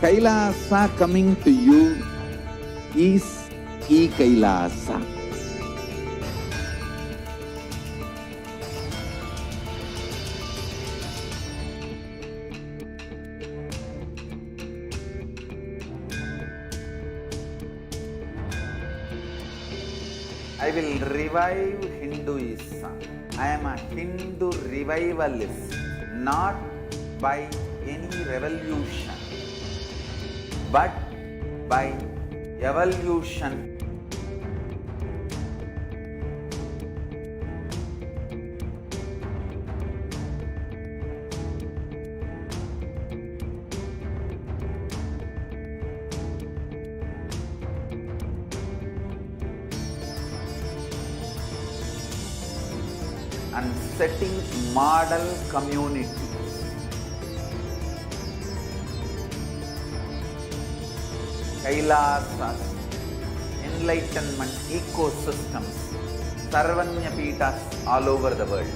Kailasa coming to you is Kailasa. I will revive Hinduism. I am a Hindu revivalist, not by any revolution, but by evolution. And setting model communities. Kailasas, enlightenment ecosystems, Sarvanya Pitas all over the world.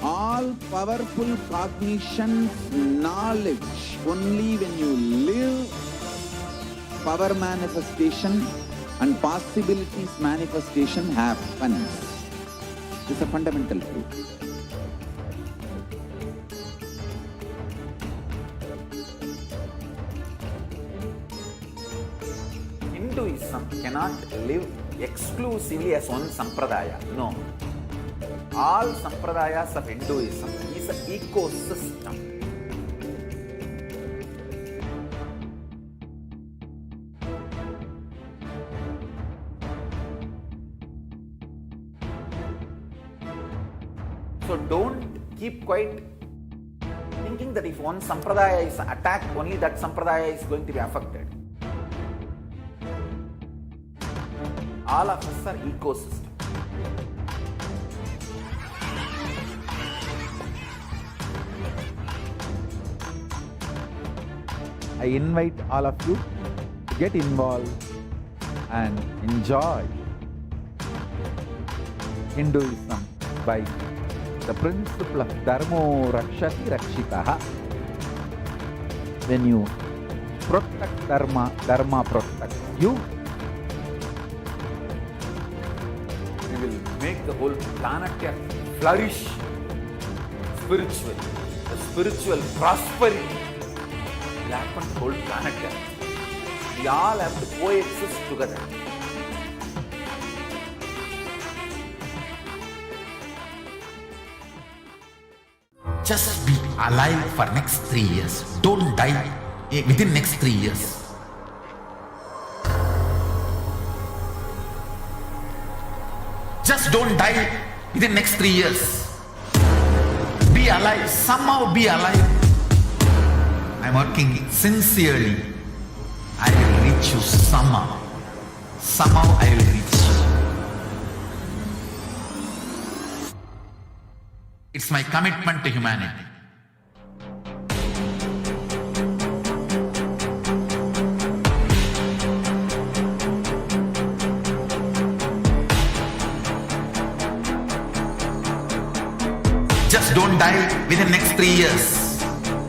All powerful cognition, knowledge, only when you live, power manifestation and possibilities manifestation happens. This is a fundamental truth. Hinduism cannot live exclusively as one sampradaya. No. All sampradayas of Hinduism is an ecosystem. So don't keep quiet thinking that if one sampradaya is attacked, only that sampradaya is going to be affected. All of us are ecosystems. I invite all of you to get involved and enjoy Hinduism by the principle of Dharmo Rakshati Rakshitaha. When you protect Dharma, Dharma protects you. We will make the whole planet flourish spiritually. The spiritual prosperity will happen to the whole planet. We all have to coexist together. Just be alive for next 3 years. Don't die within next 3 years. Just don't die within next 3 years. Be alive. Somehow be alive. I'm working sincerely. I will reach you somehow. Somehow I will reach you. It's my commitment to humanity. Just don't die within the next 3 years.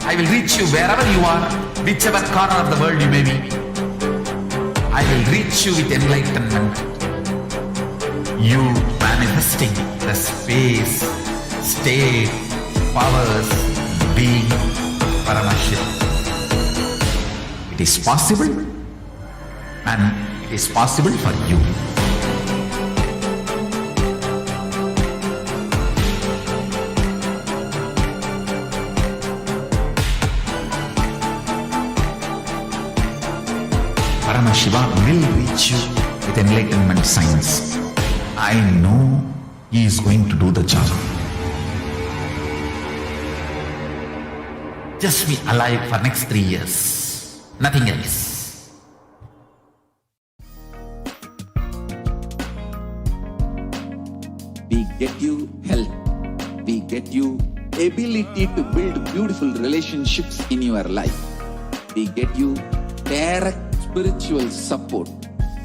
I will reach you wherever you are, whichever corner of the world you may be. I will reach you with enlightenment. You manifesting the space, state, powers, being, Paramashivoham. It is possible, and it is possible for you. Paramashivoham will reach you with enlightenment science. I know he is going to do the job. Just be alive for next 3 years. Nothing else. We get you health. We get you ability to build beautiful relationships in your life. We get you direct spiritual support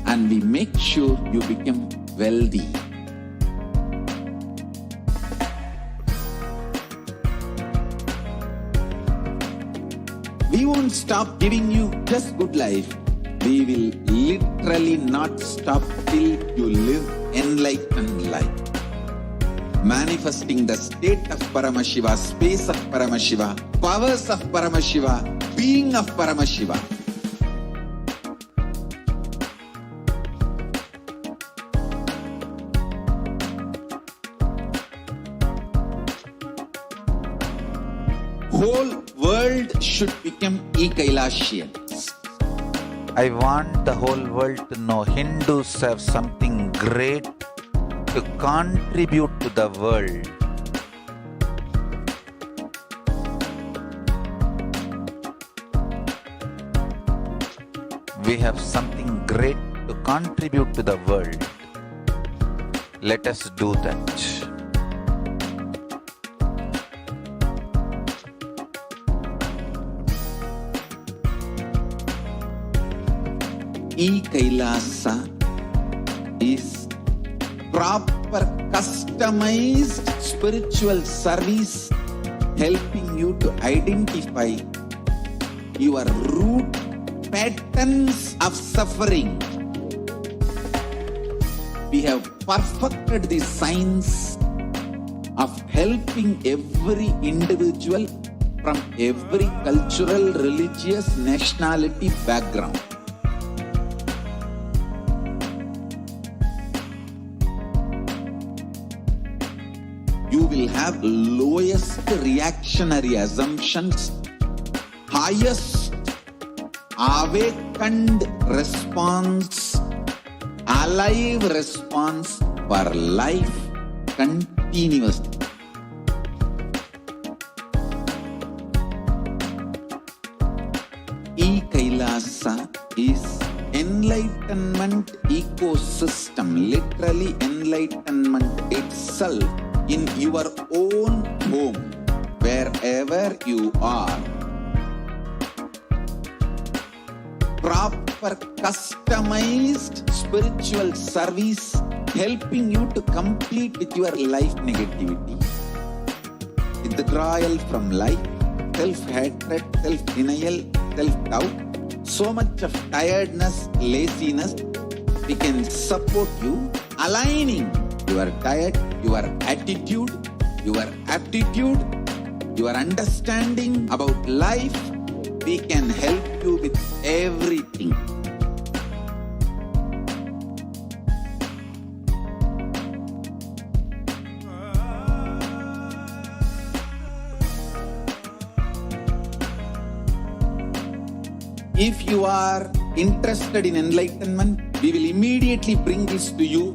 and we make sure you become wealthy. We won't stop giving you just good life. We will literally not stop till you live enlightened life. Manifesting the state of Paramashiva, space of Paramashiva, powers of Paramashiva, being of Paramashiva. Whole world should become Kailasians. I want the whole world to know Hindus have something great to contribute to the world. We have something great to contribute to the world. Let us do that. Kailasa is proper customized spiritual service helping you to identify your root patterns of suffering. We have perfected the science of helping every individual from every cultural, religious, nationality background. You will have lowest reactionary assumptions, highest awakened response, alive response for life continuously. Kailasa is enlightenment ecosystem, literally enlightenment itself in your own home, wherever you are. Proper customized spiritual service helping you to complete with your life negativity, withdrawal from life, self-hatred, self-denial, self-doubt, so much of tiredness, laziness. We can support you aligning your diet, your attitude, your aptitude, your understanding about life. We can help you with everything. If you are interested in enlightenment, we will immediately bring this to you.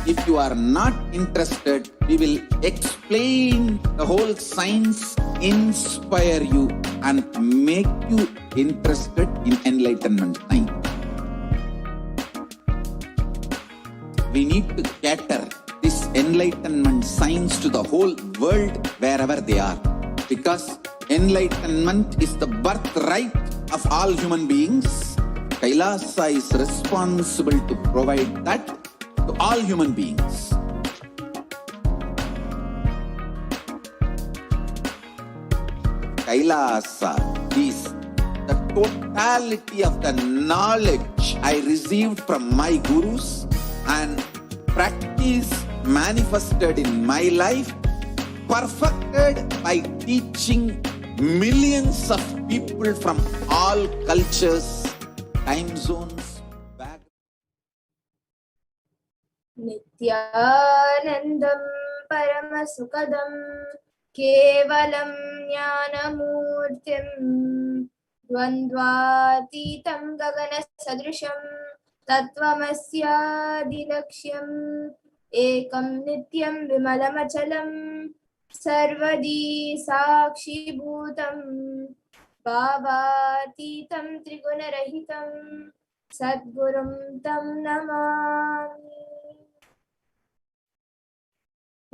If you are not interested, we will explain the whole science, inspire you and make you interested in enlightenment science. We need to cater this enlightenment science to the whole world wherever they are, because enlightenment is the birthright of all human beings. Kailasa is responsible to provide that to all human beings. Kailasa is the totality of the knowledge I received from my gurus and practice manifested in my life, perfected by teaching millions of people from all cultures, time zones, Nithyanandam Paramasukadam Kevalam Jnanamurtim Dvandvatitam Gagana Sadrisham Tattvamasya Dilaksham Ekam Nityam Vimalamachalam Sarvadi Sakshi Bhutam Bhavatitam Trigunarahitam Sadgurum Tam Namami.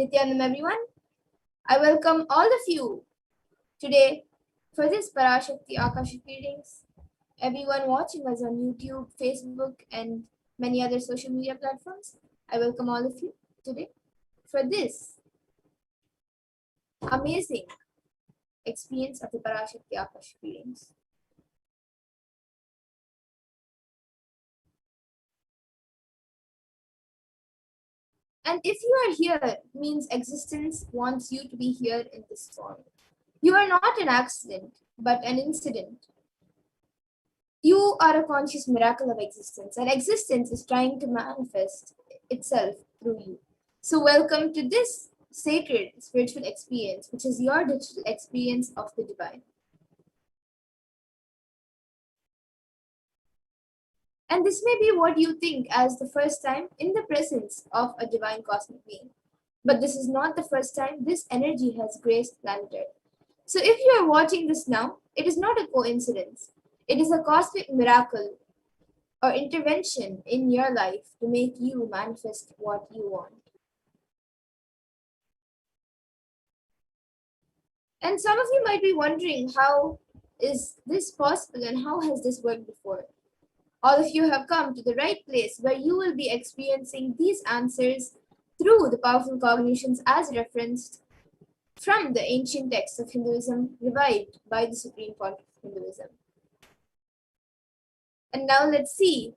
Nithyanam everyone, I welcome all of you today for this Parashakti Akashic readings. Everyone watching us on YouTube, Facebook and many other social media platforms. I welcome all of you today for this amazing experience of the Parashakti Akashic readings. And if you are here, means existence wants you to be here in this form. You are not an accident, but an incident. You are a conscious miracle of existence, and existence is trying to manifest itself through you. So, welcome to this sacred spiritual experience, which is your digital experience of the divine. And this may be what you think as the first time in the presence of a divine cosmic being. But this is not the first time this energy has graced planet Earth. So if you are watching this now, it is not a coincidence. It is a cosmic miracle or intervention in your life to make you manifest what you want. And some of you might be wondering, how is this possible and how has this worked before? All of you have come to the right place where you will be experiencing these answers through the powerful cognitions as referenced from the ancient texts of Hinduism revived by the Supreme Pontiff of Hinduism. And now let's see,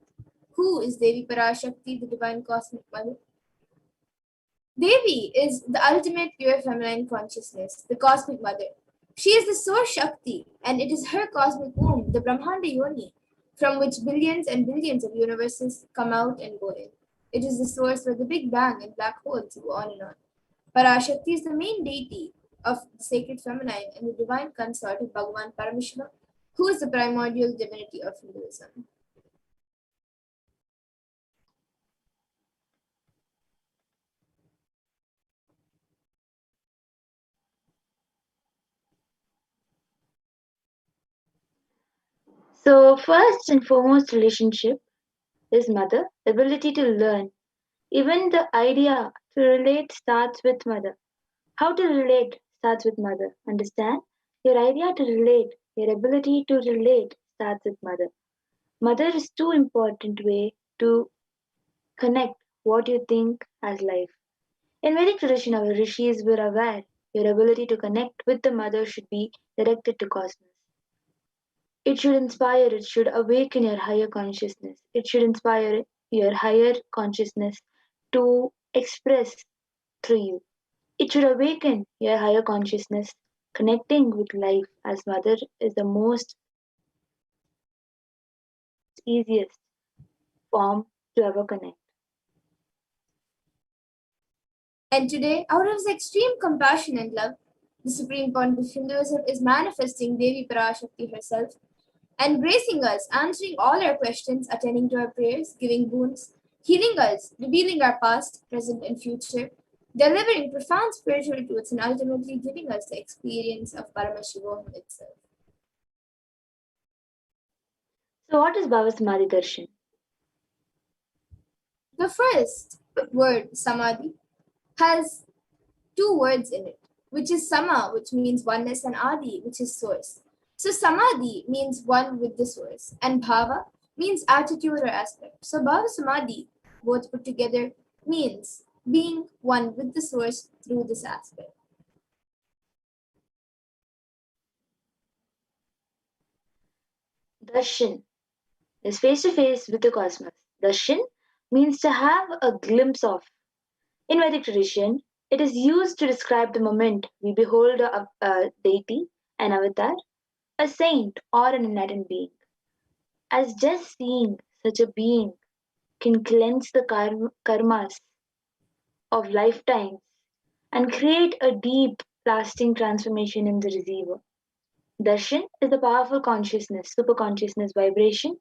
who is Devi Parashakti, the Divine Cosmic Mother? Devi is the ultimate pure feminine consciousness, the Cosmic Mother. She is the Source Shakti, and it is her cosmic womb, the Brahmanda Yoni, from which billions and billions of universes come out and go in. It is the source where the Big Bang and black holes go on and on. Parashakti is the main deity of the sacred feminine and the divine consort of Bhagavan Paramashivoham, who is the primordial divinity of Hinduism. So, first and foremost, relationship is mother, ability to learn. Even the idea to relate starts with mother. How to relate starts with mother. Understand? Your idea to relate, your ability to relate starts with mother. Mother is too important way to connect what you think as life. In Vedic tradition, our rishis were aware your ability to connect with the mother should be directed to cosmos. It should inspire, it should awaken your higher consciousness. It should inspire your higher consciousness to express through you. It should awaken your higher consciousness, connecting with life as mother is the most easiest form to ever connect. And today, out of his extreme compassion and love, the Supreme Pontiff of Hinduism is manifesting Devi Parashakti herself and gracing us, answering all our questions, attending to our prayers, giving boons, healing us, revealing our past, present, and future, delivering profound spiritual truths, and ultimately giving us the experience of Paramashivoham itself. So, what is Bhava Samadhi Darshan? The first word, Samadhi, has two words in it, which is Sama, which means oneness, and Adi, which is source. So Samadhi means one with the source, and Bhava means attitude or aspect. So Bhava Samadhi, both put together, means being one with the source through this aspect. Darshan is face to face with the cosmos. Darshan means to have a glimpse of. In Vedic tradition, it is used to describe the moment we behold a deity, an avatar, a saint, or an enlightened being. As just seeing such a being can cleanse the karmas of lifetimes and create a deep, lasting transformation in the receiver. Darshan is the powerful consciousness, super consciousness vibration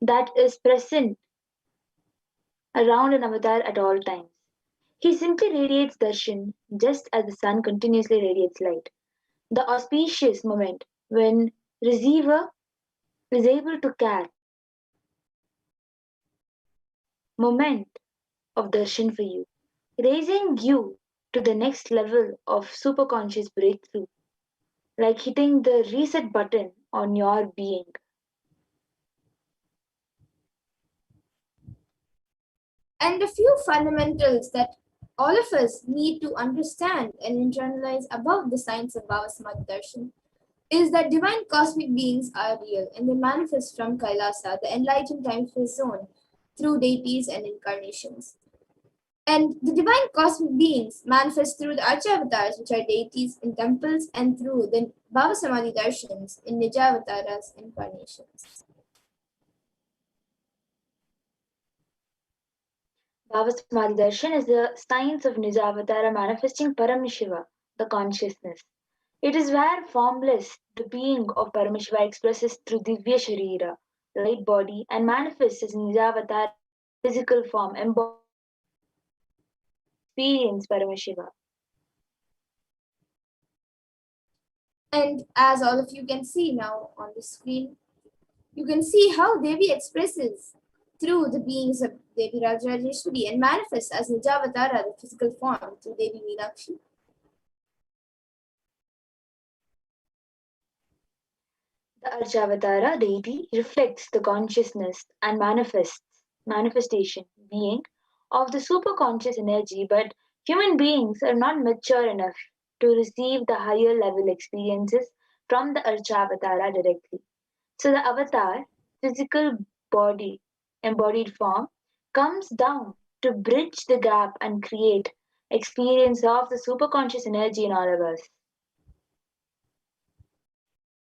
that is present around an avatar at all times. He simply radiates darshan just as the sun continuously radiates light. The auspicious moment when receiver is able to catch moment of darshan for you, raising you to the next level of superconscious breakthrough, like hitting the reset button on your being. And a few fundamentals that all of us need to understand and internalize about the science of Baba Samadhi Darshan is that divine cosmic beings are real and they manifest from Kailasa, the enlightened time phase zone, through deities and incarnations. And the divine cosmic beings manifest through the Archavatars, which are deities in temples, and through the Baba Samadhi Darshans in Nijavataras incarnations. Baba Samadhi Darshan is the science of Nijavatara manifesting Paramashiva, the consciousness. It is where formless, the being of Paramashiva expresses through Divya Sharira, light body, and manifests as Nijavatara, physical form, embodied experience Paramashiva. And as all of you can see now on the screen, you can see how Devi expresses through the beings of Devi Rajarajeshwari and manifests as Nijavatara, the physical form, through Devi Meenakshi. The Archavatara deity reflects the consciousness and manifestation, being of the superconscious energy, but human beings are not mature enough to receive the higher level experiences from the Archavatara directly. So the avatar, physical body, embodied form, comes down to bridge the gap and create experience of the superconscious energy in all of us.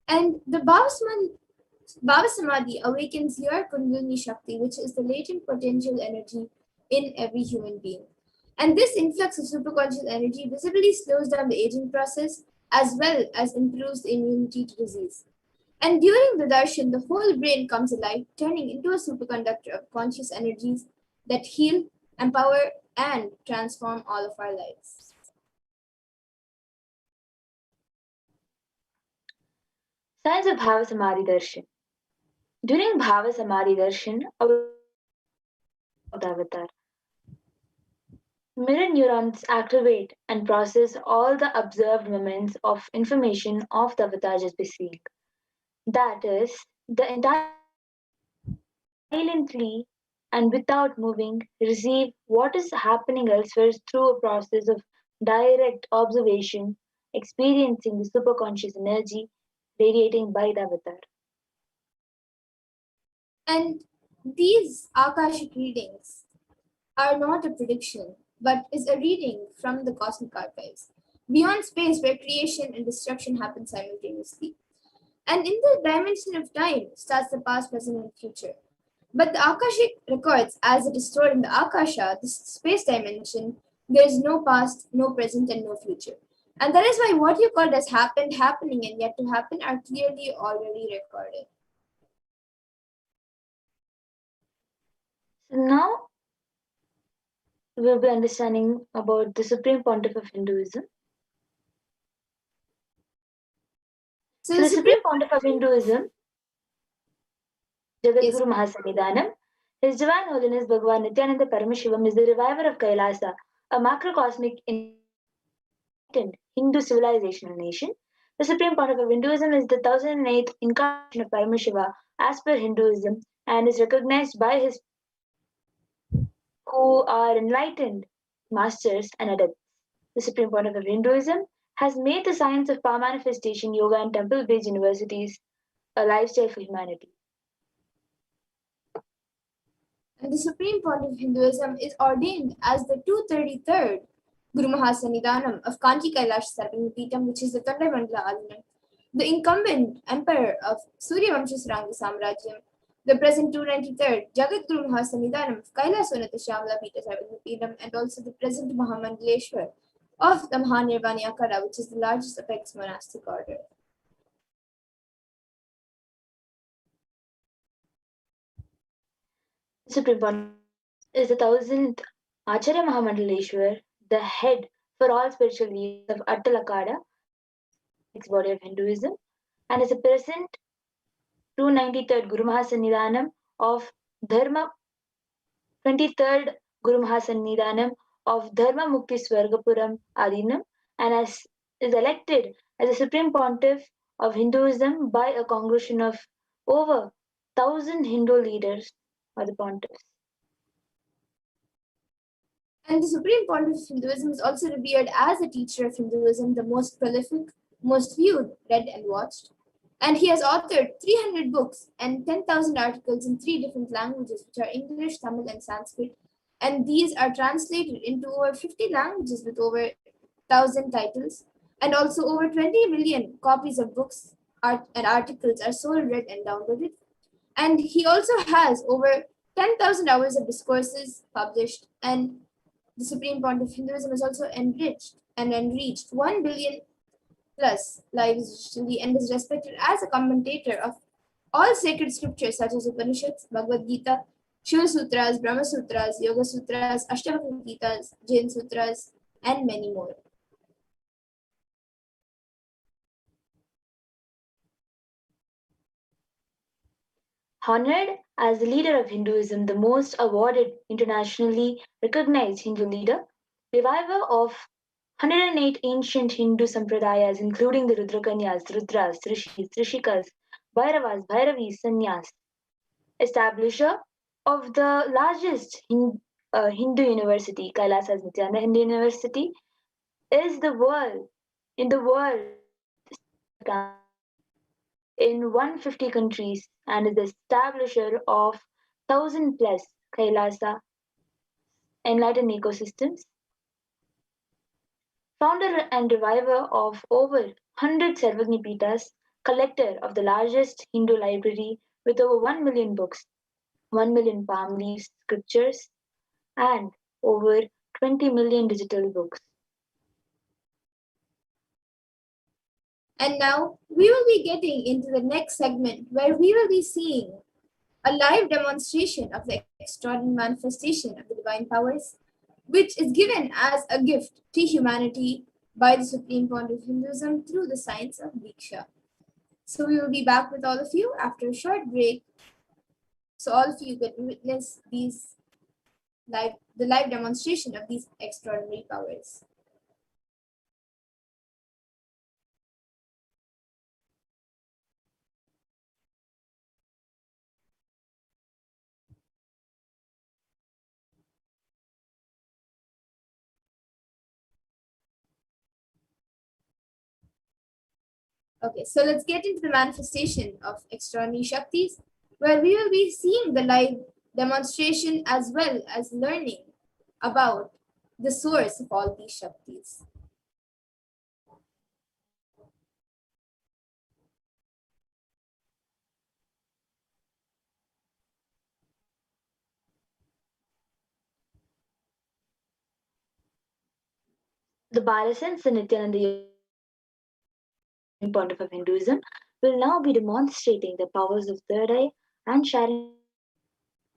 And the Baba Samadhi awakens your Kundalini Shakti, which is the latent potential energy in every human being. And this influx of superconscious energy visibly slows down the aging process as well as improves the immunity to disease. And during the darshan, the whole brain comes alive, turning into a superconductor of conscious energies that heal, empower, and transform all of our lives. Signs of Bhava Samadhi Darshan. During Bhava Samadhi Darshan, the avatar, mirror neurons activate and process all the observed moments of information of the avatar just seeing. That is, the entire silently and without moving receive what is happening elsewhere through a process of direct observation, experiencing the superconscious energy radiating by the avatar. And these Akashic readings are not a prediction, but is a reading from the cosmic archives, beyond space where creation and destruction happen simultaneously. And in the dimension of time starts the past, present, and future. But the Akashic records, as it is stored in the Akasha, the space dimension, there is no past, no present, and no future. And that is why what you called as happened, happening, and yet to happen are clearly already recorded. So now we'll be understanding about the Supreme Pontiff of Hinduism. So the Supreme Pontiff of Hinduism, Jagadguru Mahasannidhanam, His Divine Holiness Bhagavan Nithyananda Paramashivam is the reviver of Kailasa, a macrocosmic Hindu civilizational nation. The Supreme Pontiff of Hinduism is the 1008th incarnation of Paramashiva as per Hinduism and is recognized by his who are enlightened masters and adepts. The Supreme Pontiff of Hinduism has made the science of power manifestation, yoga, and temple based universities a lifestyle for humanity. And the Supreme Pontiff of Hinduism is ordained as the 233rd Guru Mahasannidhanam of Kanchi Kailash Sarvanipitam, which is the Tondai Adinam, the incumbent emperor of Surya Vamshasranga Samrajyam, the present 293rd Jagadguru Mahasannidhanam of Kailasa Shamla Pita Sarvanipitam, and also the present Mahamandaleshwar of the Mahanirvani Akara, which is the largest apex monastic order. Supreme Pontiff is the 1000th Acharya Mahamandaleshwar, the head for all spiritual leaders of Attalakada, body of Hinduism, and is the present 293rd Guru Mahasannidhanam of Dharma, 23rd Guru Mahasannidhanam of Dharma Mukti Swargapuram Adinam, and is elected as the Supreme Pontiff of Hinduism by a congregation of over 1000 Hindu leaders or the pontiffs. And the Supreme Pontiff of Hinduism is also revered as a teacher of Hinduism, the most prolific, most viewed, read, and watched. And he has authored 300 books and 10,000 articles in 3 different languages, which are English, Tamil, and Sanskrit. And these are translated into over 50 languages with over 1,000 titles. And also over 20 million copies of books and articles are sold, read, and downloaded. And he also has over 10,000 hours of discourses published. And the Supreme Pontiff of Hinduism has also enriched and enriched 1 billion plus lives digitally and is respected as a commentator of all sacred scriptures such as Upanishads, Bhagavad Gita, Shiva Sutras, Brahma Sutras, Yoga Sutras, Ashtavakra Gitas, Jain Sutras, and many more. Honored as the leader of Hinduism, the most awarded, internationally recognized Hindu leader, reviver of 108 ancient Hindu sampradayas, including the Rudrakanyas, Rudras, Rishis, Rishikas, Bhairavas, Bhairavis, Sannyas, establisher of the largest Hindu university, Kailasa's Nithyananda University, is the world in the world in 150 countries and is the establisher of 1,000 plus Kailasa enlightened ecosystems, founder and reviver of over 100 Sarvagnipitas, collector of the largest Hindu library with over 1 million books, 1 million palm leaves scriptures, and over 20 million digital books. And now we will be getting into the next segment where we will be seeing a live demonstration of the extraordinary manifestation of the divine powers, which is given as a gift to humanity by the Supreme Pontiff of Hinduism through the science of Diksha. So we will be back with all of you after a short break, so all of you can witness the live demonstration of these extraordinary powers. Okay, so let's get into the manifestation of extraordinary Shaktis, where we will be seeing the live demonstration as well as learning about the source of all these Shaktis. The Balasan Nithyananda Pontiff of Hinduism will now be demonstrating the powers of third eye and sharing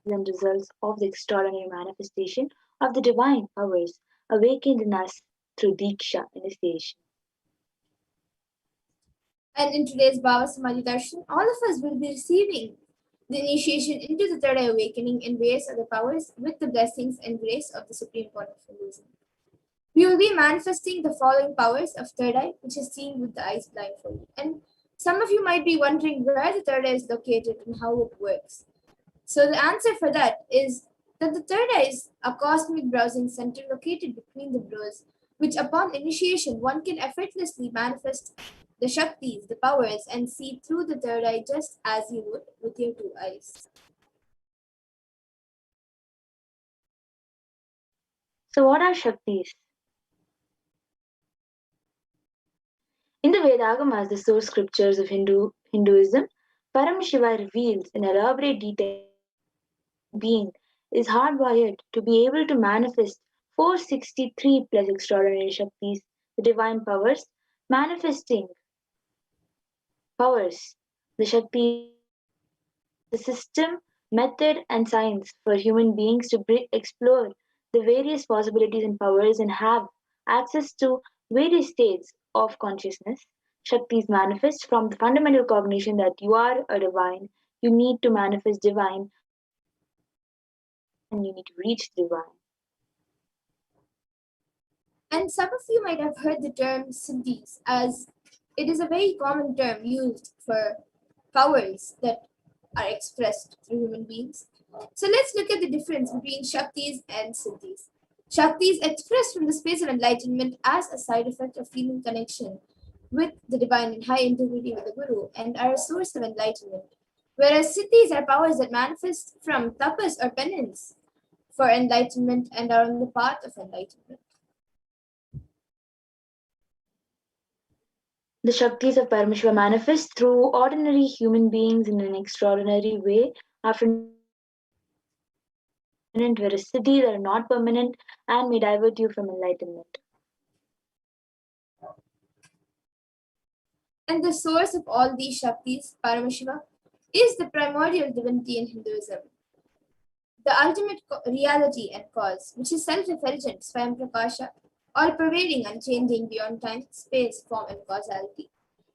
the results of the extraordinary manifestation of the divine powers awakened in us through Diksha initiation. And in today's Bhava Samadhi Darshan, all of us will be receiving the initiation into the third eye awakening in various other powers with the blessings and grace of the Supreme Pontiff of Hinduism. We will be manifesting the following powers of third eye, which is seen with the eyes blindfolded. And some of you might be wondering where the third eye is located and how it works. So the answer for that is that the third eye is a cosmic browsing center located between the brows, which upon initiation one can effortlessly manifest the Shaktis, the powers, and see through the third eye just as you would with your 2 eyes. So, what are Shaktis? In the Vedagamas, the source scriptures of Hinduism, Paramashiva reveals in elaborate detail being is hardwired to be able to manifest 463 plus extraordinary Shaktis, the divine powers, manifesting powers, the Shakti, the system, method, and science for human beings to explore the various possibilities and powers and have access to various states of consciousness. Shaktis manifest from the fundamental cognition that you are a divine, you need to manifest divine, and you need to reach divine. And some of you might have heard the term Siddhis, as it is a very common term used for powers that are expressed through human beings. So let's look at the difference between Shaktis and Siddhis. Shakti is expressed from the space of enlightenment as a side effect of feeling connection with the divine in high integrity with the Guru and are a source of enlightenment, whereas Siddhis are powers that manifest from tapas or penance for enlightenment and are on the path of enlightenment. The Shaktis of Paramashiva manifest through ordinary human beings in an extraordinary way, after whereas Siddhis are not permanent and may divert you from enlightenment. And the source of all these Shaktis, Paramashiva, is the primordial divinity in Hinduism, the ultimate reality and cause, which is self-effulgent, Swayam Prakasha, all-pervading, unchanging beyond time, space, form, and causality.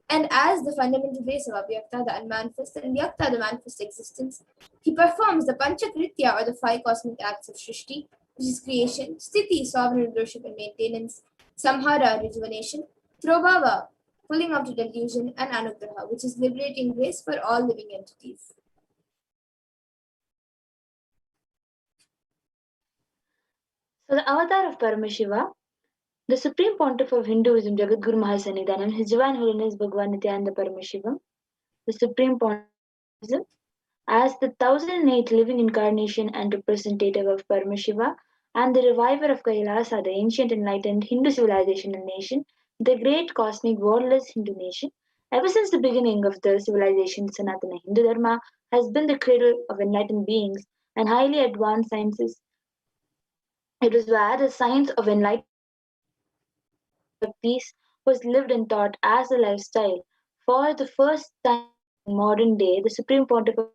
And as the fundamental base of Avyakta, the unmanifest, and Vyakta, the manifest existence, he performs the Panchakritya or the 5 cosmic acts of Shrishti, which is creation, Sthiti, sovereign rulership and maintenance, Samhara, rejuvenation, Throbhava, pulling out of delusion, and Anugraha, which is liberating grace for all living entities. So the avatar of Paramashiva, the Supreme Pontiff of Hinduism, Jagadguru Mahasannidhanam, His Divine Holiness Bhagavan Nithyananda Paramashivam, the Supreme Pontiff as the 1008th living incarnation and representative of Paramashiva and the reviver of Kailasa, the ancient enlightened Hindu civilization and nation, the great cosmic warless Hindu nation. Ever since the beginning of the civilization, Sanatana Hindu Dharma has been the cradle of enlightened beings and highly advanced sciences. It was where the science of enlightenment peace was lived and taught as a lifestyle. For the first time in modern day, the Supreme Pontiff of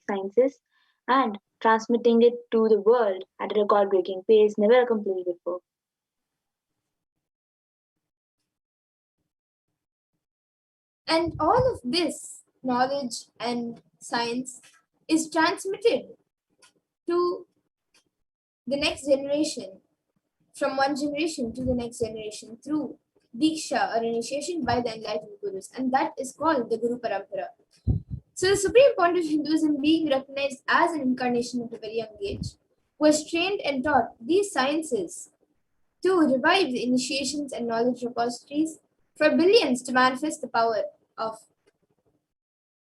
sciences and transmitting it to the world at a record-breaking pace never accomplished before. And all of this knowledge and science is transmitted to the next generation, from one generation to the next generation through Diksha or initiation by the enlightened Gurus, and that is called the Guru Parampara. So the Supreme Pontiff of Hinduism, being recognized as an incarnation at a very young age, was trained and taught these sciences to revive the initiations and knowledge repositories for billions to manifest the power of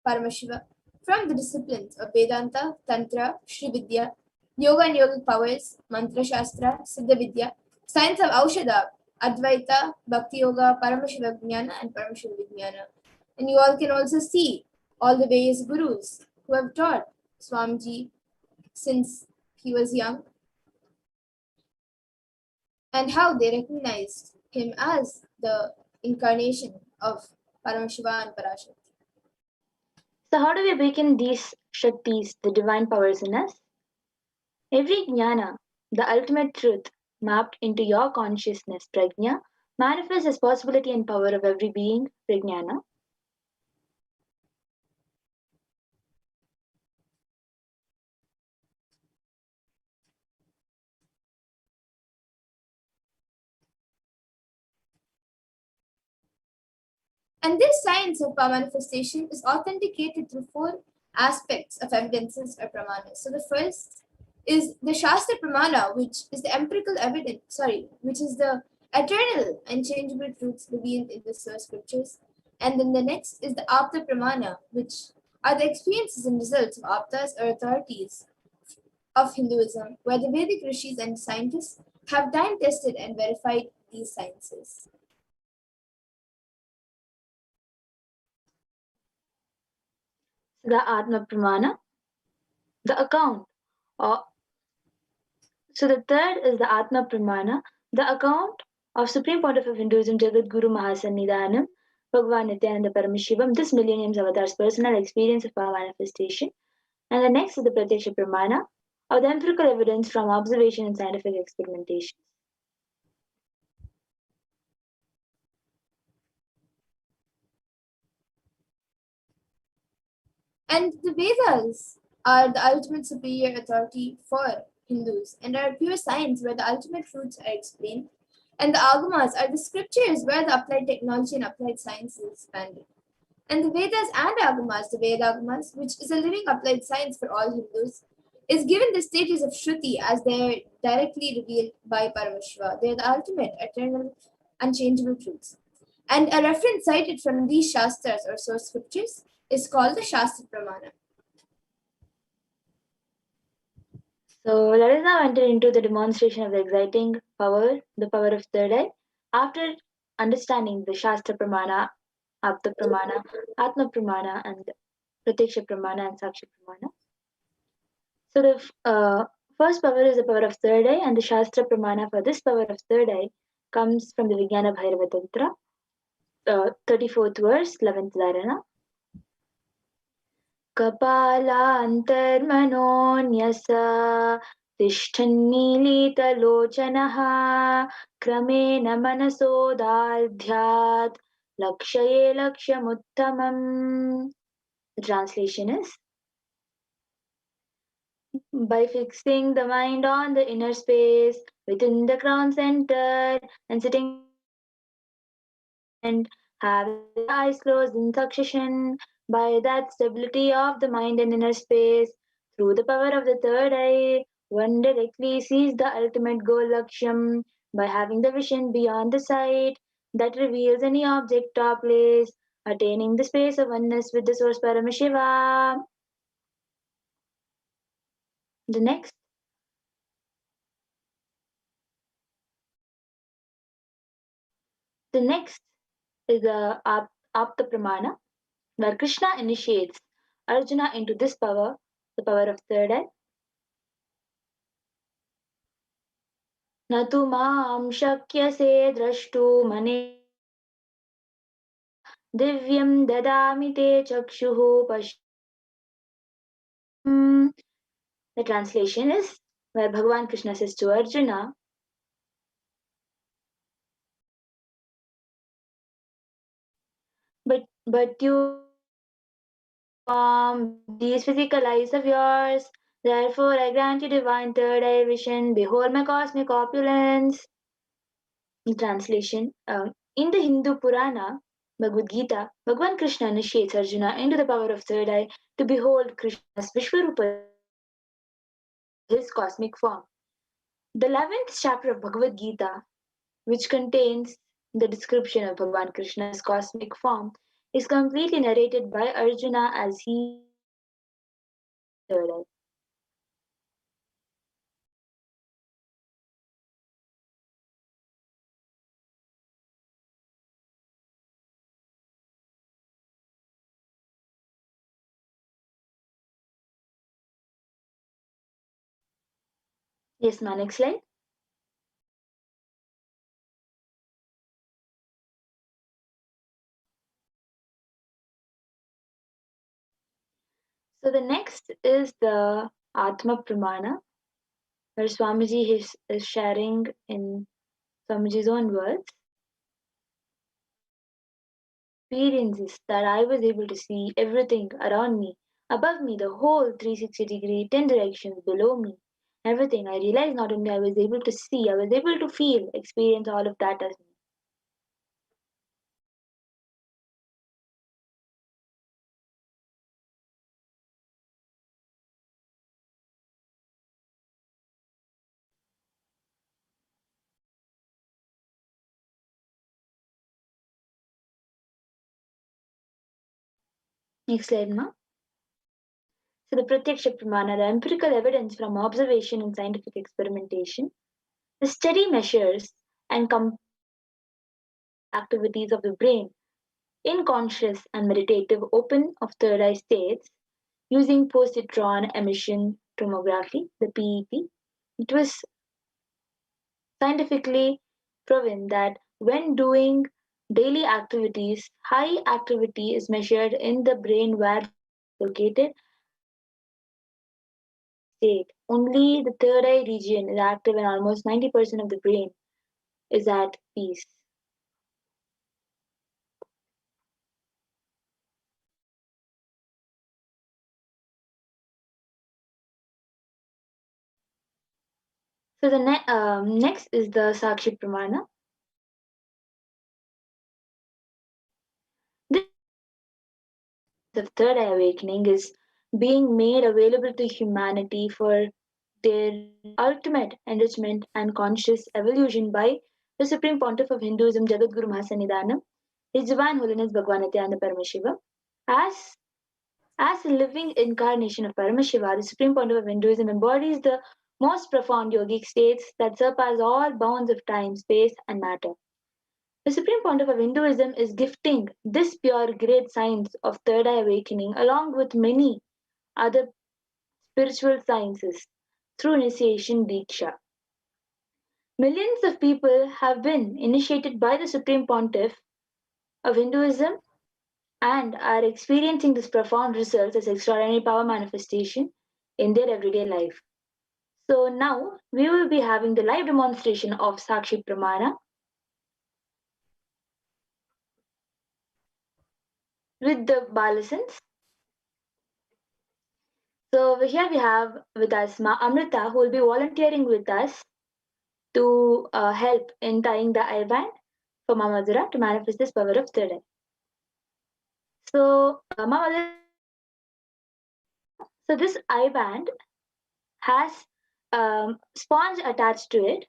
Paramashiva from the disciplines of Vedanta, Tantra, Shri Vidya, Yoga and Yogic powers, Mantra Shastra, Siddha Vidya, science of Aushadha, Advaita, Bhakti Yoga, Paramashiva Jnana, and Paramashiva Vijnana. And you all can also see all the various gurus who have taught Swamiji since he was young and how they recognized him as the incarnation of Paramashiva and Parashakti. So how do we awaken these Shaktis, the divine powers in us? Every jnana, the ultimate truth, mapped into your consciousness, prajna, manifests as possibility and power of every being, prajnana. And this science of power manifestation is authenticated through 4 aspects of evidences or pramanas. So the first is the Shastra Pramana, which is the empirical evidence, which is the eternal and changeable truths revealed in the source scriptures. And then the next is the Apta Pramana, which are the experiences and results of Aptas or authorities of Hinduism, where the Vedic rishis and scientists have time tested and verified these sciences. The Atma Pramana, the account. So the third is the Atma Pramana, the account of Supreme Pontiff of Hinduism, Jagadguru Mahasannidhanam, Bhagavan Nithyananda Paramashivam, this millennium's avatar's personal experience of power manifestation. And the next is the Pratyaksha Pramana, or the empirical evidence from observation and scientific experimentation. And the Vedas are the ultimate superior authority for Hindus and are pure science where the ultimate truths are explained. And the Agamas are the scriptures where the applied technology and applied science is expanded. And the Vedas and Agamas, the Veda Agamas, which is a living applied science for all Hindus, is given the status of Shruti as they're directly revealed by Paramashiva. They're the ultimate, eternal, unchangeable truths. And a reference cited from these Shastras or source scriptures is called the Shastra Pramana. So let us now enter into the demonstration of the exciting power, the power of third eye. After understanding the Shastra Pramana, Apta Pramana, Atma Pramana, and Pratyaksha Pramana and Sakshi Pramana. So the first power is the power of third eye, and the Shastra Pramana for this power of third eye comes from the Vijnana Bhairava Tantra, 34th verse, 11th dharana. कपालान्तर्मनोऽन्यसा तिष्ठन्मीलितलोचनः क्रमेण मनसोदार्ध्यात् लक्ष्ये लक्ष्यमुत्तमम्. The translation is, by fixing the mind on the inner space within the crown center and sitting and having the eyes closed in succession, by that stability of the mind and inner space, through the power of the third eye, one directly sees the ultimate goal Lakshyam by having the vision beyond the sight that reveals any object or place, attaining the space of oneness with the source Paramashiva. The next is the Apta Pramana, where Krishna initiates Arjuna into this power, the power of third eye. न तु मां शक्यसे द्रष्टुमने दिव्यं ददामि ते चक्षुः पश्य. The translation is, where Bhagavan Krishna says to Arjuna, but you these physical eyes of yours, therefore I grant you divine third eye vision. Behold my cosmic opulence. The translation, in the Hindu Purana, Bhagavad Gita, Bhagavan Krishna initiates Arjuna into the power of third eye to behold Krishna's Vishwarupa, his cosmic form. The 11th chapter of Bhagavad Gita, which contains the description of Bhagavan Krishna's cosmic form, is completely narrated by Arjuna as he third eye. Yes, ma, next slide. So the next is the Atma Pramana, where Swamiji is sharing in Swamiji's own words. Experiences that I was able to see everything around me, above me, the whole 360-degree, 10 directions below me, everything. I realized not only I was able to see, I was able to feel, experience all of that as me. Next slide, ma. So the Pratyaksha Pramana, the empirical evidence from observation and scientific experimentation, the steady measures and activities of the brain in conscious and meditative open of third eye states using positron emission tomography, the PET. It was scientifically proven that when doing daily activities, high activity is measured in the brain where located state. Only the third eye region is active and almost 90% of the brain is at peace. So the next is the Sakshi Pramana. The third eye awakening is being made available to humanity for their ultimate enrichment and conscious evolution by the Supreme Pontiff of Hinduism, Jagadguru Mahasannidhanam, His Divine Holiness Bhagwan Nithyananda Paramashivam. As as a living incarnation of Paramashiva, the Supreme Pontiff of Hinduism embodies the most profound yogic states that surpass all bounds of time, space, and matter. The Supreme Pontiff of Hinduism is gifting this pure great science of third eye awakening along with many other spiritual sciences through initiation Diksha. Millions of people have been initiated by the Supreme Pontiff of Hinduism and are experiencing this profound results as extraordinary power manifestation in their everyday life. So now we will be having the live demonstration of Sakshi Pramana with the Balasans. So over here we have with us Ma Amrita, who will be volunteering with us to help in tying the eye band for Ma Madhura to manifest this power of third eye. So Ma Madhura, so this eye band has sponge attached to it,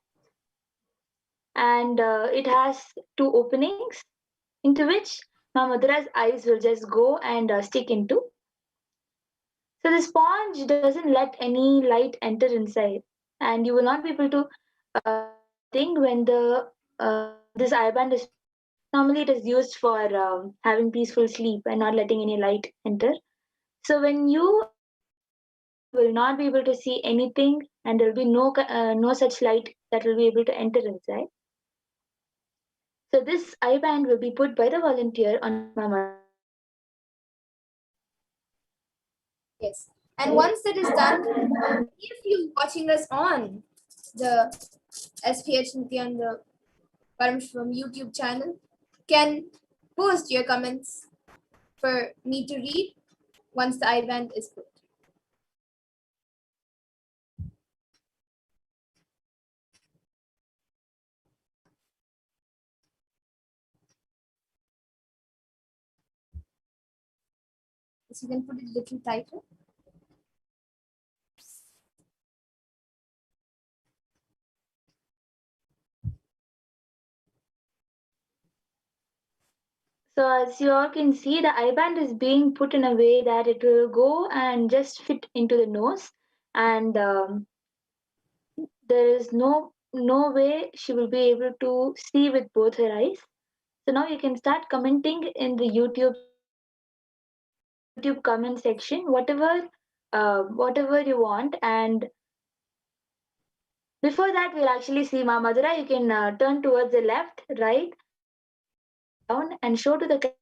and it has two openings into which Ma Madhura's eyes will just go and stick into. So the sponge doesn't let any light enter inside, and you will not be able to think when the this eye band is. Normally, it is used for having peaceful sleep and not letting any light enter. So when you will not be able to see anything, and there will be no such light that will be able to enter inside. So this eye band will be put by the volunteer on Mama. Yes. And once that is done, if you watching us on the HDH Nithyananda Paramashivam YouTube channel, can post your comments for me to read once the eye band is put. So you can put it a little tighter. So as you all can see, the eye band is being put in a way that it will go and just fit into the nose, and there is no way she will be able to see with both her eyes. So now you can start commenting in the YouTube comment section, whatever you want. And before that, we'll actually see Ma Madhura. You can turn towards the left, right, down, and show to the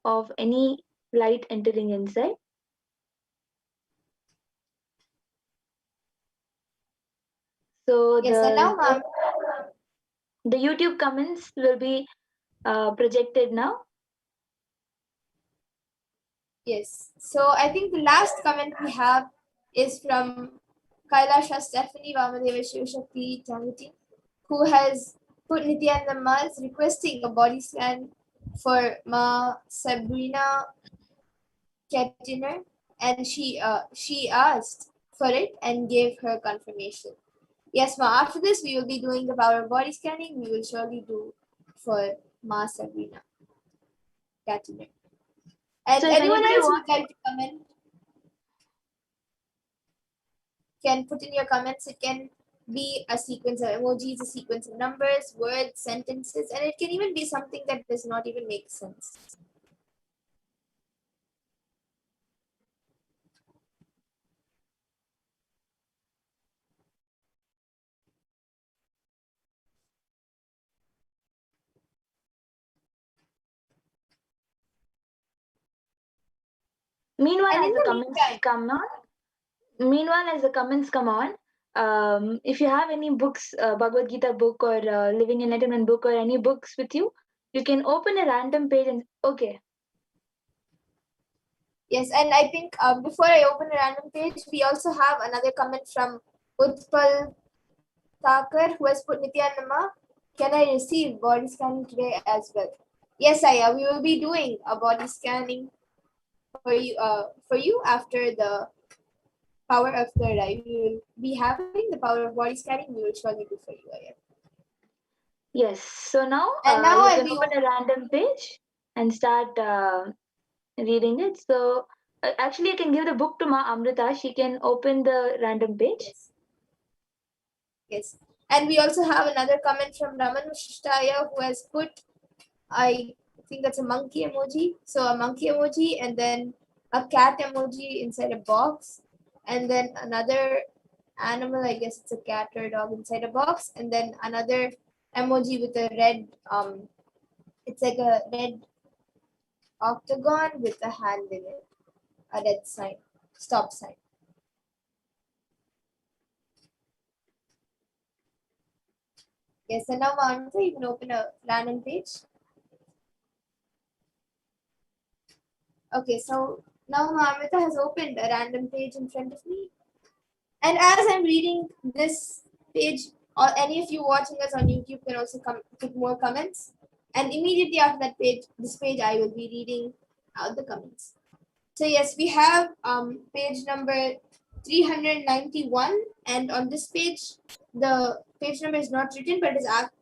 of any light entering inside. So Yes, and now, ma'am, the YouTube comments will be projected now. yes. So I think the last comment we have is from Kailasa Stephanie Vamadeva Shivashakti Tanguti, who has put Nithyananda Ma's requesting a body scan for Ma Sabrina Kettiner, and she asked for it and gave her confirmation. Yes, Ma, after this we will be doing the power of body scanning. We will surely do for Ma Sabrina Kettiner. And So if anyone anybody else who would like to comment can put in your comments. It can be a sequence of emojis, a sequence of numbers, words, sentences, and it can even be something that does not even make sense. Meanwhile, And as in the the comments meantime, come on, if you have any books, Bhagavad Gita book or Living Enlightenment book or any books with you, you can open a random page and okay. yes, and I think before I open a random page, we also have another comment from Utpal Thakur, who has put Nithyananda, can I receive body scanning today as well? Yes, Aya, we will be doing a body scanning for you after the power of third eye. We will be having the power of body scanning. We will surely do for you, Aya. Yes. So now And now you I'll can be open a random page and start reading it. So actually, you can give the book to Ma Amrita. She can open the random page. yes. Yes. And we also have another comment from Ramanushaya who has put, I think that's a monkey emoji. So a monkey emoji and then a cat emoji inside a box. And then another animal, I guess it's a cat or a dog inside a box. And then another emoji with a red, it's like a red octagon with a hand in it, a red sign, stop sign. Yes, and now Monica, you can open a random page. Okay, so now Amrita has opened a random page in front of me. And as I'm reading this page, or any of you watching us on YouTube can also put more comments. And immediately after that page, this page, I will be reading out the comments. So yes, we have page number 391, and on this page, the page number is not written, but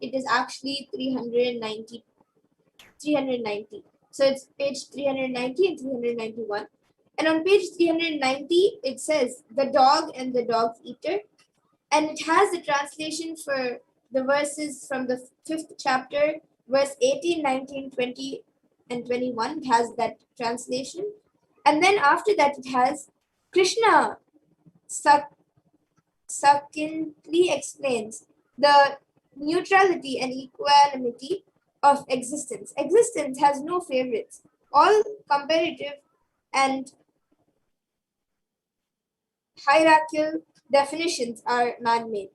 it is actually 390. So it's page 390 and 391. And on page 390, it says the dog and the dog eater. And it has the translation for the verses from the 5th chapter, verse 18, 19, 20, and 21. It has that translation. And then after that, it has Krishna succinctly explains the neutrality and equanimity of existence. Existence has no favorites. All comparative and hierarchical definitions are man-made.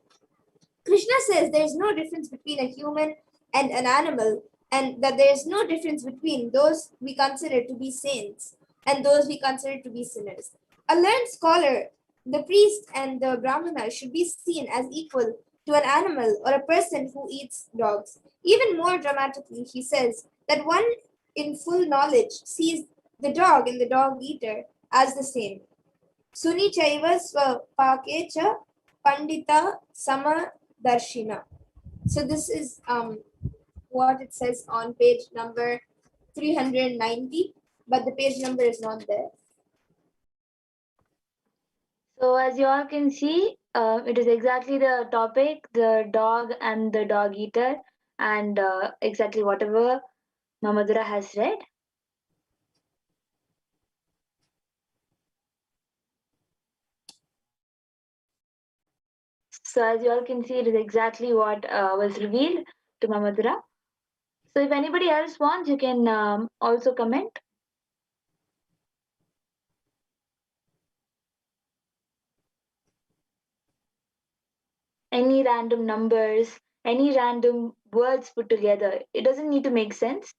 Krishna says there is no difference between a human and an animal, and that there is no difference between those we consider to be saints and those we consider to be sinners. A learned scholar, the priest and the brahmana should be seen as equal to an animal or a person who eats dogs. Even more dramatically, he says that one in full knowledge sees the dog and the dog eater as the same. Suni chaiva swapake cha pandita samadarshina. So this is what it says on page number 390, but the page number is not there. So as you all can see, it is exactly the topic, the dog and the dog eater, and exactly whatever Mamadura has read. So as you all can see, it is exactly what was revealed to Mamadura. So if anybody else wants, you can also comment. Any random numbers, any random words put together. It doesn't need to make sense.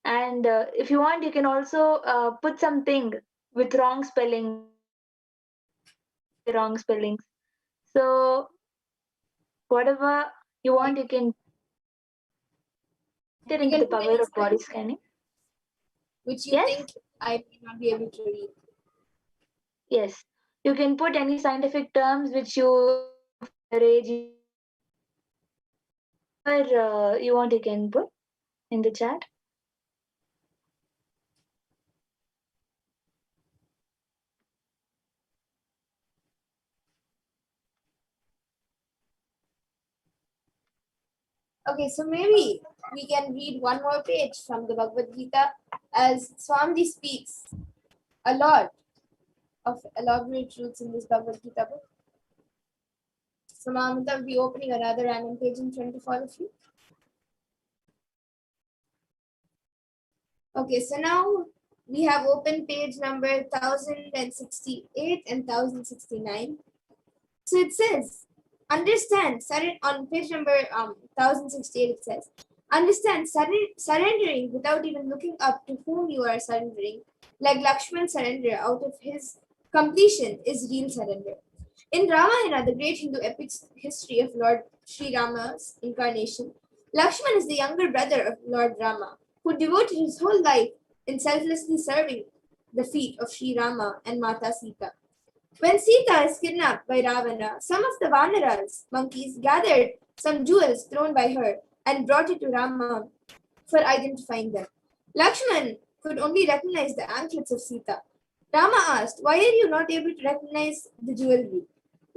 And if you want, you can also put something with wrong spelling, wrong spellings. So whatever you want, you can enter You into can the put power any of body spelling scanning. which you Yes, think I may not be able to read. yes. You can put any scientific terms which you your age, whatever you want, you can put in the chat. Okay, so maybe we can read one more page from the Bhagavad Gita as Swamiji speaks a lot of elaborate truths in this Bhagavad Gita book. So Mamata will be opening another random page in front of all of you. Okay, so now we have open page number 1068 and 1069. So it says, understand, on page number 1068 it says, understand surrendering without even looking up to whom you are surrendering, like Lakshman surrender out of his completion is real surrender. In Ramayana, the great Hindu epic history of Lord Sri Rama's incarnation, Lakshman is the younger brother of Lord Rama, who devoted his whole life in selflessly serving the feet of Sri Rama and Mata Sita. When Sita is kidnapped by Ravana, some of the Vanaras, monkeys, gathered some jewels thrown by her and brought it to Rama for identifying them. Lakshman could only recognize the anklets of Sita. Rama asked, "Why are you not able to recognize the jewelry?"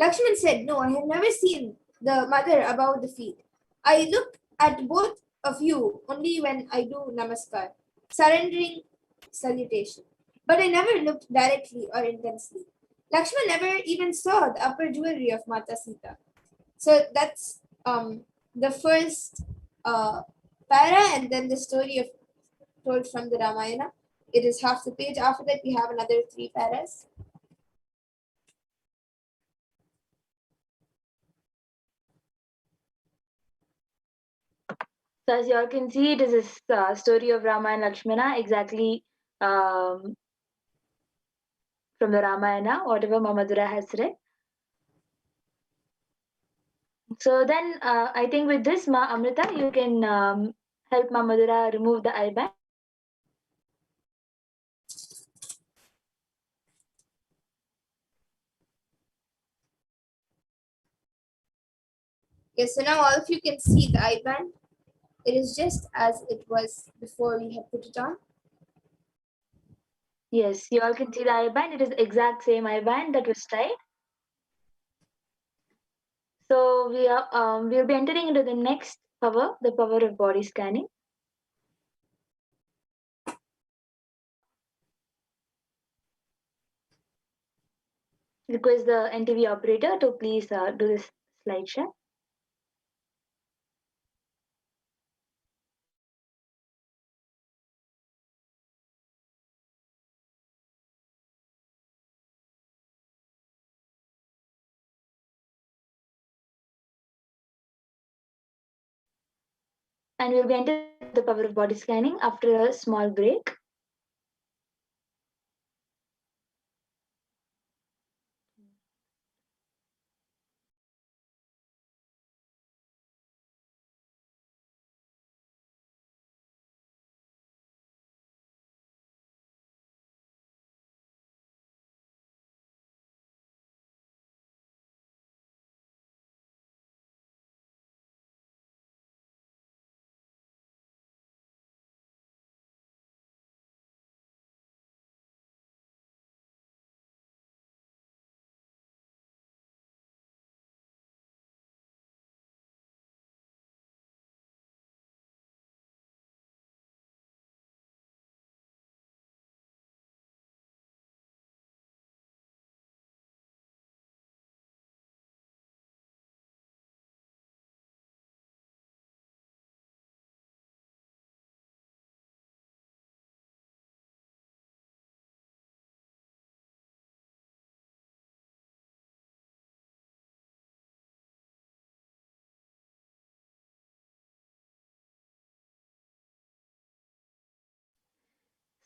Lakshman said, "No, I have never seen the mother above the feet. I look at both of you only when I do namaskar, surrendering salutation. But I never looked directly or intensely." Lakshman never even saw the upper jewelry of Mata Sita. So that's the first para, and then the story of told from the Ramayana. It is half the page. After that, we have another 3 paras. So as you all can see, it is a story of Rama and Lakshmana, exactly from the Ramayana, whatever Mamadura has read. So then I think with this, Ma Amrita, you can help Mamadura remove the eye band. Yes, so now all of you can see the eye band. It is just as it was before we had put it on. Yes, you all can see the eye band. It is the exact same eye band that was tied. So we'll be entering into the next power, the power of body scanning. Request the NTV operator to please do this slide share. And we'll be entering the power of body scanning after a small break.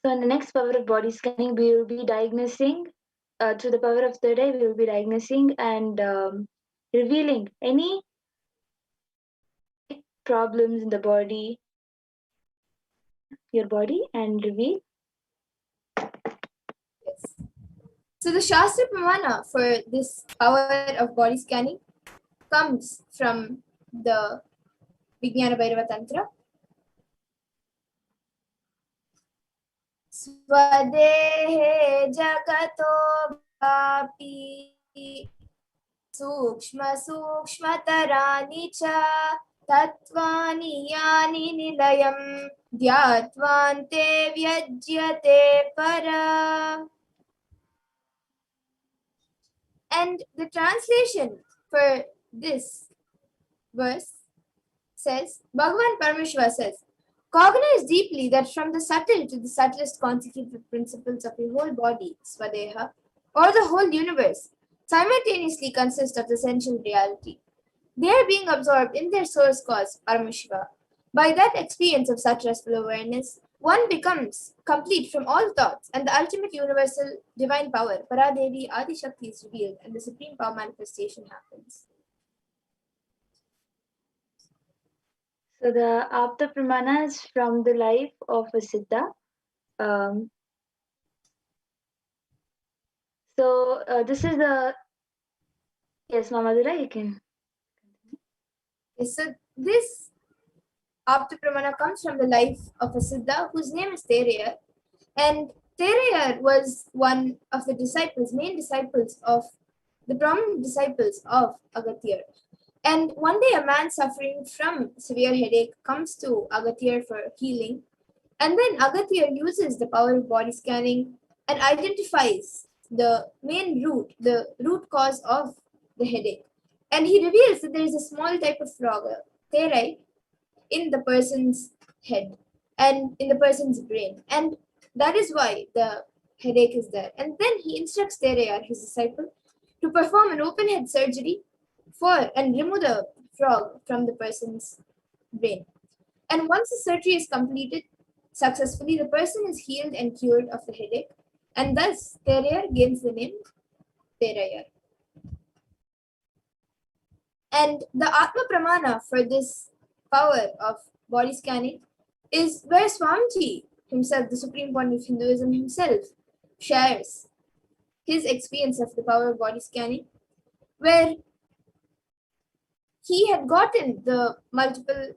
So in the next power of body scanning, we will be diagnosing, through the power of third eye, we will be diagnosing and revealing any problems in the body, your body, and reveal. Yes. So the Shastra Pramana for this power of body scanning comes from the Vijnana Bhairava Tantra. Swadehe jagato bhapi sukshma sukshmatarani cha tatvani yani nilayam dhyatvante vyajyate para. And the translation for this verse says, Bhagavan Paramashiva says, "Cognize deeply that from the subtle to the subtlest constitutive principles of your whole body, Swadeha, or the whole universe, simultaneously consist of essential reality. They are being absorbed in their source cause, Paramashiva. By that experience of such restful awareness, one becomes complete from all thoughts, and the ultimate universal divine power, Paradevi Adi Shakti, is revealed, and the supreme power manifestation happens." So the Apta Pramana is from the life of a Siddha. This is the yes, Mamadura, you can. Yes, so this Apta Pramana comes from the life of a Siddha whose name is Terayar. And Terayar was one of the main disciples of the prominent disciples of Agathir. And one day a man suffering from severe headache comes to Agathir for healing. And then Agathir uses the power of body scanning and identifies the root cause of the headache. And he reveals that there is a small type of frog, a terite, in the person's head and in the person's brain. And that is why the headache is there. And then he instructs Terayar, his disciple, to perform an open head surgery and remove the frog from the person's brain. And once the surgery is completed successfully, the person is healed and cured of the headache. And thus, Terayar gains the name Terayar. And the Atma Pramana for this power of body scanning is where Swamiji himself, the Supreme Point of Hinduism himself, shares his experience of the power of body scanning, where he had gotten the multiple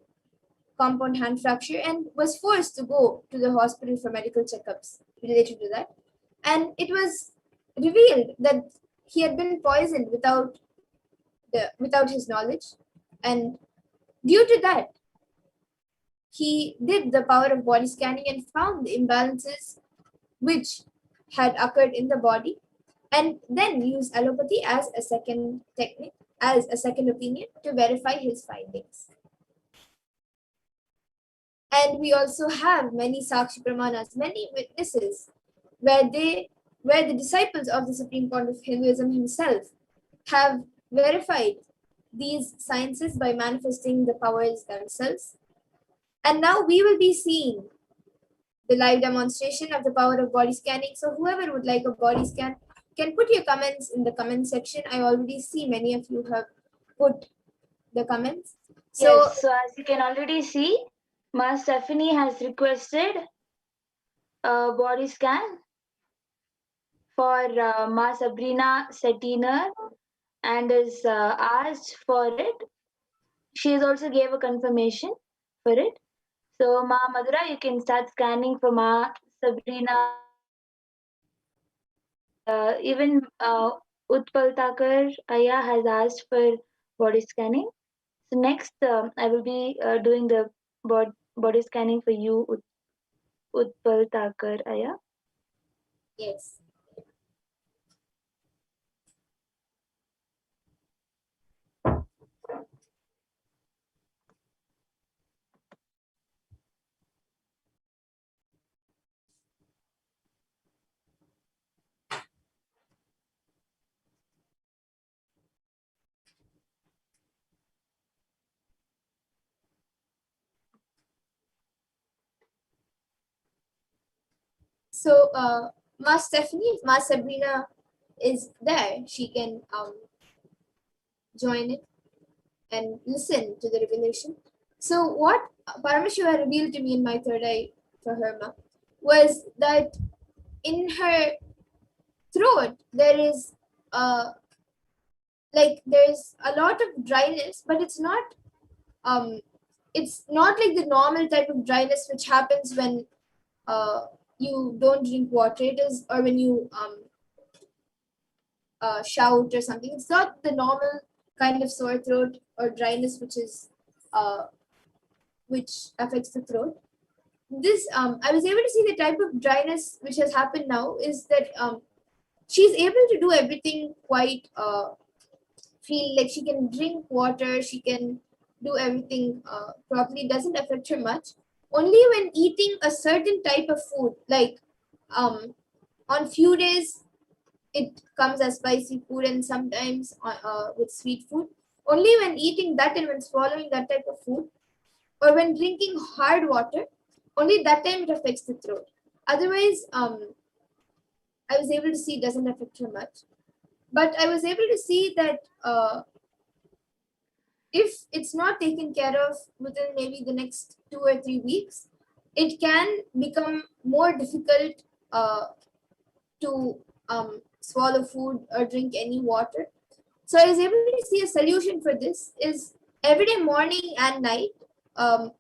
compound hand fracture and was forced to go to the hospital for medical checkups related to that. And it was revealed that he had been poisoned without his knowledge. And due to that, he did the power of body scanning and found the imbalances which had occurred in the body, and then used allopathy as a second technique, as a second opinion to verify his findings. And we also have many Sakshi Pramanas, many witnesses, where the disciples of the Supreme Point of Hinduism himself have verified these sciences by manifesting the powers themselves. And now we will be seeing the live demonstration of the power of body scanning. So whoever would like a body scan can put your comments in the comment section. I already see many of you have put the comments. Yes, so as you can already see, Ma Stephanie has requested a body scan for Ma Sabrina Settiner and is asked for it. She has also gave a confirmation for it. So Ma Madhura, you can start scanning for Ma Sabrina. Even Utpal Thakur Aya has asked for body scanning. So next, I will be doing the body scanning for you, Utpal Thakur Aya. Yes. So, Ma Stephanie, if Ma Sabrina is there, she can join it and listen to the revelation. So, what Paramashiva revealed to me in my third eye for her ma was that in her throat there is there's a lot of dryness, but it's not like the normal type of dryness which happens when you don't drink water. It is, or when you shout or something. It's not the normal kind of sore throat or dryness which affects the throat. This I was able to see the type of dryness which has happened now is that she's able to do everything quite feel like she can drink water, she can do everything properly, doesn't affect her much. Only when eating a certain type of food, like on few days it comes as spicy food and sometimes with sweet food. Only when eating that and when swallowing that type of food, or when drinking hard water, only that time it affects the throat. Otherwise, I was able to see it doesn't affect her much. But I was able to see that if it's not taken care of within maybe the next 2 or 3 weeks, it can become more difficult to swallow food or drink any water. So I was able to see a solution for this is every day morning and night, um,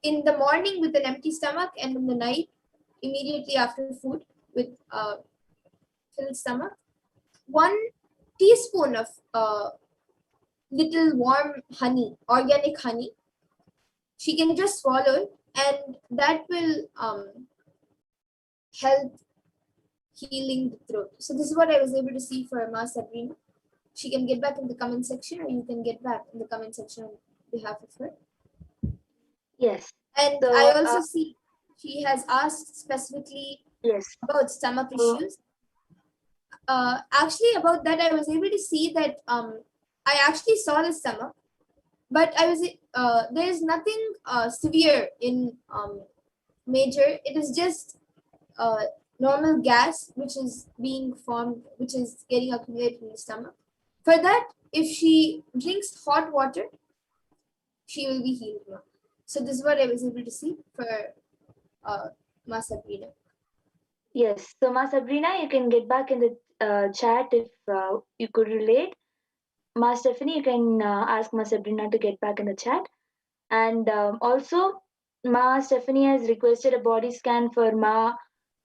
in the morning with an empty stomach, and in the night immediately after food with filled stomach, 1 teaspoon of little warm honey, organic honey, she can just swallow it, and that will help healing the throat. So this is what I was able to see for Ma Sabrina. She can get back in the comment section, or you can get back in the comment section on behalf of her. Yes. And So, I also see she has asked specifically yes. about stomach issues. Actually, about that, I was able to see that I actually saw the stomach, but I was there is nothing severe in major. It is just normal gas which is being formed, which is getting accumulated in the stomach. For that, if she drinks hot water, she will be healed now. So this is what I was able to see for Ma Sabrina. Yes. So, Ma Sabrina, you can get back in the chat if you could relate. Ma Stephanie, you can ask Ma Sabrina to get back in the chat. And also, Ma Stephanie has requested a body scan for Ma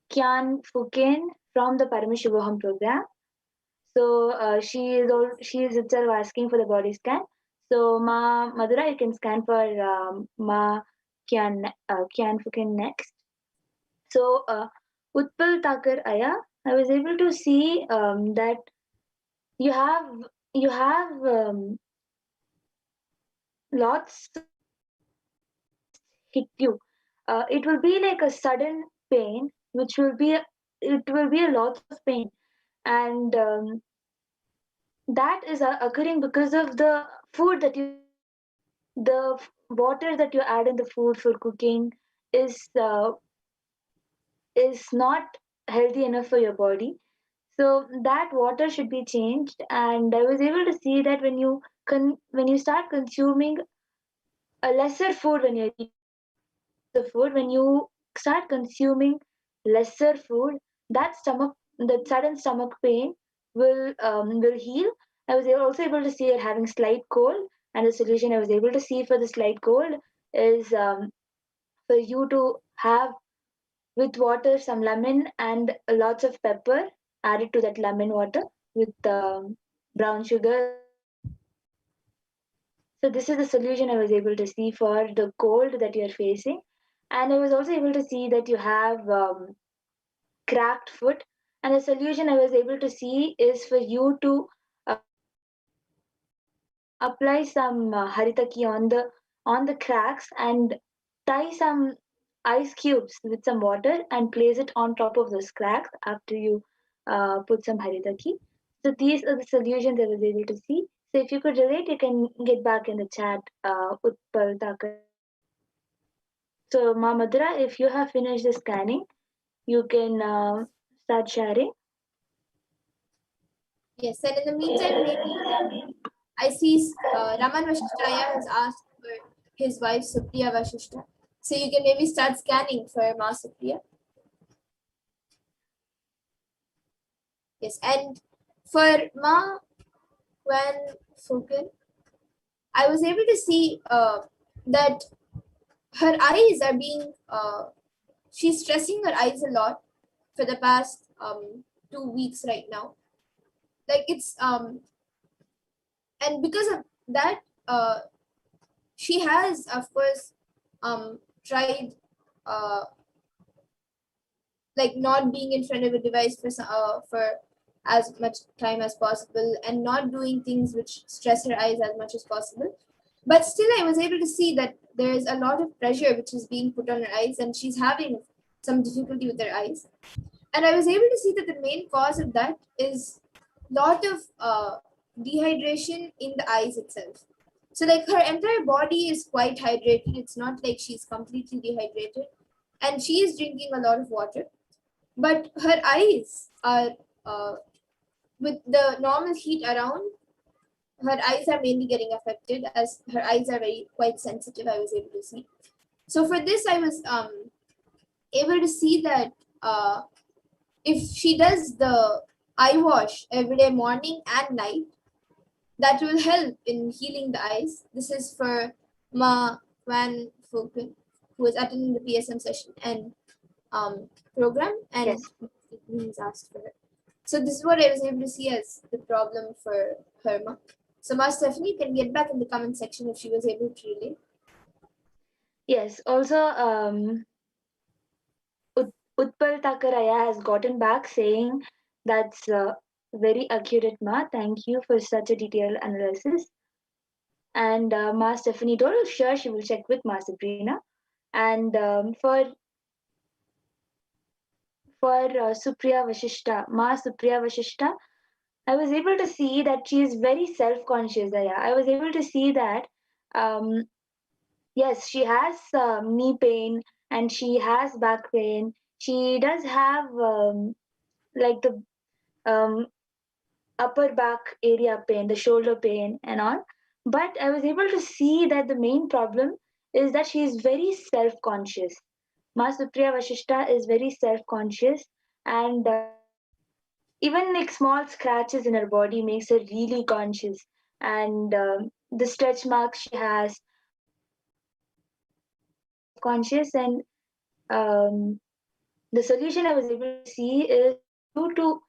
Kyan Fuken from the Paramashivoham program. So she is itself asking for the body scan. So Ma Madhura, you can scan for Ma Kyan Fuken next. So Utpal Takar Aya, I was able to see that you have lots hit you. It will be like a sudden pain, which will be a lot of pain, and that is occurring because of the food that you the water that you add in the food for cooking is uh, is not healthy enough for your body. So that water should be changed, and I was able to see that when you start consuming a lesser food when you're eating the food, when you start consuming lesser food, that sudden stomach pain will heal. I was also able to see it having slight cold, and the solution I was able to see for the slight cold is for you to have with water some lemon and lots of pepper added to that lemon water with brown sugar. So this is the solution I was able to see for the cold that you're facing. And I was also able to see that you have cracked foot. And the solution I was able to see is for you to apply some haritaki on the cracks and tie some ice cubes with some water and place it on top of those cracks after you put some haritaki. So these are the solutions I was able to see. So if you could relate, you can get back in the chat, Utpal Takar. So Ma Madhura, if you have finished the scanning, you can start sharing. Yes, and in the meantime, maybe I see Raman Vashishtaya has asked for his wife Supriya Vashishta. So you can maybe start scanning for Ma Supriya. Yes, and for Ma Kwan Fuken, I was able to see that her eyes are being, she's stressing her eyes a lot for the past 2 weeks right now. Like it's, and because of that, she has, of course, tried like not being in front of a device for as much time as possible, and not doing things which stress her eyes as much as possible. But still, I was able to see that there is a lot of pressure which is being put on her eyes, and she's having some difficulty with her eyes. And I was able to see that the main cause of that is lot of dehydration in the eyes itself. So like her entire body is quite hydrated. It's not like she's completely dehydrated, and she is drinking a lot of water. But her eyes are, with the normal heat around, her eyes are mainly getting affected, as her eyes are quite sensitive, I was able to see. So for this, I was able to see that if she does the eye wash every day, morning and night, that will help in healing the eyes. This is for Ma Van Foken, who was attending the PSM session and program, and Yes. he's asked for it. So this is what I was able to see as the problem for her. Ma. So Ma Stephanie can get back in the comment section if she was able to relate. Yes. Also, Utpal Takaraya has gotten back saying that's very accurate, Ma. Thank you for such a detailed analysis. And Ma Stephanie told sure she will check with Ma Sabrina. And for Supriya Vashishta, Ma Supriya Vashishta, I was able to see that she is very self-conscious. I was able to see that um, yes, she has knee pain and she has back pain. She does have like the um, upper back area pain, the shoulder pain, and all. But I was able to see that the main problem is that she is very self conscious. Ma Supriya Vashishta is very self conscious, and even like small scratches in her body makes her really conscious. And the stretch marks she has, conscious, and um, the solution I was able to see is you to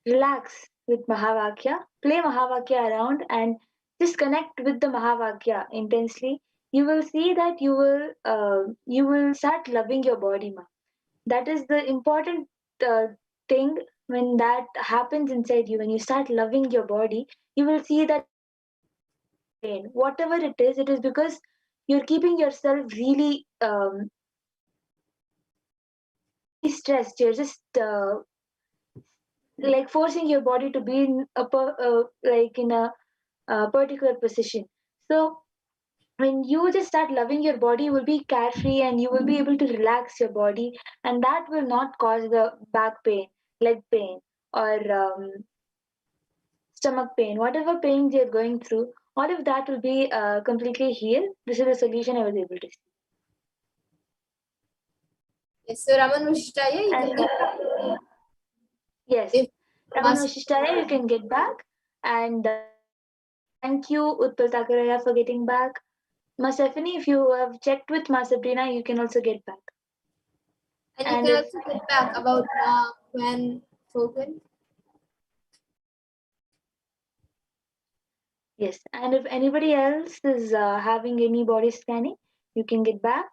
relax with Mahavakya, play Mahavakya around and just connect with the Mahavakya intensely. You will see that you will start loving your body, ma. That is the important uh, thing. When that happens inside you, when you start loving your body, you will see that pain, whatever it is because you're keeping yourself really stressed. You're just like forcing your body to be in like in a particular position. So when you just start loving your body, you will be carefree and you will be able to relax your body, and that will not cause the back pain, leg pain, or stomach pain, whatever pains you're going through. All of that will be completely healed. This is the solution I was able to see. Yes, so Raman Vashishtaya, you can And get yes, if Raman Mas Vashishtaya, you can get back. And thank you, Utpal Takaraya, for getting back. Ma Stephanie, if you have checked with Ma Sabrina, you can also get back. and you And can if also get back about Ma Van Foken. yes, and if anybody else is having any body scanning, you can get back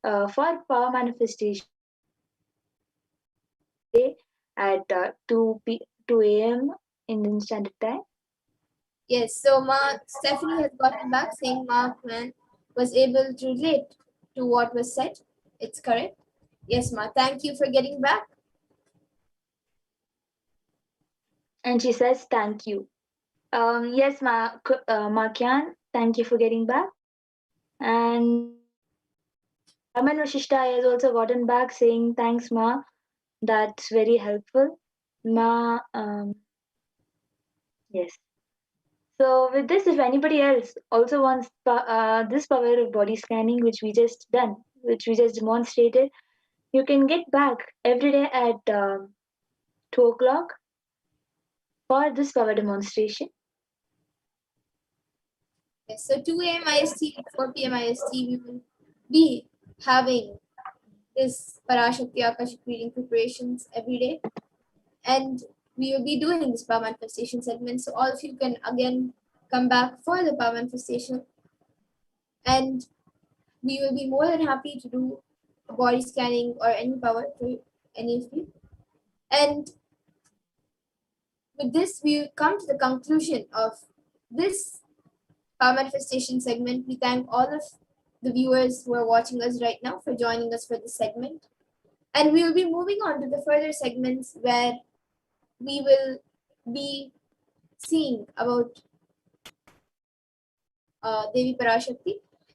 for power manifestation at 2 a.m. Indian Standard Time. Yes, so Ma Stephanie has gotten back saying Ma Van was able to relate to what was said. It's correct. Yes, Ma. Thank you for getting back. And she says, thank you. Yes, Ma Kyan, thank you for getting back. And Raman Vashishta has also gotten back saying, thanks, Ma. That's very helpful. Ma, yes. So with this, if anybody else also wants this power of body scanning, which we just done, which we just demonstrated, you can get back every day at 2 o'clock for this power demonstration. Yes, so 2 a.m. IST, 4 p.m. IST, we will be having this Parashakti Akashic reading preparations every day. And we will be doing this power manifestation segment. So all of you can again come back for the power manifestation. And we will be more than happy to do a body scanning or any power for any of you. And with this, we come to the conclusion of this power manifestation segment. We thank all of the viewers who are watching us right now for joining us for this segment. And we will be moving on to the further segments where we will be seeing about Devi Parashakti.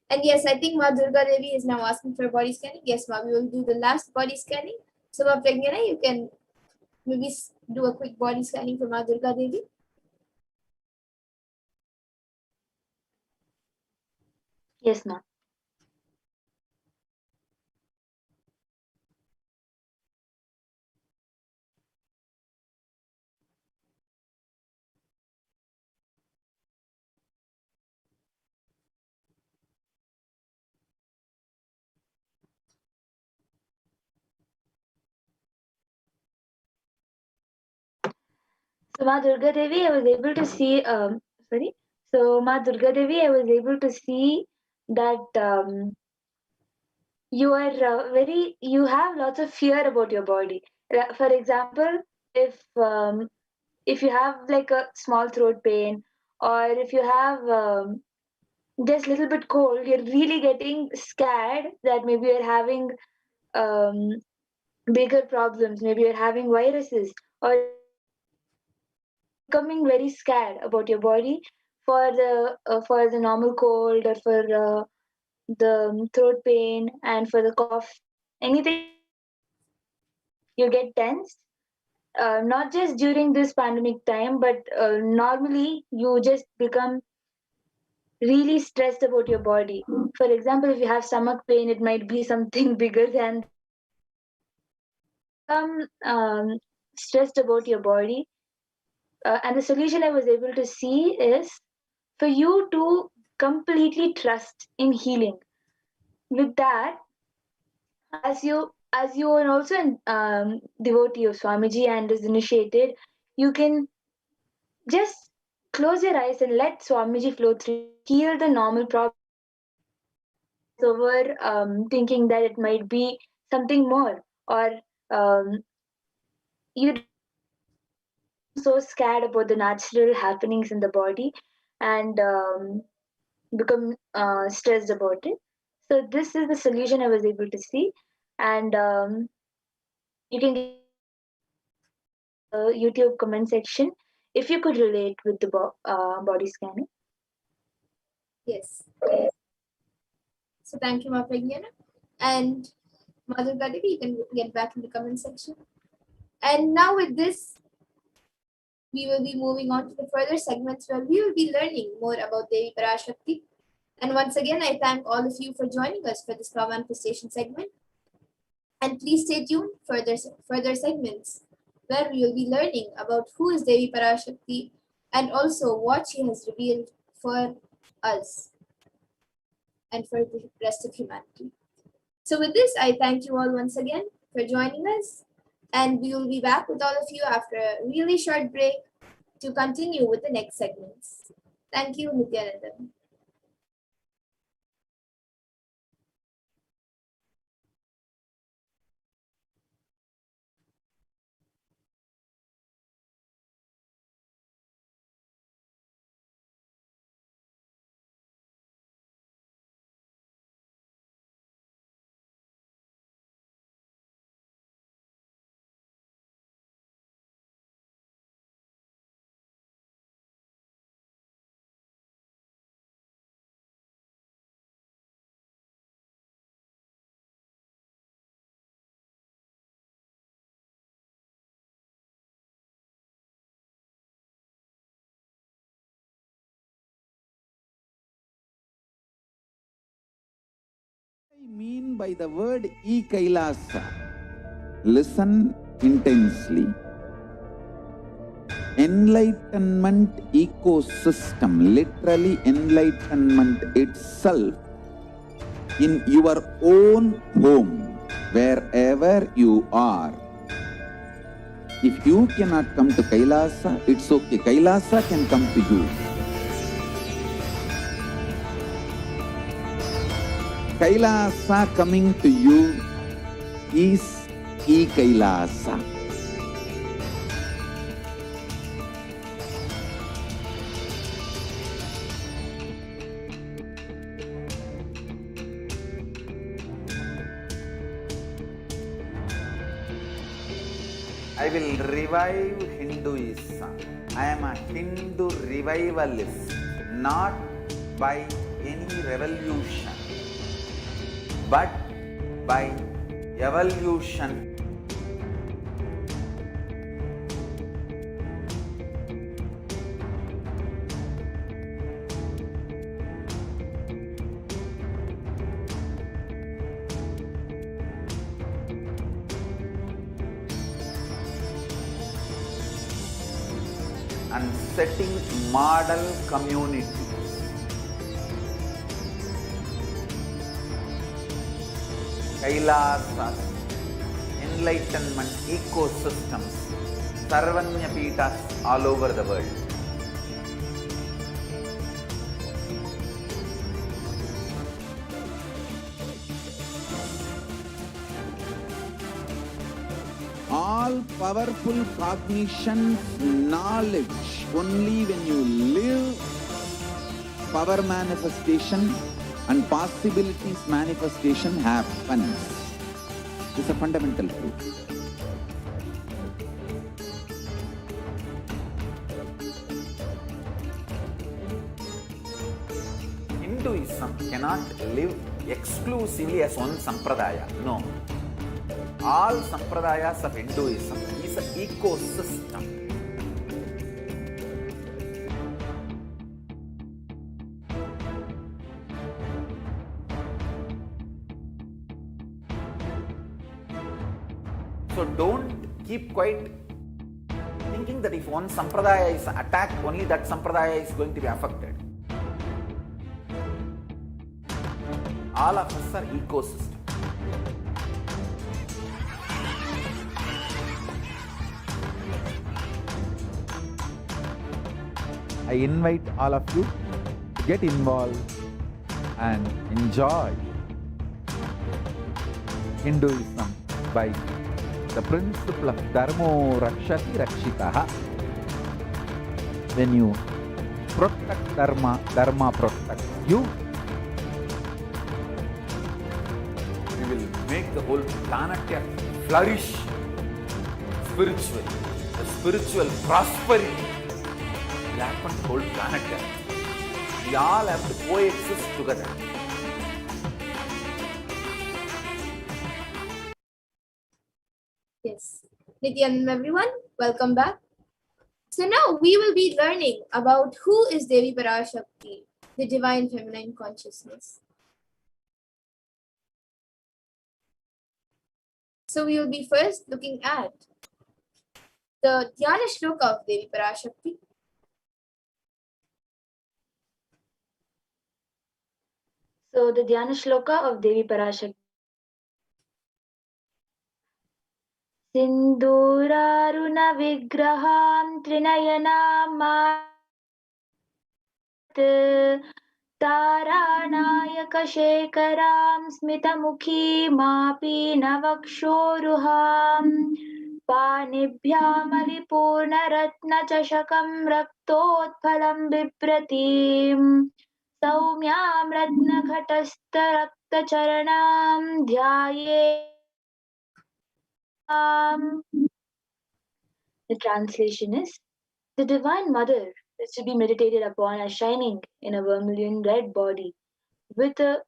And yes, I think Ma Durga Devi is now asking for body scanning. Yes, Ma, we will do the last body scanning. So, Ma Pragyana, you can maybe do a quick body scanning for Ma Durga Devi. Yes, ma'am. So Ma Durga Devi, I was able to see. Sorry. So Ma Durga Devi, I was able to see that you are you have lots of fear about your body. For example, if um, if you have like a small throat pain, or if you have just little bit cold, you're really getting scared that maybe you're having um, bigger problems. Maybe you're having viruses, or becoming very scared about your body for the normal cold, or for the throat pain, and for the cough, anything. You get tense, not just during this pandemic time, but normally you just become really stressed about your body. For example, if you have stomach pain, it might be something bigger than become stressed about your body. And the solution I was able to see is for you to completely trust in healing. With that, as you are also an devotee of Swamiji and is initiated, you can just close your eyes and let Swamiji flow through, heal the normal problem over thinking that it might be something more, or um, you so scared about the natural happenings in the body, and become stressed about it. So this is the solution I was able to see, and you can get YouTube comment section if you could relate with the body scanning. Yes. So thank you, Ma Pragyana. And Mother Devi, you can get back in the comment section. And now with this, we will be moving on to the further segments where we will be learning more about Devi Parashakti. And once again, I thank all of you for joining us for this Power Manifestation segment. And please stay tuned for further segments where we will be learning about who is Devi Parashakti and also what she has revealed for us and for the rest of humanity. So with this, I thank you all once again for joining us, and we will be back with all of you after a really short break to continue with the next segments. Thank you, Nithyananda. I mean by the word Kailasa. Listen intensely. Enlightenment ecosystem, literally enlightenment itself, in your own home, wherever you are. If you cannot come to Kailasa, it's okay. Kailasa can come to you. Kailasa coming to you is Kailasa. I will revive Hinduism. I am a Hindu revivalist, not by any revolution, but by evolution. and setting model communities. Kailasa, Enlightenment ecosystems, Sarvanya Peethas all over the world. All powerful cognition, knowledge, only when you live, power manifestation and possibilities manifestation happens. This is a fundamental truth. Hinduism cannot live exclusively as one sampradaya. No. All sampradayas of Hinduism is an ecosystem. So don't keep quiet thinking that if one sampradaya is attacked, only that sampradaya is going to be affected. All of us are ecosystem. I invite all of you to get involved and enjoy Hinduism by the principle of Dharmo Rakshati Rakshitaha. When you protect Dharma, Dharma protects you. We will make the whole planet flourish spiritually. The spiritual prosperity will happen to the whole planet. We all have to coexist together. Yes. Nithyananda everyone, welcome back. So now we will be learning about who is Devi Parashakti, the divine feminine consciousness. So we will be first looking at the Dhyana Shloka of Devi Parashakti. So the Dhyana Shloka of Devi Parashakti. Sinduraruna vigraham trinayana taranayaka shekaram smitamukhi mapi navakshoruham panibhyamali ratna chashakam raktotphalam bipratim saumyam ratna ghatastha rakta charanam dhyaye. The translation is: the Divine Mother is to be meditated upon as shining in a vermilion red body with a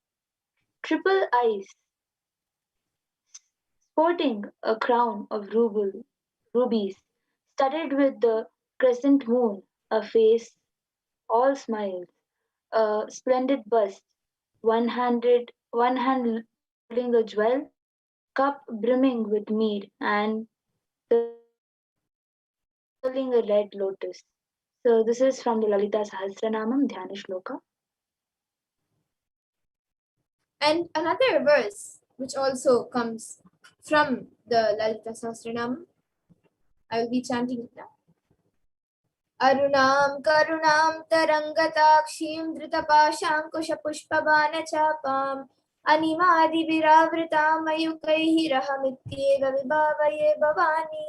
triple eyes, sporting a crown of rubies, studded with the crescent moon, a face all smiles, a splendid bust, one hand holding a jewel, cup brimming with mead, and the holding a red lotus. So this is from the Lalita Sahasranamam Dhyana Shloka. And another verse which also comes from the Lalita Sahasranamam, I will be chanting it now. Arunam karunam tarangatakshim dhrutapashankushapushpabanachapam animadi viravritam ayukaihi rahamityeva vibhavaye bhavani.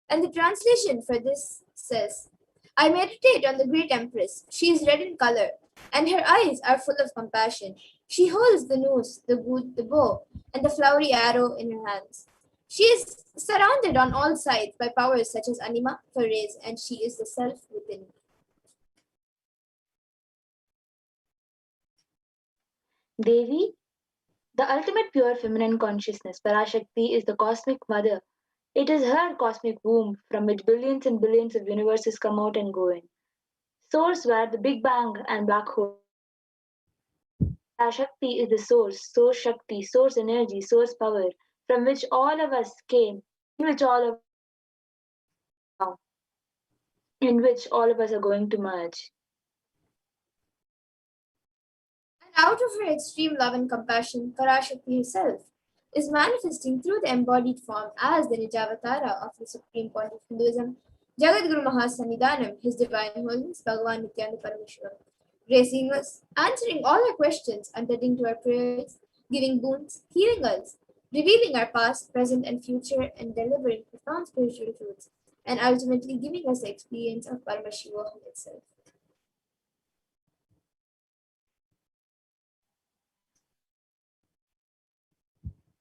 And the translation for this says, I meditate on the great empress. She is red in color, and her eyes are full of compassion. She holds the noose, the bow, and the flowery arrow in her hands. She is surrounded on all sides by powers such as anima for rays, and she is the self within me. Devi, the ultimate pure feminine consciousness, Parashakti, is the cosmic mother. It is her cosmic womb from which billions and billions of universes come out and go in. Source where the Big Bang and black hole. Parashakti is the source Shakti, source energy, source power, from which all of us came, in which all of us are now. in which all of us are going to merge. And out of her extreme love and compassion, Parashakti herself is manifesting through the embodied form as the Nijavatara of the Supreme Point of Hinduism, Jagadguru Mahasannidhanam, His Divine Holiness Bhagavan Nithyananda Paramashivam, gracing us, answering all our questions, attending to our prayers, giving boons, healing us, revealing our past, present, and future, and delivering profound spiritual truths, and ultimately giving us the experience of Paramashivoham itself.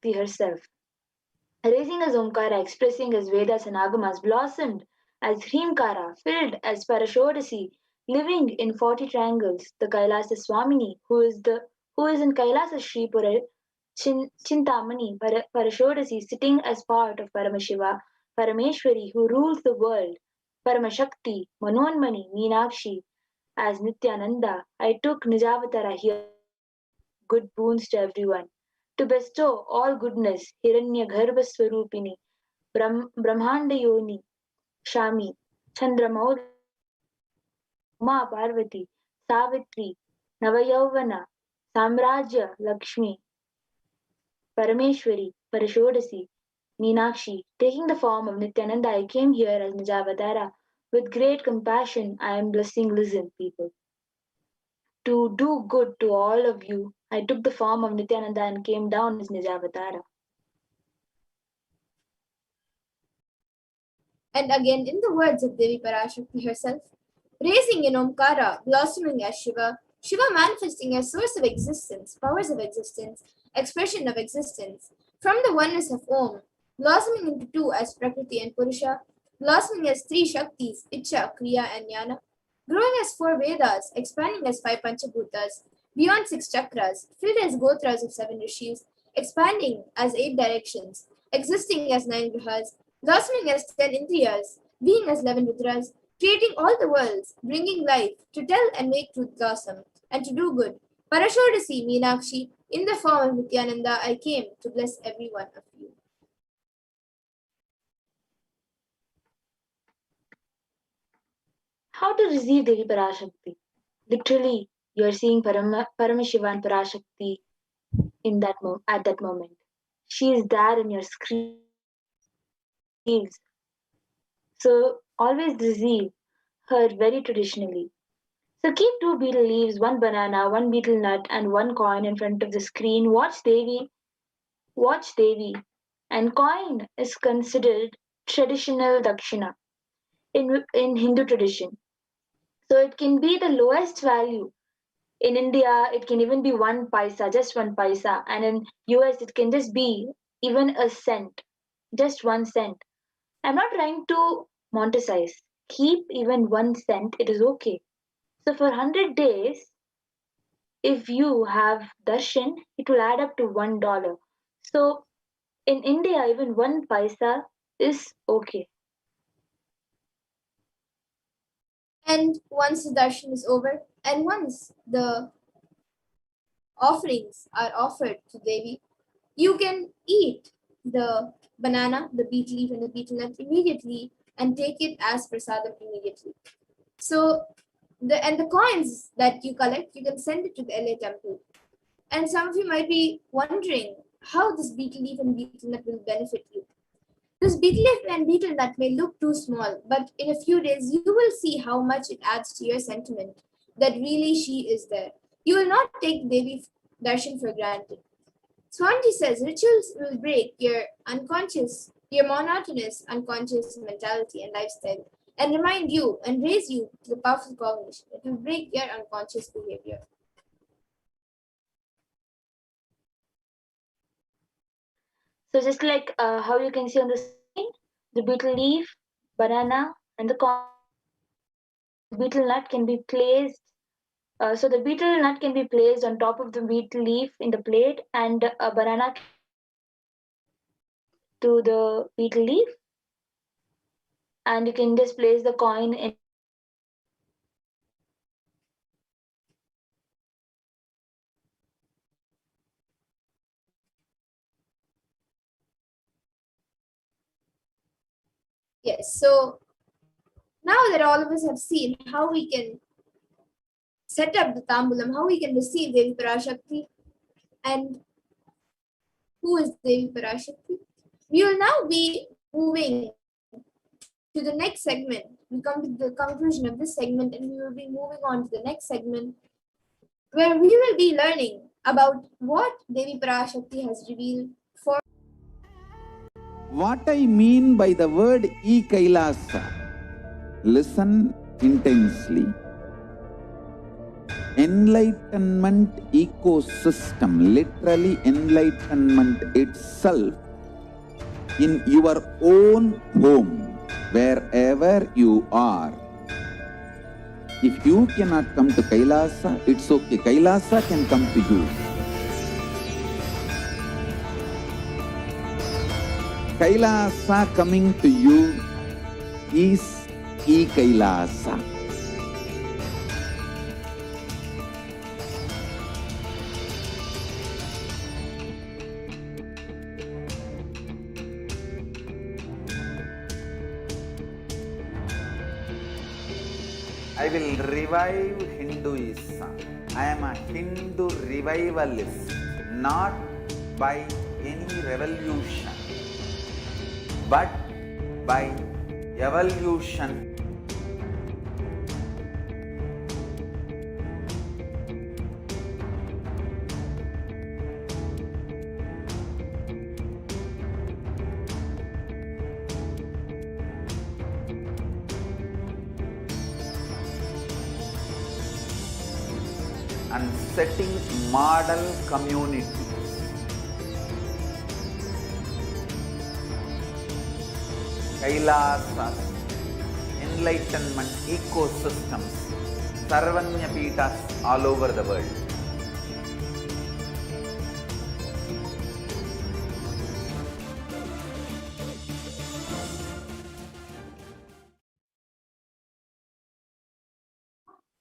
Be herself. Raising as Omkara, expressing as Vedas and Agamas, blossomed as Hrimkara, filled as Parashodasi, living in 40 triangles, the Kailasa Swamini, who is in Kailasa Sri Chintamani, Parashodasi, sitting as part of Paramashiva, Parameshwari, who rules the world, Paramashakti, Manonmani, Meenakshi, as Nithyananda. I took Nijavatara here, good boons to everyone, to bestow all goodness, Hiranyagarbha Swarupini, Brahmanda Yoni, Shami, Chandramaur, Uma Parvati, Savitri, Navayavana, Samrajya Lakshmi, Parameshwari, Parashodasi, Meenakshi, taking the form of Nityananda, I came here as Nijavatara. With great compassion, I am blessing, listen, people. To do good to all of you, I took the form of Nityananda and came down as Nijavatara. And again, in the words of Devi Parashakti herself, raising in Omkara, blossoming as Shiva, Shiva manifesting as source of existence, powers of existence, expression of existence, from the oneness of Om, blossoming into two as Prakriti and Purusha, blossoming as three Shaktis, Icha, Kriya, and Jnana, growing as four Vedas, expanding as five Panchabhutas, beyond six chakras, filled as Gotras of seven rishis, expanding as eight directions, existing as nine grihas, blossoming as 10 Indriyas, being as 11 Rudras, creating all the worlds, bringing life, to tell and make truth blossom, and to do good. Parashodasi Meenakshi, in the form of Nityananda, I came to bless every one of you. How to receive Devi Parashakti? Literally, you are seeing Paramashiva and Parashakti at that moment. She is there in your screens. So always receive her very traditionally. So keep two betel leaves, one banana, one betel nut, and one coin in front of the screen. Watch Devi. And coin is considered traditional dakshina in Hindu tradition. So it can be the lowest value. In India, it can even be 1 paisa, just 1 paisa. And in US, it can just be even a cent, just 1 cent. I'm not trying to monetize. Keep even 1 cent, it is okay. So for 100 days, if you have darshan, it will add up to $1. So in India, even 1 paisa is okay. And once the darshan is over, and once the offerings are offered to Devi, you can eat the banana, the beet leaf, and the betel nut immediately and take it as prasadam immediately. So the coins that you collect, you can send it to the LA temple. And some of you might be wondering how this betel leaf and betel nut will benefit you. This betel leaf and betel nut may look too small, but in a few days you will see how much it adds to your sentiment that really she is there. You will not take Devi darshan for granted. Swamiji says rituals will break your monotonous unconscious mentality and lifestyle and remind you and raise you to the powerful cognition. It will break your unconscious behavior. So just like how you can see on the screen, the betel leaf, banana, and the coin, the betel nut can be placed. So the betel nut can be placed on top of the betel leaf in the plate, and a banana to the betel leaf, and you can just place the coin in. Yes, so now that all of us have seen how we can set up the Tambulam, how we can receive Devi Parashakti, and who is Devi Parashakti, we will now be moving to the next segment. We come to the conclusion of this segment, and we will be moving on to the next segment, where we will be learning about what Devi Parashakti has revealed for. What I mean by the word Kailasa, listen intensely. Enlightenment ecosystem, literally enlightenment itself, in your own home, wherever you are. If you cannot come to Kailasa, it's okay. Kailasa can come to you. Kailasa coming to you is Kailasa. I will revive Hinduism. I am a Hindu revivalist, not by any revolution, but by evolution. And setting model communities. Kailasas, enlightenment ecosystems, Sarvanya Pitas all over the world.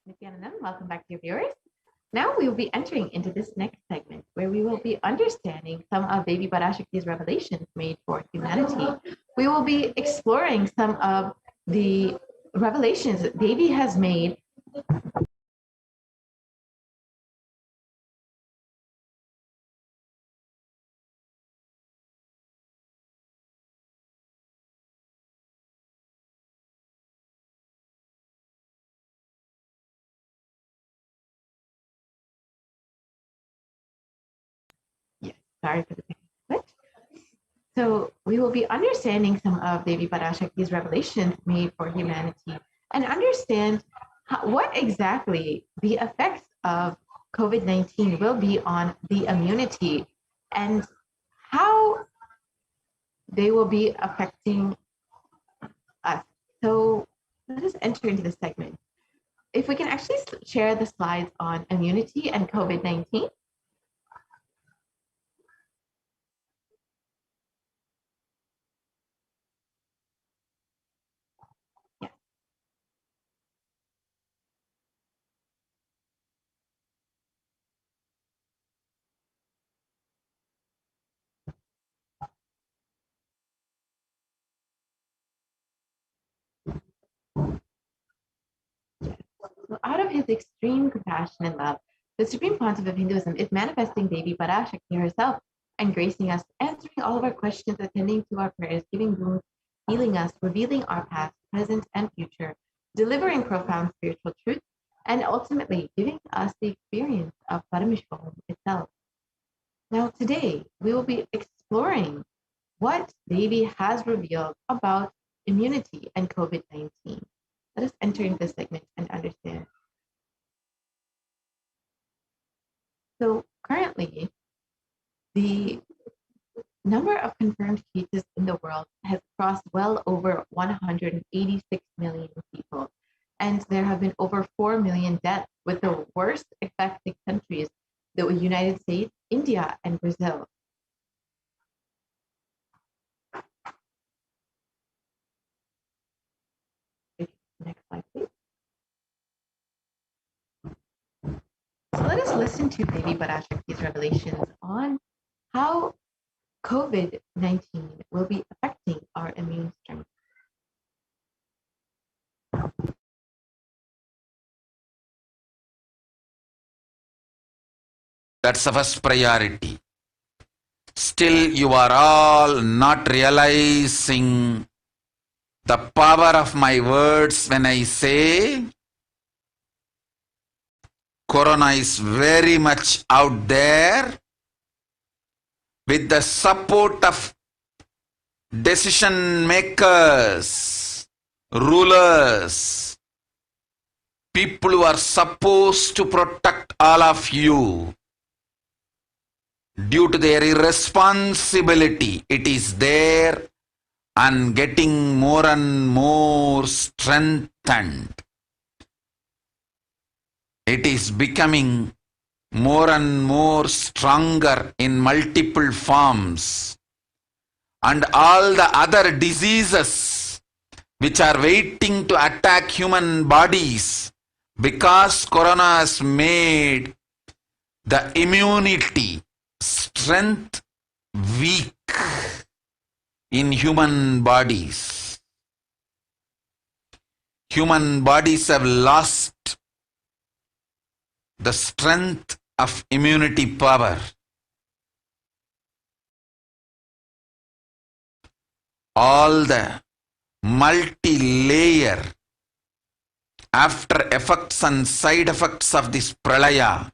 Nithyananda, welcome back to your viewers. Now we will be entering into this next segment where we will be understanding some of Devi Parashakti's revelations made for humanity. We will be exploring some of the revelations that Devi has made Sorry for the glitch. So we will be understanding some of Devi Parashakti's revelations made for humanity and understand what exactly the effects of COVID-19 will be on the immunity and how they will be affecting us. So let us enter into this segment. If we can actually share the slides on immunity and COVID-19. So out of his extreme compassion and love, the Supreme Pontiff of Hinduism is manifesting Devi Parashakti herself and gracing us, answering all of our questions, attending to our prayers, giving boons, healing us, revealing our past, present, and future, delivering profound spiritual truths, and ultimately giving us the experience of Paramashivoham itself. Now today, we will be exploring what Devi has revealed about immunity and COVID-19. Let us enter into this segment and understand. So currently, the number of confirmed cases in the world has crossed well over 186 million people. And there have been over 4 million deaths, with the worst affected countries, the United States, India, and Brazil. Next slide, please. So let us listen to Devi Parashakti's revelations on how COVID-19 will be affecting our immune strength. That's the first priority. Still, you are all not realizing the power of my words when I say Corona is very much out there with the support of decision makers, rulers, people who are supposed to protect all of you. Due to their irresponsibility, it is there and getting more and more strengthened. It is becoming more and more stronger in multiple forms. And all the other diseases which are waiting to attack human bodies, because Corona has made the immunity strength weak in human bodies. Human bodies have lost the strength of immunity power. All the multi-layer after effects and side effects of this pralaya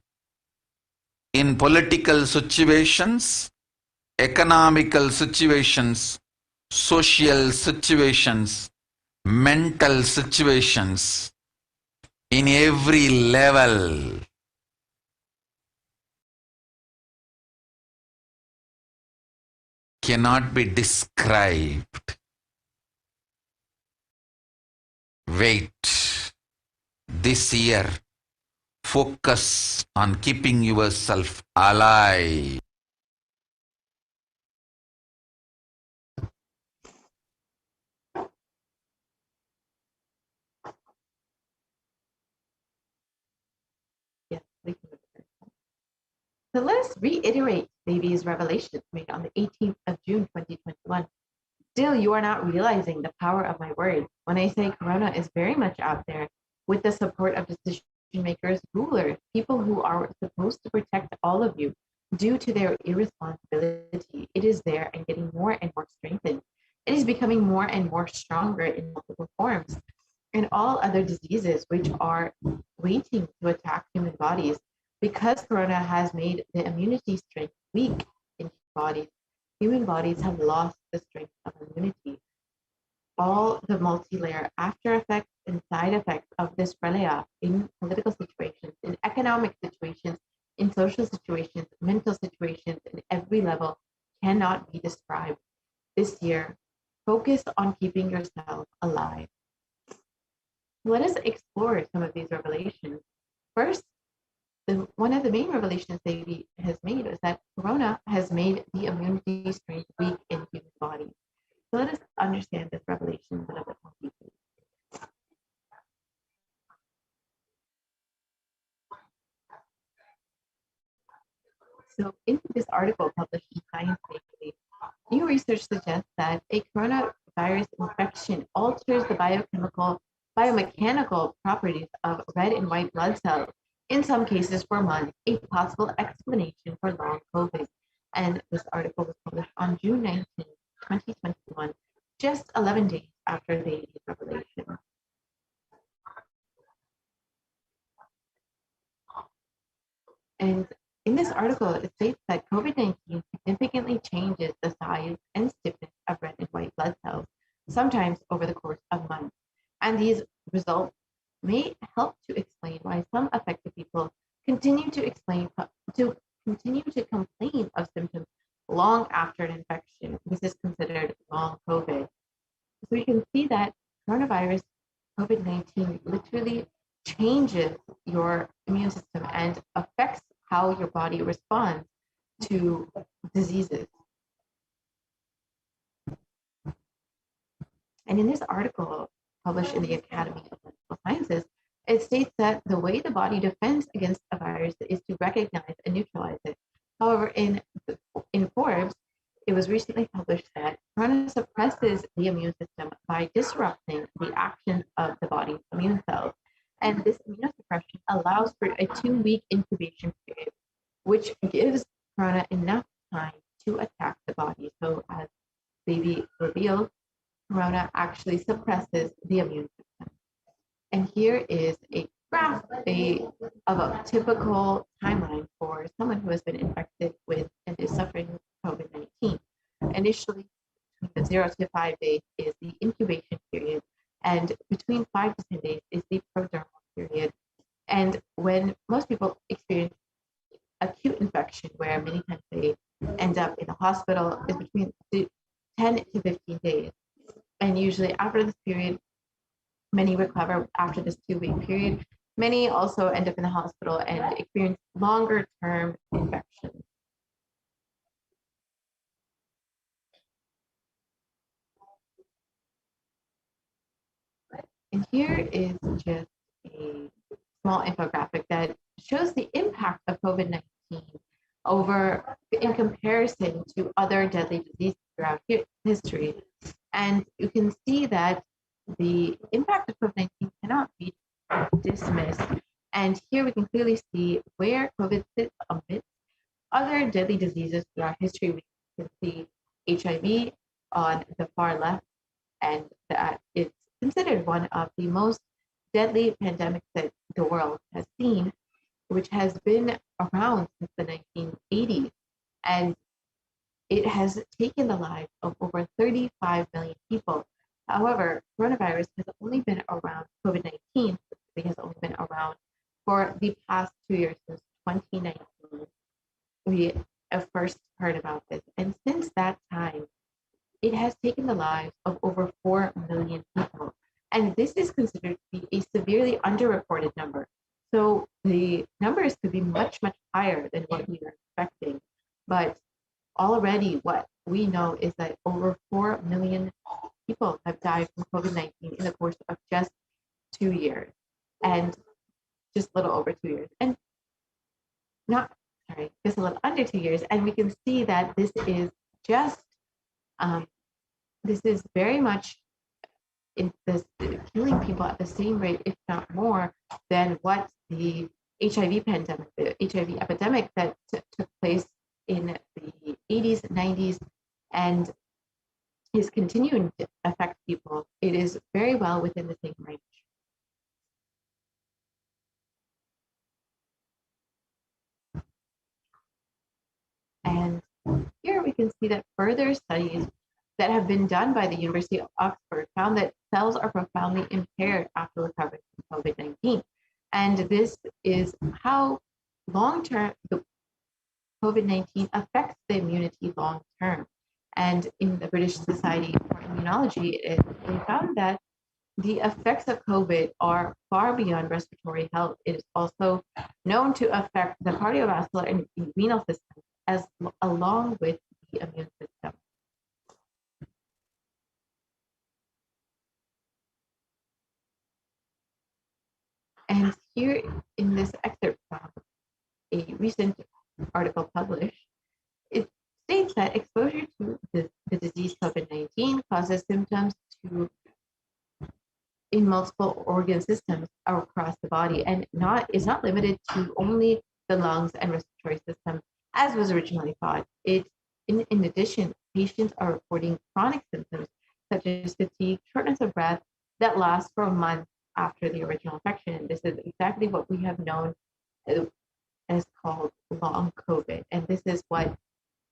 in political situations, economical situations, social situations, mental situations, in every level. Cannot be described. Wait. This year, focus on keeping yourself alive. Yes, we can. So let us reiterate baby's revelations made on the 18th of June 2021. Still, you are not realizing the power of my word when I say Corona is very much out there with the support of decision makers, rulers, people who are supposed to protect all of you due to their irresponsibility. It is there and getting more and more strengthened. It is becoming more and more stronger in multiple forms. And all other diseases which are waiting to attack human bodies, because Corona has made the immunity strength weak in human bodies have lost the strength of immunity. All the multi-layer after effects and side effects of this pralaya in political situations, in economic situations, in social situations, mental situations, in every level cannot be described. This year, focus on keeping yourself alive. Let us explore some of these revelations. First, one of the main revelations Devi has made is that Corona has made the immunity strength weak in human bodies. So let us understand this revelation a little bit more deeply. So in this article published in Science Weekly, new research suggests that a coronavirus infection alters the biomechanical properties of red and white blood cells, in some cases for months, a possible explanation for long COVID. And this article was published on June 19, 2021, just 11 days after the revelation. And in this article, it states that COVID-19 significantly changes the size and stiffness of red and white blood cells, sometimes over the course of months. And these results may help to explain why some affected people continue to complain of symptoms long after an infection. This is considered long COVID. So we can see that coronavirus, COVID-19, literally changes your immune system and affects how your body responds to diseases. And in this article published in the Academy of Medical Sciences, it states that the way the body defends against a virus is to recognize and neutralize it. However, in Forbes, it was recently published that Corona suppresses the immune system by disrupting the actions of the body's immune cells. And this immunosuppression allows for a 2-week incubation period. which gives corona enough time to attack the body. So as Baby revealed, corona actually suppresses the immune system. And here is a graph of a typical timeline for someone who has been infected with and is suffering with COVID-19. Initially, between the 0 to 5 days is the incubation period, and between 5 to 10 days is the prodromal period. And when most people experience acute infection, where many times they end up in the hospital, is between 10 to 15 days. And usually after this period, many recover after this 2-week period. Many also end up in the hospital and experience longer term infections. And here is just a small infographic that shows the impact of COVID-19 in comparison to other deadly diseases throughout history. And you can see that the impact of COVID-19 cannot be dismissed. And here we can clearly see where COVID sits amidst other deadly diseases throughout history. We can see HIV on the far left, and that it's considered one of the most deadly pandemics that the world has seen, which has been around since the 1980s. And it has taken the lives of over 35 million people. However, coronavirus has only been around, COVID-19 has only been around for the past 2 years, since 2019. We have first heard about this. And since that time, it has taken the lives of over 4 million people. And this is considered to be a severely underreported number. So the numbers could be much, much higher than what we were expecting. But already what we know is that over 4 million people have died from COVID-19 in the course of just 2 years, and just a little over 2 years. And just a little under 2 years. And we can see that this is just, this is very much in this killing people at the same rate, if not more, than what the HIV pandemic, the HIV epidemic that took place in the 80s, 90s, and is continuing to affect people. It is very well within the same range. And here we can see that further studies that have been done by the University of Oxford found that cells are profoundly impaired after recovering from COVID-19. And this is how long-term the COVID-19 affects the immunity long-term. And in the British Society for Immunology, they found that the effects of COVID are far beyond respiratory health. It is also known to affect the cardiovascular and renal system, along with the immune system. And here in this excerpt from a recent article published, it states that exposure to the disease COVID-19 causes symptoms in multiple organ systems across the body, and is not limited to only the lungs and respiratory system, as was originally thought. In addition, patients are reporting chronic symptoms such as fatigue, shortness of breath that last for months after the original infection. This is exactly what we have known as called long COVID. And this is what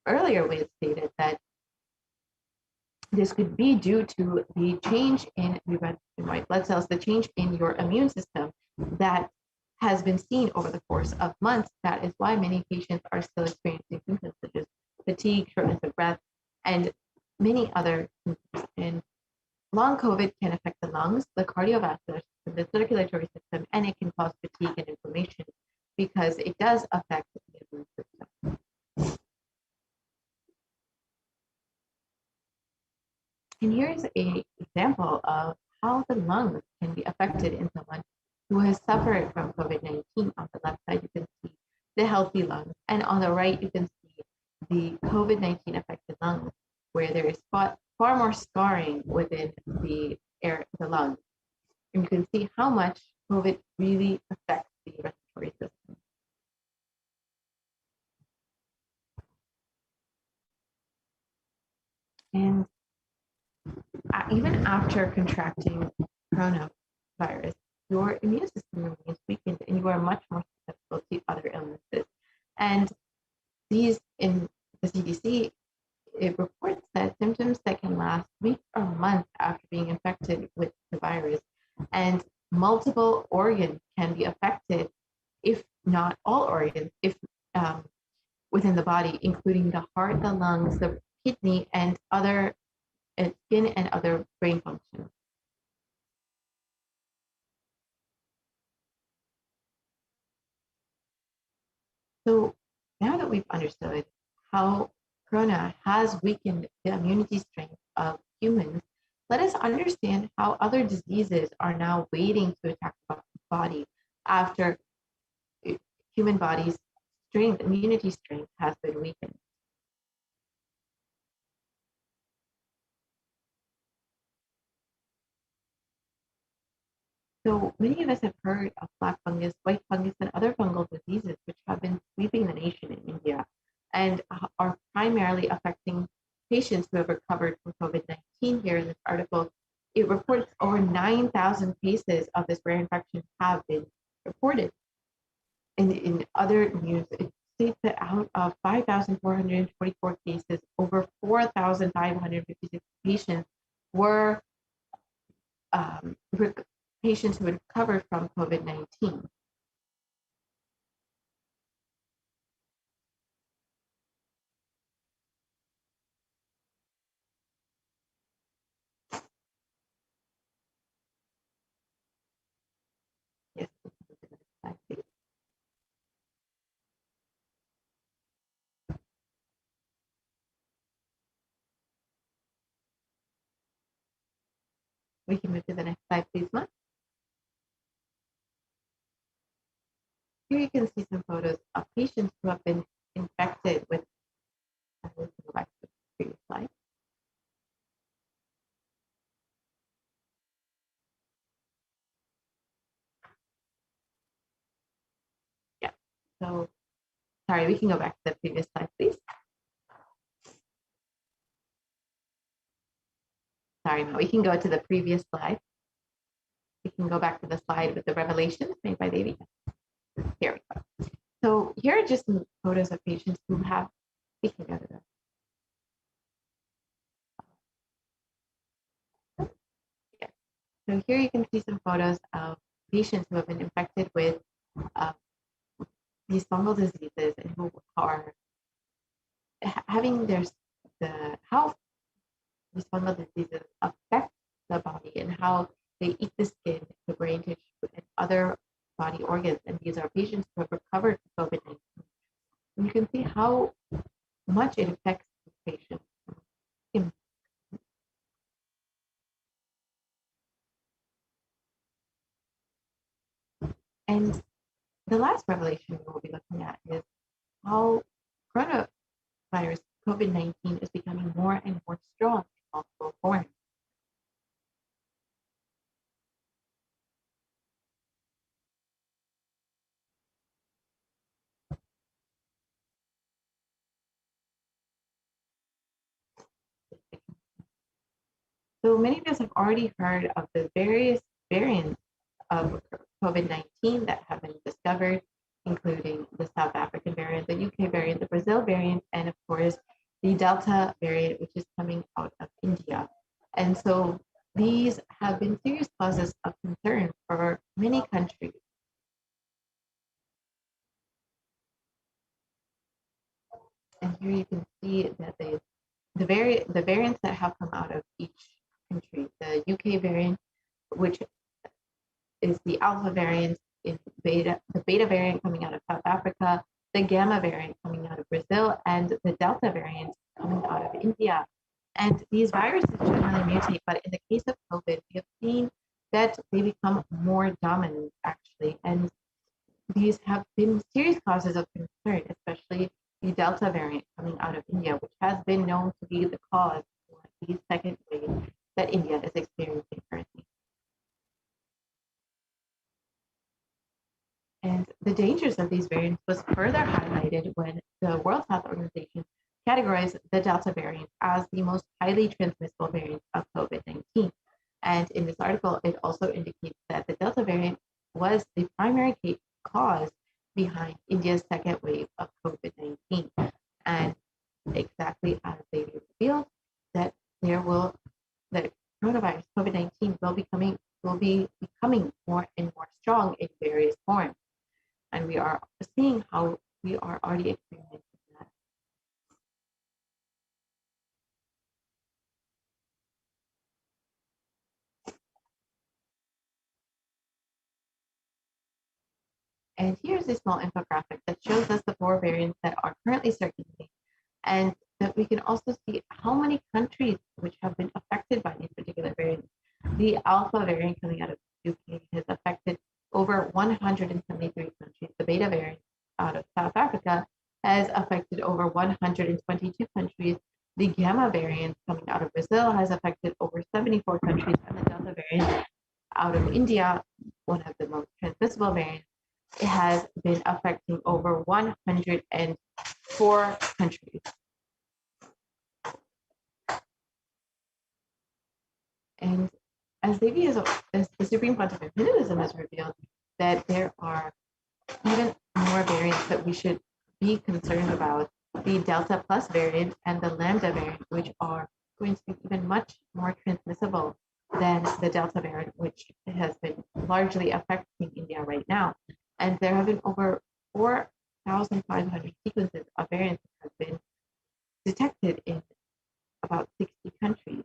earlier we had stated, that this could be due to the change in red and white blood cells, the change in your immune system that has been seen over the course of months. That is why many patients are still experiencing symptoms such as fatigue, shortness of breath, and many other symptoms. And long COVID can affect the lungs, the cardiovascular system, the circulatory system, and it can cause fatigue and inflammation because it does affect the immune system. And here's an example of how the lungs can be affected in someone who has suffered from COVID-19. On the left side, you can see the healthy lungs, and on the right, you can see the COVID-19 affected lungs, where there is far more scarring within the lungs. And you can see how much COVID really affects the respiratory system. And even after contracting coronavirus, your immune system remains weakened and you are much more susceptible to other illnesses. And these, in the CDC, it reports that symptoms that can last weeks or months after being infected with the virus, and multiple organs can be affected, if not all organs, if within the body, including the heart, the lungs, the kidney, and other skin and other brain functions. So now that we've understood how corona has weakened the immunity strength of humans, let us understand how other diseases are now waiting to attack the body after human body's strength, immunity strength, has been weakened. So many of us have heard of black fungus, white fungus, and other fungal diseases which have been sweeping the nation in India and are primarily affecting patients who have recovered from COVID-19. Here in this article, it reports over 9,000 cases of this rare infection have been reported. And in other news, it states that out of 5,444 cases, over 4,556 patients were patients who had recovered from COVID-19. Yes, exactly. We can move to the next slide, please, Ma. Here you can see some photos of patients who have been infected with. We can go back to the previous slide. Yeah. So, sorry, we can go back to the previous slide, please. Sorry, Ma, we can go to the previous slide. We can go back to the slide with the revelations made by Devi. Here we go. So here are just some photos of patients who have, we can go to the, yeah. So here you can see some photos of patients who have been infected with these fungal diseases and who are having how these fungal diseases affect the body and how they eat the skin, the brain tissue, and other body organs. And these are patients who have recovered from COVID-19. And you can see how much it affects the patient. And the last revelation we'll be looking at is how coronavirus, COVID-19, is becoming more and more strong in multiple forms. So many of us have already heard of the various variants of COVID-19 that have been discovered, including the South African variant, the UK variant, the Brazil variant, and of course, the Delta variant, which is coming out of India. And so these have been serious causes of concern for many countries. And here you can see that the variants that have come out of each country, the UK variant, which is the Alpha variant in the Beta variant coming out of South Africa, the Gamma variant coming out of Brazil, and the Delta variant coming out of India. And these viruses generally mutate, but in the case of COVID, we have seen that they become more dominant, actually. And these have been serious causes of concern, especially the Delta variant coming out of India, which has been known to be the cause for the second wave that India is experiencing currently. And the dangers of these variants was further highlighted when the World Health Organization categorize the Delta variant as the most highly transmissible variant of COVID-19. And in this article, it also indicates that the Delta variant was the primary cause behind India's second wave of COVID-19. And exactly as they revealed, that the coronavirus COVID-19 will be becoming more and more strong in various forms. And we are seeing how we are already experiencing that. And here's a small infographic that shows us the 4 variants that are currently circulating, and that we can also see how many countries which have been affected by these particular variants. The Alpha variant coming out of UK has affected over 173 countries. The Beta variant out of South Africa has affected over 122 countries. The Gamma variant coming out of Brazil has affected over 74 countries, and the Delta variant out of India, one of the most transmissible variants, it has been affecting over 104 countries. And as the Supreme Pontiff of Hinduism has revealed, that there are even more variants that we should be concerned about. The Delta Plus variant and the Lambda variant, which are going to be even much more transmissible than the Delta variant, which has been largely affecting India right now. And there have been over 4,500 sequences of variants that have been detected in about 60 countries.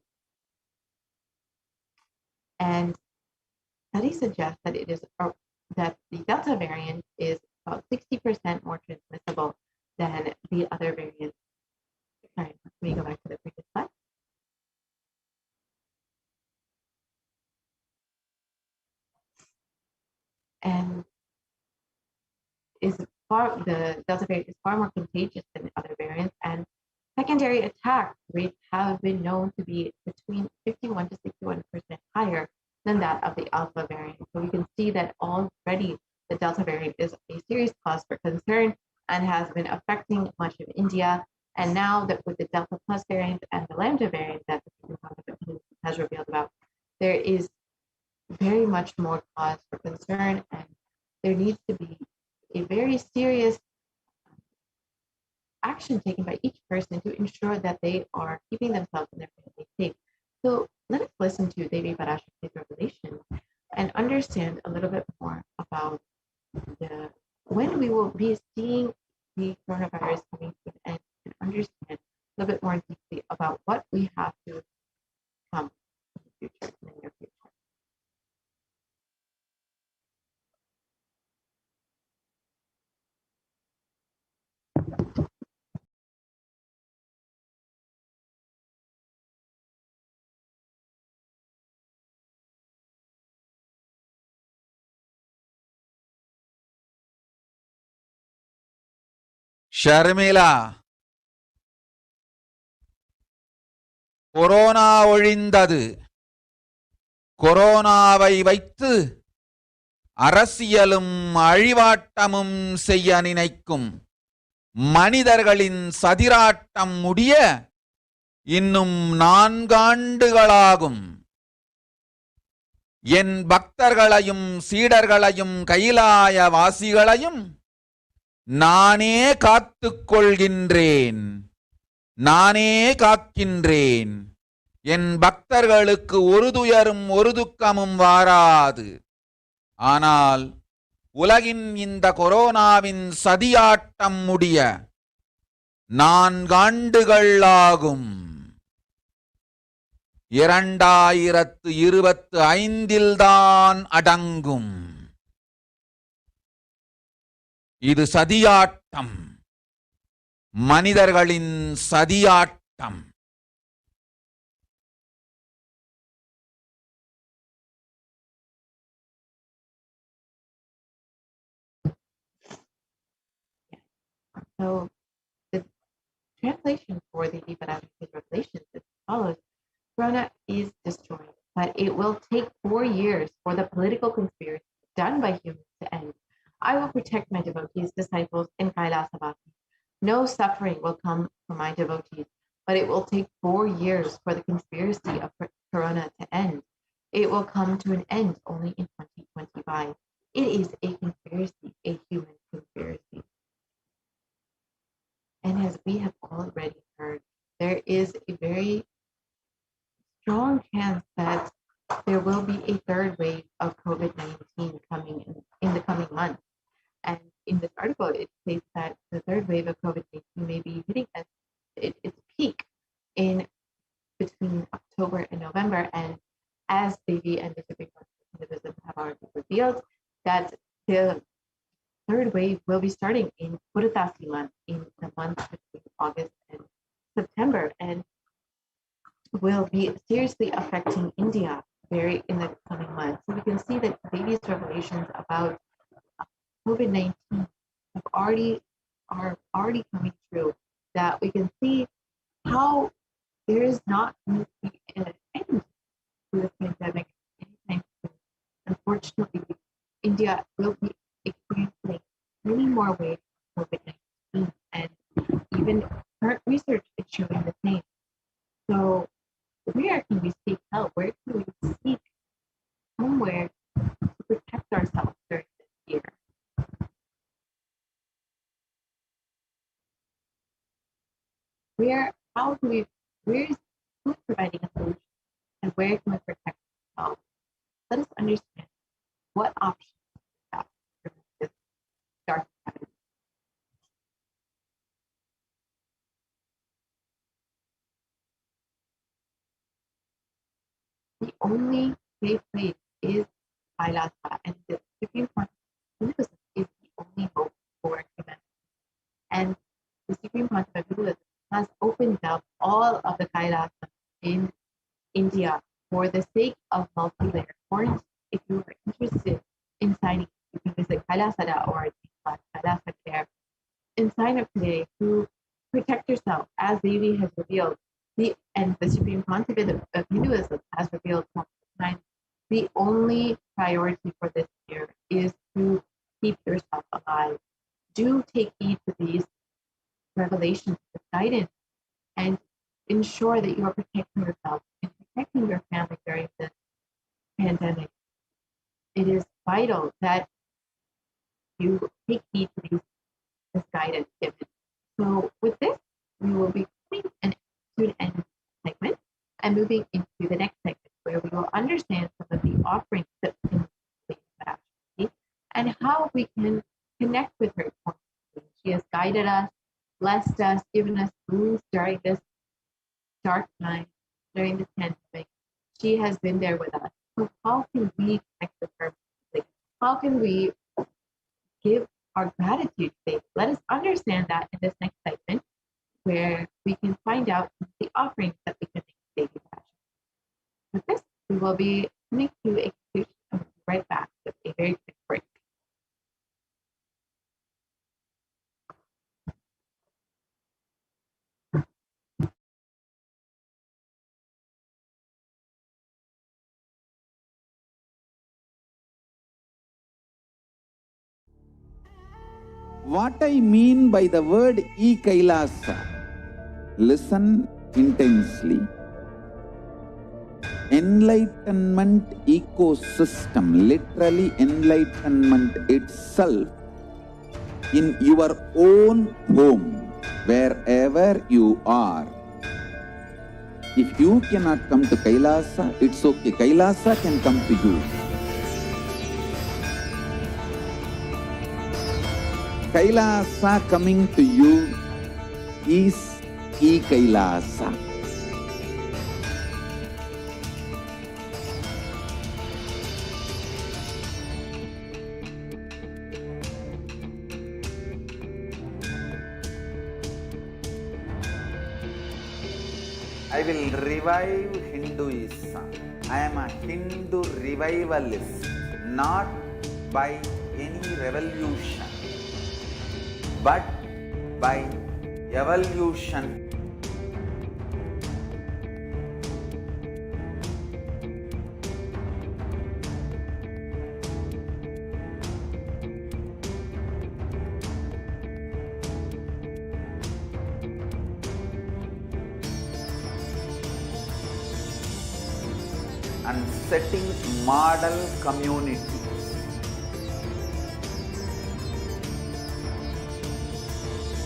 And studies suggest that that the Delta variant is about 60% more transmissible than the other variants. Sorry, let me go back to the previous slide. And the Delta variant is far more contagious than other variants, and secondary attack rates have been known to be between 51 to 61% higher than that of the Alpha variant. So we can see that already the Delta variant is a serious cause for concern and has been affecting much of India. And now that with the Delta Plus variant and the Lambda variant that the Supreme Pontiff has revealed about, there is very much more cause for concern, and there needs to be a very serious action taken by each person to ensure that they are keeping themselves and their family safe. So let us listen to Devi Parashakti's revelation and understand a little bit more about when we will be seeing the coronavirus coming to an end, and understand a little bit more deeply about what we have to come in the future, in the near future. Sharmila, corona ஒழிந்தது. கொரோனாவை வைத்து அரசியலும் அழிவாட்டமும் செய்ய நினைக்கும் மனிதர்களின் சதிராட்டம் முடிய இன்னும் 4 ஆண்டுகளாகும். என் பக்தர்களையும் சீடர்களையும் கைலாய வாசிகளையும் நானே காத்துக் கொள்கின்றேன், நானே காக்கின்றேன். என் பக்தர்களுக்கு ஒரு துயரும் ஒரு துக்கமும் வாராது. ஆனால் உலகின் இந்த கொரோனாவின் சதியாட்டம் முடிய 4 ஆண்டுகள் ஆகும். 2025 தான் அடங்கும். இது சதியாட்டம், மனிதர்களின் சதியாட்டம். So the translation for the Parashakti's revelation is as follows: Corona is destroyed, but it will take 4 years for the political conspiracy done by humans to end. I will protect my devotees, disciples in Kailasa. No suffering will come for my devotees, but it will take 4 years for the conspiracy of Corona to end. It will come to an end only in 2025. It is a conspiracy, a human conspiracy. And as we have already heard, there is a very strong chance that there will be a third wave of COVID-19 coming in the coming months. And in this article, it states that the third wave of COVID-19 may be hitting its peak in between October and November. And as Devi and the Supreme Court of Hinduism have already revealed, that the third wave will be starting in Puratasi month, in the month between August and September, and will be seriously affecting India in the coming months. So we can see that Devi's revelations about COVID-19 are already coming true. That we can see how there is not going to be an end to the pandemic anytime soon. Unfortunately, India will be experiencing many more waves of COVID-19, and even current research is showing the same. So where can we seek help? Where can we seek somewhere to protect ourselves during this year? Where is who's providing a solution, and where can we protect ourselves? Let us understand what options we have for this dark time. The only safe place is Kailasa, and the Supreme Court of Hinduism is the only hope for humanity. And the Supreme Court of Hinduism has opened up all of the Kailasa in India for the sake of multi-layer quarantine. If you are interested in signing, you can visit kailasa.org Kailasa Care and sign up today to protect yourself, as Devi has revealed. And the Supreme Pontificate of Hinduism has revealed multiple times, the only priority for this year is to keep yourself alive. Do take heed to these revelations, the guidance, and ensure that you are protecting yourself and protecting your family during this pandemic. It is vital that you take heed to this guidance given. So with this, we will be coming to an end segment and moving into the next segment, where we will understand some of the offerings that we can make to Parashakti and how we can connect with her. She has guided us, blessed us, given us rules during this dark time, during this pandemic. She has been there with us. So how can we connect with her? How can we give our gratitude today? Let us understand that in this next segment, where we can find out the offerings that we can make today. With this, we will be coming to a conclusion and we'll be right back with a very quick break. What I mean by the word Kailasa, listen intensely. Enlightenment ecosystem, literally enlightenment itself, in your own home, wherever you are. If you cannot come to Kailasa, it's okay. Kailasa can come to you. Kailasa coming to you is Kailasa. I will revive Hinduism. I am a Hindu revivalist, not by any revolution, but by evolution. and setting model communities.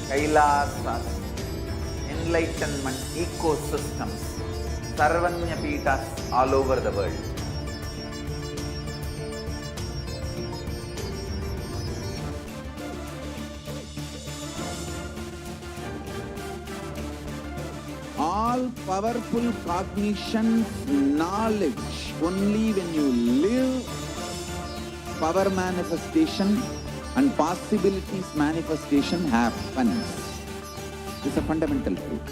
Kailasas, enlightenment ecosystems, Sarvanya Pitas all over the world. All powerful cognition, knowledge, only when you live, power manifestation and possibilities manifestation happens. It's a fundamental truth.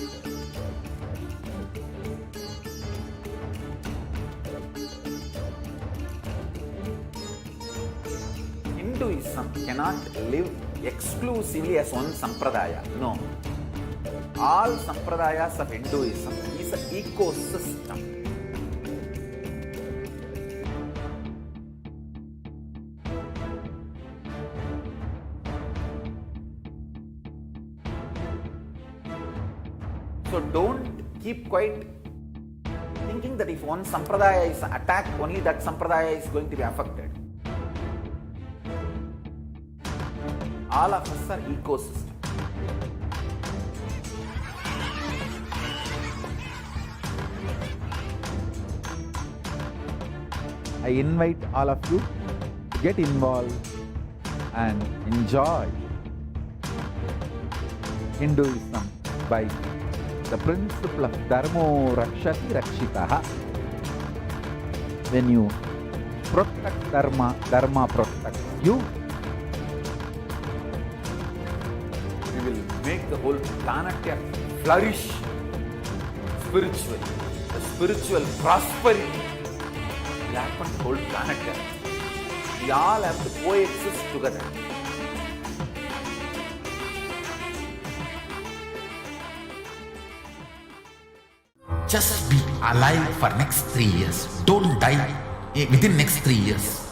Hinduism cannot live exclusively as one sampradaya. No. All sampradayas of Hinduism is an ecosystem. So don't keep quiet thinking that if one sampradaya is attacked, only that sampradaya is going to be affected. All of us are ecosystem. I invite all of you to get involved and enjoy Hinduism by the principle of Dharmo Rakshati Rakshitaha. When you protect Dharma, Dharma protects you. We will make the whole planet flourish spiritually. The spiritual prosperity will happen to the whole planet Earth. We all have to coexist together. Just be alive for next 3 years. Don't die within next 3 years.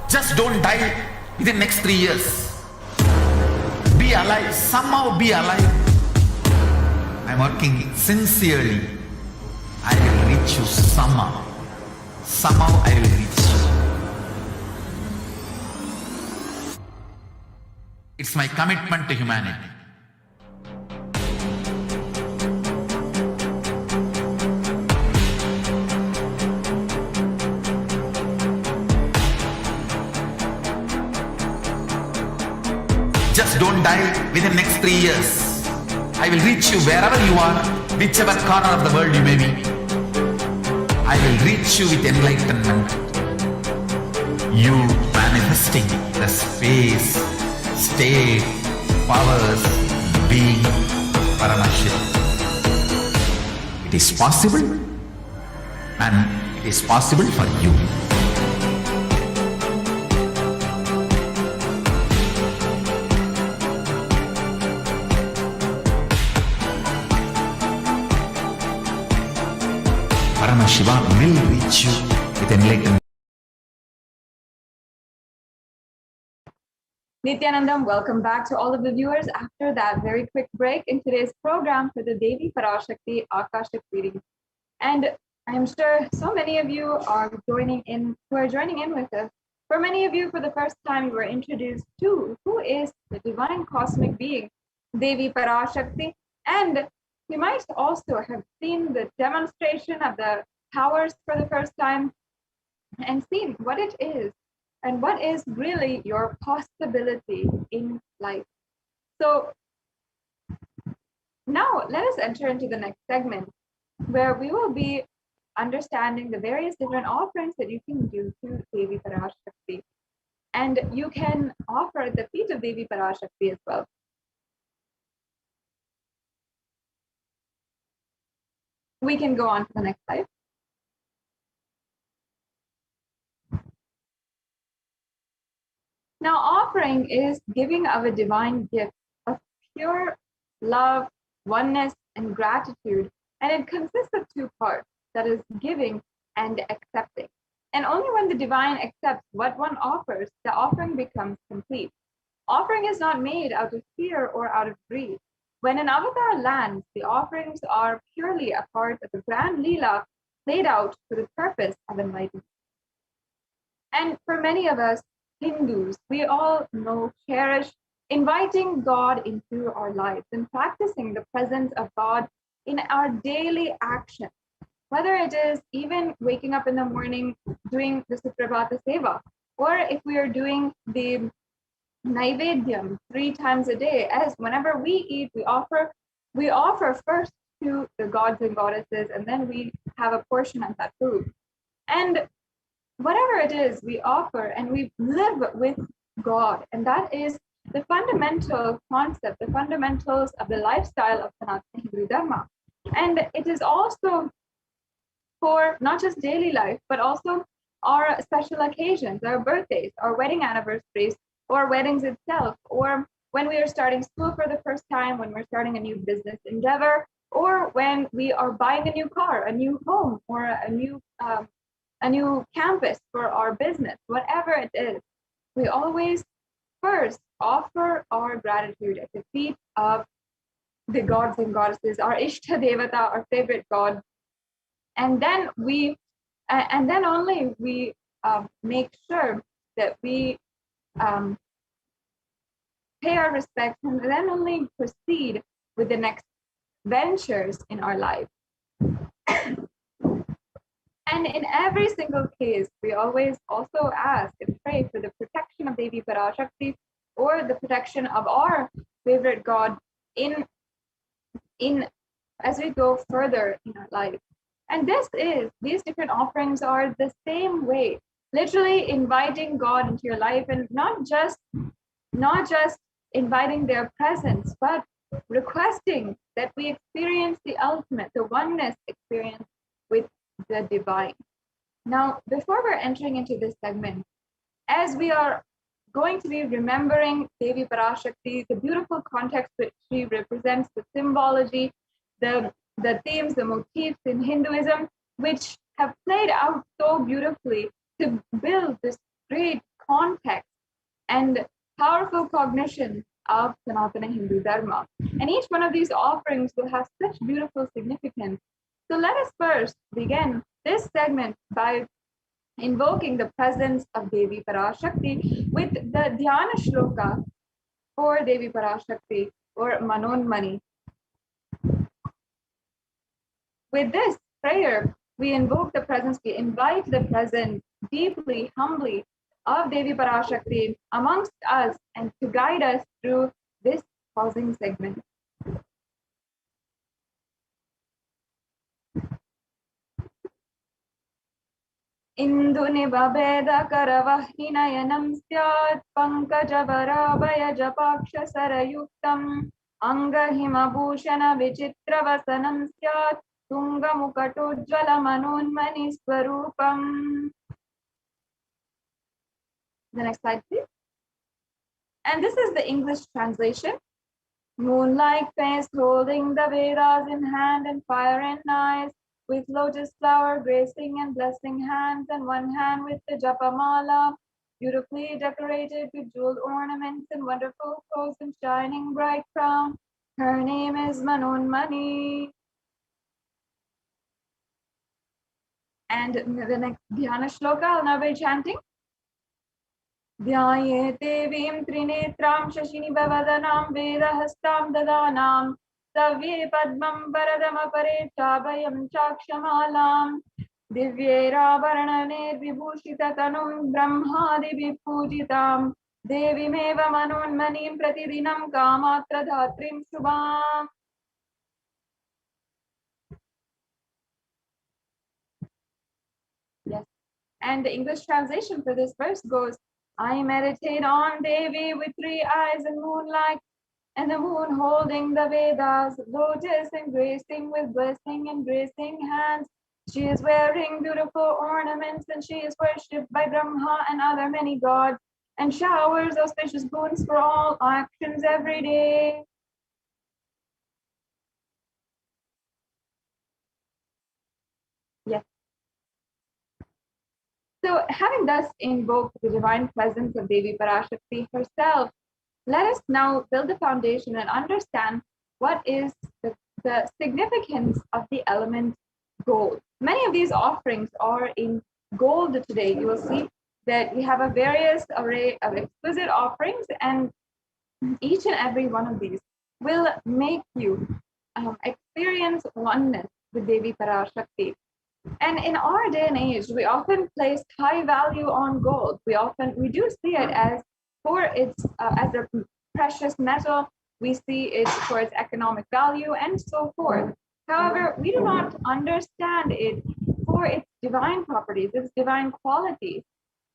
Just don't die within next 3 years. Be alive. Somehow be alive. I'm working sincerely. I will reach you somehow. Somehow I will reach you. It's my commitment to humanity. Just don't die within next 3 years. I will reach you wherever you are, whichever corner of the world you may be. I will reach you with enlightenment. You manifesting the space, state, powers, being Paramashivoham. It is possible, and it is possible for you. Paramashivoham will reach you with enlightenment. Nithyanandam, welcome back to all of the viewers after that very quick break in today's program for the Devi Parashakti Akashic reading. And I'm sure so many of you are joining in with us. For many of you, for the first time, you were introduced to who is the divine cosmic being, Devi Parashakti. And you might also have seen the demonstration of the powers for the first time and seen what it is and what is really your possibility in life. So now let us enter into the next segment where we will be understanding the various different offerings that you can do to Devi Parashakti. And you can offer at the feet of Devi Parashakti as well. We can go on to the next slide. Now, offering is giving of a divine gift of pure love, oneness, and gratitude. And it consists of two parts, that is giving and accepting. And only when the divine accepts what one offers, the offering becomes complete. Offering is not made out of fear or out of greed. When an avatar lands, the offerings are purely a part of the grand Leela laid out for the purpose of enlightenment. And for many of us Hindus, we all know, cherish inviting God into our lives and practicing the presence of God in our daily actions, whether it is even waking up in the morning doing the Suprabhata Seva, or if we are doing the Naivedyam 3 times a day, as whenever we eat, we offer first to the gods and goddesses, and then we have a portion of that food. And whatever it is, we offer and we live with God. And that is the fundamental concept, the fundamentals of the lifestyle of Sanatana Hindu Dharma. And it is also for not just daily life, but also our special occasions, our birthdays, our wedding anniversaries, or weddings itself, or when we are starting school for the first time, when we're starting a new business endeavor, or when we are buying a new car, a new home, or a new campus for our business, whatever it is, we always first offer our gratitude at the feet of the gods and goddesses, our Ishta Devata, our favorite god, and then only we make sure that we pay our respects, and then only proceed with the next ventures in our life. And in every single case, we always also ask and pray for the protection of Devi Parashakti, or the protection of our favorite god in as we go further in our life. And these different offerings are the same way, literally inviting God into your life, and not just inviting their presence, but requesting that we experience the ultimate, the oneness experience with the divine. Now, before we're entering into this segment, as we are going to be remembering Devi Parashakti, the beautiful context that she represents, the symbology, the themes, the motifs in Hinduism, which have played out so beautifully to build this great context and powerful cognition of Sanatana Hindu Dharma. And each one of these offerings will have such beautiful significance. So let us first begin this segment by invoking the presence of Devi Parashakti with the Dhyana Shloka for Devi Parashakti, or Manonmani. With this prayer, we invoke the presence, we invite the presence deeply, humbly of Devi Parashakti amongst us, and to guide us through this pausing segment. Indunibabedakaravahinayanam syat pankajavarabayajapakshasarayuktam angahimabhushana vichitravasanam syat tungamukatujjalamanonmani swarupam. The next slide, please. And this is the English translation. Moonlight face holding the Vedas in hand and fire in eyes, with lotus flower gracing and blessing hands, and one hand with the japamala, beautifully decorated with jeweled ornaments and wonderful clothes and shining bright crown. Her name is Manonmani. And the next Dhyana Shloka, I'll now be chanting. Dhyaye devim trinetram shashini bhavadanam vedahastam dadanam savye padmam varadama pare chabhayam chakshamalam divyeravarananer vibhushita tanum brahmadi vipujitam devimeva manonmanim pratidinam kamatra dhatrim shubham. Yes. And the English translation for this verse goes, I meditate on Devi with 3 eyes and moonlight, and the moon holding the Vedas, lotus embracing with blessing and gracing hands. She is wearing beautiful ornaments, and she is worshipped by Brahma and other many gods, and showers auspicious boons for all actions every day. Yes. So, having thus invoked the divine presence of Devi Parashakti herself, let us now build the foundation and understand what is the significance of the element gold. Many of these offerings are in gold today. You will see that we have a various array of exquisite offerings, and each and every one of these will make you experience oneness with Devi Parashakti. And in our day and age, we often place high value on gold. We do see it as for its as a precious metal. We see it for its economic value and so forth. However, we do not understand it for its divine properties, its divine qualities.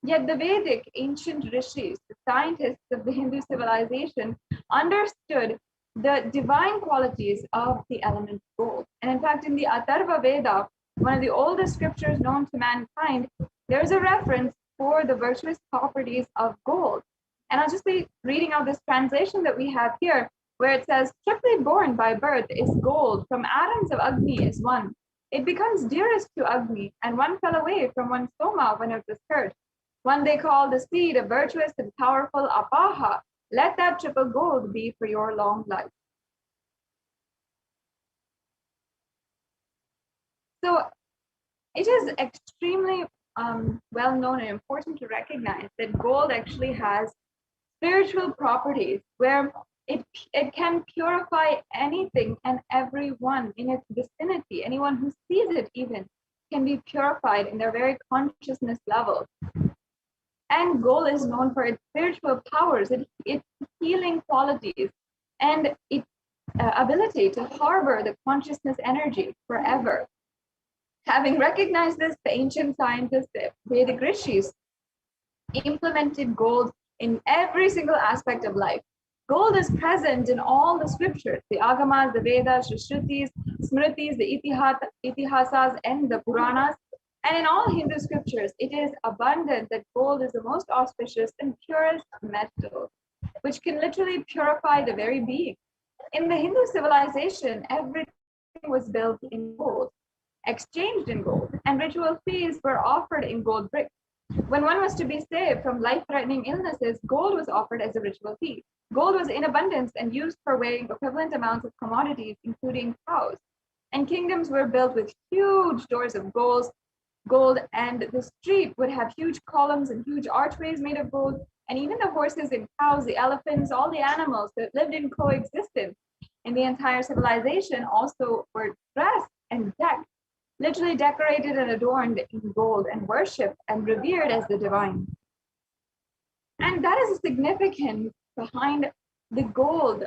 Yet the Vedic ancient rishis, the scientists of the Hindu civilization, understood the divine qualities of the element gold. And in fact, in the Atharva Veda, one of the oldest scriptures known to mankind, there's a reference for the virtuous properties of gold. And I'll just be reading out this translation that we have here, where it says, triply born by birth is gold, from atoms of Agni is one. It becomes dearest to Agni, and one fell away from one's soma when it was hurt. One they call the seed of virtuous and powerful Apaha. Let that triple gold be for your long life. So it is extremely well known and important to recognize that gold actually has spiritual properties where it can purify anything and everyone in its vicinity. Anyone who sees it even can be purified in their very consciousness level. And gold is known for its spiritual powers, its healing qualities, and its ability to harbor the consciousness energy forever. Having recognized this, the ancient scientists, the Vedic rishis, implemented gold in every single aspect of life. Gold is present in all the scriptures, the Agamas, the Vedas, the Shrutis, Smritis, the Itihasas, and the Puranas. And in all Hindu scriptures, it is abundant that gold is the most auspicious and purest metal, which can literally purify the very being. In the Hindu civilization, everything was built in gold, exchanged in gold, and ritual feasts were offered in gold bricks. When one was to be saved from life-threatening illnesses, gold was offered as a ritual fee. Gold was in abundance and used for weighing equivalent amounts of commodities, including cows. And kingdoms were built with huge doors of gold, and the street would have huge columns and huge archways made of gold. And even the horses and cows, the elephants, all the animals that lived in coexistence in the entire civilization also were dressed and decked, literally decorated and adorned in gold and worshipped and revered as the divine. And that is the significance behind the gold.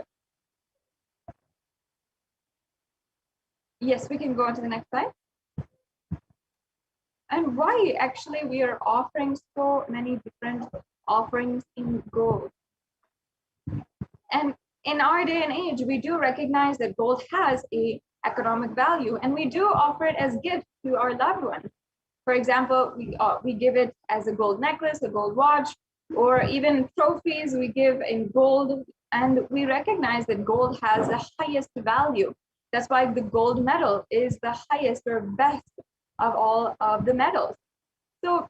Yes, we can go on to the next slide. And why actually we are offering so many different offerings in gold. And in our day and age, we do recognize that gold has a economic value, and we do offer it as gifts to our loved ones. For example, we give it as a gold necklace, a gold watch, or even trophies we give in gold. And we recognize that gold has the highest value. That's why the gold medal is the highest or best of all of the medals. So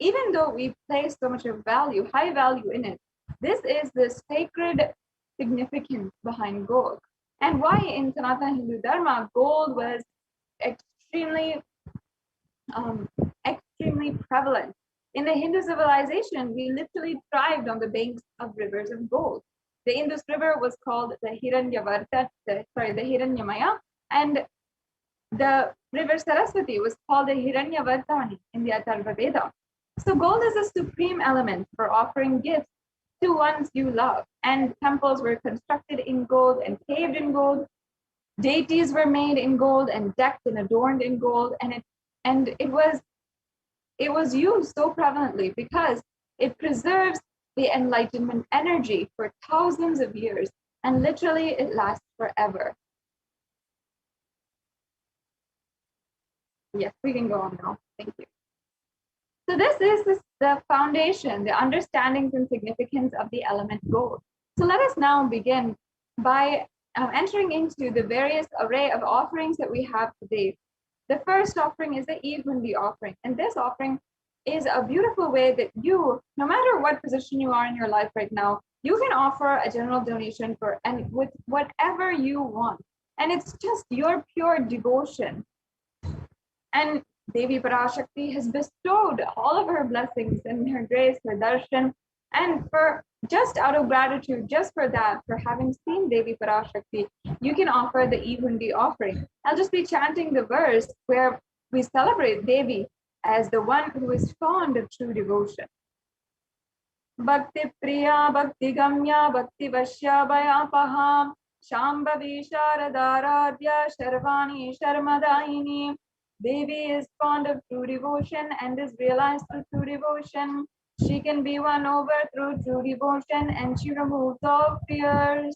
even though we place so much of value, high value in it, this is the sacred significance behind gold. And why in Sanatana Hindu Dharma, gold was extremely prevalent. In the Hindu civilization, we literally thrived on the banks of rivers of gold. The Indus River was called the Hiranyamaya, and the river Saraswati was called the Hiranyavardhani in the Atharva Veda. So gold is a supreme element for offering gifts to ones you love. And temples were constructed in gold and paved in gold. Deities were made in gold and decked and adorned in gold. And it was used so prevalently because it preserves the Enlightenment energy for thousands of years, and literally it lasts forever. Yes, we can go on now. Thank you. So this is the foundation, the understandings and significance of the element gold. So let us now begin by entering into the various array of offerings that we have today. The first offering is the Evening offering, and this offering is a beautiful way that you, no matter what position you are in your life right now, You can offer a general donation and with whatever you want. And it's just your pure devotion. And Devi Parashakti has bestowed all of her blessings and her grace, her darshan, and for just out of gratitude, just for that, for having seen Devi Parashakti, you can offer the Ihundi offering. I'll just be chanting the verse where we celebrate Devi as the one who is fond of true devotion. Bhakti Priya, Bhakti Gamya, Bhakti Vashya Bhayapaham, Shambhavi Sharadaradhya, Sharvani Sharmadaini. Devi is fond of true devotion and is realized through true devotion. She can be won over through true devotion and she removes all fears.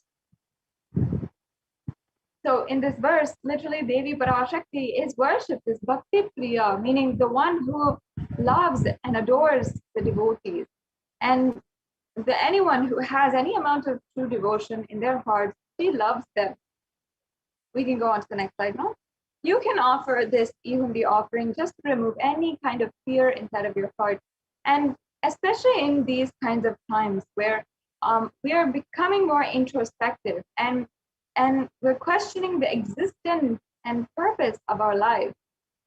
So in this verse, literally Devi Parashakti is worshipped as Bhakti Priya, meaning the one who loves and adores the devotees. And anyone who has any amount of true devotion in their hearts, she loves them. We can go on to the next slide now. You can offer this Ihundi offering just to remove any kind of fear inside of your heart. And especially in these kinds of times where we are becoming more introspective and we're questioning the existence and purpose of our life.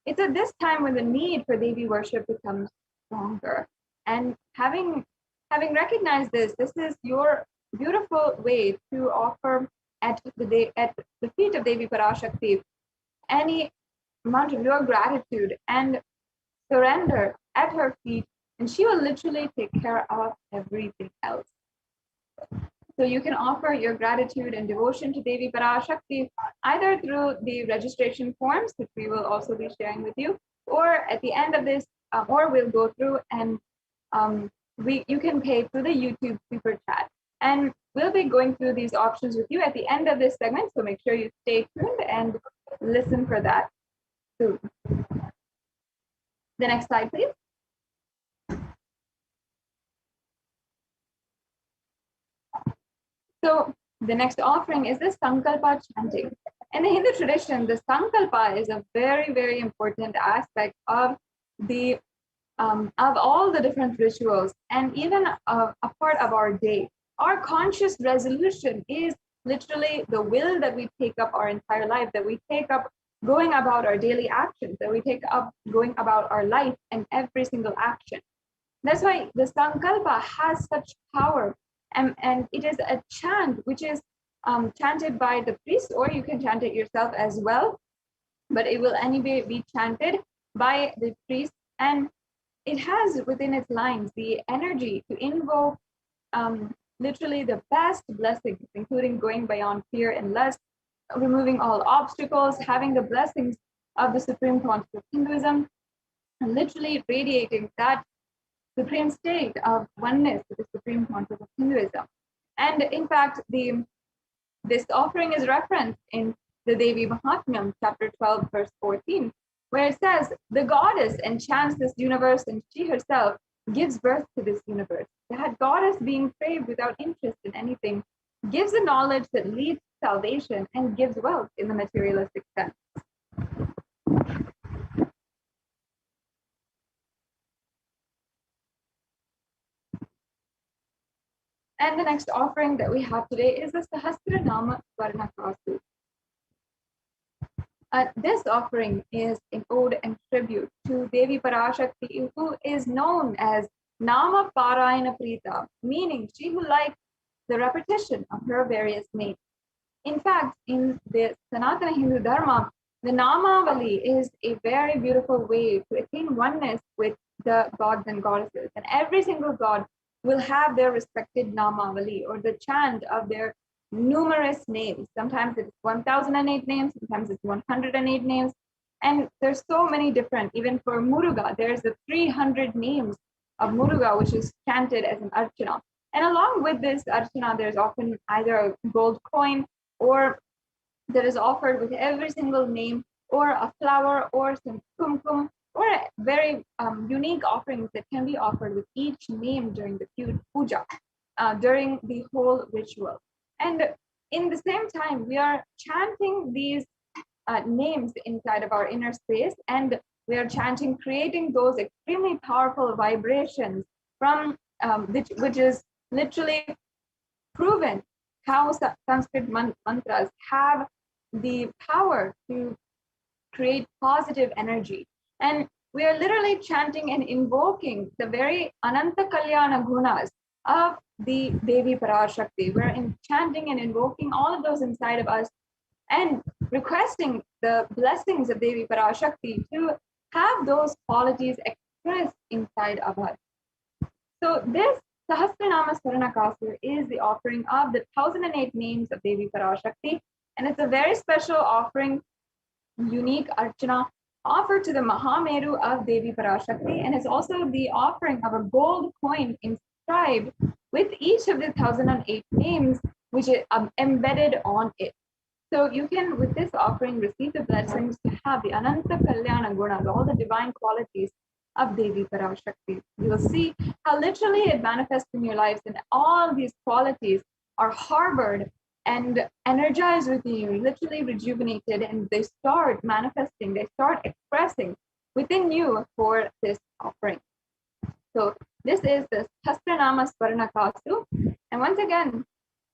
It's at this time when the need for Devi worship becomes stronger. And having recognized this is your beautiful way to offer at the feet of Devi Parashakti any amount of your gratitude and surrender at her feet, and she will literally take care of everything else. So you can offer your gratitude and devotion to Devi Parashakti either through the registration forms, which we will also be sharing with you, or at the end of this, or we'll go through and you can pay through the YouTube super chat. And we'll be going through these options with you at the end of this segment, so make sure you stay tuned and listen for that soon. The next slide, please. So the next offering is the Sankalpa chanting. In the Hindu tradition, the Sankalpa is a very, very important aspect of the of all the different rituals and even a part of our day. Our conscious resolution is literally the will that we take up our entire life, that we take up going about our daily actions, that we take up going about our life and every single action. That's why the Sankalpa has such power. And it is a chant which is chanted by the priest, or you can chant it yourself as well. But it will anyway be chanted by the priest. And it has within its lines the energy to invoke literally the best blessings, including going beyond fear and lust, removing all obstacles, having the blessings of the supreme concept of Hinduism, and literally radiating that supreme state of oneness with the supreme concept of Hinduism. And in fact, this offering is referenced in the Devi Mahatmyam, chapter 12, verse 14, where it says, the goddess enchants this universe and she herself gives birth to this universe. That goddess, being craved without interest in anything, gives a knowledge that leads to salvation and gives wealth in the materialistic sense. And the next offering that we have today is the Sahasranama Swarnakasu. This offering is an ode and tribute to Devi Parashakti, who is known as Nama Parayana Prita, meaning she who likes the repetition of her various names. In fact, in the Sanatana Hindu Dharma, the Namavali is a very beautiful way to attain oneness with the gods and goddesses. And every single god will have their respected Namavali, or the chant of their numerous names. Sometimes it's 1008 names, sometimes it's 108 names. And there's so many different, even for Muruga, there's the 300 names of Muruga, which is chanted as an archana. And along with this archana, there's often either a gold coin or that is offered with every single name, or a flower, or some kumkum, or very unique offerings that can be offered with each name during the puja, during the whole ritual. And in the same time, we are chanting these names inside of our inner space, and we are chanting, creating those extremely powerful vibrations from which is literally proven how Sanskrit mantras have the power to create positive energy. And we are literally chanting and invoking the very Ananta Kalyana gunas of the Devi Parashakti. We're chanting and invoking all of those inside of us and requesting the blessings of Devi Parashakti to have those qualities expressed inside of us. So this Sahasranama Swaranakasu is the offering of the 1008 names of Devi Parashakti, and it's a very special offering, unique archana offered to the Mahameru of Devi Parashakti, and it's also the offering of a gold coin inscribed with each of the 1008 names, which is embedded on it. So you can, with this offering, receive the blessings to have the Ananta Kalyana Gunas, all the divine qualities of Devi Parashakti. You will see how literally it manifests in your lives, and all these qualities are harbored and energized within you, literally rejuvenated, and they start manifesting, they start expressing within you for this offering. So this is the Sahasranama Swaranakasu. And once again,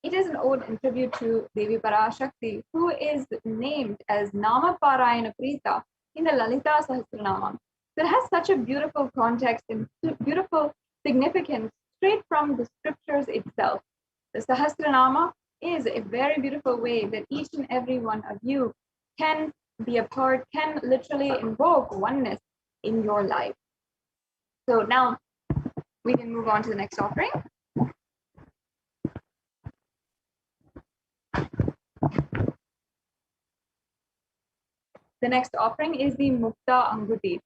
it is an ode and tribute to Devi Parashakti, who is named as Nama Parayana Prita in the Lalita Sahasranama. So it has such a beautiful context and beautiful significance straight from the scriptures itself. The Sahasranama is a very beautiful way that each and every one of you can be a part, can literally invoke oneness in your life. So now we can move on to the next offering. The next offering is the Mukta Anguti.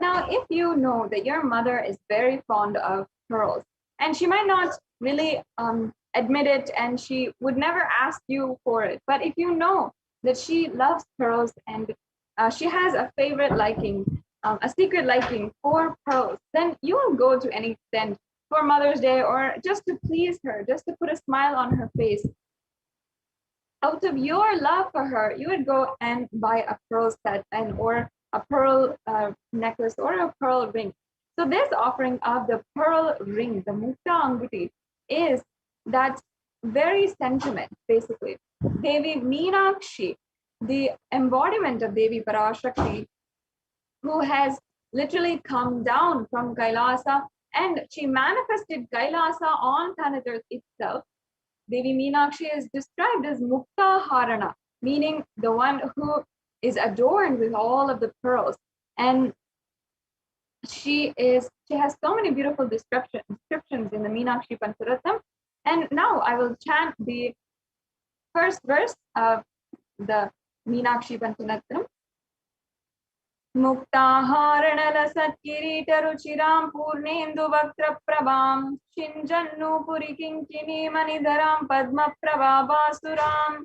Now, if you know that your mother is very fond of pearls, and she might not really admit it, and she would never ask you for it, but if you know that she loves pearls and she has a favorite liking, a secret liking for pearls, then you will go to any extent for Mother's Day or just to please her, just to put a smile on her face. Out of your love for her, you would go and buy a pearl set or a pearl necklace or a pearl ring. So this offering of the pearl ring, the Mukta Anguti, is that very sentiment, basically. Devi Meenakshi, the embodiment of Devi Parashakti, who has literally come down from Kailasa, and she manifested Kailasa on planet Earth itself. Devi Meenakshi is described as Mukta Harana, meaning the one who is adorned with all of the pearls. And she has so many beautiful descriptions in the Meenakshi Pancharatnam. And now I will chant the first verse of the Meenakshi Pancharatnam. Muktaharanala Satkiritaruchiram Purnendu Vaktra Prabham Shinjannu Purikinkini Manidaram Padma Prabhavasuram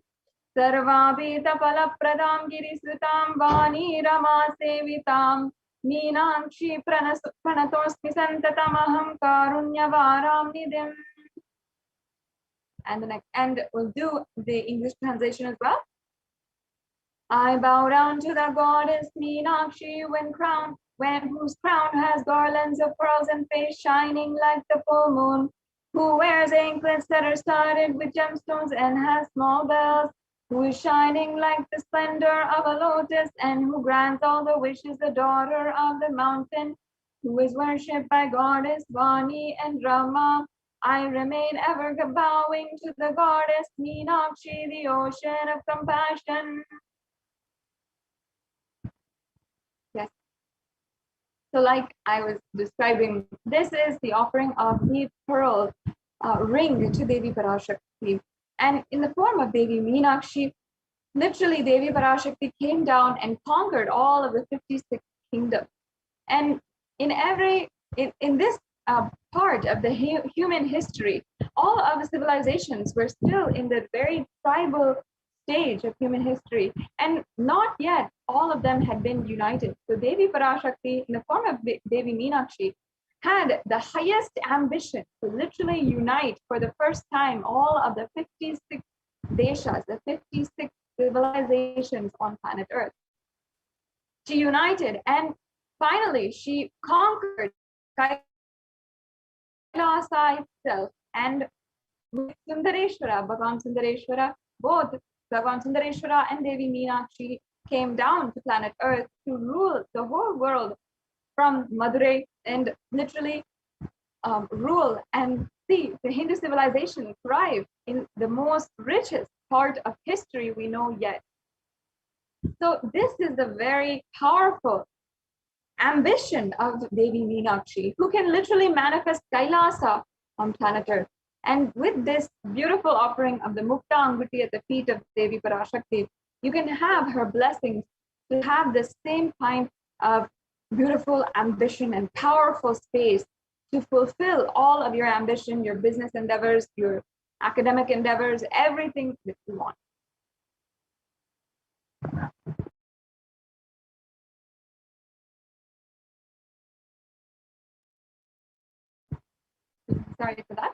Sarvabhita Palapradam Girisritam Vani Rama Sevitam Meenakshi Pranatosmi Santatamaham Karunyavaram Nidim. And the next, and we'll do the English translation as well. I bow down to the goddess Meenakshi whose crown has garlands of pearls and face shining like the full moon, who wears anklets that are studded with gemstones and has small bells, who is shining like the splendor of a lotus and who grants all the wishes, the daughter of the mountain, who is worshipped by goddess Vani and Rama. I remain ever bowing to the goddess Meenakshi, the ocean of compassion. Yes. So like I was describing, this is the offering of the pearl ring to Devi Parashakti. And in the form of Devi Meenakshi, literally Devi Parashakti came down and conquered all of the 56 kingdoms. And in this part of the human history, all of the civilizations were still in the very tribal stage of human history, and not yet all of them had been united. So Devi Parashakti, in the form of Devi Meenakshi, had the highest ambition to literally unite for the first time all of the 56 deshas, the 56 civilizations on planet Earth. She united, and finally she conquered Kailasa itself, and with Sundareshwara, Bhagavan Sundareshwara, both Bhagavan Sundareshwara and Devi Meenakshi came down to planet Earth to rule the whole world from Madurai and literally rule and see the Hindu civilization thrive in the most richest part of history we know yet. So this is the very powerful ambition of Devi Meenakshi, who can literally manifest Kailasa on planet Earth. And with this beautiful offering of the Mukta Anguti at the feet of Devi Parashakti, you can have her blessings to have the same kind of beautiful ambition and powerful space to fulfill all of your ambition, your business endeavors, your academic endeavors, everything that you want. Sorry for that.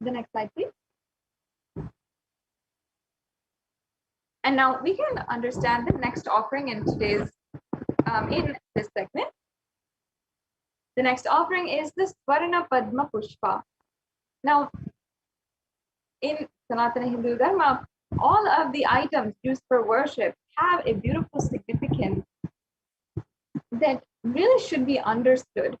The next slide, please. And now we can understand the next offering in today's, in this segment. The next offering is the Swarna Padma Pushpa. Now, in Sanatana Hindu Dharma, all of the items used for worship have a beautiful significance that really should be understood.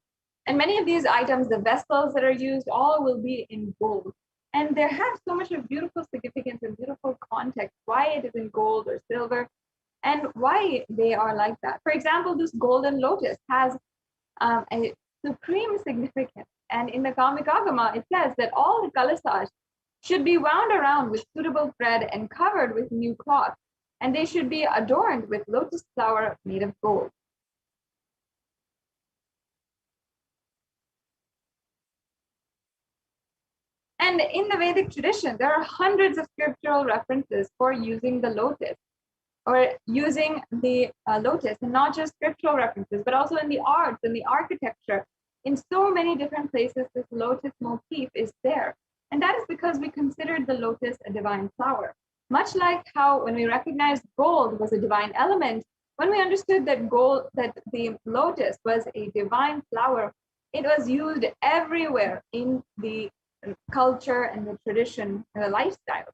And many of these items, the vessels that are used, all will be in gold. And they have so much of beautiful significance and beautiful context, why it is in gold or silver, and why they are like that. For example, this golden lotus has a supreme significance. And in the Kamikagama, it says that all the kalasas should be wound around with suitable thread and covered with new cloth, and they should be adorned with lotus flower made of gold. And in the Vedic tradition, there are hundreds of scriptural references for using the lotus or using the lotus, and not just scriptural references, but also in the arts and the architecture. In so many different places, this lotus motif is there. And that is because we considered the lotus a divine flower. Much like how when we recognized gold was a divine element, when we understood that the lotus was a divine flower, it was used everywhere in the culture and the tradition and the lifestyle.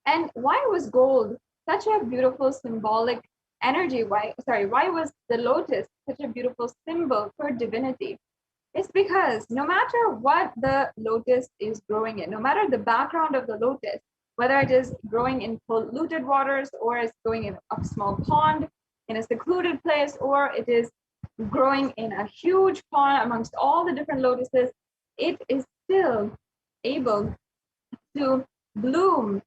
And why was gold such a beautiful symbolic energy? Why was the lotus such a beautiful symbol for divinity? It's because no matter what the lotus is growing in, no matter the background of the lotus, whether it is growing in polluted waters or it's growing in a small pond in a secluded place, or it is growing in a huge pond amongst all the different lotuses, it is still able to bloom,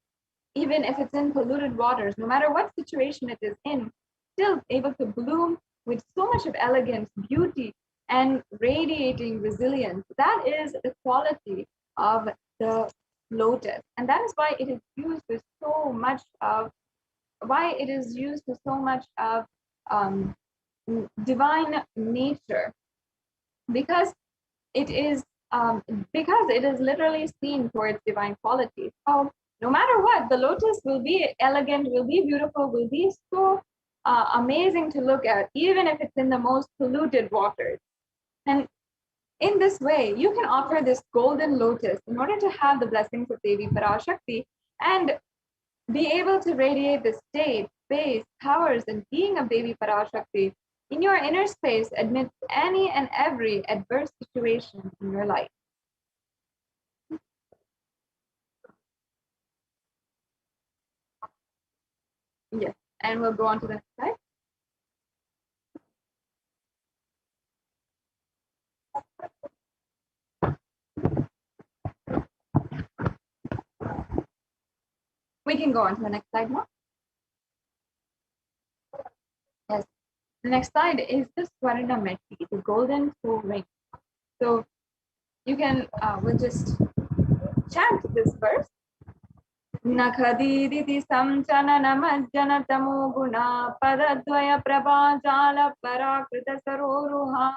even if it's in polluted waters, no matter what situation it is in, still able to bloom with so much of elegance, beauty, and radiating resilience. That is the quality of the lotus. And that is why it is used with so much of, divine nature, because it is literally seen for its divine qualities. So no matter what, the lotus will be elegant, will be beautiful, will be so amazing to look at, even if it's in the most polluted waters. And in this way, you can offer this golden lotus in order to have the blessings of Devi Parashakti and be able to radiate the state, space, powers, and being of Devi Parashakti in your inner space amidst any and every adverse situation in your life. Yes, and we'll go on to the next slide. We can go on to the next slide now. Yes, the next slide is the Swarna Methi, the golden soul ring. So you can, we'll just chant this verse. Nakhadiditi samchanana majjana tamo guna padadvaya prabhajala parakrita saroruha.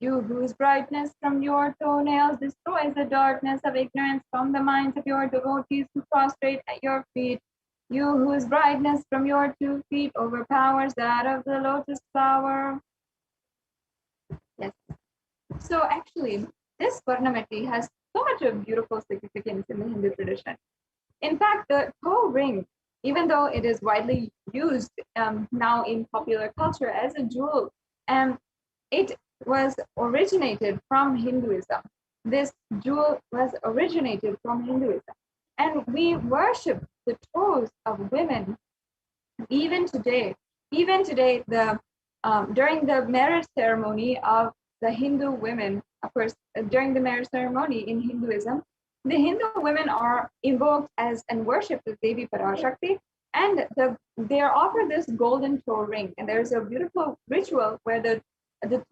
You whose brightness from your toenails destroys the darkness of ignorance from the minds of your devotees who prostrate at your feet. You whose brightness from your 2 feet overpowers that of the lotus flower. Yes. So actually, this Varnamati has so much of beautiful significance in the Hindu tradition. In fact, the toe ring, even though it is widely used now in popular culture as a jewel, it was originated from Hinduism. This jewel was originated from Hinduism. And we worship the toes of women even today. Even today, during the marriage ceremony of the Hindu women, of course, during the marriage ceremony in Hinduism, the Hindu women are invoked as and worshipped as Devi Parashakti, and they are offered this golden toe ring. And there's a beautiful ritual where the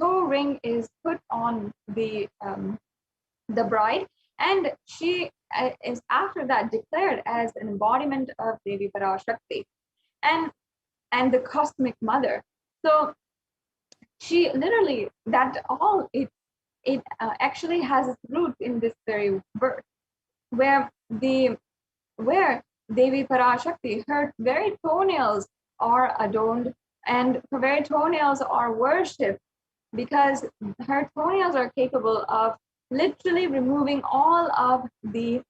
toe ring is put on the bride, and she is after that declared as an embodiment of Devi Parashakti and the cosmic mother. So she literally, that all it actually has its root in this very birth, where Devi Parashakti, her very toenails are adorned and her very toenails are worshipped, because her toenails are capable of literally removing all of the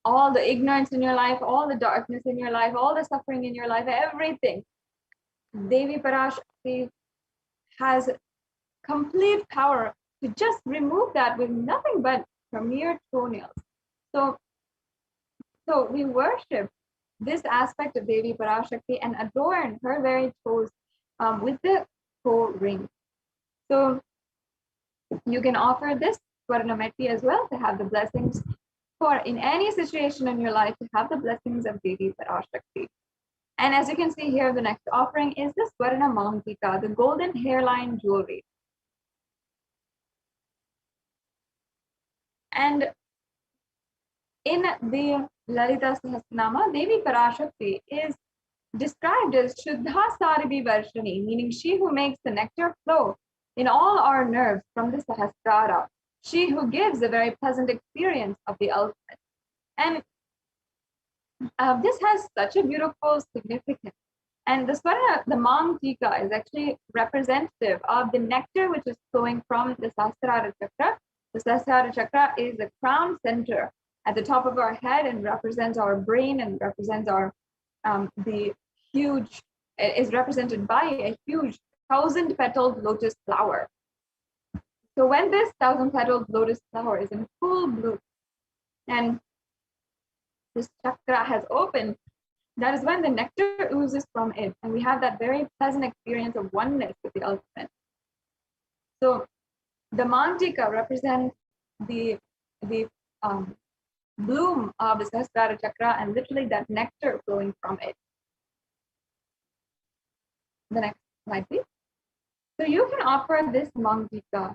all the ignorance in your life, all the darkness in your life, all the suffering in your life, everything. Devi Parashakti has complete power to just remove that with nothing but her mere toenails. So we worship this aspect of Devi Parashakti and adorn her very toes with the toe ring. So you can offer this Swarnameti as well to have the blessings for in any situation in your life, to have the blessings of Devi Parashakti. And as you can see here, the next offering is the Swarna Mantika, the golden hairline jewelry. And in the Lalita Sahasranama, Devi Parashakti is described as Shuddha Sarabi Varshani, meaning she who makes the nectar flow in all our nerves from the Sahasrara, she who gives a very pleasant experience of the ultimate. And this has such a beautiful significance. And the Swarna, the Mantika, is actually representative of the nectar which is flowing from the Sahasrara Chakra. The Sahasrara Chakra is the crown center at the top of our head and represents our brain and represents our is represented by a huge 1,000-petaled lotus flower. So when this 1,000-petaled lotus flower is in full bloom and this chakra has opened, that is when the nectar oozes from it, and we have that very pleasant experience of oneness with the ultimate. So the Mantika represents the bloom of the Sahasrara Chakra and literally that nectar flowing from it. The next slide, please. So you can offer this Mantika.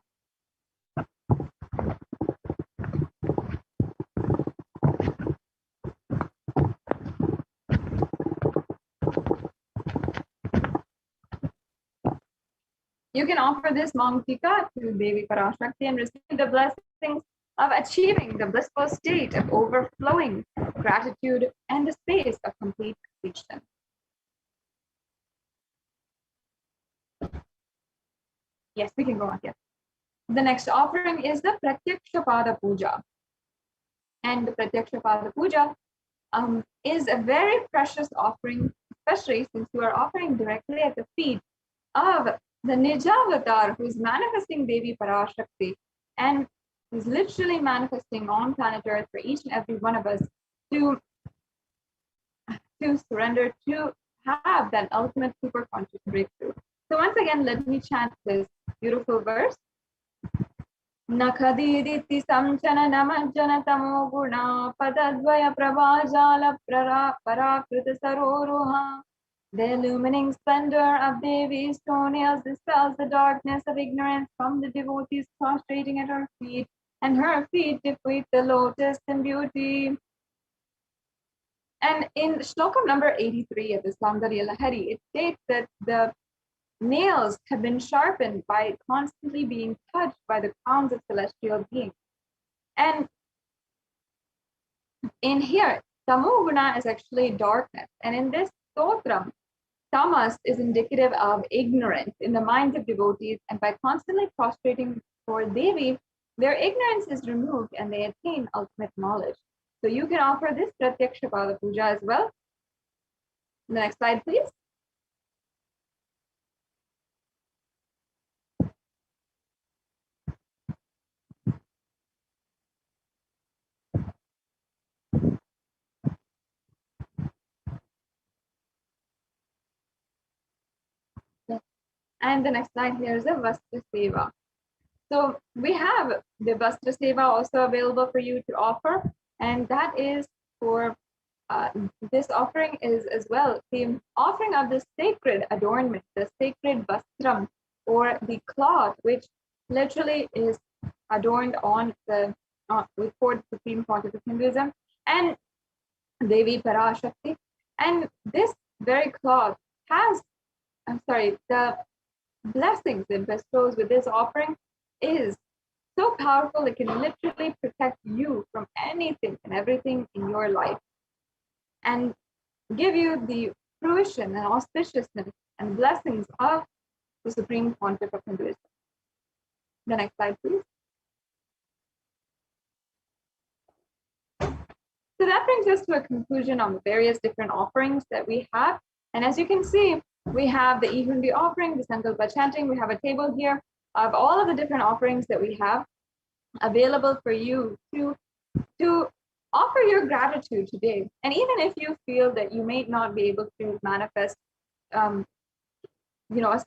You can offer this Mantika to Devi Parashakti and receive the blessings of achieving the blissful state of overflowing gratitude and the space of complete completion. Yes, we can go on here. The next offering is the Pratyakshapada Puja. And the Pratyakshapada Puja is a very precious offering, especially since you are offering directly at the feet of the Nijavatar, who is manifesting Devi Parashakti and is literally manifesting on planet Earth for each and every one of us to surrender, to have that ultimate super conscious breakthrough. So once again, let me chant this beautiful verse. Nakhadiditi samchana namajjana tamo guna padadvaya prabhajala parakrita saroruha. The illumining splendor of Devi's toenails dispels the darkness of ignorance from the devotees prostrating at her feet, and her feet depict the lotus in beauty. And in Shlokam number 83 of the Saundarya Lahari, it states that the nails have been sharpened by constantly being touched by the crowns of celestial beings. And in here, Tamoguna is actually darkness. And in this stotram, tamas is indicative of ignorance in the minds of devotees, and by constantly prostrating for Devi, their ignorance is removed and they attain ultimate knowledge. So you can offer this Pratyaksha Pada Puja as well. The next slide, please. And the next slide here is a Vastra Seva. So we have the Vastra Seva also available for you to offer, and that is for this offering is as well the offering of the sacred adornment, the sacred vastram, or the cloth, which literally is adorned on the with the Supreme Pontiff of Hinduism and Devi Parashakti. And this very cloth has, the blessings it bestows with this offering is so powerful, it can literally protect you from anything and everything in your life and give you the fruition and auspiciousness and blessings of the Supreme Pontiff of Hinduism. The next slide, please. So that brings us to a conclusion on the various different offerings that we have. And as you can see, we have the Ihundi offering, the Sankalpa chanting. We have a table here of all of the different offerings that we have available for you to offer your gratitude today. And even if you feel that you may not be able to manifest, a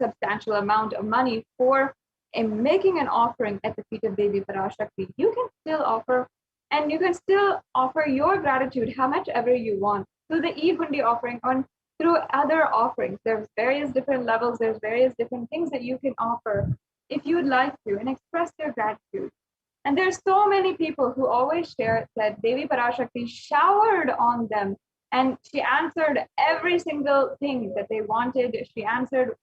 substantial amount of money for making an offering at the feet of Devi Parashakti, you can still offer, and you can still offer your gratitude how much ever you want through the Ihundi offering or through other offerings. There's various different levels, there's various different things that you can offer if you'd like to and express your gratitude. And there's so many people who always share that Devi Parashakti showered on them and she answered every single thing that they wanted. She answered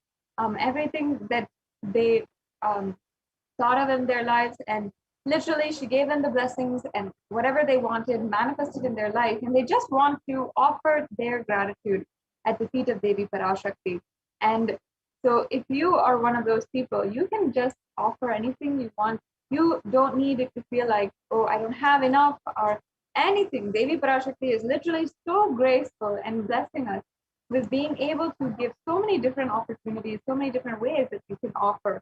everything that they thought of in their lives, and literally she gave them the blessings and whatever they wanted manifested in their life, and they just want to offer their gratitude at the feet of Devi Parashakti. And so if you are one of those people, you can just offer anything you want. You don't need it to feel like, oh, I don't have enough or anything. Devi Parashakti is literally so graceful and blessing us with being able to give so many different opportunities, so many different ways that you can offer.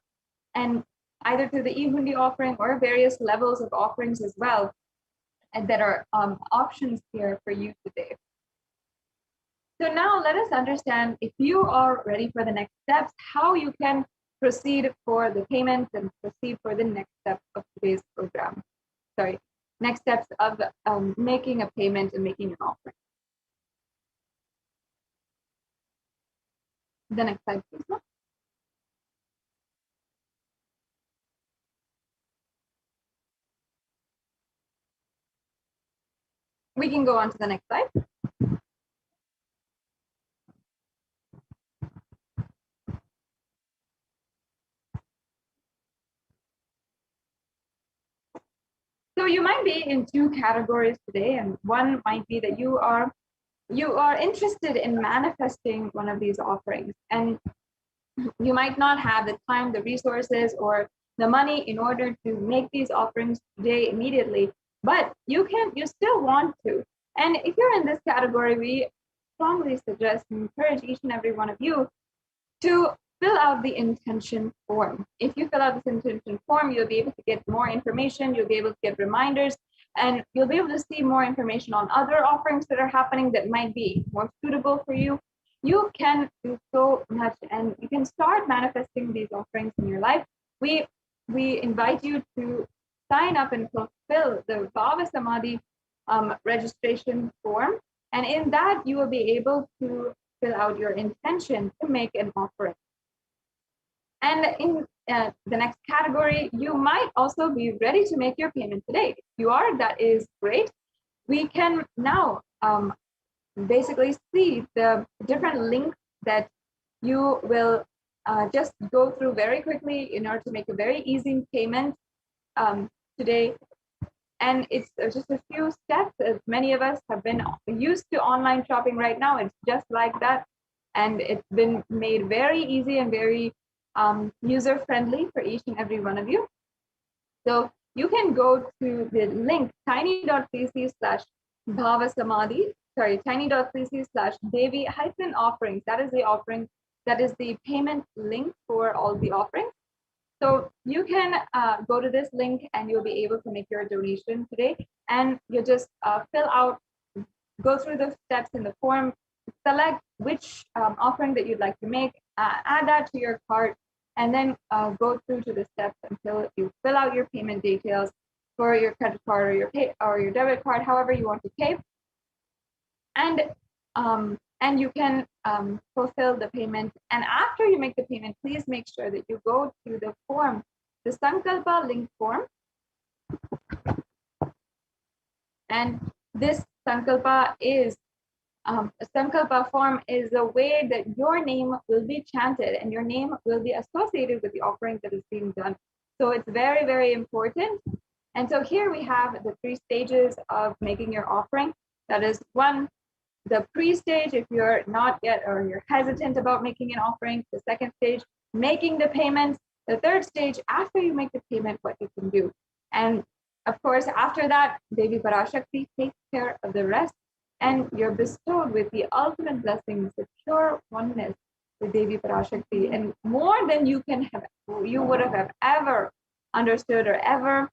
And either through the Ihundi offering or various levels of offerings as well. And that are options here for you today. So now let us understand, if you are ready for the next steps, how you can proceed for the payments and proceed for the next step of today's program. Next steps of making a payment and making an offering. The next slide, please. We can go on to the next slide. So you might be in two categories today, and one might be that you are interested in manifesting one of these offerings, and you might not have the time, the resources, or the money in order to make these offerings today immediately, but you still want to. And if you're in this category, we strongly suggest and encourage each and every one of you to fill out the intention form. If you fill out this intention form, you'll be able to get more information, you'll be able to get reminders, and you'll be able to see more information on other offerings that are happening that might be more suitable for you. You can do so much, and you can start manifesting these offerings in your life. We invite you to sign up and fulfill the Bhava Samadhi registration form, and in that you will be able to fill out your intention to make an offering. And in the next category, you might also be ready to make your payment today. If you are, that is great. We can now basically see the different links that you will just go through very quickly in order to make a very easy payment today. And it's just a few steps, as many of us have been used to online shopping right now. It's just like that. and it's been made very easy and very user-friendly for each and every one of you. So you can go to the link tiny.cc/bhavasamadhi, tiny.cc/devi-offerings. That is the offering, that is the payment link for all the offerings. So you can go to this link and you'll be able to make your donation today. And you just go through the steps in the form, select which offering that you'd like to make, add that to your cart, and then go through to the steps until you fill out your payment details for your credit card or your debit card, however you want to pay. And you can fulfill the payment. And after you make the payment, please make sure that you go to the form, the Sankalpa link form. And this Sankalpa form is the way that your name will be chanted and your name will be associated with the offering that is being done. So it's very, very important. And so here we have the 3 stages of making your offering. That is 1, the pre-stage, if you're not yet or you're hesitant about making an offering. The 2nd stage, making the payments. The 3rd stage, after you make the payment, what you can do. And of course, after that, Devi Parashakti takes care of the rest, and you're bestowed with the ultimate blessings, the pure oneness with Devi Parashakti, and more than you would have ever understood or ever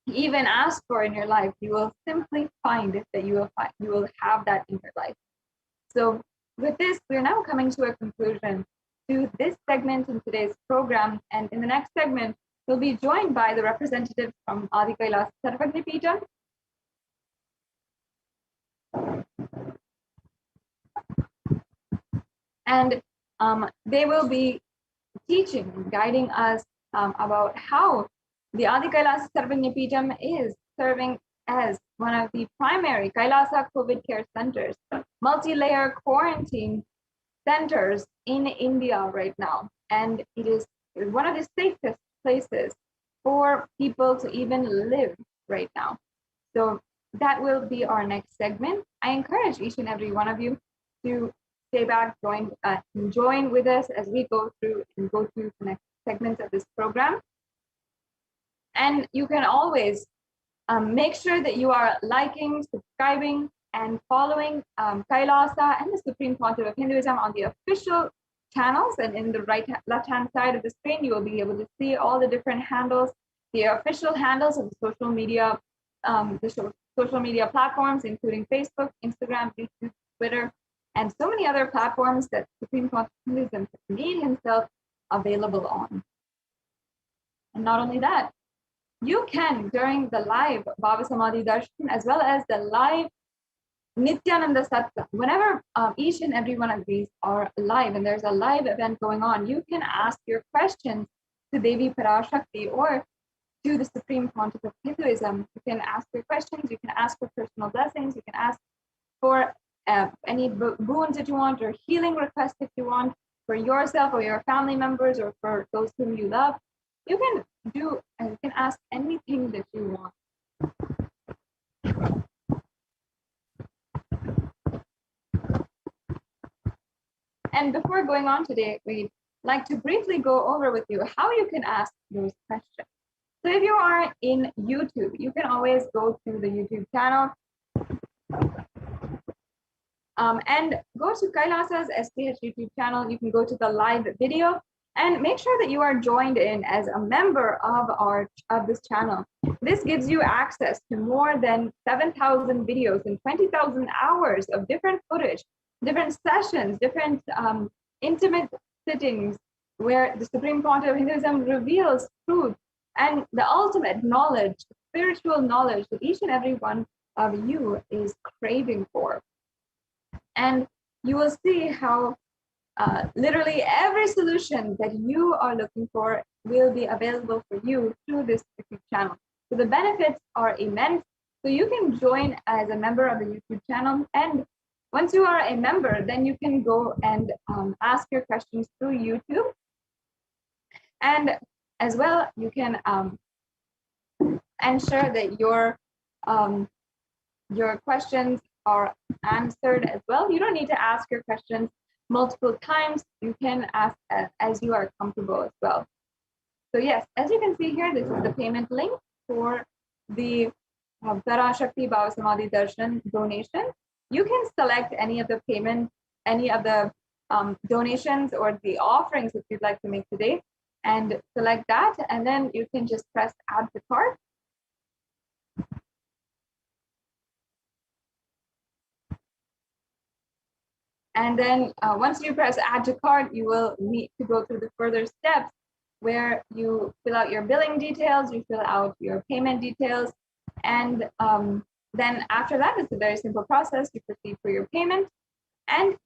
even asked for in your life. You will simply find that you will have that in your life. So with this, we're now coming to a conclusion to this segment in today's program. And in the next segment, we'll be joined by the representatives from Adi Kailasa Sarvagni Peetham. And they will be teaching, guiding us about how the Adi Kailasa Sarvagni Peetham is serving as one of the primary Kailasa COVID care centers, multi-layer quarantine centers in India right now. And it is one of the safest places for people to even live right now. So that will be our next segment. I encourage each and every one of you to stay back, join with us as we go through the next segments of this program. And you can always make sure that you are liking, subscribing, and following Kailasa and the Supreme Pontiff of Hinduism on the official channels. And in the left-hand side of the screen, you will be able to see all the different handles, the official handles of the social media platforms, including Facebook, Instagram, YouTube, Twitter, and so many other platforms that Supreme Pontiff of Hinduism has made himself available on. And not only that, you can, during the live Bhava Samadhi Darshan, as well as the live Nithyananda Satsang, whenever each and every one of these are live and there's a live event going on, you can ask your questions to Devi Parashakti or to the Supreme Pontiff of Hinduism. You can ask your questions, you can ask for personal blessings, you can ask for any boons that you want or healing requests if you want for yourself or your family members or for those whom you love. You can ask anything that you want. And before going on today, we'd like to briefly go over with you how you can ask those questions. So if you are in YouTube, you can always go to the YouTube channel and go to Kailasa's HDH YouTube channel. You can go to the live video and make sure that you are joined in as a member of this channel. This gives you access to more than 7,000 videos and 20,000 hours of different footage, different sessions, different intimate sittings where the Supreme Pontiff of Hinduism reveals truth and the ultimate knowledge, spiritual knowledge that each and every one of you is craving for. And you will see how literally every solution that you are looking for will be available for you through this YouTube channel. So the benefits are immense. So you can join as a member of the YouTube channel. And once you are a member, then you can go and ask your questions through YouTube. And as well, you can ensure that your questions are answered as well. You don't need to ask your questions multiple times, you can ask as you are comfortable as well. So yes, as you can see here, this is the payment link for the Parashakti Bhava Samadhi Darshan donation. You can select any of the payment, any of the donations or the offerings that you'd like to make today, and select that, and then you can just press add to cart. And then once you press add to cart, you will need to go through the further steps where you fill out your billing details, you fill out your payment details, and then after that, it's a very simple process. You proceed for your payment. And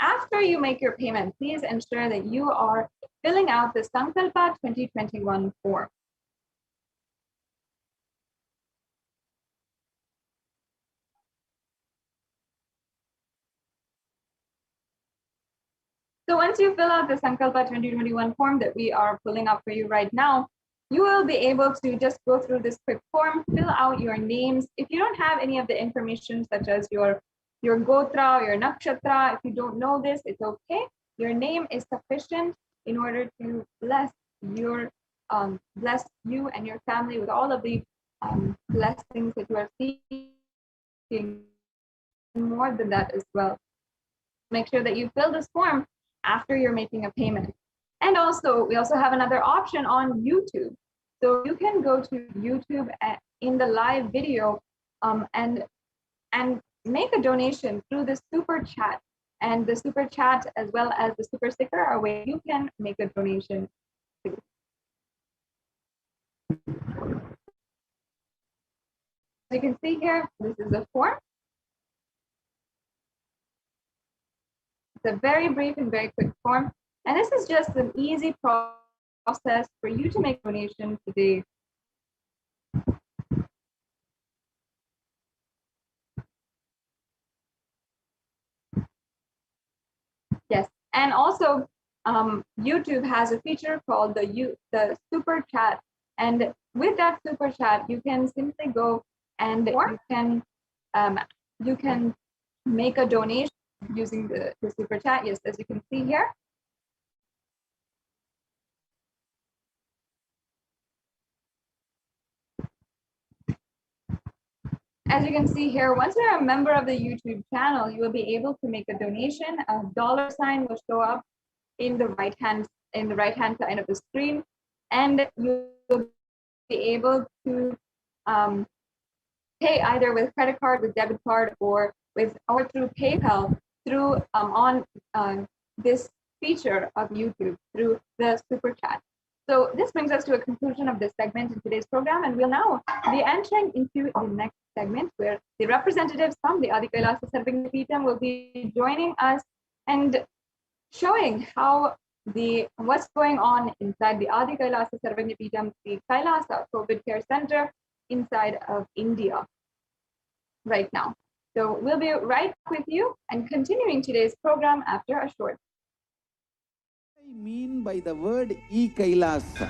after you make your payment, please ensure that you are filling out the Sankalpa 2021 form. So once you fill out the Sankalpa 2021 form that we are pulling up for you right now, you will be able to just go through this quick form, fill out your names. If you don't have any of the information such as your gotra, your nakshatra, if you don't know this, it's okay. Your name is sufficient in order to bless you and your family with all of the blessings that you are seeking, more than that as well. Make sure that you fill this form after you're making a payment. And also, we also have another option on YouTube. So you can go to YouTube in the live video and make a donation through the super chat. And the super chat as well as the super sticker are where you can make a donation too. As you can see here, this is the form. It's a very brief and very quick form. And this is just an easy process for you to make donation today. Yes, and also YouTube has a feature called the super chat. And with that super chat, you can simply go and you can make a donation using the super chat. Yes, as you can see here. As you can see here, once you're a member of the YouTube channel, you will be able to make a donation. A dollar sign will show up in the right hand side of the screen, and you will be able to pay either with credit card, with debit card, or through PayPal through on this feature of YouTube through the super chat. So this brings us to a conclusion of this segment in today's program, and we'll now be entering into the next segment where the representatives from the Adi Kailasa Sarvagna Peetham will be joining us and showing how what's going on inside the Adi Kailasa Sarvagna Peetham, the Kailasa COVID Care Center inside of India right now. So we'll be right with you and continuing today's program after a short. What I mean by the word Kailasa,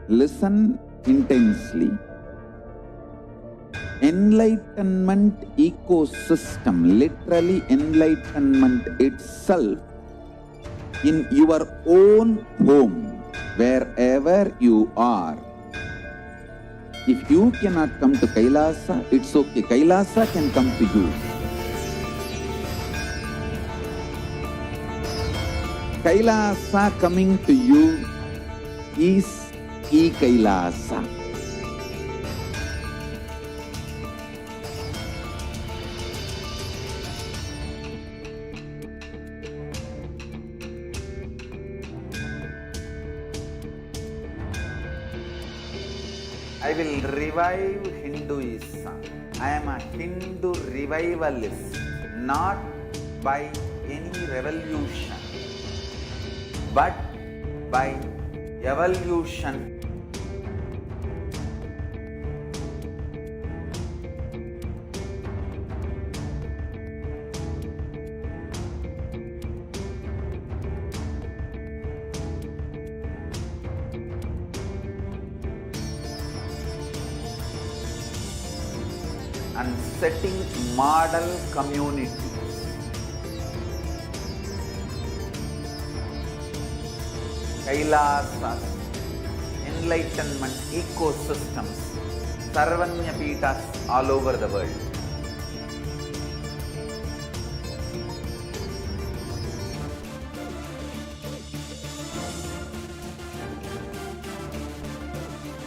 listen intensely. Enlightenment ecosystem, literally enlightenment itself, in your own home, wherever you are. If you cannot come to Kailasa, it's okay. Kailasa can come to you. Kailasa coming to you is Kailasa. I will revive Hinduism. I am a Hindu revivalist, not by any revolution, but by evolution. And setting model communities. Kailasas, enlightenment ecosystems, Sarvanya Peethas all over the world.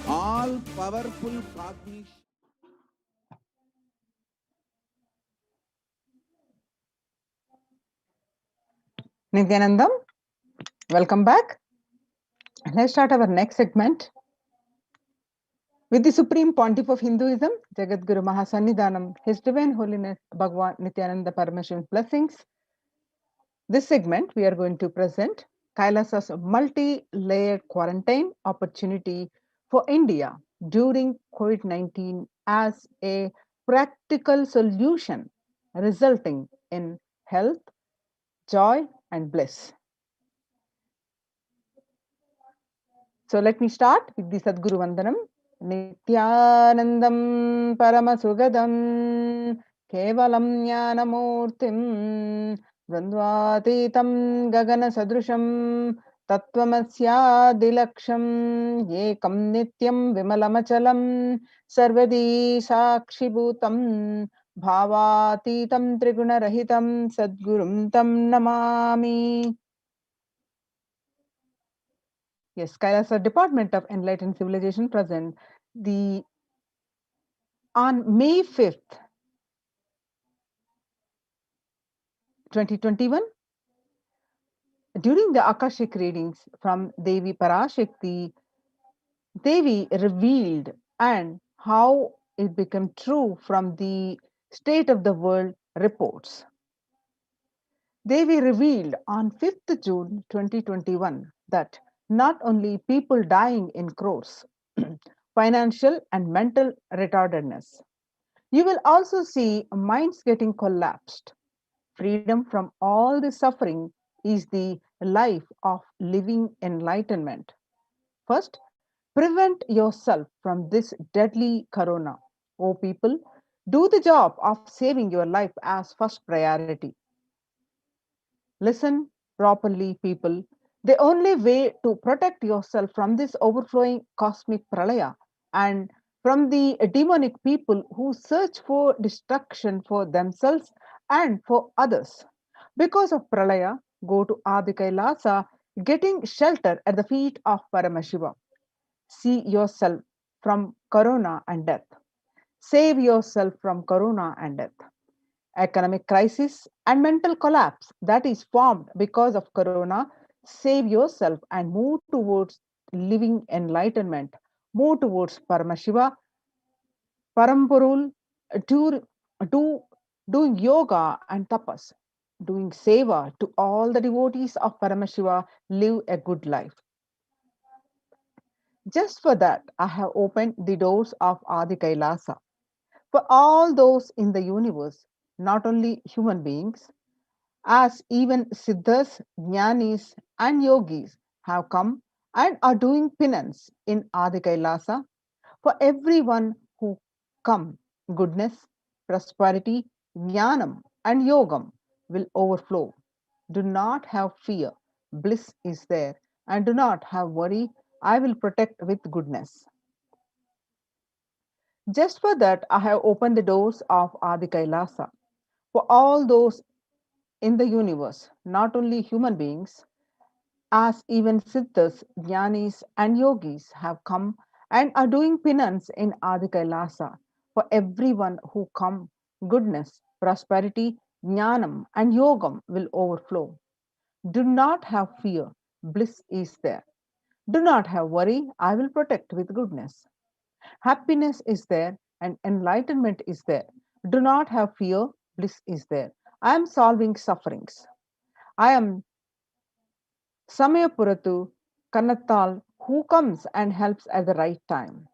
All powerful cognition. Nithyanandam, welcome back. Let's start our next segment with the Supreme Pontiff of Hinduism, Jagadguru Mahasannidhanam, His Divine Holiness Bhagwan Nithyananda Paramashivam blessings. This segment we are going to present Kailasa's multi-layered quarantine opportunity for India during COVID-19 as a practical solution resulting in health, joy and bliss. So let me start with the Sadguru Vandanam. Nithyanandam Paramasogadam Kevalam Jnanamurtim Dvandvatitam Gagana Sadrusham Tattvamasya Ekam Nityam Vimalamachalam Sarvadi Sakshibhutam Bhavatitam Triguna Sadgurum Tam Namami. Yes, Kailasa Department of Enlightened Civilization present on May 5th, 2021, during the Akashic readings from Devi Parashakti, Devi revealed and how it became true from the State of the World reports. Devi revealed on 5th June 2021 that not only people dying in crores, financial and mental retardedness, you will also see minds getting collapsed. Freedom from all the suffering is the life of living enlightenment. First, prevent yourself from this deadly corona. Oh, people, do the job of saving your life as first priority. Listen properly, people. The only way to protect yourself from this overflowing cosmic pralaya and from the demonic people who search for destruction for themselves and for others. Because of pralaya, go to Adi Kailasa, getting shelter at the feet of Paramashiva. See yourself from corona and death. Save yourself from corona and death. Economic crisis and mental collapse that is formed because of corona, save yourself and move towards living enlightenment, move towards Paramashiva, Parampurul, do, do, doing yoga and tapas, doing seva to all the devotees of Paramashiva, live a good life. Just for that, I have opened the doors of Adi Kailasa. For all those in the universe, not only human beings, as even siddhas, jnanis, and yogis have come and are doing penance in Adi Kailasa. For everyone who come, goodness, prosperity, jnanam, and yogam will overflow. Do not have fear, bliss is there, and do not have worry, I will protect with goodness. Just for that, I have opened the doors of Adi Kailasa. For all those in the universe, not only human beings, as even siddhas, jnanis, and yogis have come and are doing penance in Adi Kailasa. For everyone who come, goodness, prosperity, jnanam, and yogam will overflow. Do not have fear, bliss is there. Do not have worry, I will protect with goodness. Happiness is there and enlightenment is there. Do not have fear, bliss is there. I am solving sufferings. I am Samayapuratu Kannathal who comes and helps at the right time.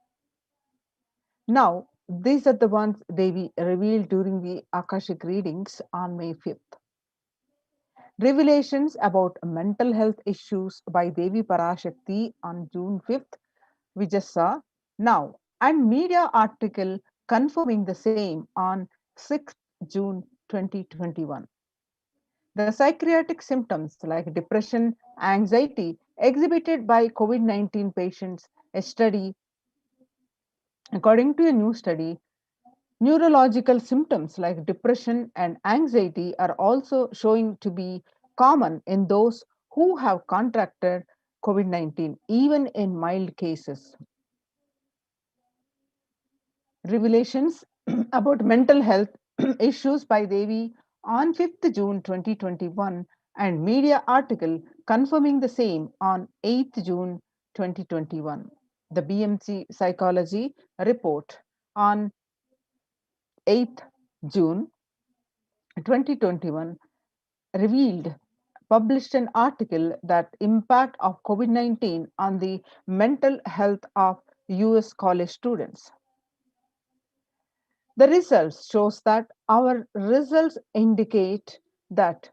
Now, these are the ones Devi revealed during the Akashic readings on May 5th. Revelations about mental health issues by Devi Parashakti on June 5th, we just saw now, and media article confirming the same on 6th June 2021. The psychiatric symptoms like depression, anxiety exhibited by COVID-19 patients. According to a new study, neurological symptoms like depression and anxiety are also showing to be common in those who have contracted COVID-19, even in mild cases. Revelations about mental health issues by Devi on 5th June 2021 and media article confirming the same on 8th June 2021. The BMC Psychology report on 8th June 2021 revealed published an article that impact of COVID-19 on the mental health of US college students. The results shows that our results indicate that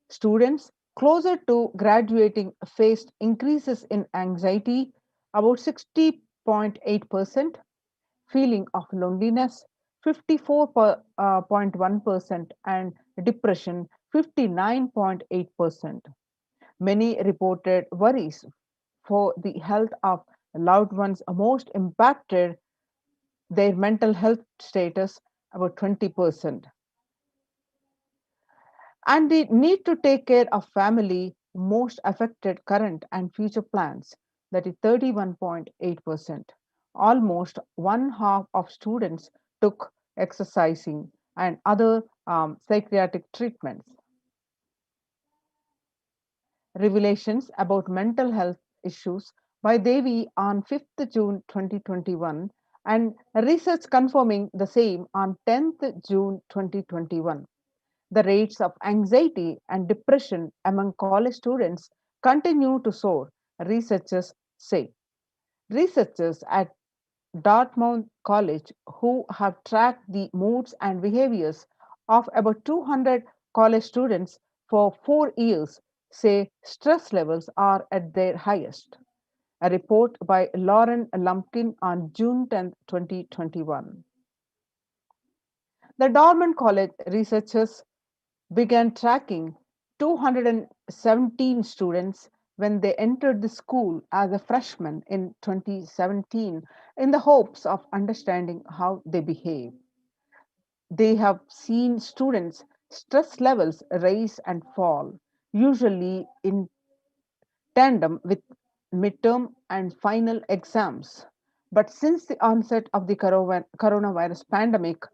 students closer to graduating faced increases in anxiety about 60.8%, feeling of loneliness 54.1%, and depression 59.8%. Many reported worries for the health of loved ones most impacted their mental health status about 20%. And the need to take care of family most affected current and future plans, that is 31.8%. Almost one half of students took exercising and other psychiatric treatments. Revelations about mental health issues by Devi on 5th June 2021 and research confirming the same on 10th June 2021. The rates of anxiety and depression among college students continue to soar, researchers say. Researchers at Dartmouth College, who have tracked the moods and behaviors of about 200 college students for 4 years, say stress levels are at their highest. A report by Lauren Lumpkin on June 10, 2021. The Dartmouth College researchers began tracking 217 students when they entered the school as a freshman in 2017 in the hopes of understanding how they behave. They have seen students' stress levels rise and fall, usually in tandem with midterm and final exams. But since the onset of the coronavirus pandemic,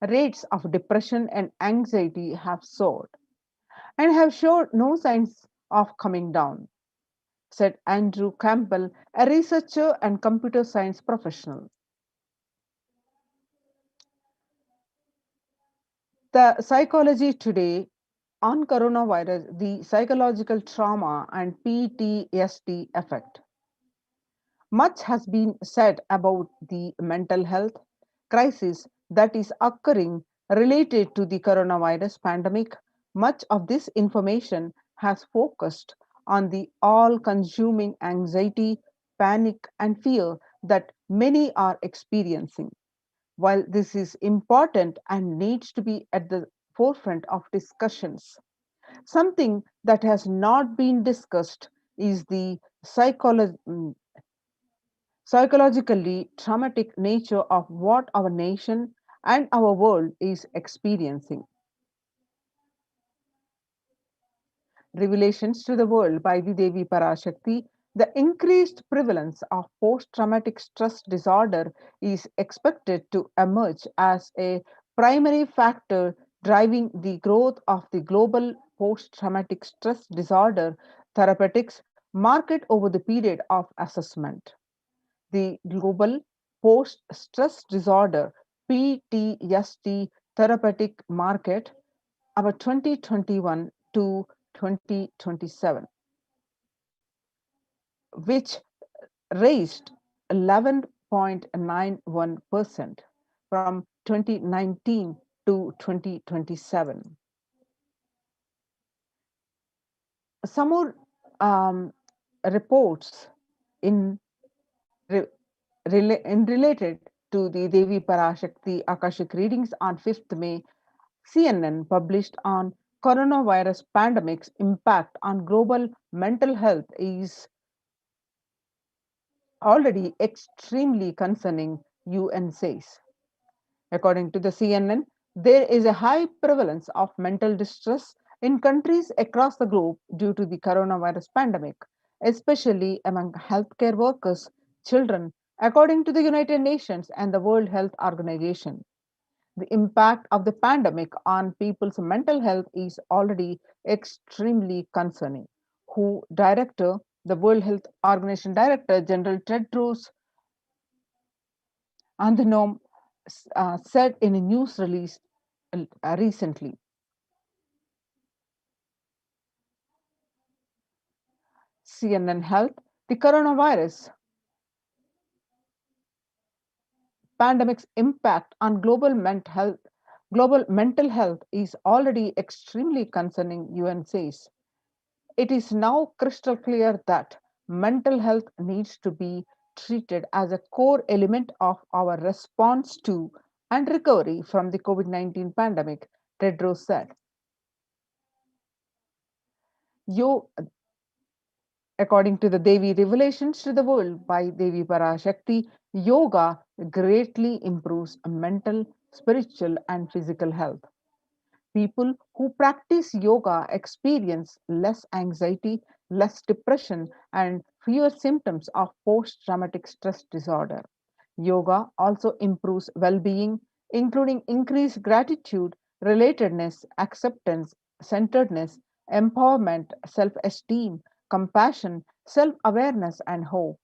rates of depression and anxiety have soared and have showed no signs of coming down, said Andrew Campbell, a researcher and computer science professional. The Psychology Today on coronavirus, the psychological trauma and PTSD effect. Much has been said about the mental health crisis that is occurring related to the coronavirus pandemic. Much of this information has focused on the all consuming anxiety, panic, and fear that many are experiencing. While this is important and needs to be at the forefront of discussions, something that has not been discussed is the psychologically traumatic nature of what our nation and our world is experiencing. Revelations to the World by the Devi Parashakti, the increased prevalence of post traumatic stress disorder is expected to emerge as a primary factor driving the growth of the global post traumatic stress disorder therapeutics market over the period of assessment. The global post stress disorder PTSD therapeutic market about 2021 to 2027, which raised 11.91% from 2019 to 2027. Some more reports in re- related to the Devi Parashakti Akashic readings on 5th May, CNN published on coronavirus pandemic's impact on global mental health is already extremely concerning, UN says. According to the CNN, there is a high prevalence of mental distress in countries across the globe due to the coronavirus pandemic, especially among healthcare workers, children, according to the United Nations and the World Health Organization. The impact of the pandemic on people's mental health is already extremely concerning. The World Health Organization Director General Tedros Adhanom said in a news release recently. CNN Health, the coronavirus pandemic's impact on global mental health is already extremely concerning, UN says. It is now crystal clear that mental health needs to be treated as a core element of our response to and recovery from the COVID-19 pandemic, Tedros said. Yo, According to the Devi Revelations to the World by Devi Parashakti, yoga greatly improves mental, spiritual, and physical health. People who practice yoga experience less anxiety, less depression, and fewer symptoms of post traumatic stress disorder. Yoga also improves well being, including increased gratitude, relatedness, acceptance, centeredness, empowerment, self esteem, compassion, self awareness, and hope.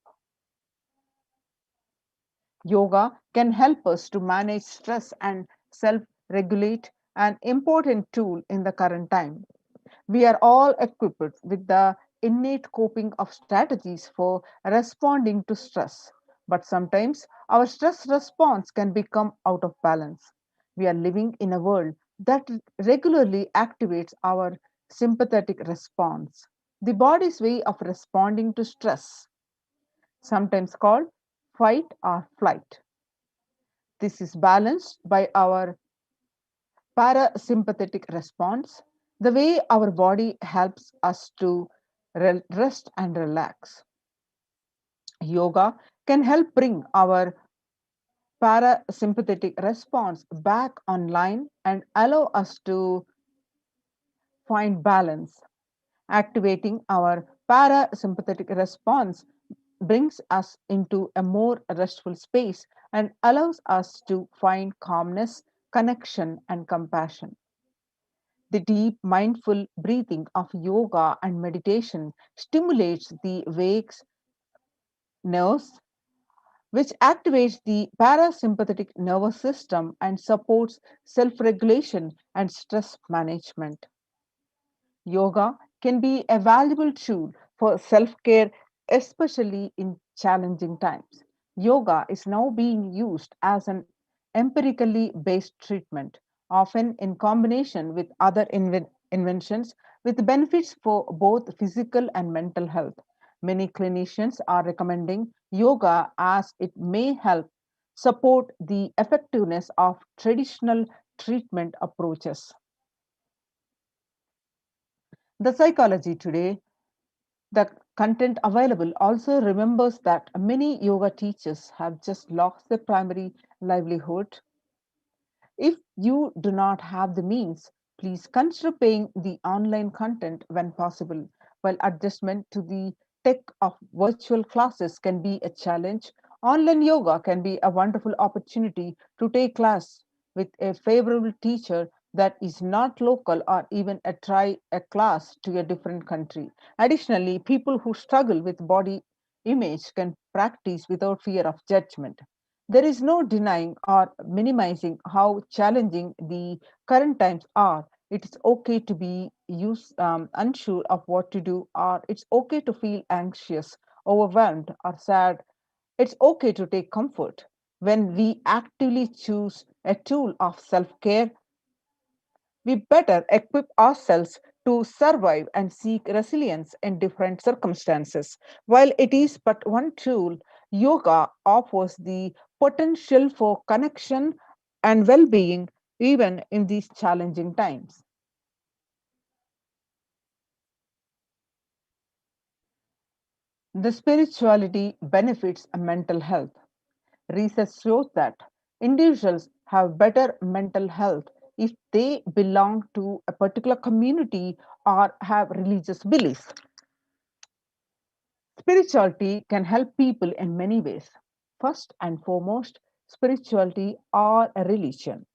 Yoga can help us to manage stress and self regulate, an important tool in the current time. We are all equipped with the innate coping of strategies for responding to stress, but sometimes our stress response can become out of balance. We are living in a world that regularly activates our sympathetic response, the body's way of responding to stress, sometimes called fight or flight. This is balanced by our parasympathetic response, the way our body helps us to rest and relax. Yoga can help bring our parasympathetic response back online and allow us to find balance. Activating our parasympathetic response brings us into a more restful space and allows us to find calmness, connection, and compassion. The deep mindful breathing of yoga and meditation stimulates the vagus nerves, which activates the parasympathetic nervous system and supports self regulation and stress management. Yoga can be a valuable tool for self care, especially in challenging times. Yoga is now being used as an empirically based treatment, often in combination with other inventions, with benefits for both physical and mental health. Many clinicians are recommending yoga as it may help support the effectiveness of traditional treatment approaches. The Psychology Today, the content available, also remembers that many yoga teachers have just lost their primary livelihood. If you do not have the means, please consider paying the online content when possible. While adjustment to the tech of virtual classes can be a challenge, online yoga can be a wonderful opportunity to take class with a favorable teacher that is not local or even try a class to a different country. Additionally, people who struggle with body image can practice without fear of judgment. There is no denying or minimizing how challenging the current times are. It is okay to be unsure of what to do, or it's okay to feel anxious, overwhelmed, or sad. It's okay to take comfort. When we actively choose a tool of self care, we better equip ourselves to survive and seek resilience in different circumstances. While it is but one tool, yoga offers the potential for connection and well being even in these challenging times. The spirituality benefits mental health. Research shows that individuals have better mental health if they belong to a particular community or have religious beliefs. Spirituality can help people in many ways. First and foremost, spirituality or a religion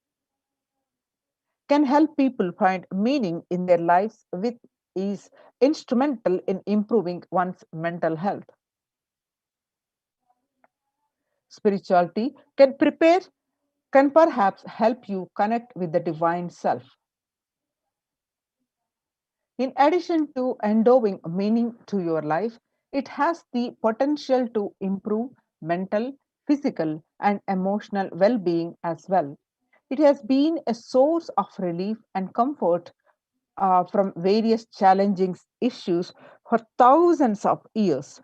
can help people find meaning in their lives, which is instrumental in improving one's mental health. Spirituality can perhaps help you connect with the divine self. In addition to endowing meaning to your life, it has the potential to improve mental, physical, and emotional well being as well. It has been a source of relief and comfort from various challenging issues for thousands of years.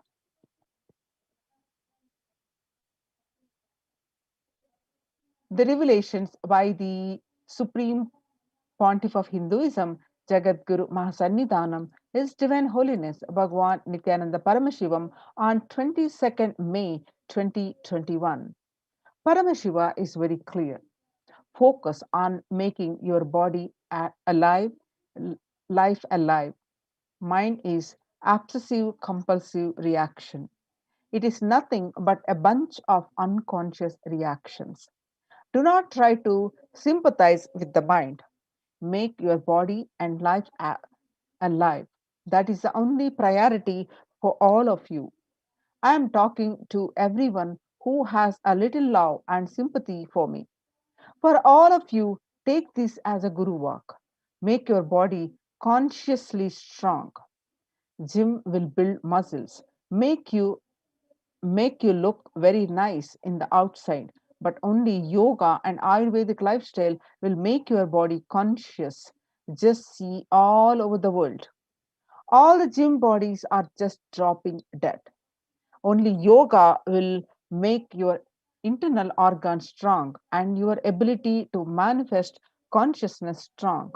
The revelations by the Supreme Pontiff of Hinduism, Jagadguru Mahasannidhanam, His Divine Holiness Bhagwan Nithyananda Paramashivam on 22nd May 2021. Paramashiva is very clear. Focus on making your body alive, life alive. Mine is obsessive compulsive reaction. It is nothing but a bunch of unconscious reactions. Do not try to sympathize with the mind. Make your body and life alive. That is the only priority for all of you. I am talking to everyone who has a little love and sympathy for me. For all of you, take this as a guru walk. Make your body consciously strong. Gym will build muscles, make you look very nice in the outside, but only yoga and Ayurvedic lifestyle will make your body conscious. Just see all over the world. All the gym bodies are just dropping dead. Only yoga will make your internal organs strong and your ability to manifest consciousness strong.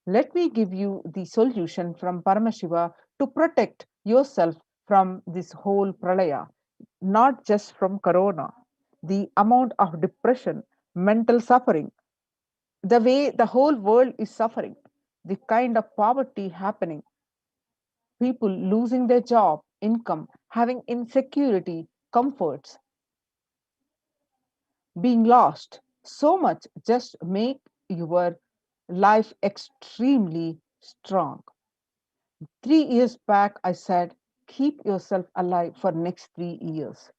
Let me give you the solution from Paramashiva to protect yourself from this whole pralaya, not just from corona. The amount of depression, mental suffering, the way the whole world is suffering, the kind of poverty happening, people losing their job, income, having insecurity, comforts, being lost. So much just make your life extremely strong. 3 years back, I said, keep yourself alive for next 3 years.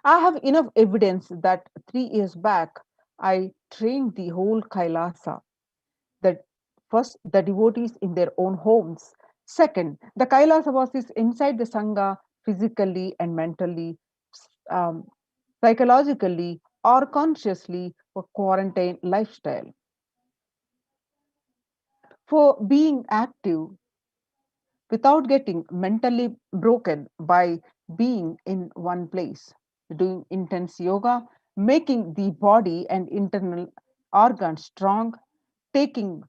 I have enough evidence that 3 years back, I trained the whole Kailasa. The first, the devotees in their own homes. Second, the Kailasa inside the Sangha physically and mentally, um, psychologically, or consciously for quarantine lifestyle. For being active without getting mentally broken by being in one place, doing intense yoga, making the body and internal organs strong, taking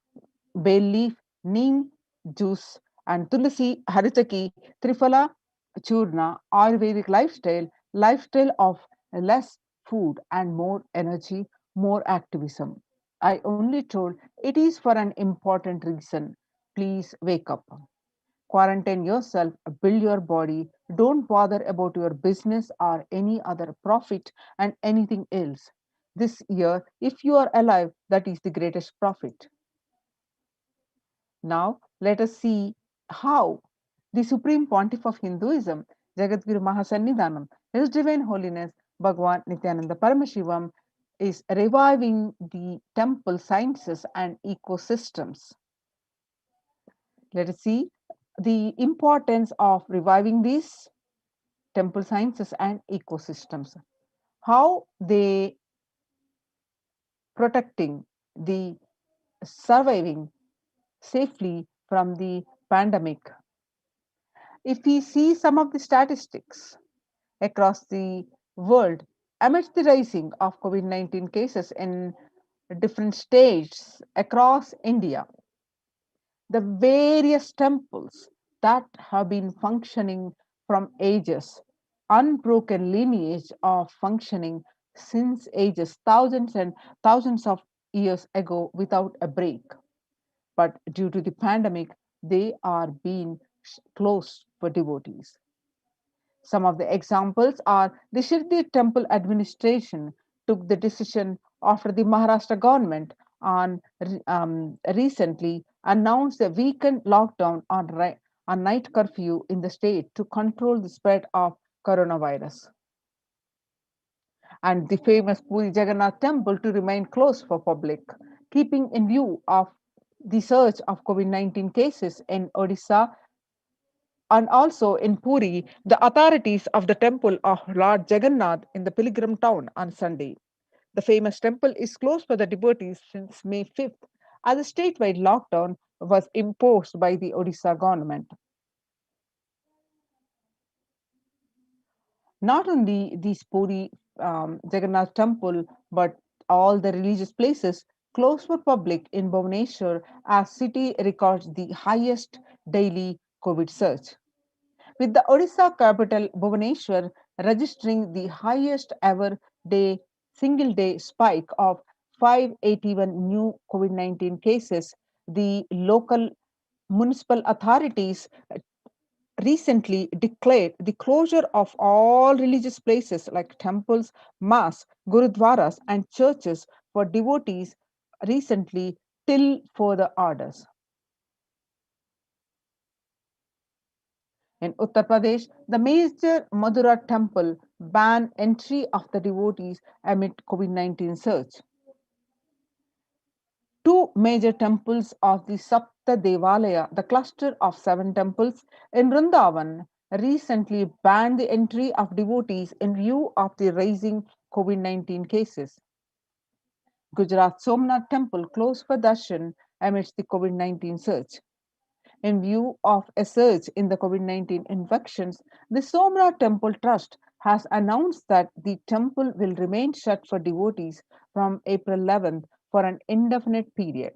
bay leaf, neem juice, and tulsi, haritaki, triphala, churna, Ayurvedic lifestyle of less food and more energy, more activism. I only told it is for an important reason. Please wake up. Quarantine yourself, build your body, don't bother about your business or any other profit and anything else. This year, if you are alive, that is the greatest profit. Now, let us see how the Supreme Pontiff of Hinduism, Jagadguru Mahasannidhanam, His Divine Holiness Bhagwan Nithyananda Paramashivam, is reviving the temple sciences and ecosystems. Let us see the importance of reviving these temple sciences and ecosystems. How they protecting the surviving safely from the pandemic. If we see some of the statistics across the world amidst the rising of COVID-19 cases in different states across India, the various temples, that have been functioning from ages, unbroken lineage of functioning since ages, thousands and thousands of years ago without a break. But due to the pandemic, they are being closed for devotees. Some of the examples are the Shirdi temple administration took the decision after the Maharashtra government on recently announced a weekend lockdown on night curfew in the state to control the spread of coronavirus. And the famous Puri Jagannath temple to remain closed for public, keeping in view of the surge of COVID-19 cases in Odisha and also in Puri, the authorities of the temple of Lord Jagannath in the pilgrim town on Sunday. The famous temple is closed for the devotees since May 5th, as a statewide lockdown was imposed by the Odisha government. Not only the Puri Jagannath temple, but all the religious places closed for public in Bhubaneswar as city records the highest daily COVID surge, with the Odisha capital Bhubaneswar registering the highest ever single day spike of 581 new COVID-19 cases. The local municipal authorities recently declared the closure of all religious places like temples, mosques, gurudwaras, and churches for devotees recently till further orders. In Uttar Pradesh, the major Madura temple banned entry of the devotees amid COVID-19 surge. Two major temples of the Sapta Devalaya, the cluster of 7 temples in Vrindavan, recently banned the entry of devotees in view of the rising COVID-19 cases. Gujarat Somnath temple closed for darshan amidst the COVID-19 surge. In view of a surge in the COVID-19 infections, the Somnath Temple Trust has announced that the temple will remain shut for devotees from April 11th for an indefinite period.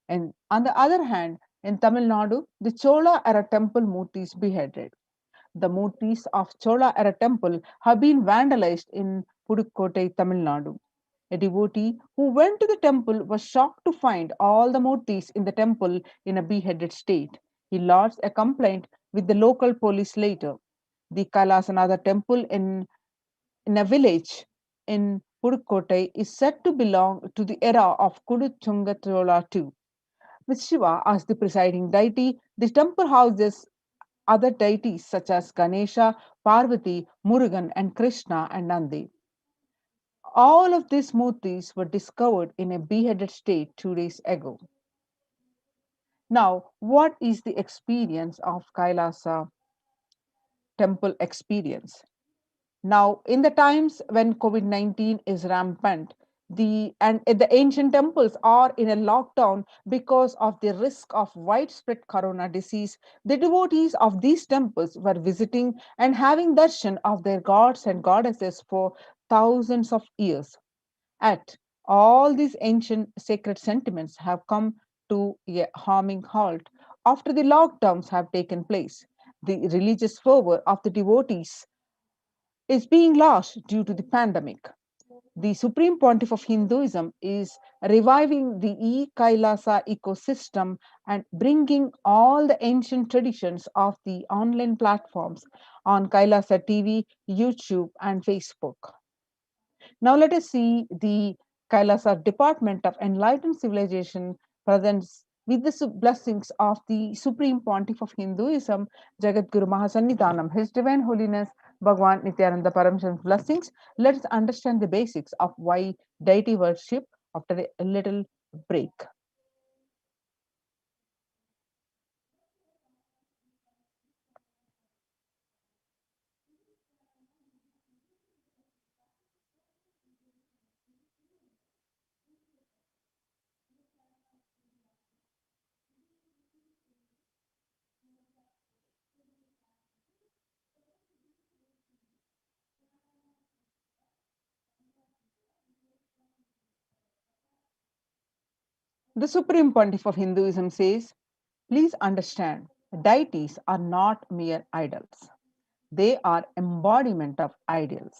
And on the other hand, in Tamil Nadu, the Chola era temple murtis beheaded. The murtis of Chola era temple have been vandalized in Pudukkottai, Tamil Nadu. A devotee who went to the temple was shocked to find all the murtis in the temple in a beheaded state. He lodged a complaint with the local police later. The Kailasa temple in a village in Pudukkottai is said to belong to the era of Kuduchunga Chola II. With Shiva as the presiding deity, the temple houses other deities such as Ganesha, Parvati, Murugan, and Krishna and Nandi. All of these murtis were discovered in a beheaded state 2 days ago. Now, what is the experience of Kailasa temple experience? Now, in the times when COVID-19 is rampant, the ancient temples are in a lockdown because of the risk of widespread corona disease. The devotees of these temples were visiting and having darshan of their gods and goddesses for thousands of years. At all these ancient sacred sentiments have come to a harming halt after the lockdowns have taken place. The religious fervor of the devotees is being lost due to the pandemic. The Supreme Pontiff of Hinduism is reviving the Kailasa ecosystem and bringing all the ancient traditions of the online platforms on Kailasa TV, YouTube, and Facebook. Now let us see the Kailasa Department of Enlightened Civilization presents with the blessings of the Supreme Pontiff of Hinduism, Jagadguru Mahasannidhanam, His Divine Holiness Bhagwan Nithyananda Paramashivam blessings. Let us understand the basics of why deity worship after a little break. The Supreme Pontiff of Hinduism says, please understand, Deities are not mere idols. They are embodiment of ideals.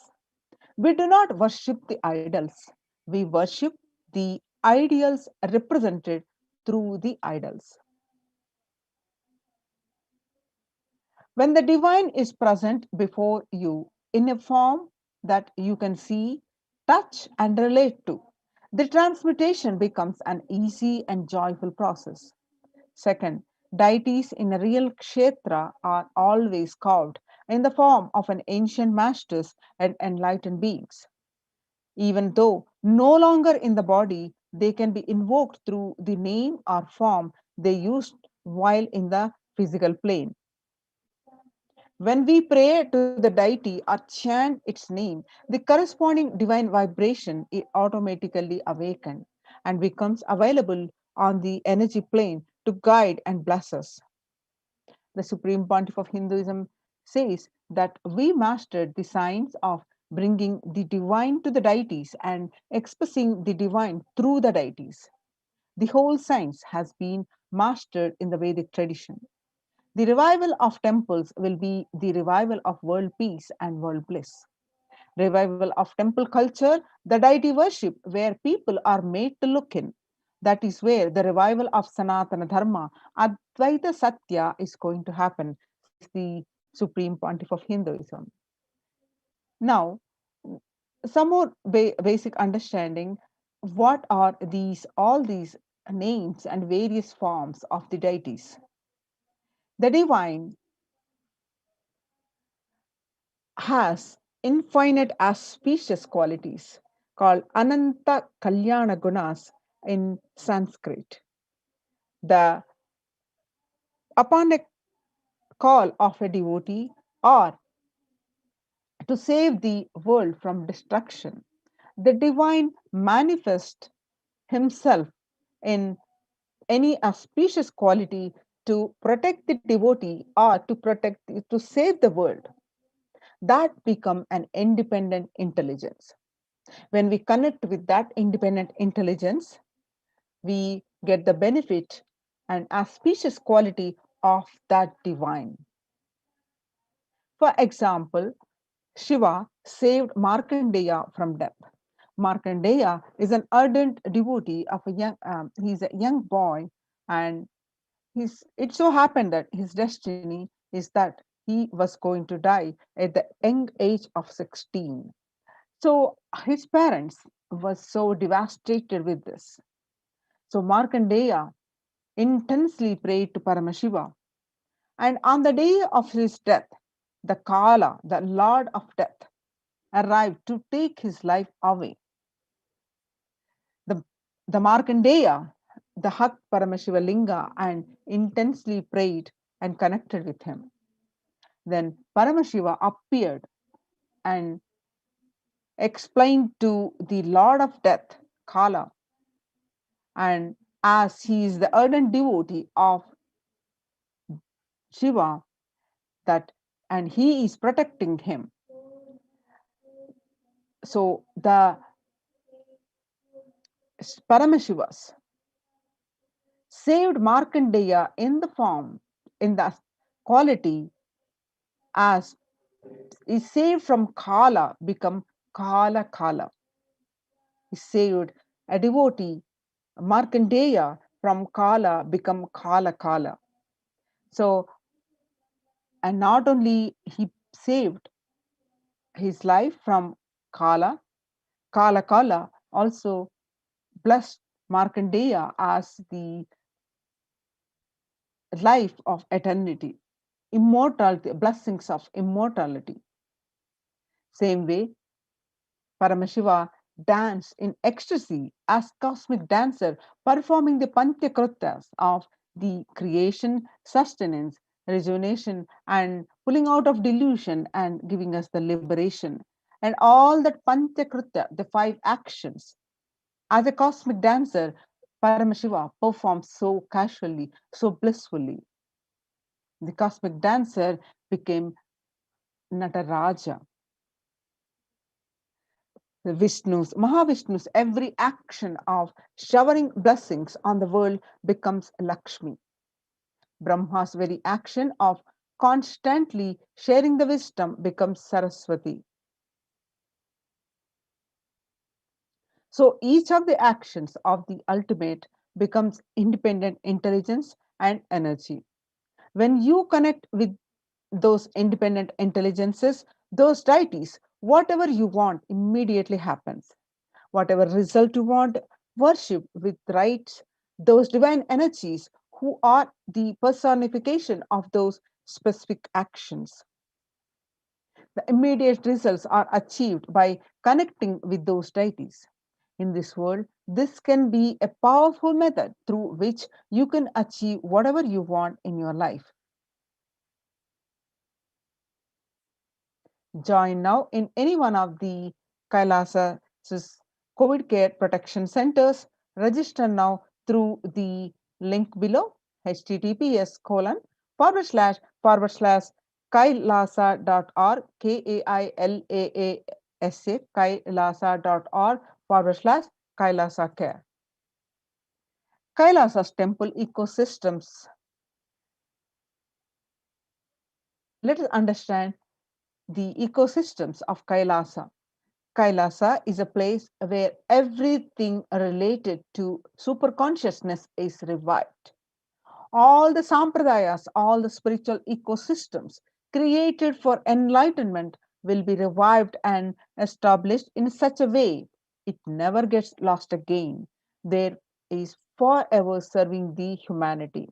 We do not worship the idols. We worship the ideals represented through the idols. When the divine is present before you in a form that you can see, touch, and relate to, the transmutation becomes an easy and joyful process. Second, deities in a real kshetra are always carved in the form of an ancient masters and enlightened beings. Even though no longer in the body, they can be invoked through the name or form they used while in the physical plane. When we pray to the deity or chant its name, the corresponding divine vibration is automatically awakened and becomes available on the energy plane to guide and bless us. The Supreme Pontiff of Hinduism says that we mastered the science of bringing the divine to the deities and expressing the divine through the deities. The whole science has been mastered in the Vedic tradition. The revival of temples will be the revival of world peace and world bliss. Revival of temple culture, the deity worship where people are made to look in. That is where the revival of Sanatana Dharma, Advaita Satya, is going to happen, says the Supreme Pontiff of Hinduism. Now, some more basic understanding. What are these all these names and various forms of the deities? The divine has infinite auspicious qualities called Ananta Kalyana Gunas in Sanskrit. The upon a call of a devotee or to save the world from destruction, the divine manifests himself in any auspicious quality to protect the devotee or to save the world. That become an independent intelligence. When we connect with that independent intelligence, we get the benefit and auspicious quality of that divine. For example, Shiva saved Markandeya from death. Markandeya is an ardent devotee of he's a young boy, and it so happened that his destiny is that he was going to die at the young age of 16. So his parents were so devastated with this. So Markandeya intensely prayed to Paramashiva. And on the day of his death, the Kala, the Lord of Death, arrived to take his life away. The, the Markandeya, the hugged Paramashiva Linga and intensely prayed and connected with him. Then Paramashiva appeared and explained to the Lord of Death, Kala, and as he is the ardent devotee of Shiva, that and he is protecting him. So the Paramashivas saved Markandeya in the form, in the quality as is saved from Kala, become Kala Kala. He saved a devotee, Markandeya, from Kala, become Kala Kala. So, and not only he saved his life from Kala, Kala Kala also blessed Markandeya as the life of eternity, immortality, blessings of immortality. Same way, Paramashiva danced in ecstasy as cosmic dancer, performing the Panchakrutas of the creation, sustenance, rejuvenation, and pulling out of delusion and giving us the liberation. And all that Panchakruta, the five actions. As a cosmic dancer, Paramashiva performed so casually, so blissfully. The cosmic dancer became Nataraja. Mahavishnu's every action of showering blessings on the world becomes Lakshmi. Brahma's very action of constantly sharing the wisdom becomes Saraswati. So each of the actions of the ultimate becomes independent intelligence and energy. When you connect with those independent intelligences, those deities, whatever you want immediately happens. Whatever result you want, worship with rites those divine energies who are the personification of those specific actions. The immediate results are achieved by connecting with those deities. In this world, this can be a powerful method through which you can achieve whatever you want in your life. Join now in any one of the Kailasa's COVID care protection centers. Register now through the link below, https:// kailasa.org, KAILAASA, kailasa.org / Kailasa care. Kailasa's temple ecosystems. Let us understand the ecosystems of Kailasa. Kailasa is a place where everything related to superconsciousness is revived. All the sampradayas, all the spiritual ecosystems created for enlightenment will be revived and established in such a way it never gets lost again. There is forever serving the humanity.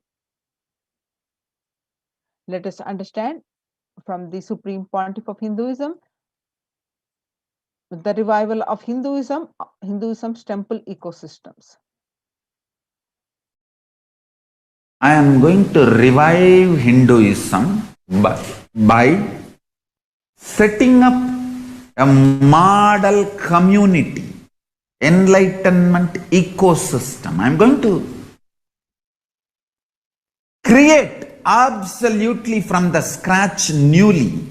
Let us understand from the Supreme Pontiff of Hinduism the revival of Hinduism's temple ecosystems. I am going to revive Hinduism by setting up a model community, enlightenment ecosystem. I am going to create absolutely from the scratch newly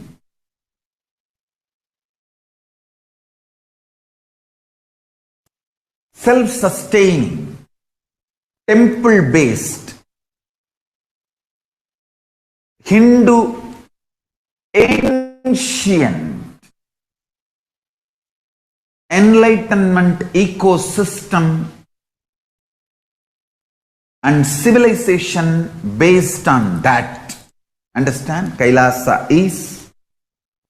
self-sustaining, temple-based Hindu ancient enlightenment ecosystem and civilization based on that. Understand? Kailasa is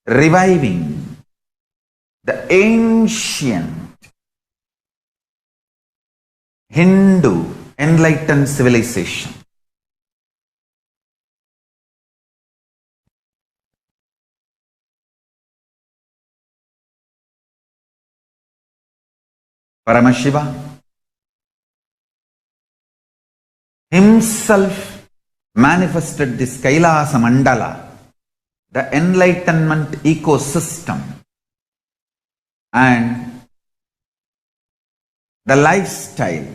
reviving the ancient Hindu enlightened civilization. Paramashiva himself manifested this Kailasa Mandala, the enlightenment ecosystem, and the lifestyle.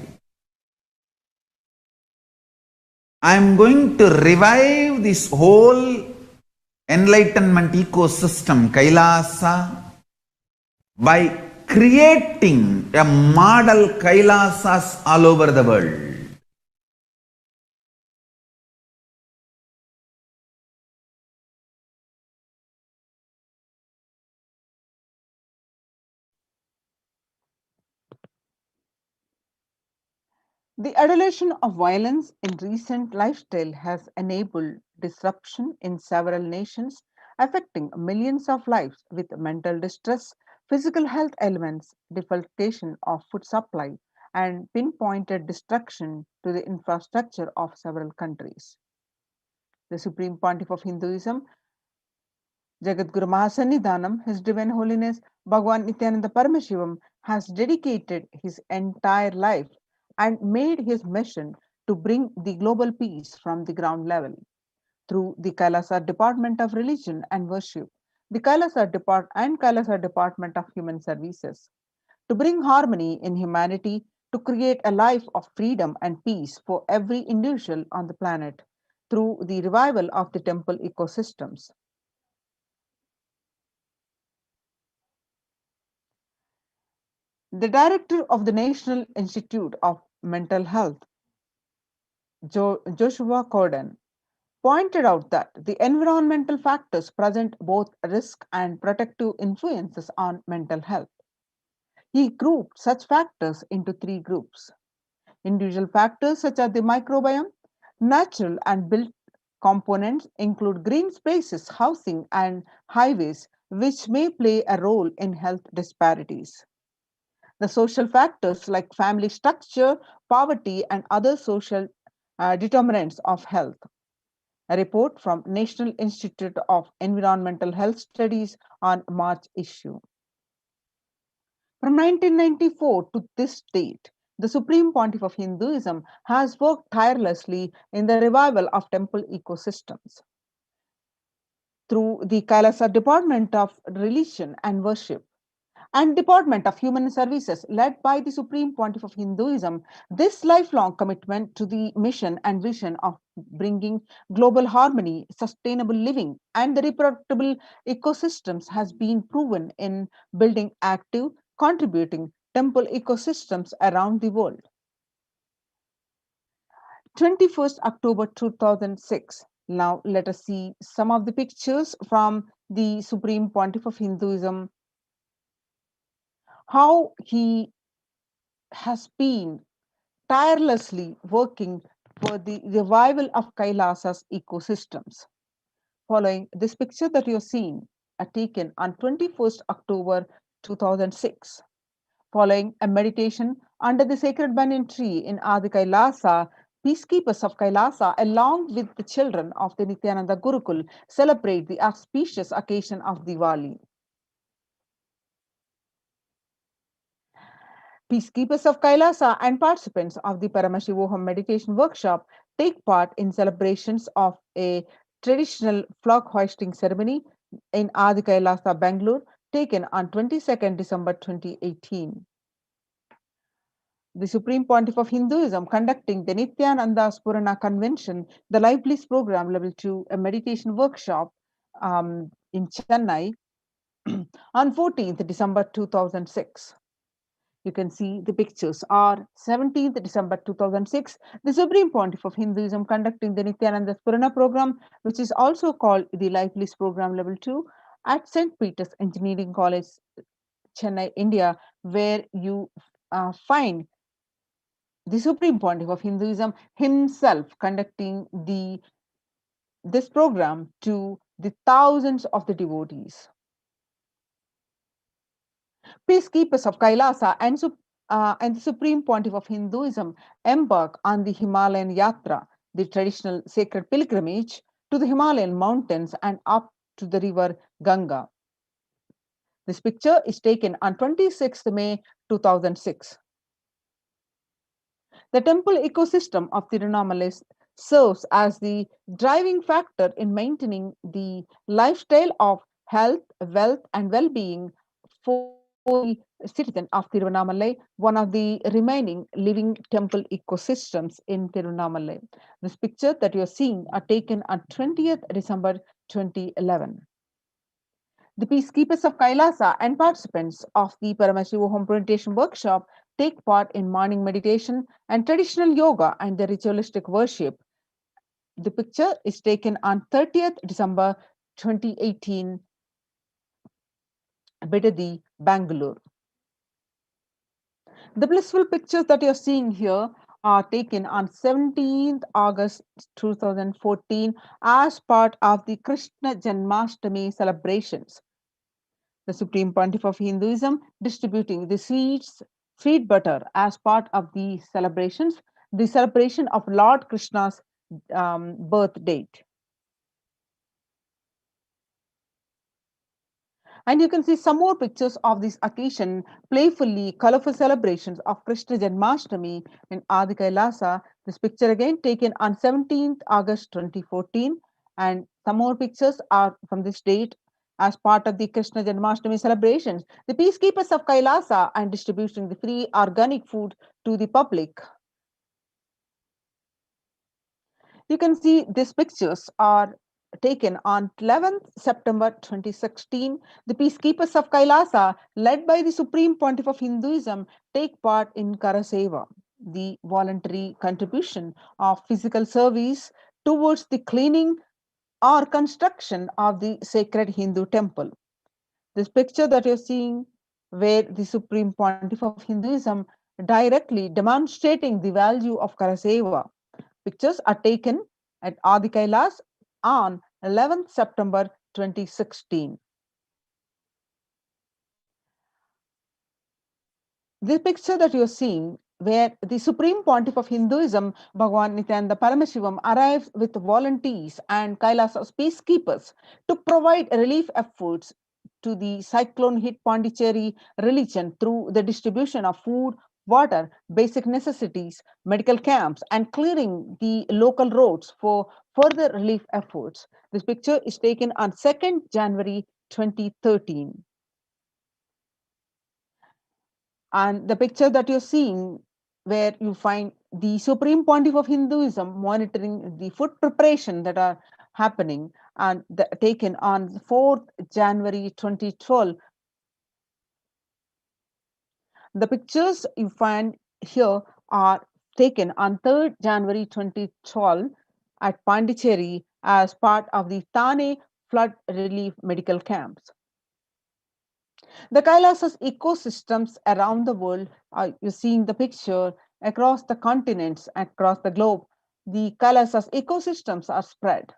I am going to revive this whole enlightenment ecosystem, Kailasa, by creating a model Kailasas all over the world. The adulation of violence in recent lifestyle has enabled disruption in several nations, affecting millions of lives with mental distress, physical health ailments, defalcation of food supply, and pinpointed destruction to the infrastructure of several countries. The Supreme Pontiff of Hinduism, Jagadguru Mahasannidhanam, His Divine Holiness Bhagwan Nithyananda Paramashivam, has dedicated his entire life and made his mission to bring the global peace from the ground level through the Kailasa Department of Religion and Worship, the Kailasa Department of Human Services, to bring harmony in humanity, to create a life of freedom and peace for every individual on the planet through the revival of the temple ecosystems. The director of the National Institute of Mental Health, Joshua Corden, pointed out that the environmental factors present both risk and protective influences on mental health. He grouped such factors into three groups: individual factors such as the microbiome, natural and built components include green spaces, housing, and highways, which may play a role in health disparities. The social factors like family structure, poverty, and other social determinants of health. A report from National Institute of Environmental Health Studies on March issue. From 1994 to this date, the Supreme Pontiff of Hinduism has worked tirelessly in the revival of temple ecosystems. Through the Kailasa Department of Religion and Worship and Department of Human Services led by the Supreme Pontiff of Hinduism, this lifelong commitment to the mission and vision of bringing global harmony, sustainable living, and the reproducible ecosystems has been proven in building active, contributing temple ecosystems around the world. 21st October 2006. Now let us see some of the pictures from the Supreme Pontiff of Hinduism, how he has been tirelessly working for the revival of Kailasa's ecosystems. Following this picture that you're seeing are taken on 21st October 2006. Following a meditation under the sacred banyan tree in Adi Kailasa, peacekeepers of Kailasa, along with the children of the Nithyananda Gurukul, celebrate the auspicious occasion of Diwali. Peacekeepers of Kailasa and participants of the Paramashivoham meditation workshop take part in celebrations of a traditional flag hoisting ceremony in Adi Kailasa, Bangalore, taken on 22nd December 2018. The Supreme Pontiff of Hinduism conducting the Nithyananda Spurana Convention, the Life Bliss Program Level 2, a meditation workshop in Chennai on 14th December 2006. You can see the pictures are 17th December 2006, the Supreme Pontiff of Hinduism conducting the Nithyananda Spurana program, which is also called the Life Bliss Program Level 2 at St. Peter's Engineering College, Chennai, India, where you find the Supreme Pontiff of Hinduism himself conducting this program to the thousands of the devotees. Peacekeepers of Kailasa and the Supreme Pontiff of Hinduism embark on the Himalayan Yatra, the traditional sacred pilgrimage to the Himalayan mountains and up to the river Ganga. This picture is taken on 26th May 2006. The temple ecosystem of Tirunamalai serves as the driving factor in maintaining the lifestyle of health, wealth, and well-being for the citizen of Tiruvannamalai, one of the remaining living temple ecosystems in Tiruvannamalai. This picture that you are seeing are taken on 20th December 2011. The peacekeepers of Kailasa and participants of the Paramashivoham meditation workshop take part in morning meditation and traditional yoga and the ritualistic worship. The picture is taken on 30th December 2018, Bidadi, Bangalore. The blissful pictures that you're seeing here are taken on 17th August 2014 as part of the Krishna Janmashtami celebrations. The Supreme Pontiff of Hinduism distributing the sweet butter as part of the celebrations, the celebration of Lord Krishna's birth date. And you can see some more pictures of this occasion, playfully colorful celebrations of Krishna Janmashtami in Adi Kailasa. This picture again taken on 17th August 2014. And some more pictures are from this date as part of the Krishna Janmashtami celebrations. The peacekeepers of Kailasa and distributing the free organic food to the public. You can see these pictures are taken on 11th September 2016. The peacekeepers of Kailasa, led by the Supreme Pontiff of Hinduism, take part in Karaseva, the voluntary contribution of physical service towards the cleaning or construction of the sacred Hindu temple. This picture that you're seeing, where the Supreme Pontiff of Hinduism directly demonstrating the value of Karaseva. Pictures are taken at Adi Kailas on 11th September 2016. This picture that you're seeing, where the Supreme Pontiff of Hinduism, Bhagwan Nithyananda Paramashivam, arrives with volunteers and Kailasa peacekeepers to provide relief efforts to the cyclone hit Pondicherry religion through the distribution of food, water, basic necessities, medical camps, and clearing the local roads for further relief efforts. This picture is taken on 2nd January 2013. And the picture that you're seeing, where you find the Supreme Pontiff of Hinduism monitoring the food preparation that are happening, and taken on 4th January 2012. The pictures you find here are taken on 3rd January 2012 at Pondicherry as part of the Thane flood relief medical camps. The Kailasa's ecosystems around the world, you're seeing the picture across the continents, across the globe, the Kailasa's ecosystems are spread.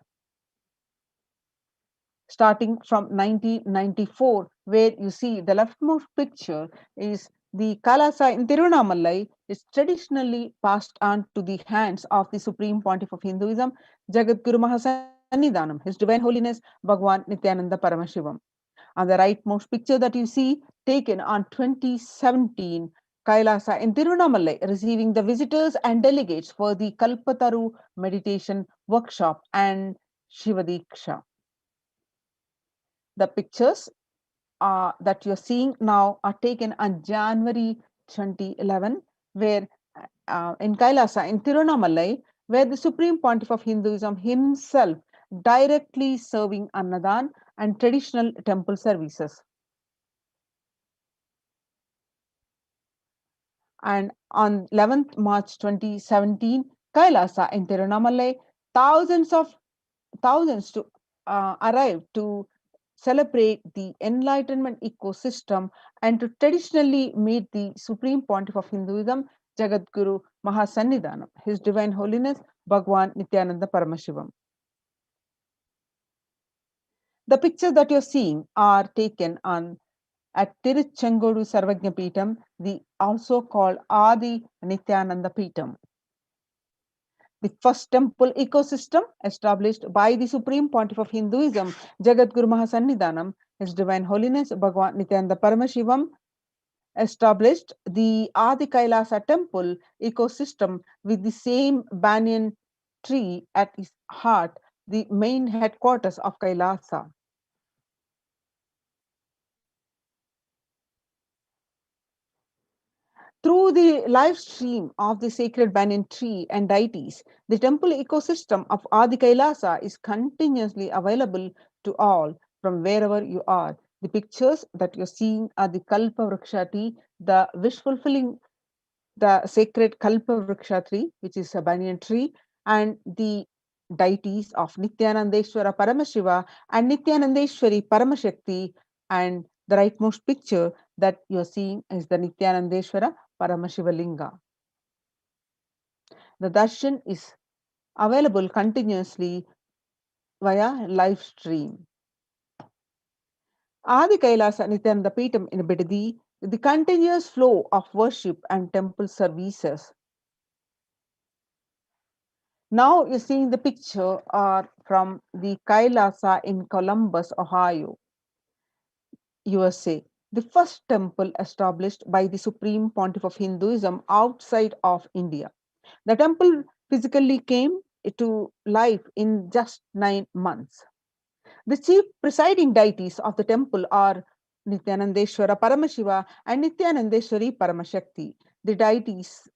Starting from 1994, where you see the leftmost picture is the Kailasa in Tirunamalai is traditionally passed on to the hands of the Supreme Pontiff of Hinduism, Jagadguru Mahasannidhanam, His Divine Holiness Bhagwan Nithyananda Paramashivam. On the rightmost picture that you see, taken on 2017, Kailasa in Tirunamalai receiving the visitors and delegates for the Kalpataru meditation workshop and Shivadiksha. The pictures that you're seeing now are taken on January 2011, where in Kailasa in Tirunamalai, where the Supreme Pontiff of Hinduism himself directly serving Annadan and traditional temple services. And on 11th March 2017, Kailasa in Tirunamalai, thousands to arrive to celebrate the Enlightenment ecosystem and to traditionally meet the Supreme Pontiff of Hinduism, Jagadguru Mahasannidhanam, His Divine Holiness Bhagwan Nithyananda Paramashivam. The pictures that you're seeing are taken on at Tiruchengodu Sarvajna Peetham, the also called Adi Nithyananda Peetham. The first temple ecosystem established by the Supreme Pontiff of Hinduism, Jagadguru Mahasannidhanam, His Divine Holiness Bhagwan Nithyananda Paramashivam, established the Adi Kailasa temple ecosystem with the same banyan tree at its heart, the main headquarters of Kailasa. Through the live stream of the sacred banyan tree and deities, the temple ecosystem of Adi Kailasa is continuously available to all from wherever you are. The pictures that you're seeing are the Kalpa Vriksha tree, the wish fulfilling, the sacred Kalpa Vriksha tree, which is a banyan tree, and the deities of Nithyanandeshwara Paramashiva and Nithyanandeshwari Paramashakti. And the rightmost picture that you're seeing is the Nithyanandeshwara Paramashivalinga. The darshan is available continuously via live stream. Adi Kailasa Nithyananda Peetham in Bidadi, the continuous flow of worship and temple services. Now you're seeing the picture from the Kailasa in Columbus, Ohio, USA. The first temple established by the Supreme Pontiff of Hinduism outside of India. The temple physically came to life in just 9 months. The chief presiding deities of the temple are Nithyanandeshwara Paramashiva and Nithyanandeshwari Paramashakti. The deities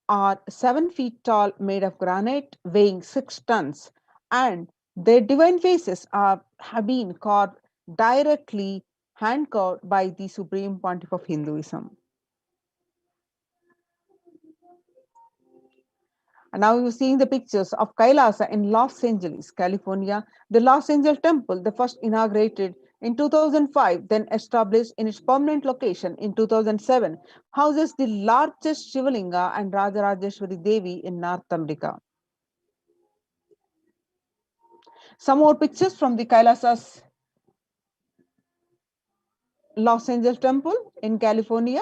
are 7 feet tall, made of granite, weighing 6 tons, and their divine faces have been carved directly, hand carved by the Supreme Pontiff of Hinduism. And now you're seeing the pictures of Kailasa in Los Angeles, California. The Los Angeles temple, the first inaugurated in 2005, then established in its permanent location in 2007, houses the largest Shivalinga and Rajarajeshwari Devi in North America. Some more pictures from the Kailasa's Los Angeles temple in California.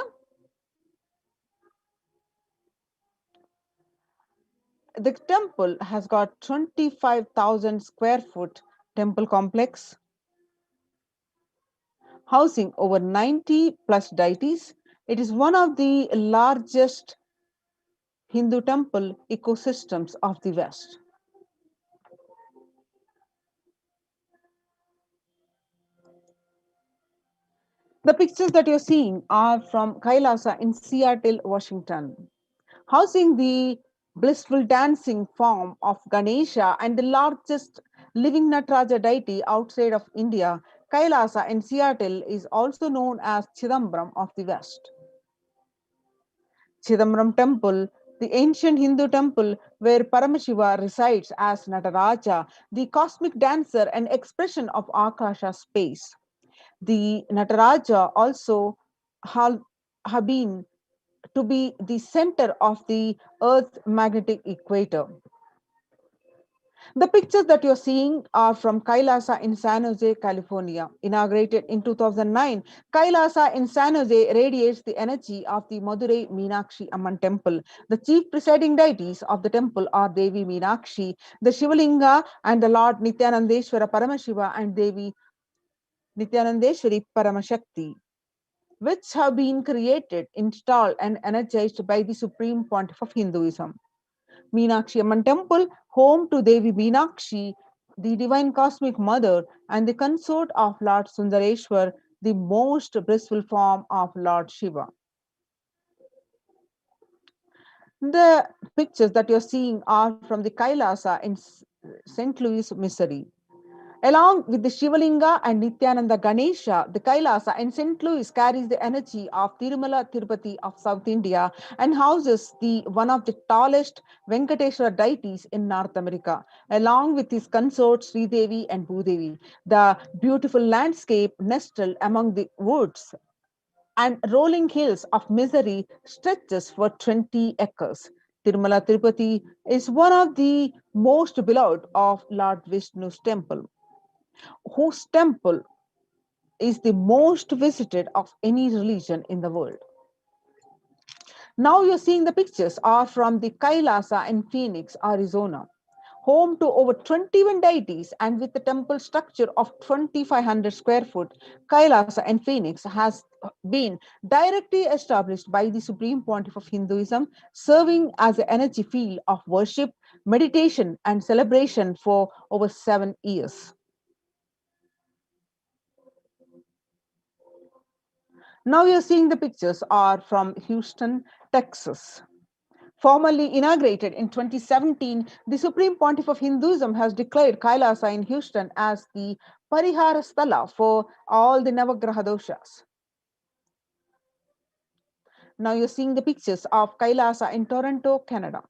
The temple has got 25,000 square foot temple complex, housing over 90 plus deities. It is one of the largest Hindu temple ecosystems of the West. The pictures that you're seeing are from Kailasa in Seattle, Washington, housing the blissful dancing form of Ganesha and the largest living Nataraja deity outside of India. Kailasa in Seattle is also known as Chidambaram of the West. Chidambaram temple, the ancient Hindu temple where Paramashiva resides as Nataraja, the cosmic dancer and expression of Akasha space. The Nataraja also have been to be the center of the Earth's magnetic equator. The pictures that you're seeing are from Kailasa in San Jose, California. Inaugurated in 2009, Kailasa in San Jose radiates the energy of the Madurai Meenakshi Amman temple. The chief presiding deities of the temple are Devi Meenakshi, the Shivalinga, and the Lord Nithyanandeshwara Paramashiva and Devi Nithyanandeshwari Paramashakti, which have been created, installed, and energized by the Supreme Pontiff of Hinduism. Meenakshi Amman Temple, home to Devi Meenakshi, the divine cosmic mother, and the consort of Lord Sundareshwar, the most blissful form of Lord Shiva. The pictures that you're seeing are from the Kailasa in St. Louis, Missouri. Along with the Shivalinga and Nithyananda Ganesha, the Kailasa in St. Louis carries the energy of Tirumala Tirupati of South India and houses one of the tallest Venkateshwara deities in North America, along with his consorts Sri Devi and Bhudevi. The beautiful landscape nestled among the woods and rolling hills of Missouri stretches for 20 acres. Tirumala Tirupati is one of the most beloved of Lord Vishnu's temple, whose temple is the most visited of any religion in the world. Now you're seeing the pictures are from the Kailasa in Phoenix, Arizona, home to over 21 deities and with a temple structure of 2,500 square foot. Kailasa in Phoenix has been directly established by the Supreme Pontiff of Hinduism, serving as an energy field of worship, meditation, and celebration for over 7 years. Now you're seeing the pictures are from Houston, Texas. Formally inaugurated in 2017, the Supreme Pontiff of Hinduism has declared Kailasa in Houston as the Parihara Sthala for all the Navagraha doshas. Now you're seeing the pictures of Kailasa in Toronto, Canada.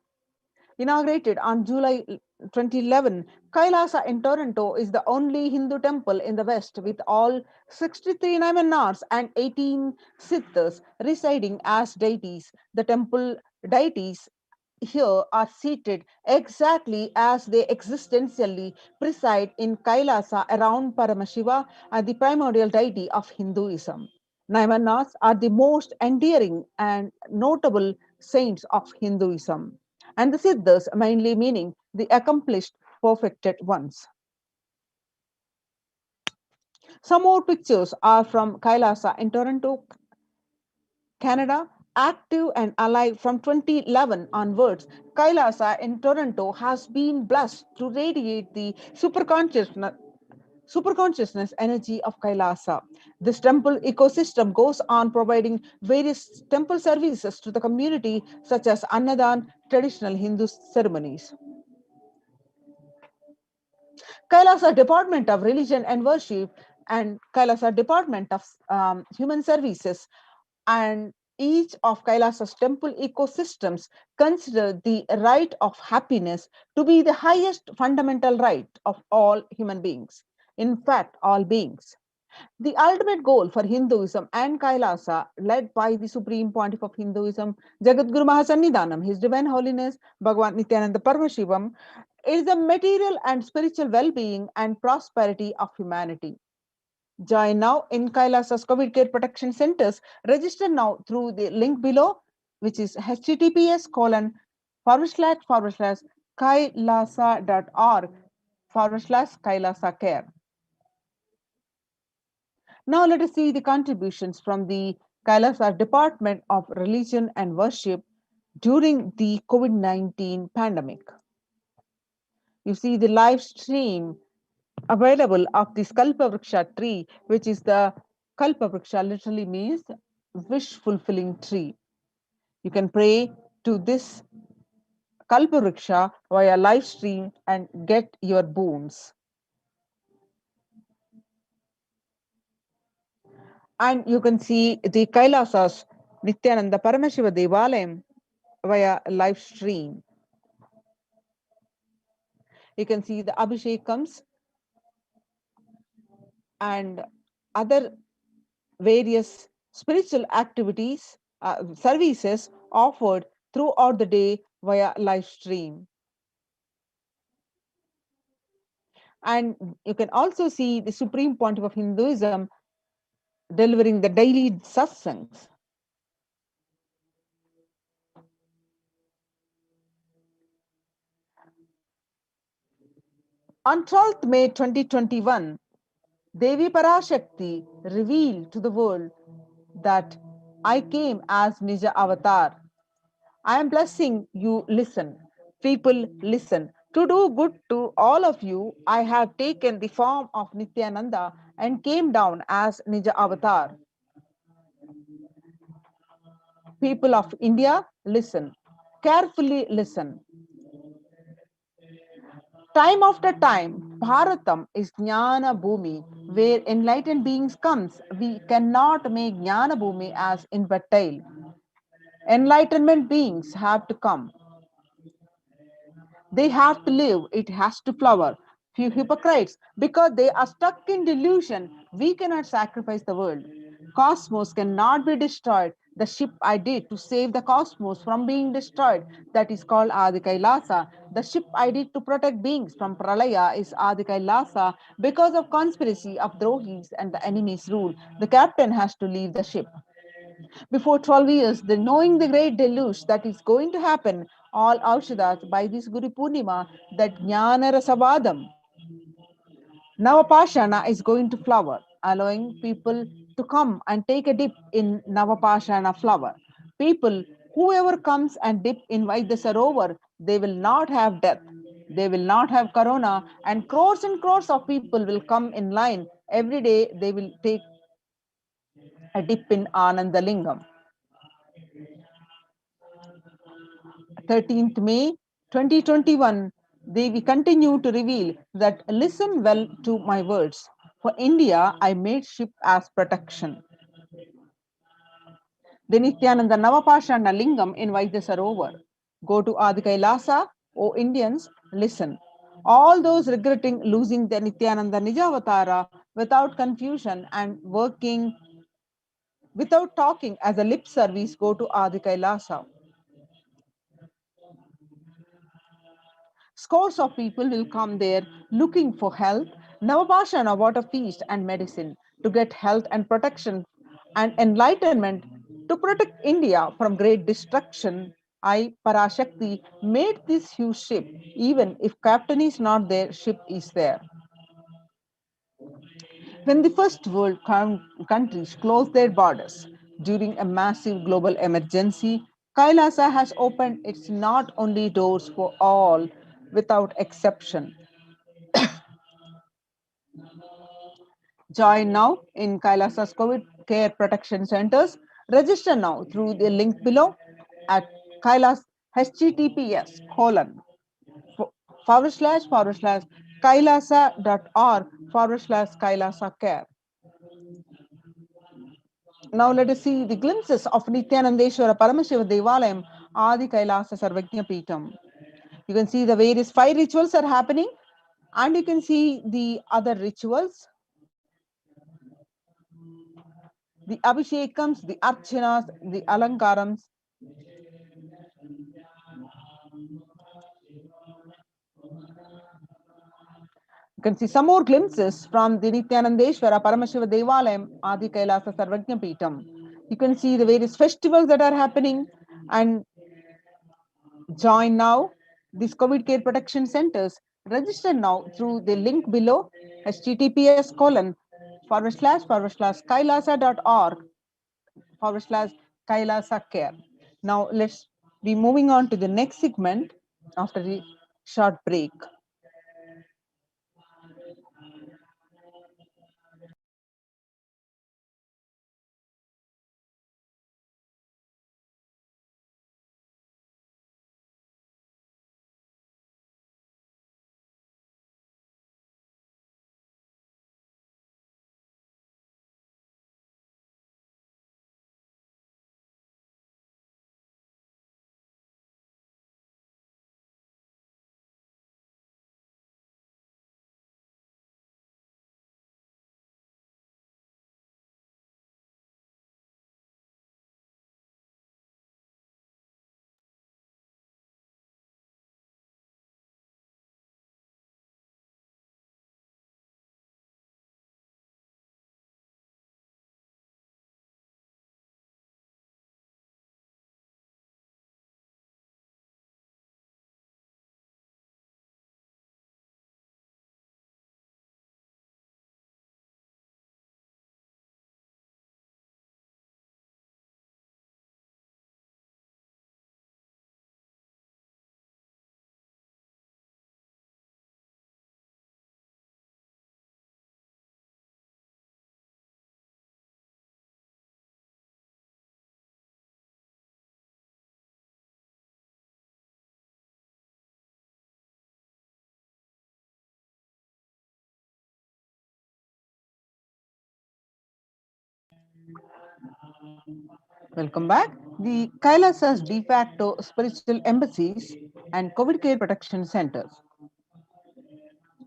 Inaugurated on July 2011, Kailasa in Toronto is the only Hindu temple in the West with all 63 Naimanars and 18 Siddhas residing as deities. The temple deities here are seated exactly as they existentially preside in Kailasa around Paramashiva, the primordial deity of Hinduism. Naimanas are the most endearing and notable saints of Hinduism, and the Siddhas mainly meaning the accomplished, perfected ones. Some more pictures are from Kailasa in Toronto, Canada. Active and alive from 2011 onwards, Kailasa in Toronto has been blessed to radiate the superconsciousness energy of Kailasa. This temple ecosystem goes on providing various temple services to the community, such as Annadan, traditional Hindu ceremonies. Kailasa Department of Religion and Worship and Kailasa Department of Human Services and each of Kailasa's temple ecosystems consider the right of happiness to be the highest fundamental right of all human beings. In fact, all beings. The ultimate goal for Hinduism and Kailasa, led by the Supreme Pontiff of Hinduism, Jagadguru Mahasannidhanam, His Divine Holiness Bhagavan Nithyananda Paramashivam, is the material and spiritual well-being and prosperity of humanity. Join now in Kailasa's COVID care protection centers. Register now through the link below, which is https://kailasa.org/Kailasa care. Now let us see the contributions from the Kailasa Department of Religion and Worship during the COVID-19 pandemic. You see the live stream available of this Kalpavriksha tree, which is the Kalpavriksha literally means wish fulfilling tree. You can pray to this Kalpavriksha via live stream and get your boons. And you can see the Kailasas Nithyananda Paramashiva Devalayam via live stream. You can see the Abhishekams and other various spiritual activities, services offered throughout the day via live stream. And you can also see the Supreme Pontiff of Hinduism delivering the daily satsangs. On 12th May 2021, Devi Parashakti revealed to the world that I came as Nija Avatar. I am blessing you, listen. People, listen. To do good to all of you, I have taken the form of Nityananda and came down as Nija Avatar. People of India, listen. Carefully listen. Time after time, Bharatam is Jnana Bhumi, where enlightened beings comes. We cannot make Jnana Bhumi as infertile. Enlightenment beings have to come. They have to live, it has to flower. Few hypocrites, because they are stuck in delusion, we cannot sacrifice the world. Cosmos cannot be destroyed. The ship I did to save the cosmos from being destroyed, that is called Adi Kailasa. The ship I did to protect beings from Pralaya is Adi Kailasa. Because of conspiracy of Drohis and the enemy's rule, the captain has to leave the ship. Before 12 years, knowing the great deluge that is going to happen, all Aushadas by this Guru Purnima, that Jnana Rasavadam, Navapashana is going to flower, allowing people to come and take a dip in Navapashana flower. People, whoever comes and dip in Vaidya Sarovar, they will not have death. They will not have corona, and crores of people will come in line. Every day they will take a dip in Anandalingam. 13th May 2021, they continue to reveal that listen well to my words. For India, I made ship as protection. The Nityananda Navapashana Lingam in Vaidya Sarovar. Go to Adi Kailasa, O Indians, listen. All those regretting losing the Nityananda Nijavatara without confusion and working without talking as a lip service, go to Adi Kailasa. Scores of people will come there looking for health, Navapashana, water feast, and medicine to get health and protection and enlightenment to protect India from great destruction. I, Parashakti, made this huge ship. Even if captain is not there, ship is there. When the first world countries closed their borders during a massive global emergency, Kailasa has opened its not only doors for all without exception. Join now in Kailasa's COVID care protection centers. Register now through the link below at Kailas https://kailasa.org/Kailasa care. Now let us see the glimpses of Nithyanandeshwara Paramashiva Devalayam Adi Kailasa Sarvajna Peetam. You can see the various 5 rituals are happening, and you can see the other rituals, the Abhishekams, the Archanas, the Alankarams. You can see some more glimpses from the Nithyanandeshwara Paramashiva Devalayam Adi Kailasa Sarvajna Peetam. You can see the various festivals that are happening, and join now these COVID care protection centers. Register now through the link below, https://kailasa.org/Kailasa care. Now let's be moving on to the next segment after the short break. Welcome back. The Kailasa's de facto spiritual embassies and COVID care protection centers.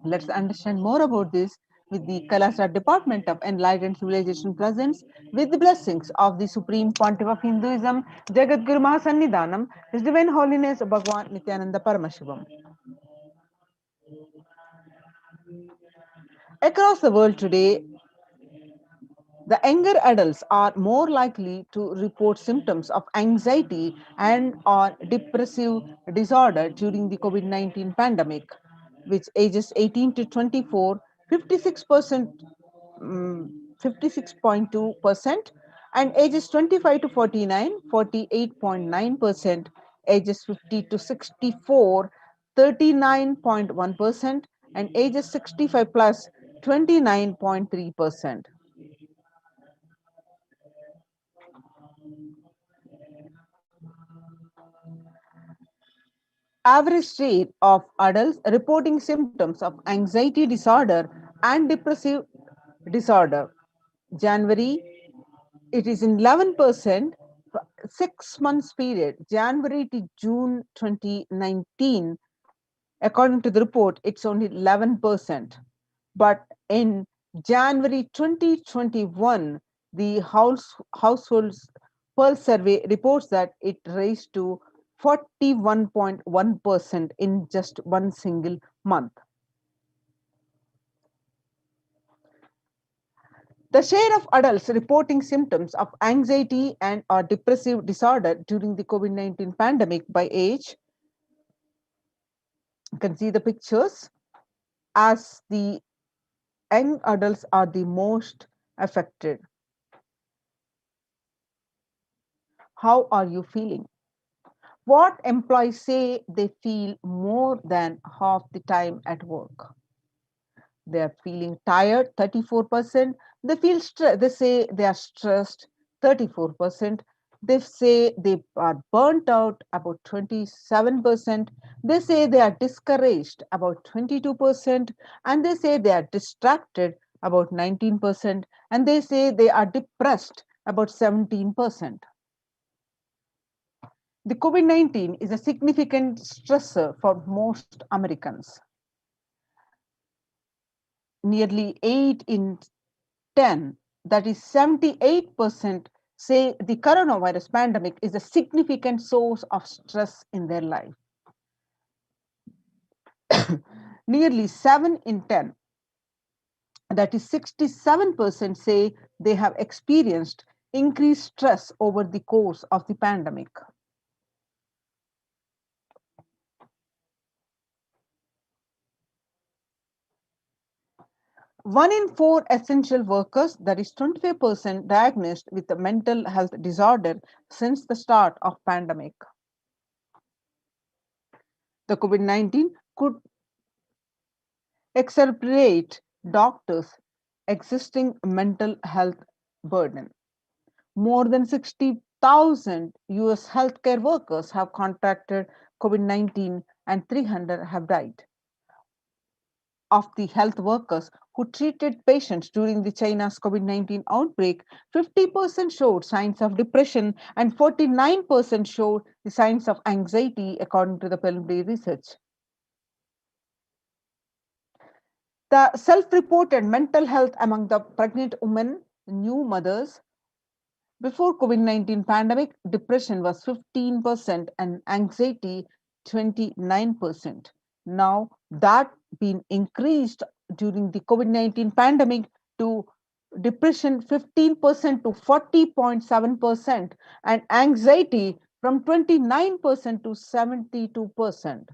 Let's understand more about this with the Kailasa Department of Enlightened Civilization presents, with the blessings of the Supreme Pontiff of Hinduism, Jagadguru Mahasannidhanam, His Divine Holiness Bhagwan Nithyananda Paramashivam. Across the world today, the younger adults are more likely to report symptoms of anxiety and or depressive disorder during the COVID-19 pandemic, which ages 18 to 24, 56%, 56.2%, and ages 25 to 49, 48.9%, ages 50 to 64, 39.1%, and ages 65 plus, 29.3%. Average rate of adults reporting symptoms of anxiety disorder and depressive disorder. January, it is in 11%, 6 months period, January to June 2019. According to the report, it's only 11%. But in January 2021, the households Pulse survey reports that it raised to 41.1% in just one single month. The share of adults reporting symptoms of anxiety and or depressive disorder during the COVID-19 pandemic by age, you can see the pictures, as the young adults are the most affected. How are you feeling? What employees say they feel more than half the time at work? They are feeling tired, 34%. They feel they say they are stressed, 34%. They say they are burnt out, about 27%. They say they are discouraged, about 22%. And they say they are distracted, about 19%. And they say they are depressed, about 17%. The COVID-19 is a significant stressor for most Americans. Nearly 8 in 10, that is 78%, say the coronavirus pandemic is a significant source of stress in their life. Nearly 7 in 10, that is 67%, say they have experienced increased stress over the course of the pandemic. One in 4 essential workers, that is 25%, diagnosed with a mental health disorder since the start of pandemic. The COVID-19 could exacerbate doctors' existing mental health burden. More than 60,000 US healthcare workers have contracted COVID-19 and 300 have died. Of the health workers who treated patients during the China's COVID-19 outbreak, 50% showed signs of depression and 49% showed the signs of anxiety, according to the preliminary research. The self-reported mental health among the pregnant women, new mothers, before COVID-19 pandemic, depression was 15% and anxiety 29%. Now that been increased during the COVID-19 pandemic to depression 15% to 40.7% and anxiety from 29% to 72%.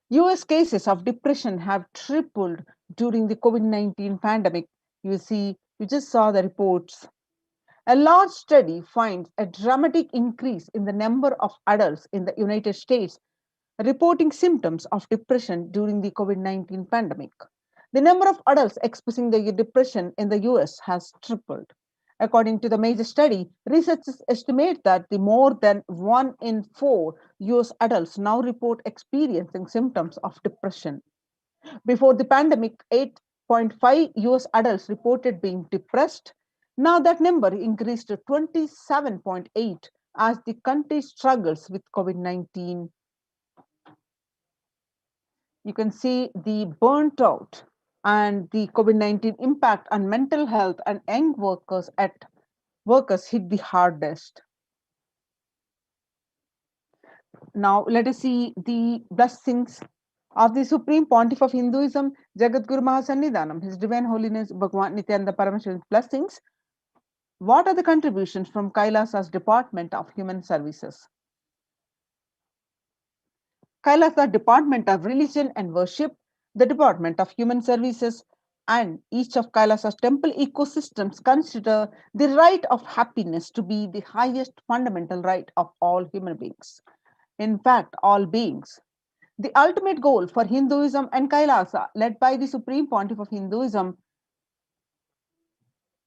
US cases of depression have tripled during the COVID-19 pandemic. You just saw the reports. A large study finds a dramatic increase in the number of adults in the United States reporting symptoms of depression during the COVID-19 pandemic. The number of adults expressing the depression in the US has tripled. According to the major study, researchers estimate that the more than 1 in 4 US adults now report experiencing symptoms of depression. Before the pandemic, 8.5 US adults reported being depressed. Now that number increased to 27.8 as the country struggles with COVID-19. You can see the burnt out and the COVID-19 impact on mental health and young workers hit the hardest. Now let us see the blessings of the Supreme Pontiff of Hinduism, Jagadguru Mahasannidhanam, His Divine Holiness Bhagwan Nithyananda Paramashivan's blessings. What are the contributions from Kailasa's Department of Human Services? Kailasa Department of Religion and Worship, the Department of Human Services, and each of Kailasa's temple ecosystems consider the right of happiness to be the highest fundamental right of all human beings. In fact, all beings. The ultimate goal for Hinduism and Kailasa, led by the Supreme Pontiff of Hinduism,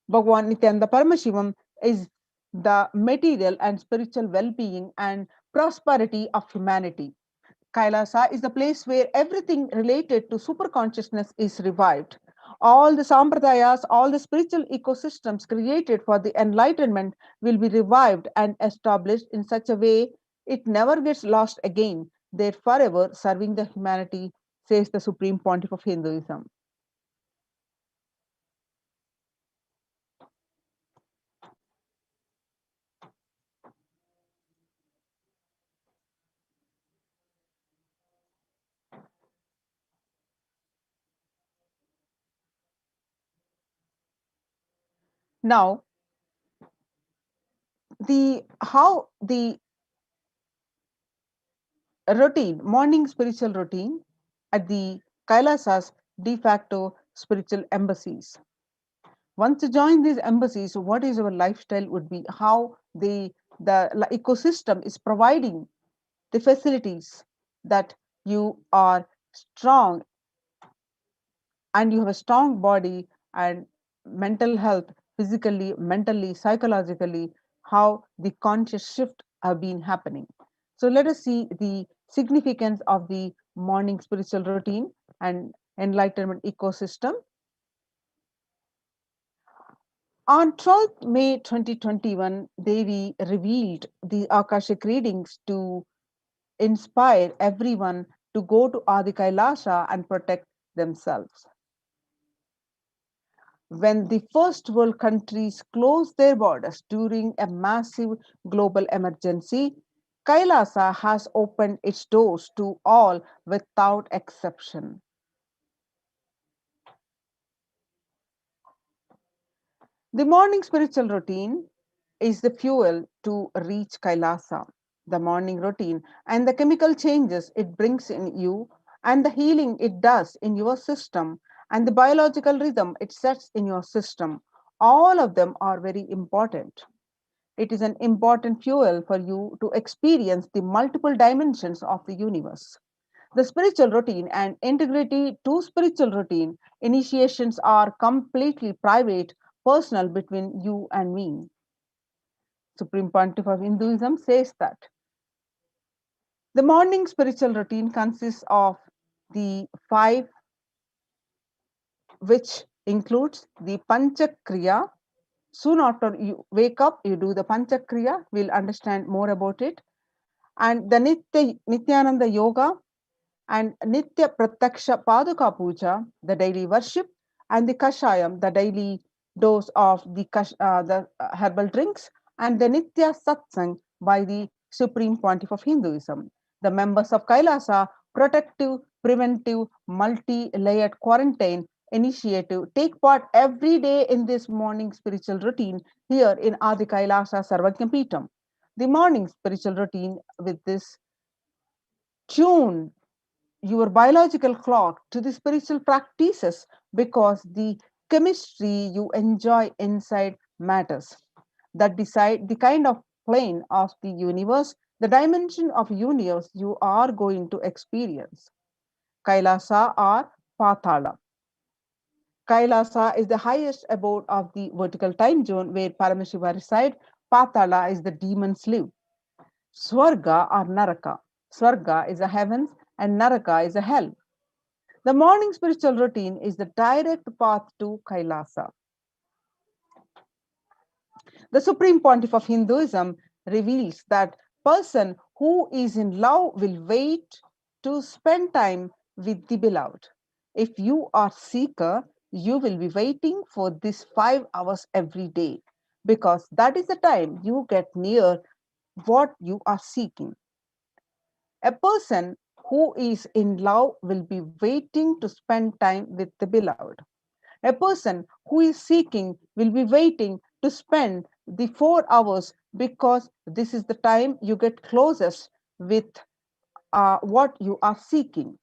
Bhagwan Nithyananda Paramashivam, is the material and spiritual well-being and prosperity of humanity. Kailasa is the place where everything related to superconsciousness is revived. All the sampradayas, all the spiritual ecosystems created for the enlightenment will be revived and established in such a way it never gets lost again. They're forever serving the humanity, says the Supreme Pontiff of Hinduism. Now, how the routine, morning spiritual routine at the Kailasa's de facto spiritual embassies. Once you join these embassies, what is your lifestyle would be, how the ecosystem is providing the facilities that you are strong and you have a strong body and mental health, physically, mentally, psychologically, how the conscious shift have been happening. So let us see the significance of the morning spiritual routine and enlightenment ecosystem. On 12th May 2021, Devi revealed the Akashic readings to inspire everyone to go to Adi Kailasa and protect themselves. When the first world countries closed their borders during a massive global emergency, Kailasa has opened its doors to all without exception. The morning spiritual routine is the fuel to reach Kailasa. The morning routine and the chemical changes it brings in you, and the healing it does in your system, and the biological rhythm it sets in your system, all of them are very important. It is an important fuel for you to experience the multiple dimensions of the universe. The spiritual routine and integrity to spiritual routine initiations are completely private, personal between you and me. Supreme Pontiff of Hinduism says that the morning spiritual routine consists of the five, which includes the Panchakriya. Soon after you wake up, you do the Panchakriya. We'll understand more about it. And the Nithyananda Yoga and Nitya Pratyaksha Paduka Puja, the daily worship, and the Kashayam, the daily dose of the herbal drinks, and the Nitya Satsang by the Supreme Pontiff of Hinduism. The members of Kailasa Protective, Preventive, Multi-Layered Quarantine Initiative take part every day in this morning spiritual routine here in Adi Kailasa Sarvajna Peetam. The morning spiritual routine with this tune your biological clock to the spiritual practices because the chemistry you enjoy inside matters that decide the kind of plane of the universe, the dimension of universe you are going to experience. Kailasa or Pathala. Kailasa is the highest abode of the vertical time zone where Paramashiva reside. Pathala is the demons live. Swarga or Naraka. Swarga is a heavens and Naraka is a hell. The morning spiritual routine is the direct path to Kailasa. The Supreme Pontiff of Hinduism reveals that person who is in love will wait to spend time with the beloved. If you are seeker, you will be waiting for these 5 hours every day because that is the time you get near what you are seeking. A person who is in love will be waiting to spend time with the beloved. A person who is seeking will be waiting to spend the 4 hours because this is the time you get closest with what you are seeking.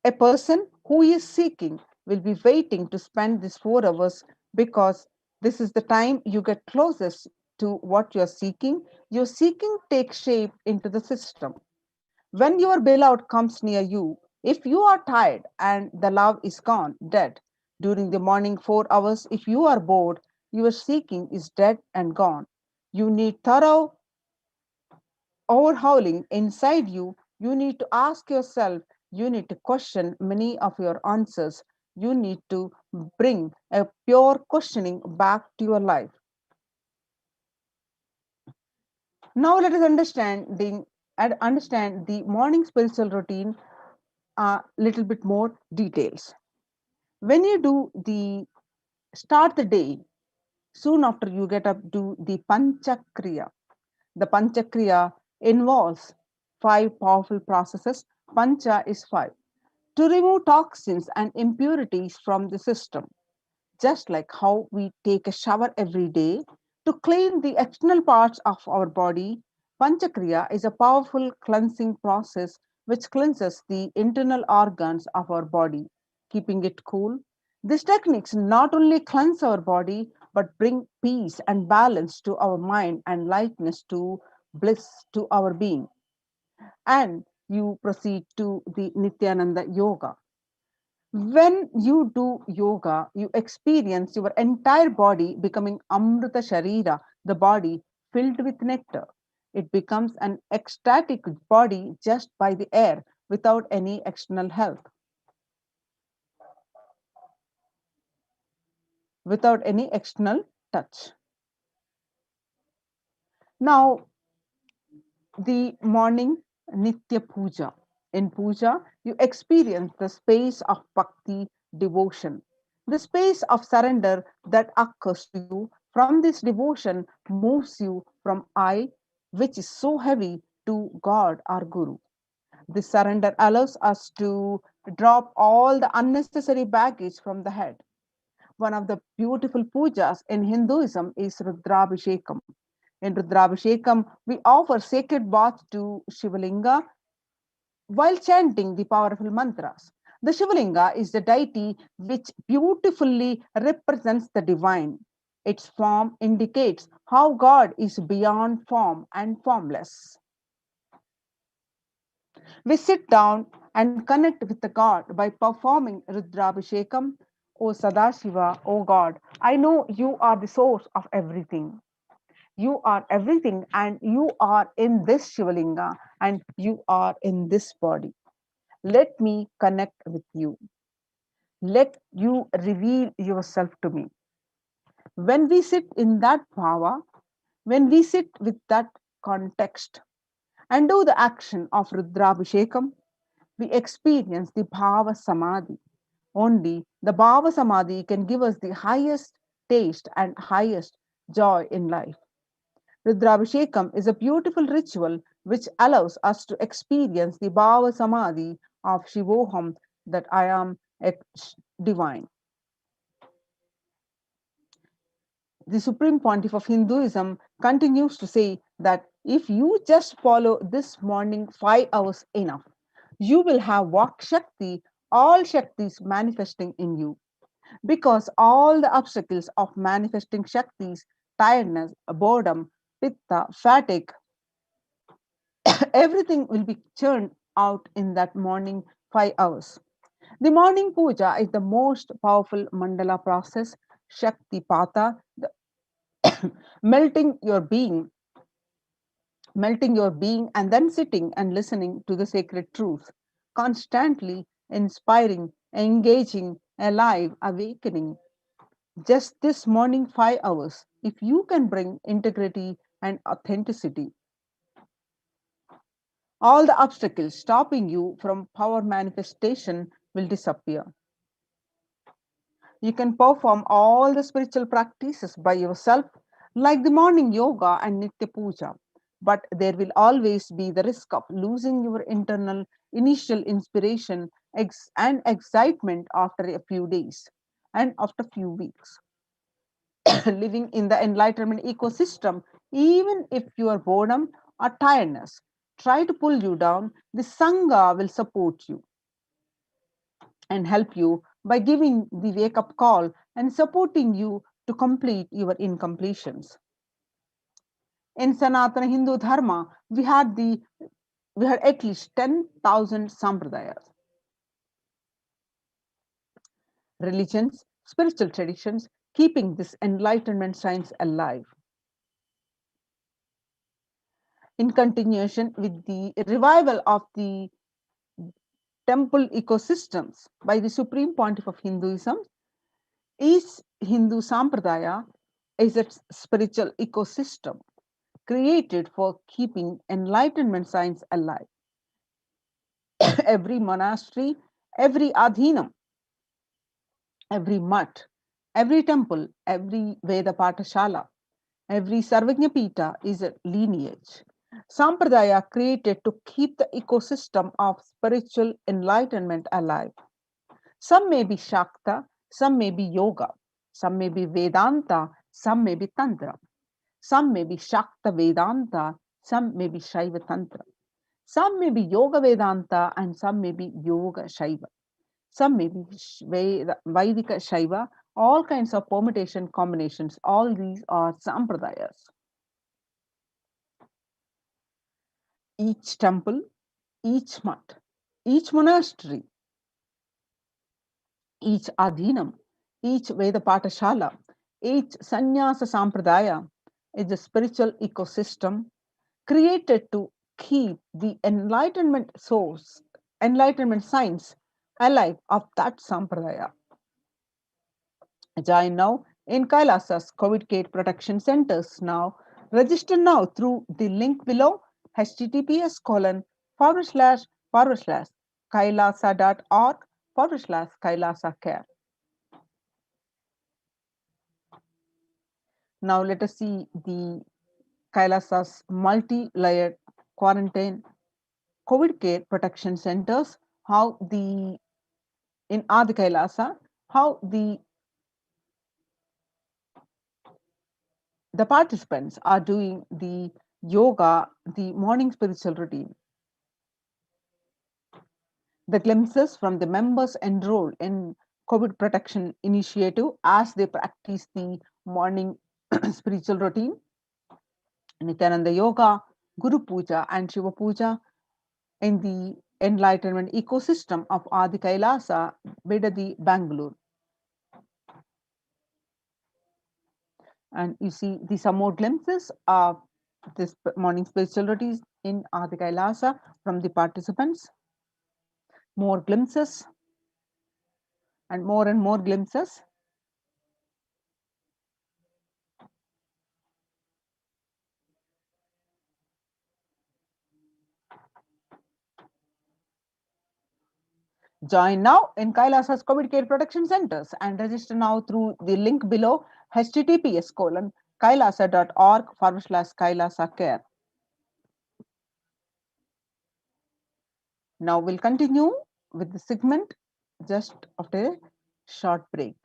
A person who is seeking will be waiting to spend these 4 hours because this is the time you get closest to what you're seeking. Your seeking takes shape into the system. When your bailout comes near you, if you are tired and the love is gone, dead, during the morning 4 hours, if you are bored, your seeking is dead and gone. You need thorough overhauling inside you. You need to ask yourself, you need to question many of your answers. You need to bring a pure questioning back to your life. Now let us understand the morning spiritual routine a little bit more details. When you do the start the day, soon after you get up, do the Panchakriya. The Panchakriya involves five powerful processes. Pancha is five. To remove toxins and impurities from the system, just like how we take a shower every day to clean the external parts of our body. Panchakriya is a powerful cleansing process which cleanses the internal organs of our body, keeping it cool. These techniques not only cleanse our body but bring peace and balance to our mind and lightness to bliss to our being. And you proceed to the Nithyananda Yoga. When you do yoga, you experience your entire body becoming Amrita Sharira, the body filled with nectar. It becomes an ecstatic body just by the air without any external help, without any external touch. Now, the morning Nitya Puja. In puja, you experience the space of bhakti, devotion, the space of surrender that occurs to you. From this devotion moves you from I, which is so heavy, to God or Guru. This surrender allows us to drop all the unnecessary baggage from the head. One of the beautiful pujas in Hinduism is Rudrabhishekam. In Rudrabhishekam, we offer sacred bath to Shivalinga while chanting the powerful mantras. The Shivalinga is the deity which beautifully represents the divine. Its form indicates how God is beyond form and formless. We sit down and connect with the God by performing Rudrabhishekam. O Sadashiva, O God, I know you are the source of everything. You are everything, and you are in this Shivalinga, and you are in this body. Let me connect with you. Let you reveal yourself to me. When we sit in that bhava, when we sit with that context and do the action of Rudrabhishekam, we experience the bhava samadhi. Only the bhava samadhi can give us the highest taste and highest joy in life. Rudrabhishekam is a beautiful ritual which allows us to experience the bhava samadhi of Shivoham, that I am divine. The Supreme Pontiff of Hinduism continues to say that if you just follow this morning 5 hours enough, you will have Vak Shakti, all Shaktis manifesting in you. Because all the obstacles of manifesting Shaktis, tiredness, boredom, pitta, fatigue, everything will be churned out in that morning 5 hours. The morning puja is the most powerful mandala process, Shakti Pata, the melting your being, and then sitting and listening to the sacred truth, constantly inspiring, engaging, alive, awakening. Just this morning 5 hours, if you can bring integrity and authenticity, all the obstacles stopping you from power manifestation will disappear. You can perform all the spiritual practices by yourself, like the morning yoga and Nitya Puja. But there will always be the risk of losing your internal initial inspiration and excitement after a few days and after a few weeks. Living in the enlightenment ecosystem, even if your boredom or tiredness try to pull you down, the Sangha will support you and help you by giving the wake up call and supporting you to complete your incompletions. In Sanatana Hindu Dharma, we had at least 10,000 sampradayas, religions, spiritual traditions, keeping this enlightenment science alive. In continuation with the revival of the temple ecosystems by the Supreme Pontiff of Hinduism, each Hindu Sampradaya is its spiritual ecosystem created for keeping enlightenment science alive. Every monastery, every adhinam, every mutt, every temple, every Veda Patashala, every Sarvajñapita is a lineage. Sampradaya created to keep the ecosystem of spiritual enlightenment alive. Some may be Shakta, some may be Yoga, some may be Vedanta, some may be Tantra. Some may be Shakta Vedanta, some may be Shaiva Tantra. Some may be Yoga Vedanta and some may be Yoga Shaiva. Some may be Vaidika Shaiva, all kinds of permutation combinations. All these are Sampradayas. Each temple, each mutt, each monastery, each adhinam, each Veda Patashala, each Sannyasa Sampradaya is a spiritual ecosystem created to keep the enlightenment science alive of that sampradaya. Join now in Kailasa's COVID care protection centers now. Register now through the link below https:// kailasa.org/Kailasa care. Now let us see the Kailasa's multi-layered quarantine COVID care protection centers, how in Adi Kailasa, how the participants are doing the yoga, the morning spiritual routine. The glimpses from the members enrolled in COVID protection initiative as they practice the morning spiritual routine, Nithyananda Yoga, Guru Puja, and Shiva Puja in the enlightenment ecosystem of Adi Kailasa, Bedadi, Bangalore. And you see some more glimpses of this morning spiritual routine in Adi Kailasa from the participants. More glimpses and more glimpses. Join now in Kailasa's COVID care protection centers and register now through the link below https://kailasa.org/Kailasa care. Now we'll continue with the segment just after a short break.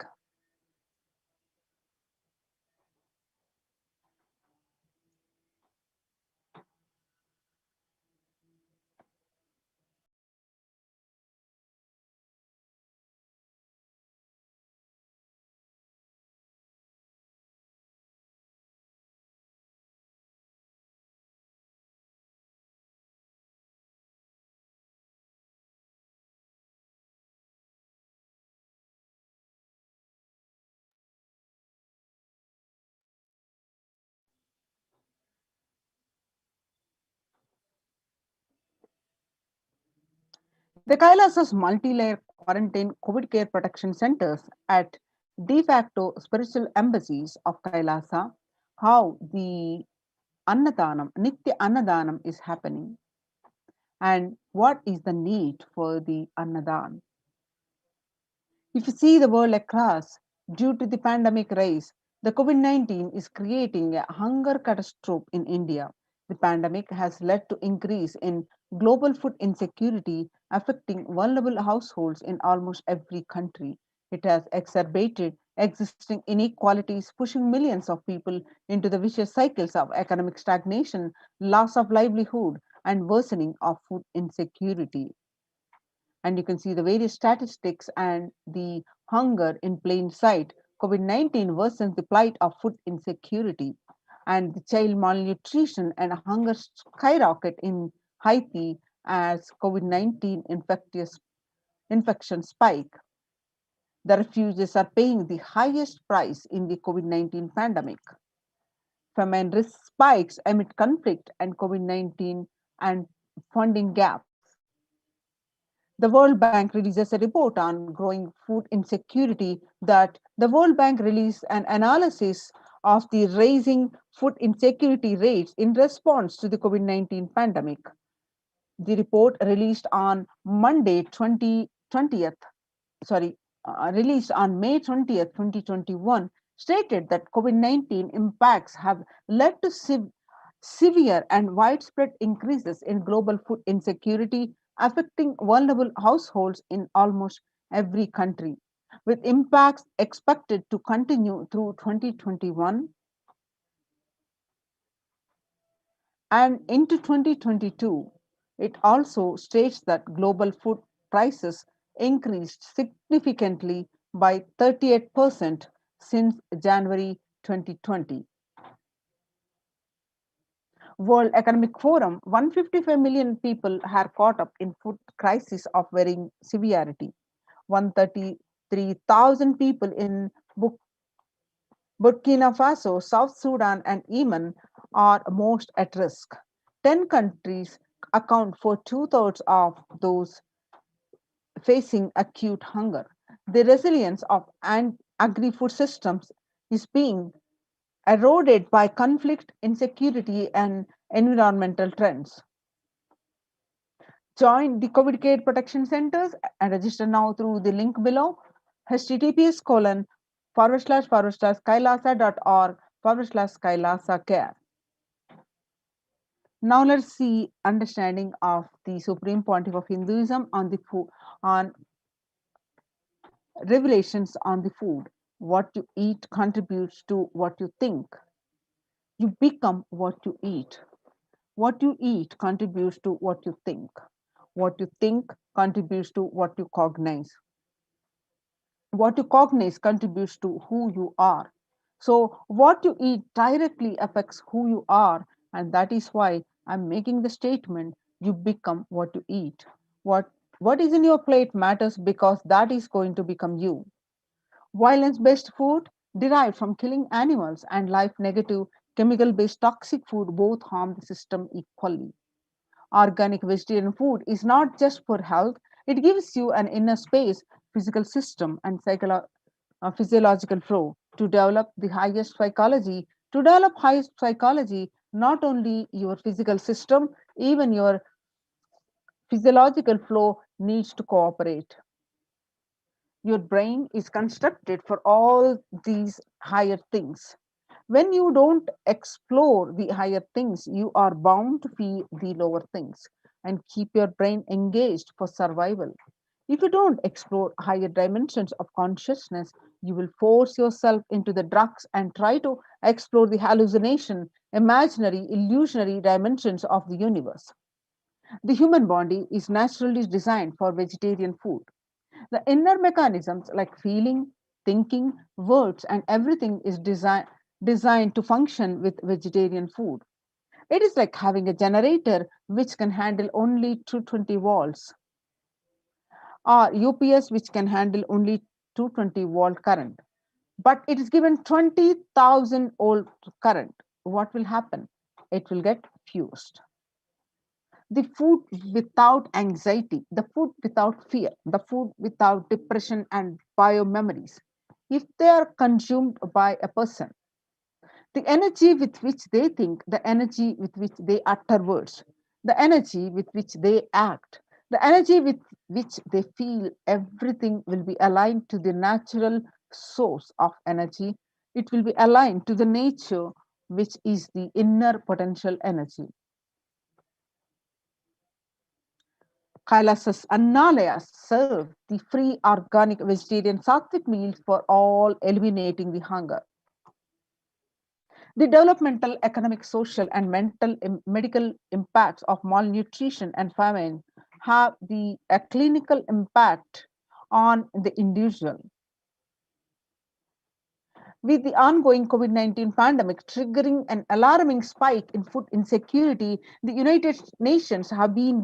The Kailasa's multi-layer quarantine COVID care protection centers at de facto spiritual embassies of Kailasa, how the Annadanam, Nitya Annadanam is happening, and what is the need for the Annadan. If you see the world across, due to the pandemic rise, the COVID-19 is creating a hunger catastrophe in India. The pandemic has led to increase in global food insecurity affecting vulnerable households in almost every country. It has exacerbated existing inequalities, pushing millions of people into the vicious cycles of economic stagnation, loss of livelihood, and worsening of food insecurity. And you can see the various statistics and the hunger in plain sight. COVID-19 worsens the plight of food insecurity, and the child malnutrition and hunger skyrocket in Haiti as COVID-19 infection spike. The refugees are paying the highest price in the COVID-19 pandemic. Famine risk spikes amid conflict and COVID-19 and funding gaps. The World Bank releases a report on growing food insecurity that the World Bank released an analysis of the rising food insecurity rates in response to the COVID-19 pandemic. The report released on Monday 2020th, sorry, released on May 20th, 2021, stated that COVID-19 impacts have led to severe and widespread increases in global food insecurity, affecting vulnerable households in almost every country, with impacts expected to continue through 2021 and into 2022. It also states that global food prices increased significantly by 38% since January 2020. World Economic Forum, 155 million people are caught up in food crisis of varying severity. 133,000 people in Burkina Faso, South Sudan, and Yemen are most at risk. 10 countries account for two-thirds of those facing acute hunger. The resilience of agri-food systems is being eroded by conflict, insecurity, and environmental trends. Join the COVID Care Protection Centers and register now through the link below, https:// kailasa.org/Kailasa care. Now let's see understanding of the Supreme Pontiff of Hinduism on the food, on revelations on the food. What you eat contributes to what you think. You become what you eat. What you eat contributes to what you think. What you think contributes to what you cognize. What you cognize contributes to who you are. So, what you eat directly affects who you are, and that is why I'm making the statement you become what you eat. What is in your plate matters because that is going to become you. Violence based food derived from killing animals and life negative chemical based toxic food both harm the system equally. Organic vegetarian food is not just for health, it gives you an inner space, physical system, and physiological flow to develop the highest psychology. To develop highest psychology, not only your physical system, even your physiological flow needs to cooperate. Your brain is constructed for all these higher things. When you don't explore the higher things, you are bound to feel the lower things and keep your brain engaged for survival. If you don't explore higher dimensions of consciousness, you will force yourself into the drugs and try to explore the hallucination, imaginary, illusionary dimensions of the universe. The human body is naturally designed for vegetarian food. The inner mechanisms like feeling, thinking, words, and everything is designed to function with vegetarian food. It is like having a generator which can handle only 220 volts or UPS which can handle only 220-volt current. But it is given 20,000 volt current. What will happen? It will get fused. The food without anxiety, the food without fear, the food without depression and biomemories, if they are consumed by a person, the energy with which they think, the energy with which they utter words, the energy with which they act, the energy with which they feel, everything will be aligned to the natural source of energy. It will be aligned to the nature, which is the inner potential energy. Kailasa's Annalayas serve the free organic vegetarian sattvic meals for all, eliminating the hunger. The developmental, economic, social, and medical impacts of malnutrition and famine have a clinical impact on the individual. With the ongoing COVID-19 pandemic triggering an alarming spike in food insecurity, the United Nations have been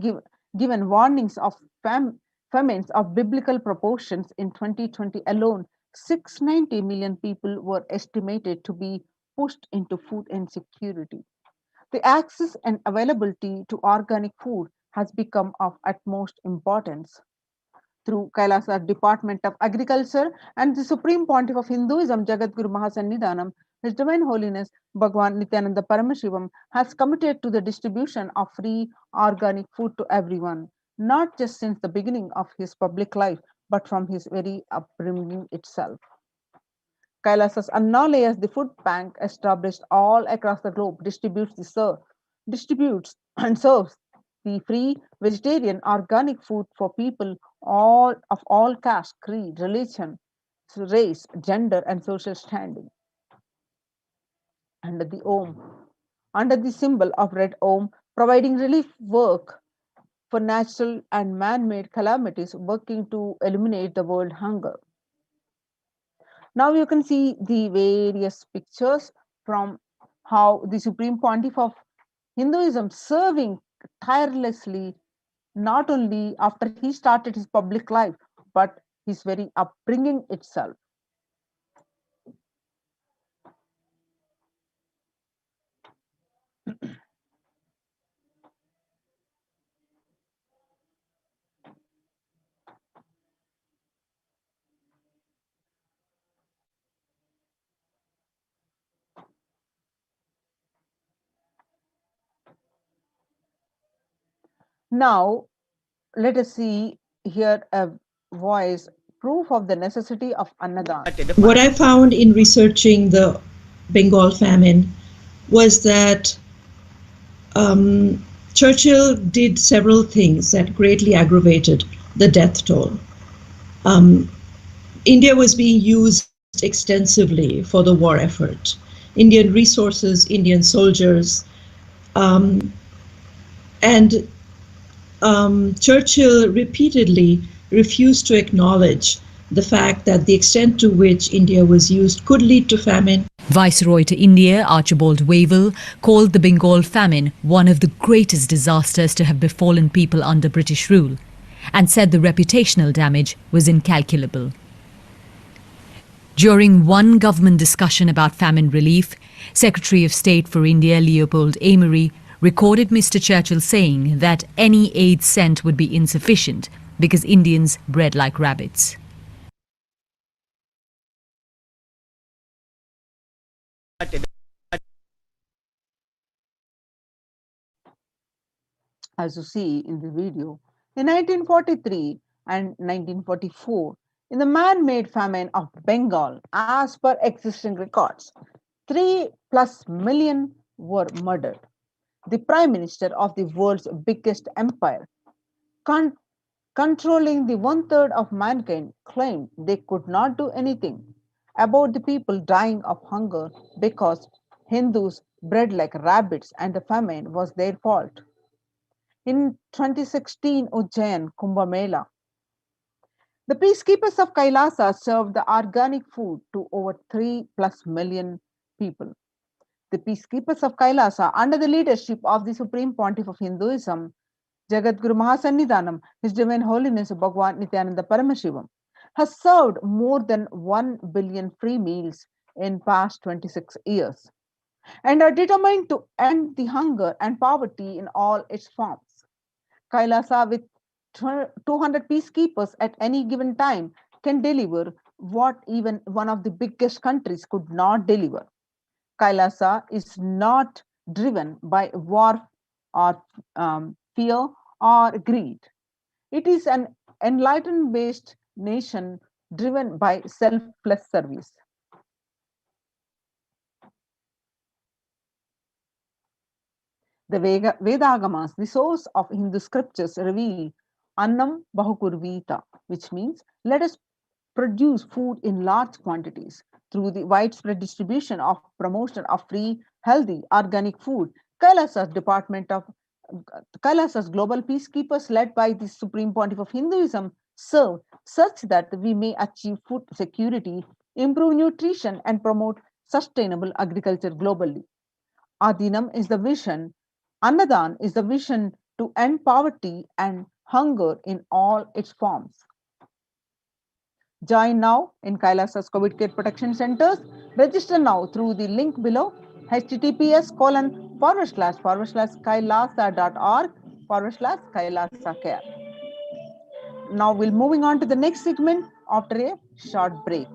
given warnings of famines of biblical proportions. In 2020 alone, 690 million people were estimated to be pushed into food insecurity. The access and availability to organic food has become of utmost importance. Through Kailasa Department of Agriculture and the Supreme Pontiff of Hinduism, Jagadguru Mahasannidhanam, His Divine Holiness Bhagwan Nithyananda Paramashivam has committed to the distribution of free organic food to everyone, not just since the beginning of his public life, but from his very upbringing itself. Kailasa's Annalayas, the food bank established all across the globe, distributes and serves the free vegetarian organic food for people all of all caste, creed, religion, race, gender, and social standing. Under the Om, under the symbol of red Om, providing relief work for natural and man-made calamities, working to eliminate the world hunger. Now you can see the various pictures from how the Supreme Pontiff of Hinduism serving tirelessly, not only after he started his public life, but his very upbringing itself. Now, let us see here a voice proof of the necessity of Annadan. What I found in researching the Bengal famine was that Churchill did several things that greatly aggravated the death toll. Um, India was being used extensively for the war effort. Indian resources, Indian soldiers, um, and Churchill repeatedly refused to acknowledge the fact that the extent to which India was used could lead to famine. Viceroy to India, Archibald Wavell, called the Bengal famine one of the greatest disasters to have befallen people under British rule, and said the reputational damage was incalculable. During one government discussion about famine relief, Secretary of State for India Leopold Amery recorded Mr. Churchill saying that any aid sent would be insufficient because Indians bred like rabbits. As you see in the video, in 1943 and 1944, in the man-made famine of Bengal, as per existing records, 3+ million were murdered. The Prime Minister of the world's biggest empire, controlling the one-third of mankind, claimed they could not do anything about the people dying of hunger because Hindus bred like rabbits and the famine was their fault. In 2016 Ujjain Kumbh Mela, the peacekeepers of Kailasa served the organic food to over 3+ million people. The peacekeepers of Kailasa, under the leadership of the Supreme Pontiff of Hinduism, Jagadguru Mahasannidhanam, His Divine Holiness Bhagwan Nithyananda Paramashivam, has served more than 1 billion free meals in past 26 years and are determined to end the hunger and poverty in all its forms. Kailasa, with 200 peacekeepers at any given time, can deliver what even one of the biggest countries could not deliver. Kailasa is not driven by war or fear or greed. It is an enlightened based nation driven by selfless service. The Vedagamas, the source of Hindu scriptures, reveal Annam Bahukurvita, which means let us produce food in large quantities. Through the widespread distribution of promotion of free, healthy, organic food, Kailasa's Department of Kailasa's global peacekeepers, led by the Supreme Pontiff of Hinduism, serve such that we may achieve food security, improve nutrition, and promote sustainable agriculture globally. Adinam is the vision, Annadan is the vision to end poverty and hunger in all its forms. Join now in Kailasa's COVID care protection centers. Register now through the link below https://kailasa.org/kailasa care. Now we'll moving on to the next segment after a short break.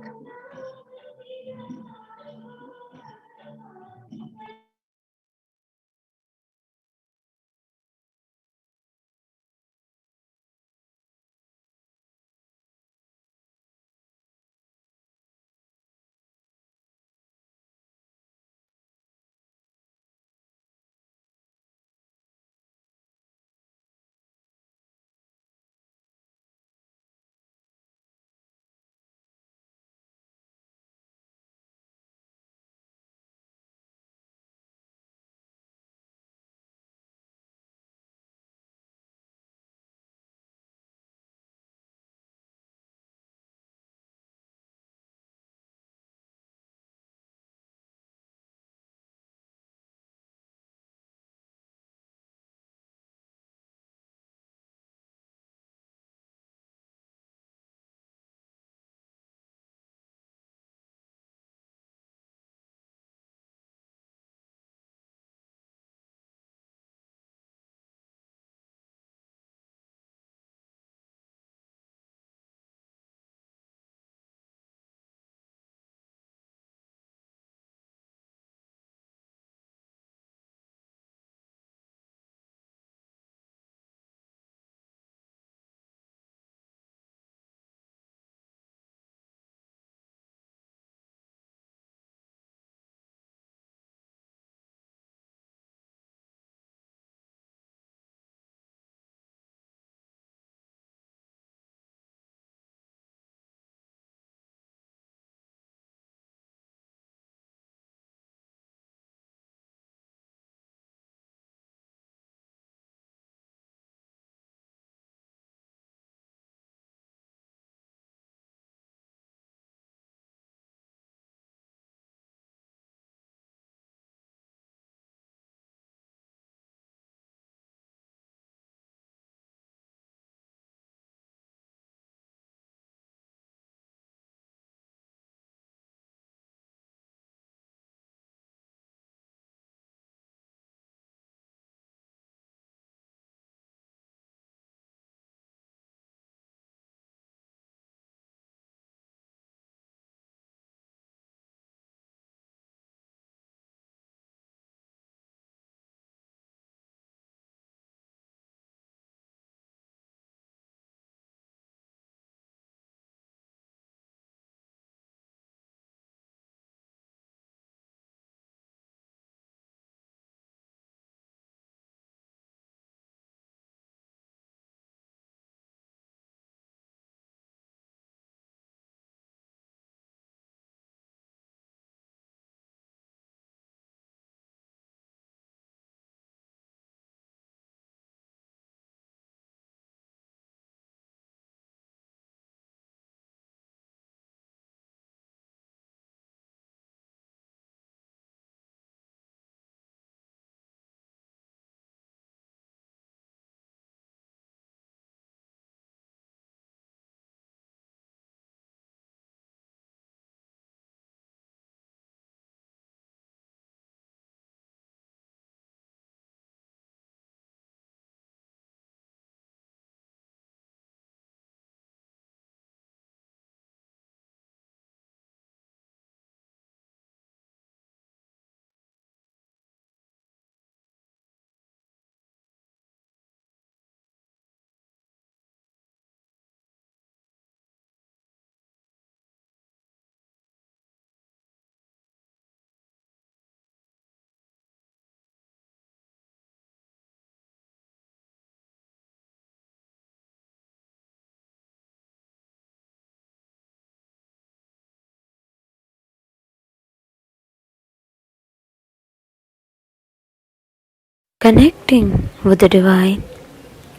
Connecting with the divine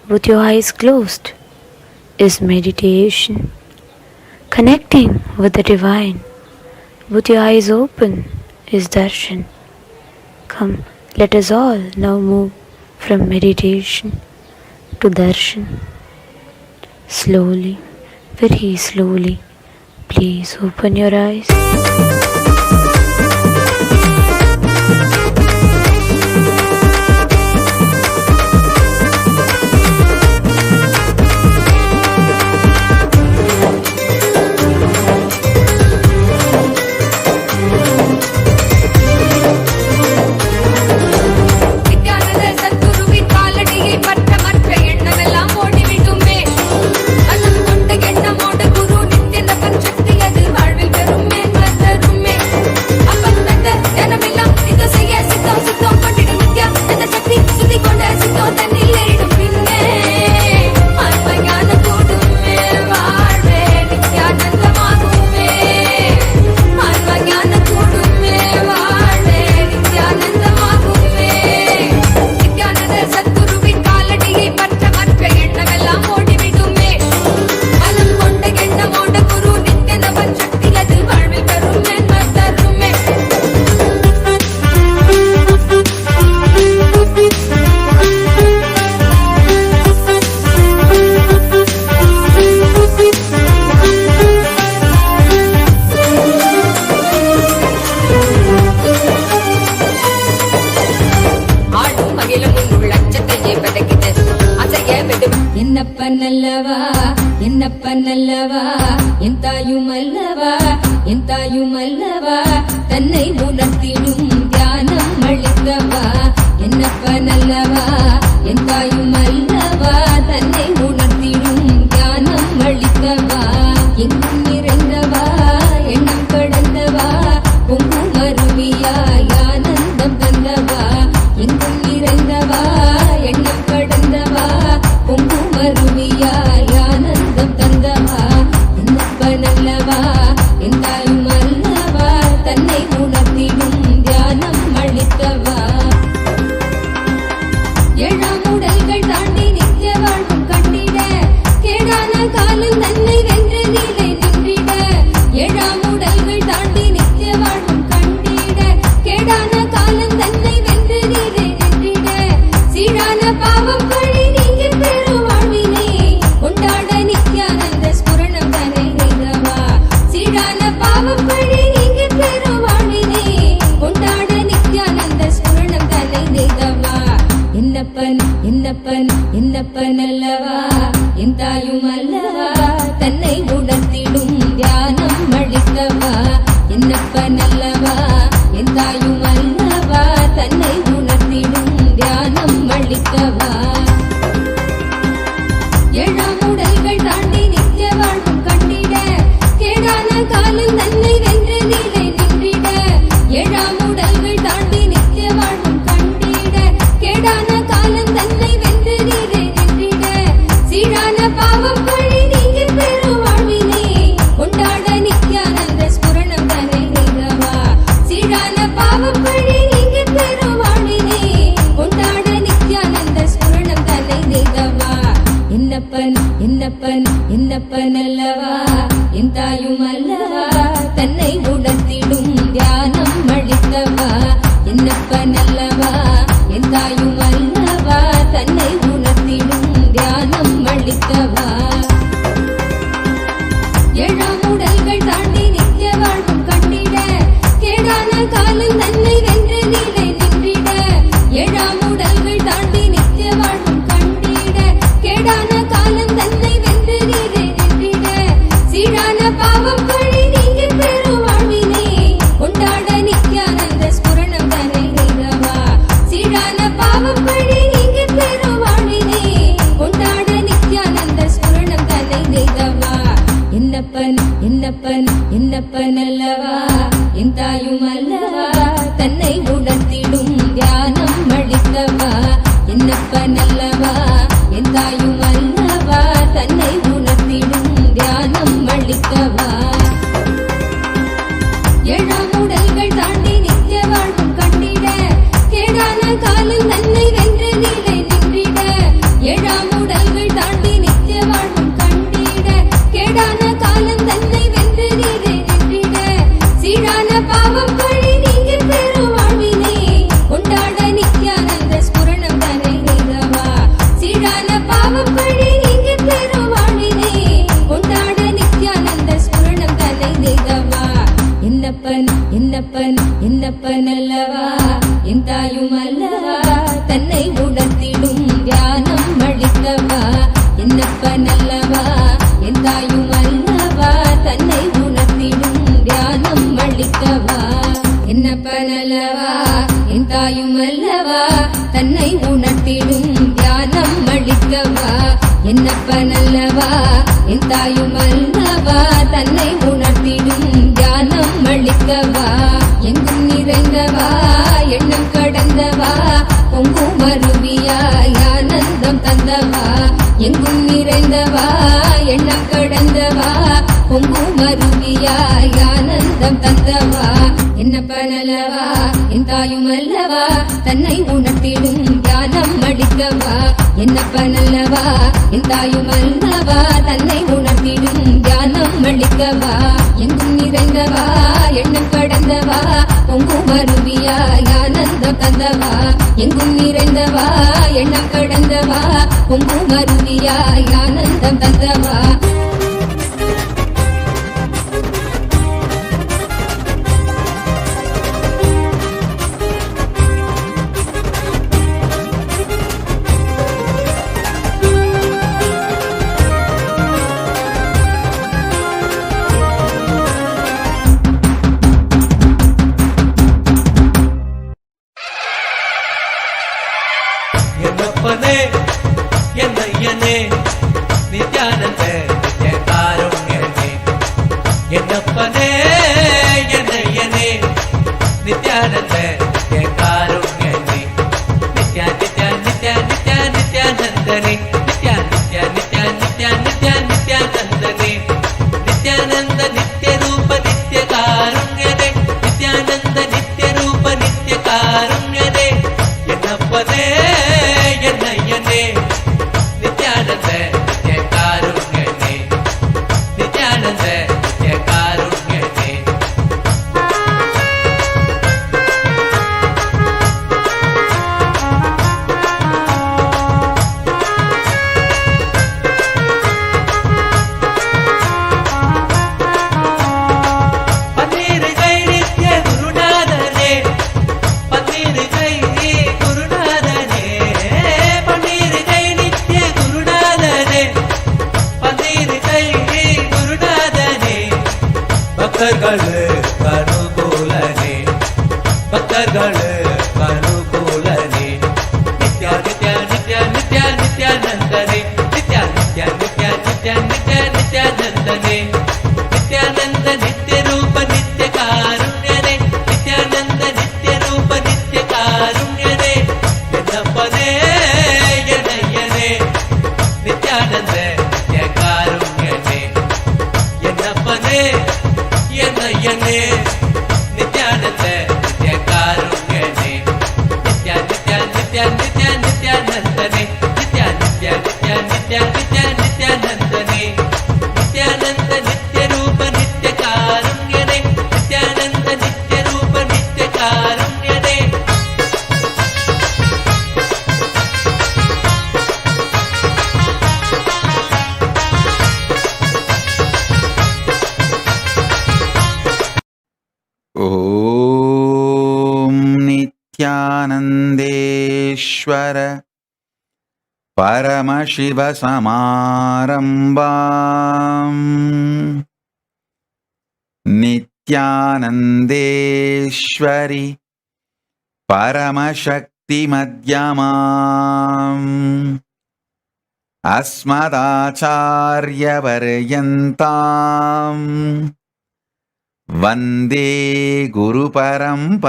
with your eyes closed is meditation. Connecting with the divine with your eyes open is darshan. Come, let us all now move from meditation to darshan. Slowly, very slowly, please open your eyes. என்னப்பனல்லவா என் தாயுமல்லவா என் தாயுமல்லவா தன்னை உணர்த்திடும் தியானம் அளித்தவா என்னப்பனல்லவா என் தாயுமல்லவா தன்னை உணர்த்திடும் தியானம் அளித்தவா எங்கும் நிறைந்தவா எண்ணம் கடந்தவா பொங்கும் அருவியாய் ஆனந்தம் தந்தவா எங்கும் நிறைந்தவா எண்ணம் கடந்தவா பொங்கும் அருவியாய் ஆனந்தம் தந்தவா என்னப்பனல்லவா என் தாயுமல்லவா தன்னை உணர்த்திடும் தியானம் அளித்தவா ஏழாம் உடல்கள் தாண்டி நித்திய வாழ்வும் கண்டிட கேடான காலம் தன்னை வென்ற நிலை நின்றிட ஏழாம் உடல்கள் தாண்டி நித்திய வாழ்வும் கண்டிட கேடான காலம் தன்னை வென்ற நிலை நின்றிட சீரான பாவம் பழி நீங்கி பெறும் வாழ்வினை கொண்டாட நித்யானந்த ஸ்புரணம் தன்னை நெய்தவா சீரான பாவம் பழி நீங்கி பெறும் வாழ்வினை கொண்டாட நித்யானந்த ஸ்புரணம் தன்னை நெய்தவா என்னப்பனல்லவா என் தாயுமல்லவா தன்னை உணர்த்திடும் தியானம் அளித்தவா என்னப்பனல்லவா என் தாயுமல்லவா தன்னை உணர்த்திடும் தியானம் அளித்தவா ஏழாம் உடல்கள் தாண்டி நித்திய வாழ்வும் கண்டிட கேடான காலம் தன்னை வென்ற நிலை நின்றிட ஏழாம் உடல்கள் தாண்டி நித்திய வாழ்வும் கண்டிட கேடான காலம் தன்னை வென்ற நிலை நின்றிட சீரான பாவம் பழி நீங்கி பெறும் வாழ்வினை கொண்டாட நித்யானந்த ஸ்புரணம் தன்னை நெய்தவா சீரான பாவம் பழி நீங்கி பெறும் வாழ்வினை கொண்டாட நித்யானந்த ஸ்புரணம் தன்னை நெய்தவா என்னப்பனல்லவா என் தாயுமல்லவா தன்னை உணர்த்திடும் தியானம் அளித்தவா என்னப்பனல்லவா என் தாயுமல்லவா தன்னை உணர்த்திடும் தியானம் அளித்தவா ஏழாம் உடல்கள் தாண்டி நித்திய வாழ்வும் கண்டிட கேடான காலம் தன்னை வென்ற நிலை நின்றிட ஏழாம் உடல்கள் தாண்டி நித்திய வாழ்வும் கண்டிட கேடான காலம் தன்னை வென்ற நிலை நின்றிட சீரான பாவம் பழி நீங்கி பெறும் வாழ்வினை கொண்டாட நித்யானந்த ஸ்புரணம் தன்னை நெய்தவா சீரான பாவம் பழி நீங்கி பெறும் வாழ்வினை கொண்டாட நித்யானந்த ஸ்புரணம் தன்னை நெய்தவா என்னப்பனல்லவா என் தாயுமல்லவா தன்னை உணர்த்திடும் தியானம் அளித்தவா என்னப்பனல்லவா என் தாயுமல்லவா தன்னை உணர்த்திடும் தியானம் அளித்தவா ஏழாம் உடல்கள் தாண்டி நித்திய வாழ்வும் கண்டிட கேடான காலம் தன்னை வென்ற என்னப்பனல்லவா என் தாயும் அல்லவா தன்னை உணர்த்திடும் ஞானம் அளிக்கவா எங்கும் நிறைந்தவா எண்ணம் கடந்தவா பொங்கும் அருவியாய் ஆனந்தம் தந்தவா எங்கும் நிறைந்தவா எண்ணம் கடந்தவா பொங்கும் அருவியாய் ஆனந்தம் தந்தவா என்னப்பனல்லவா என் தாயும் அல்லவா தன்னை உணர்த்திடும் ஞானம் அளிக்கவா என்னப்பனல்லவா என் தாயும் அல்லவா தன்னை உணர்த்திடும் ஞானம் அளிக்கவா எங்கும் நிறைந்தவா எண்ணம் கடந்தவா பொங்கும் அருவியாய் ஆனந்தம் தந்தவா எங்கும் நிறைந்தவா எண்ணம் கடந்தவா பொங்கும் அருவியாய் ஆனந்தம் தந்தவா என்னப்பனே என்னையனே நித்யானந்த நித்யகாருண்யனே என்னப்பனே என்னையனே நித்யானந்த நித்யகாருண்யனே நித்யா நித்யா நித்யா நித்யா நித்யானந்தனே நித்யா நித்யா நித்யா நித்யா நித்யா நித்யானந்தனே நித்யானந்த நித்ய ரூப நித்ய காருண்யனே நித்யானந்த நித்ய ரூப நித்ய காருண்யனே என்னப்பனே என்னையனே நித்யானந்த நித்ய காருண்யனே நித்யானந்த நித்ய காருண்யனே பன்னீர் கை நித்ய குருநாதனே பன்னீர் கை குருநாதனே பன்னீர் கை நித்ய குருநாதனே பன்னீர் கை குருநாதனே பக்தர்கள் அனுகூலனே பக்தர்கள் அனுகூலனே நித்யா நித்யா நித்யா நித்யா நித்யானந்தனே நித்யா நித்யா நித்யா நித்யா நித்யா நித்யானந்தனே நித்யானந்த நித்ய ரூப நித்ய காருண்யனே நித்யானந்த நித்ய ரூப நித்ய காருண்யனே என்னப்பனே என்னையனே நித்யானந்த நித்ய காருண்யனே என்னப்பனே என்னையனே நித்யானந்த நித்ய காருண்யனே நித்யா நித்யா நித்யா நித்யா நித்யானந்தனே நித்யா நித்யா நித்யா நித்யா நித்யா நித்யானந்தனே நித்யானந்த நித்ய ரூப நித்ய காருண்யனே நித்யானந்த நித்ய ரூப நித்ய காருண்யனே ॐ नित्यानन्देश्वर परमशिवसमारम्भाम् नित्यानन्देश्वरि परमशक्तिमध्यमाम् अस्मदाचार्यपर्यन्ताम् वन्दे गुरुपरम्पराम्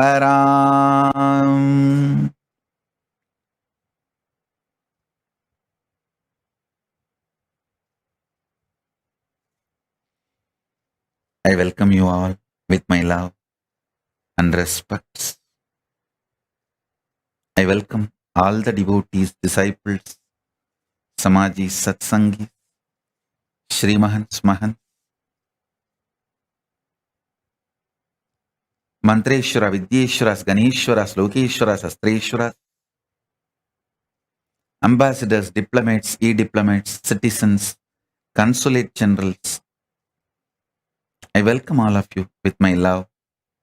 I welcome you all with my love and respects. I welcome all the devotees, disciples, Samajis, Satsangis, Shri Mahants, Mahants, Mantreshwara, Vidyeshwaras, Ganeshwaras, Lokeshwaras, Astreshwaras, ambassadors, diplomats, e-diplomats, citizens, consulate generals. I welcome all of you with my love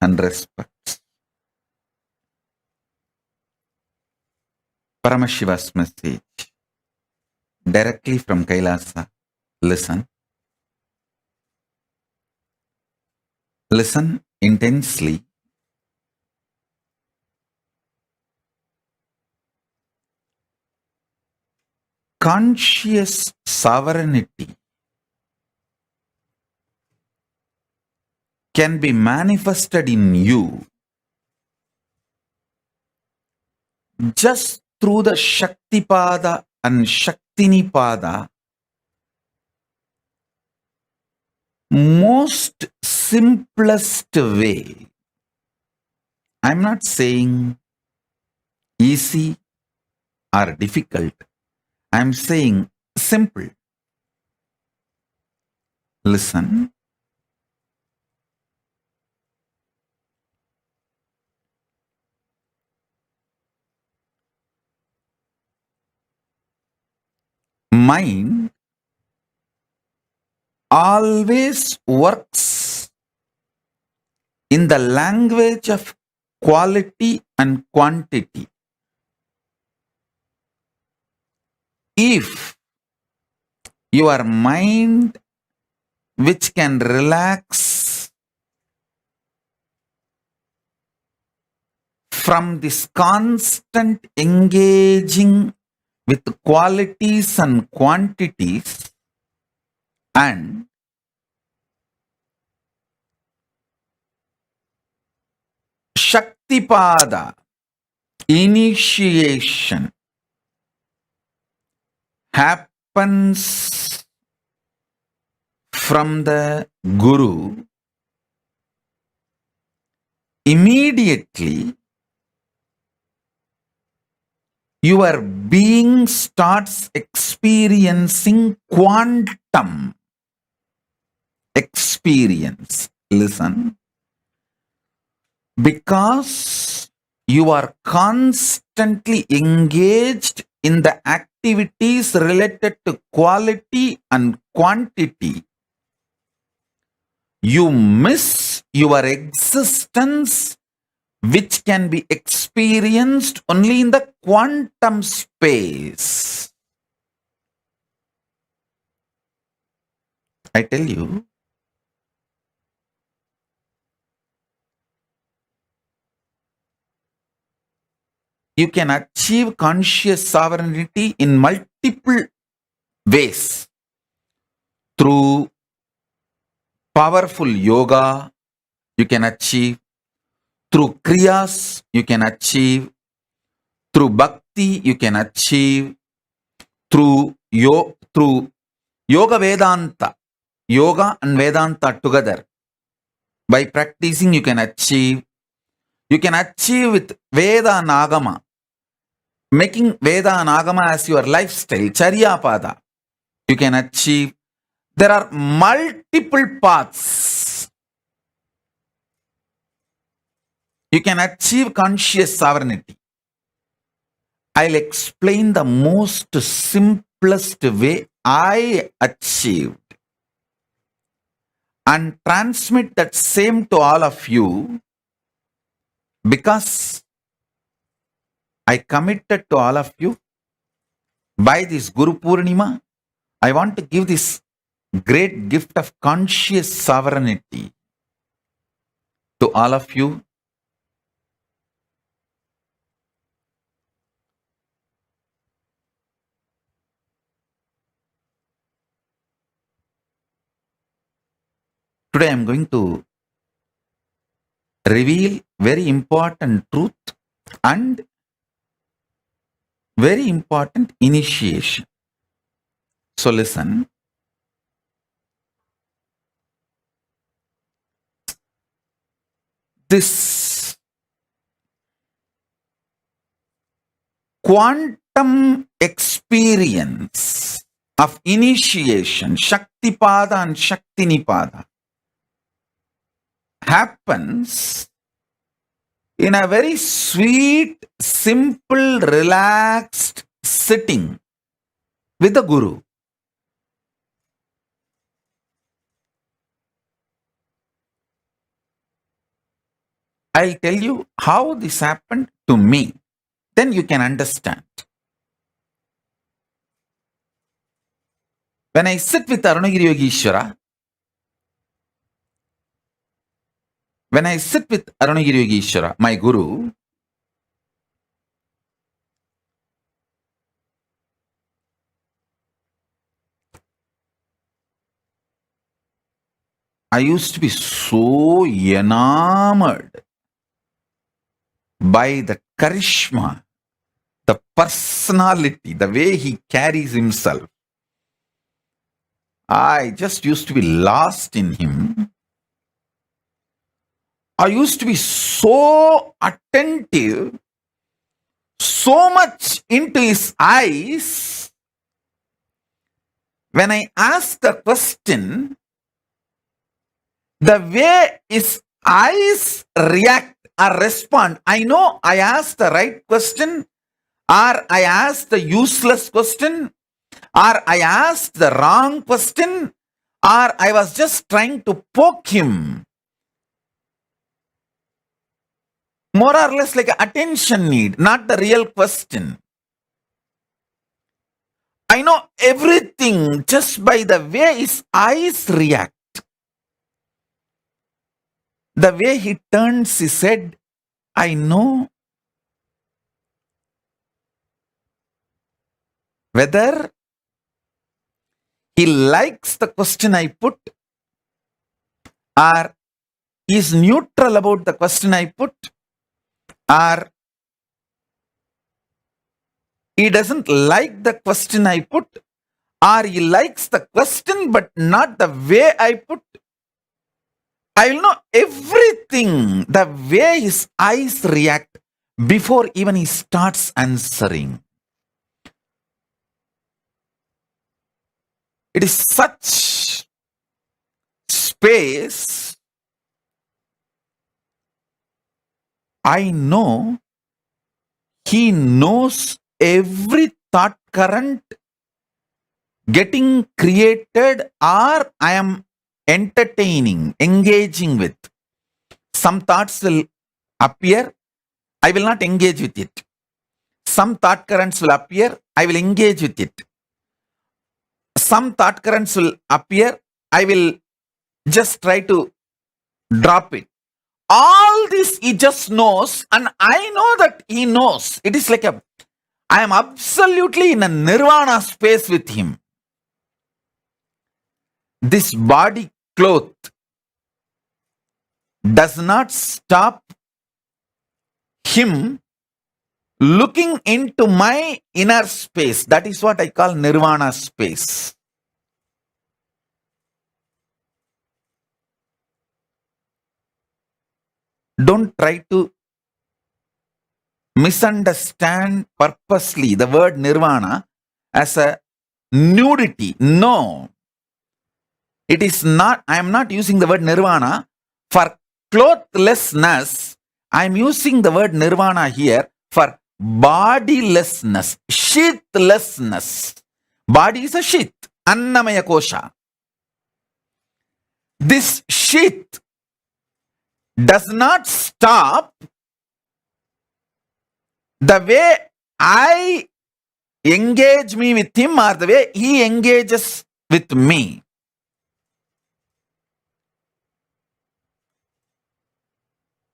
and respect. Paramashiva's message directly from Kailasa. Listen. Listen intensely. conscious sovereignty can be manifested in you just through the Shaktipada and Shaktinipada, most simplest way. I'm not saying easy or difficult. I'm saying simple. Listen. Mind always works in the language of quality and quantity. If your mind, which can relax from this constant engaging with qualities and quantities, and Shaktipada, initiation, happens from the Guru, immediately your being starts experiencing quantum experience. Listen. Because you are constantly engaged in the activities related to quality and quantity, you miss your existence, which can be experienced only in the quantum space. I tell you, you can achieve conscious sovereignty in multiple ways. Through powerful yoga, you can achieve. Through kriyas, you can achieve. Through bhakti, you can achieve. Through yoga Vedanta, yoga and Vedanta together. By practicing, you can achieve. You can achieve with Veda and Agama. Making Veda and Agama as your lifestyle, Charyapada, you can achieve. There are multiple paths. You can achieve conscious sovereignty. I'll explain the most simplest way I achieved and transmit that same to all of you, because I committed to all of you by this Guru Purnima. I want to give this great gift of conscious sovereignty to all of you. Today I am going to reveal very important truth and very important initiation. So listen. This quantum experience of initiation, Shaktipada and Shaktinipada, happens in a very sweet, simple, relaxed sitting with the Guru. I'll tell you how this happened to me. Then you can understand. When I sit with Arunagiri Yogeshwara, my Guru, I used to be so enamored by the charisma, the personality, the way he carries himself. I just used to be lost in him. I used to be so attentive, so much into his eyes. When I asked a question, the way his eyes react or respond, I know I asked the right question, or I asked the useless question, or I asked the wrong question, or I was just trying to poke him. More or less like an attention need, not the real question. I know everything just by the way his eyes react. The way he turns his head, I know whether he likes the question I put or is neutral about the question I put, or he doesn't like the question I put, or he likes the question but not the way I put. I will know everything, the way his eyes react before even he starts answering. It is such space. I know he knows every thought current getting created or I am entertaining, engaging with. Some thoughts will appear, I will not engage with it. Some thought currents will appear, I will engage with it. Some thought currents will appear, I will just try to drop it. All this he just knows, and I know that he knows. It is like I am absolutely in a nirvana space with him. This body cloth does not stop him looking into my inner space. That is what I call nirvana space. Don't try to misunderstand purposely the word nirvana as a nudity. No. It is not, I am not using the word nirvana for clothlessness. I am using the word nirvana here for bodilessness, sheathlessness. Body is a sheath, annamaya kosha. This sheath does not stop the way I engage me with him or the way he engages with me.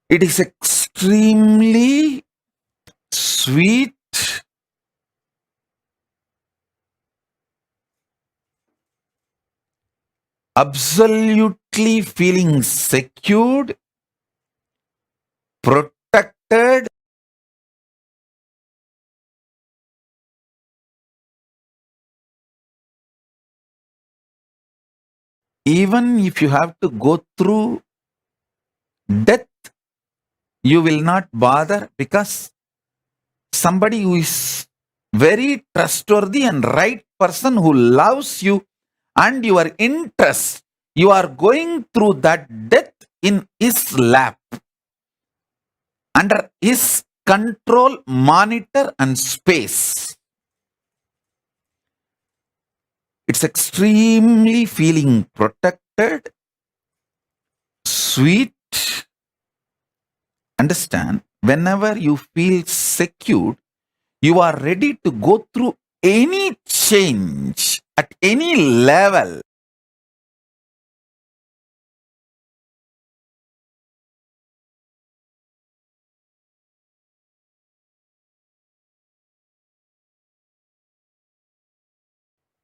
It is extremely sweet, absolutely feeling secured, protected, even if you have to go through death, you will not bother because somebody who is very trustworthy and right person who loves you and your interest, you are going through that death in his lap, under his control, monitor and space. It's extremely feeling protected, sweet. Understand, whenever you feel secured, you are ready to go through any change at any level.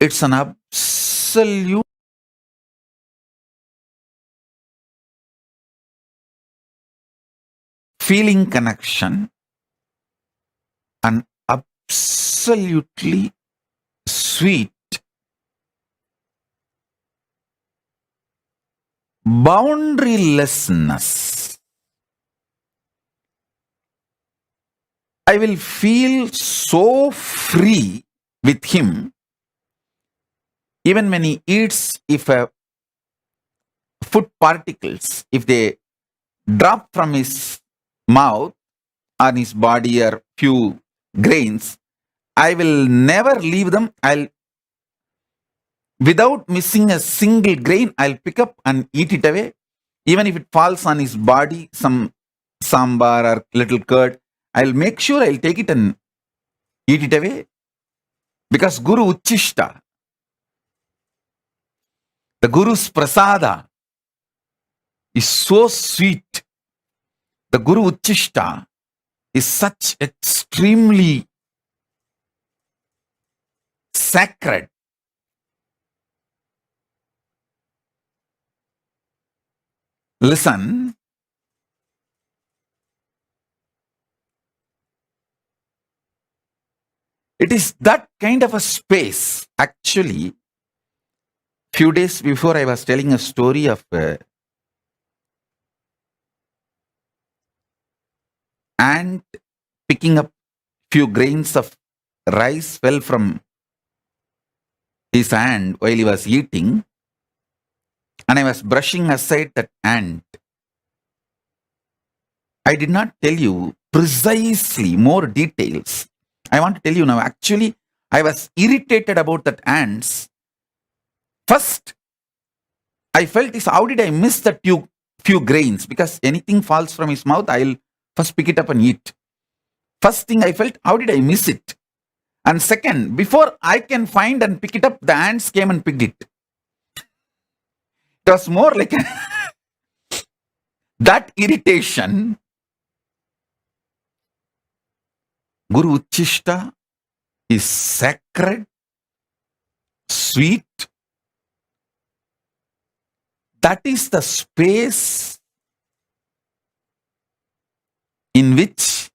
It's an absolute feeling connection, and absolutely sweet, boundarylessness. I will feel so free with him. Even when he eats, if food particles, if they drop from his mouth on his body or few grains, I will never leave them. Without missing a single grain, I'll pick up and eat it away. Even if it falls on his body, some sambar or little curd, I'll make sure I'll take it and eat it away. Because Guru Uchishta, the Guru's prasada is so sweet. The Guru Uchishta is such extremely sacred. Listen, it is that kind of a space. Actually, few days before I was telling a story of ant picking up few grains of rice fell from his hand while he was eating, and I was brushing aside that ant. I did not tell you precisely more details. I want to tell you now. Actually, I was irritated about that ants. First, I felt is how did I miss that few grains? Because anything falls from his mouth, I'll first pick it up and eat. First thing I felt, how did I miss it? And second, before I can find and pick it up, the ants came and picked it. It was more like that irritation. Guru Uchishta is sacred, sweet. That is the space in which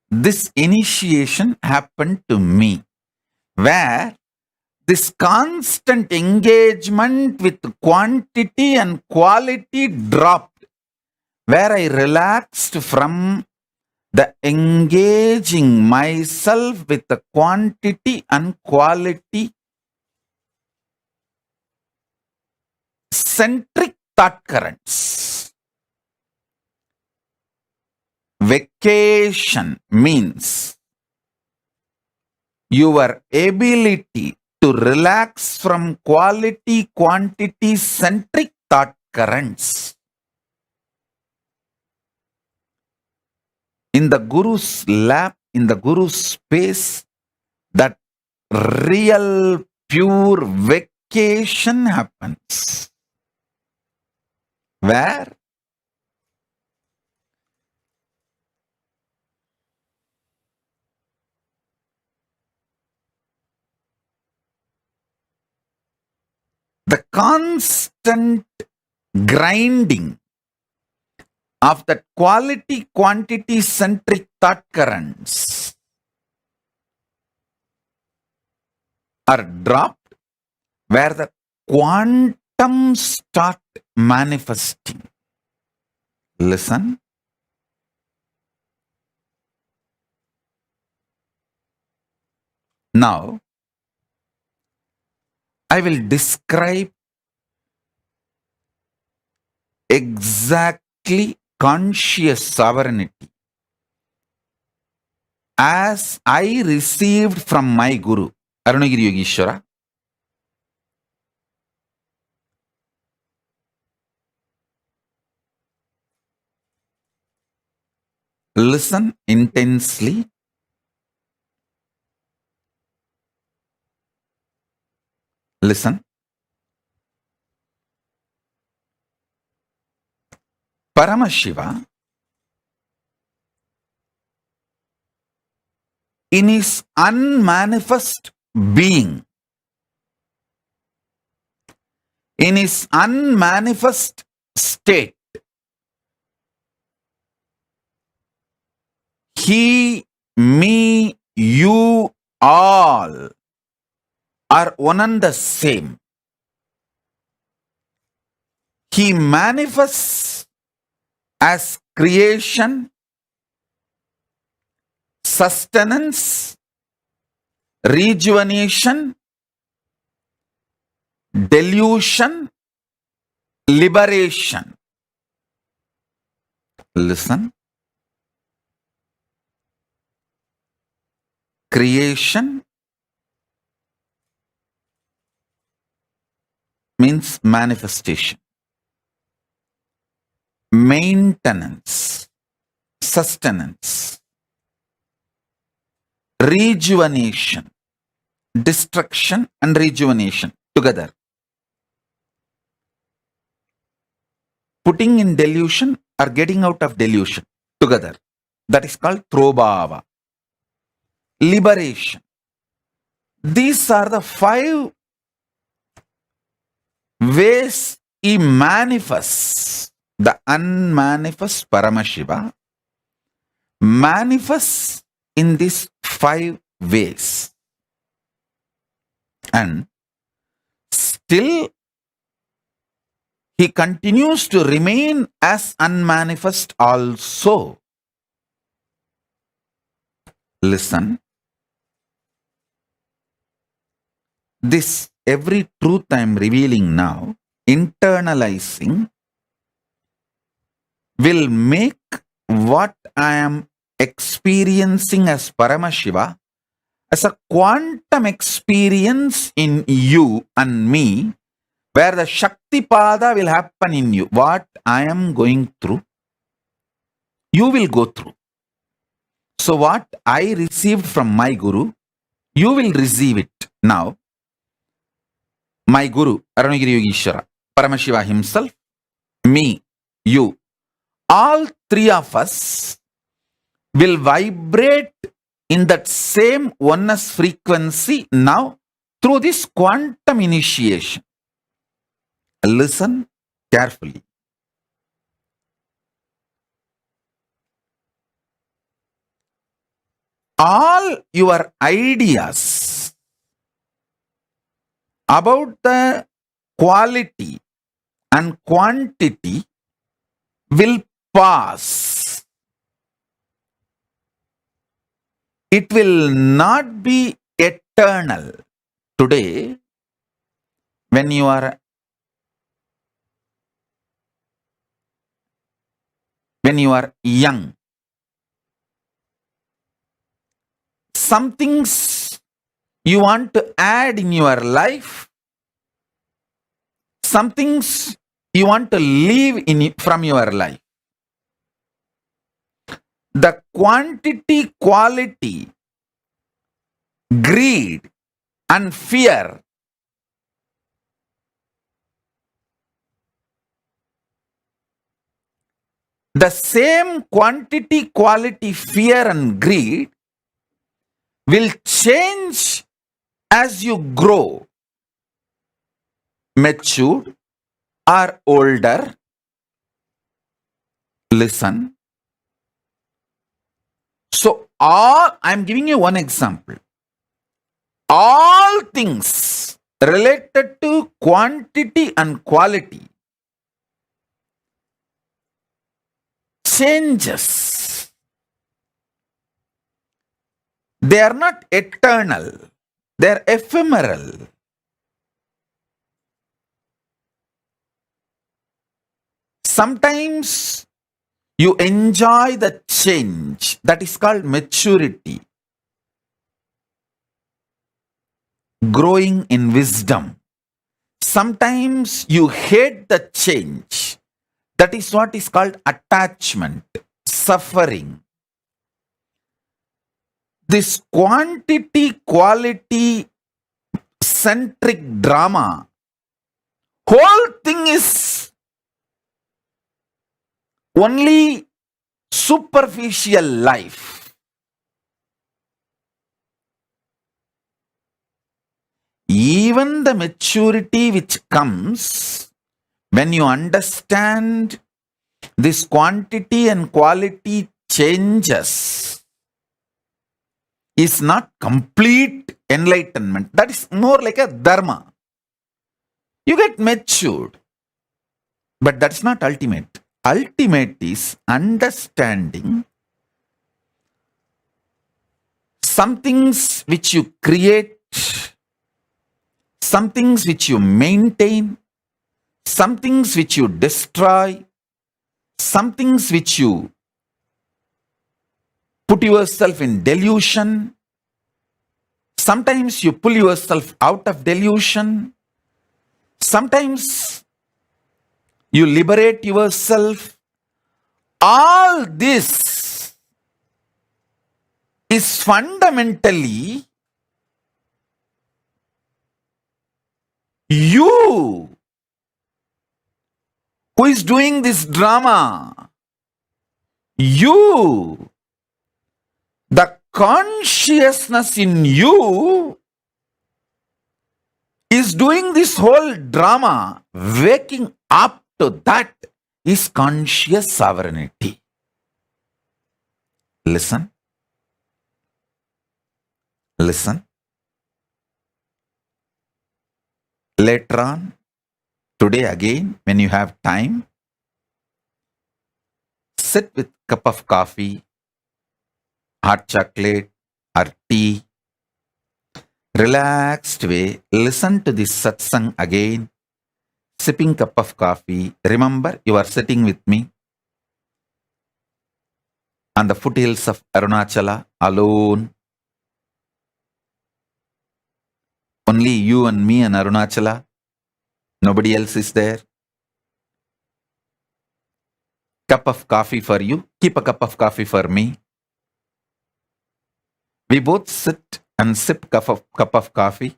this initiation happened to me, where this constant engagement with quantity and quality dropped, where I relaxed from the engaging myself with the quantity and quality centric thought currents. Vacation means your ability to relax from quality, quantity centric thought currents. In the Guru's lap, in the Guru's space, that real pure vacation happens. Where the constant grinding of that quality quantity centric thought currents are dropped, where the quantum start manifesting. Listen. Now, I will describe exactly conscious sovereignty as I received from my Guru, Arunagiri Yogeshwara. Listen intensely. Listen. Paramashiva, in his unmanifest being, in his unmanifest state, he, me, you, all are one and the same. He manifests as creation, sustenance, rejuvenation, delusion, liberation. Listen. Creation means manifestation. Maintenance, sustenance, rejuvenation, destruction and rejuvenation together. Putting in delusion or getting out of delusion together. That is called Trobhava. Liberation. These are the 5 ways he manifests. The unmanifest Paramashiva manifests in these 5 ways. And still he continues to remain as unmanifest also. Listen. This every truth I am revealing now, internalizing, will make what I am experiencing as Paramashiva as a quantum experience in you and me, where the Shakti Pada will happen in you. What I am going through, you will go through. So what I received from my Guru, you will receive it now. My Guru, Arunagiri Yogeshwara, Paramashiva himself, me, you, all 3 of us will vibrate in that same oneness frequency now through this quantum initiation. Listen carefully. All your ideas about the quality and quantity will pass. It will not be eternal. Today, when you are young, some things you want to add in your life, some things you want to leave from your life. The quantity, quality, greed and fear the same quantity, quality, fear and greed will change as you grow, matured or older. Listen. So I'm giving you one example. All things related to quantity and quality changes. They are not eternal. They are ephemeral. Sometimes you enjoy the change. That is called maturity. Growing in wisdom. Sometimes you hate the change. That is what is called attachment, suffering. This quantity, quality centric drama, whole thing is only superficial life. Even the maturity which comes when you understand this quantity and quality changes, is not complete enlightenment. That is more like a dharma. You get matured, but that's not ultimate. Ultimate is understanding some things which you create, some things which you maintain, some things which you destroy, some things which you put yourself in delusion. Sometimes you pull yourself out of delusion. Sometimes you liberate yourself. All this is fundamentally you who is doing this drama. You, the consciousness in you is doing this whole drama. Waking up to that is conscious sovereignty. Listen. Listen. Later on, today again, when you have time, sit with a cup of coffee, hot chocolate or tea, relaxed way, listen to this satsang again, sipping cup of coffee. Remember, you are sitting with me on the foothills of Arunachala alone. Only you and me and Arunachala. Nobody else is there. Cup of coffee for you. Keep a cup of coffee for me. We both sit and sip cup of coffee.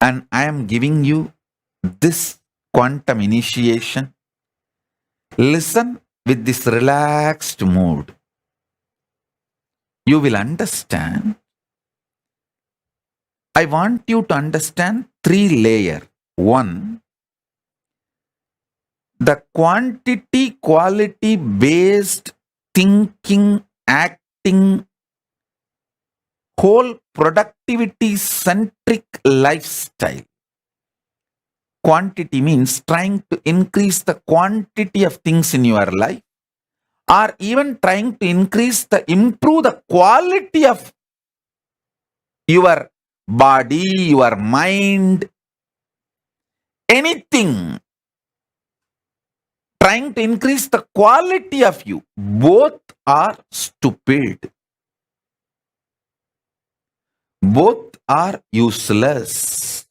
And I am giving you this quantum initiation. Listen with this relaxed mood. You will understand. I want you to understand 3 layers. 1, the quantity quality based thinking, acting, whole productivity centric lifestyle. Quantity means trying to increase the quantity of things in your life, or even trying to improve the quality of your body, your mind, anything. Trying to increase the quality of you. Both are stupid. Both are useless.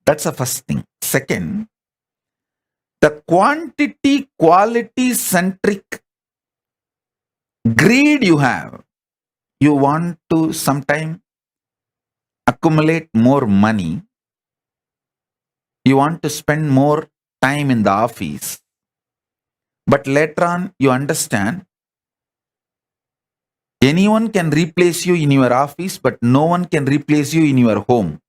That's the first thing. Second, the quantity quality centric greed you have. You want to sometime accumulate more money. You want to spend more time in the office. But later on, you understand anyone can replace you in your office, but no one can replace you in your home.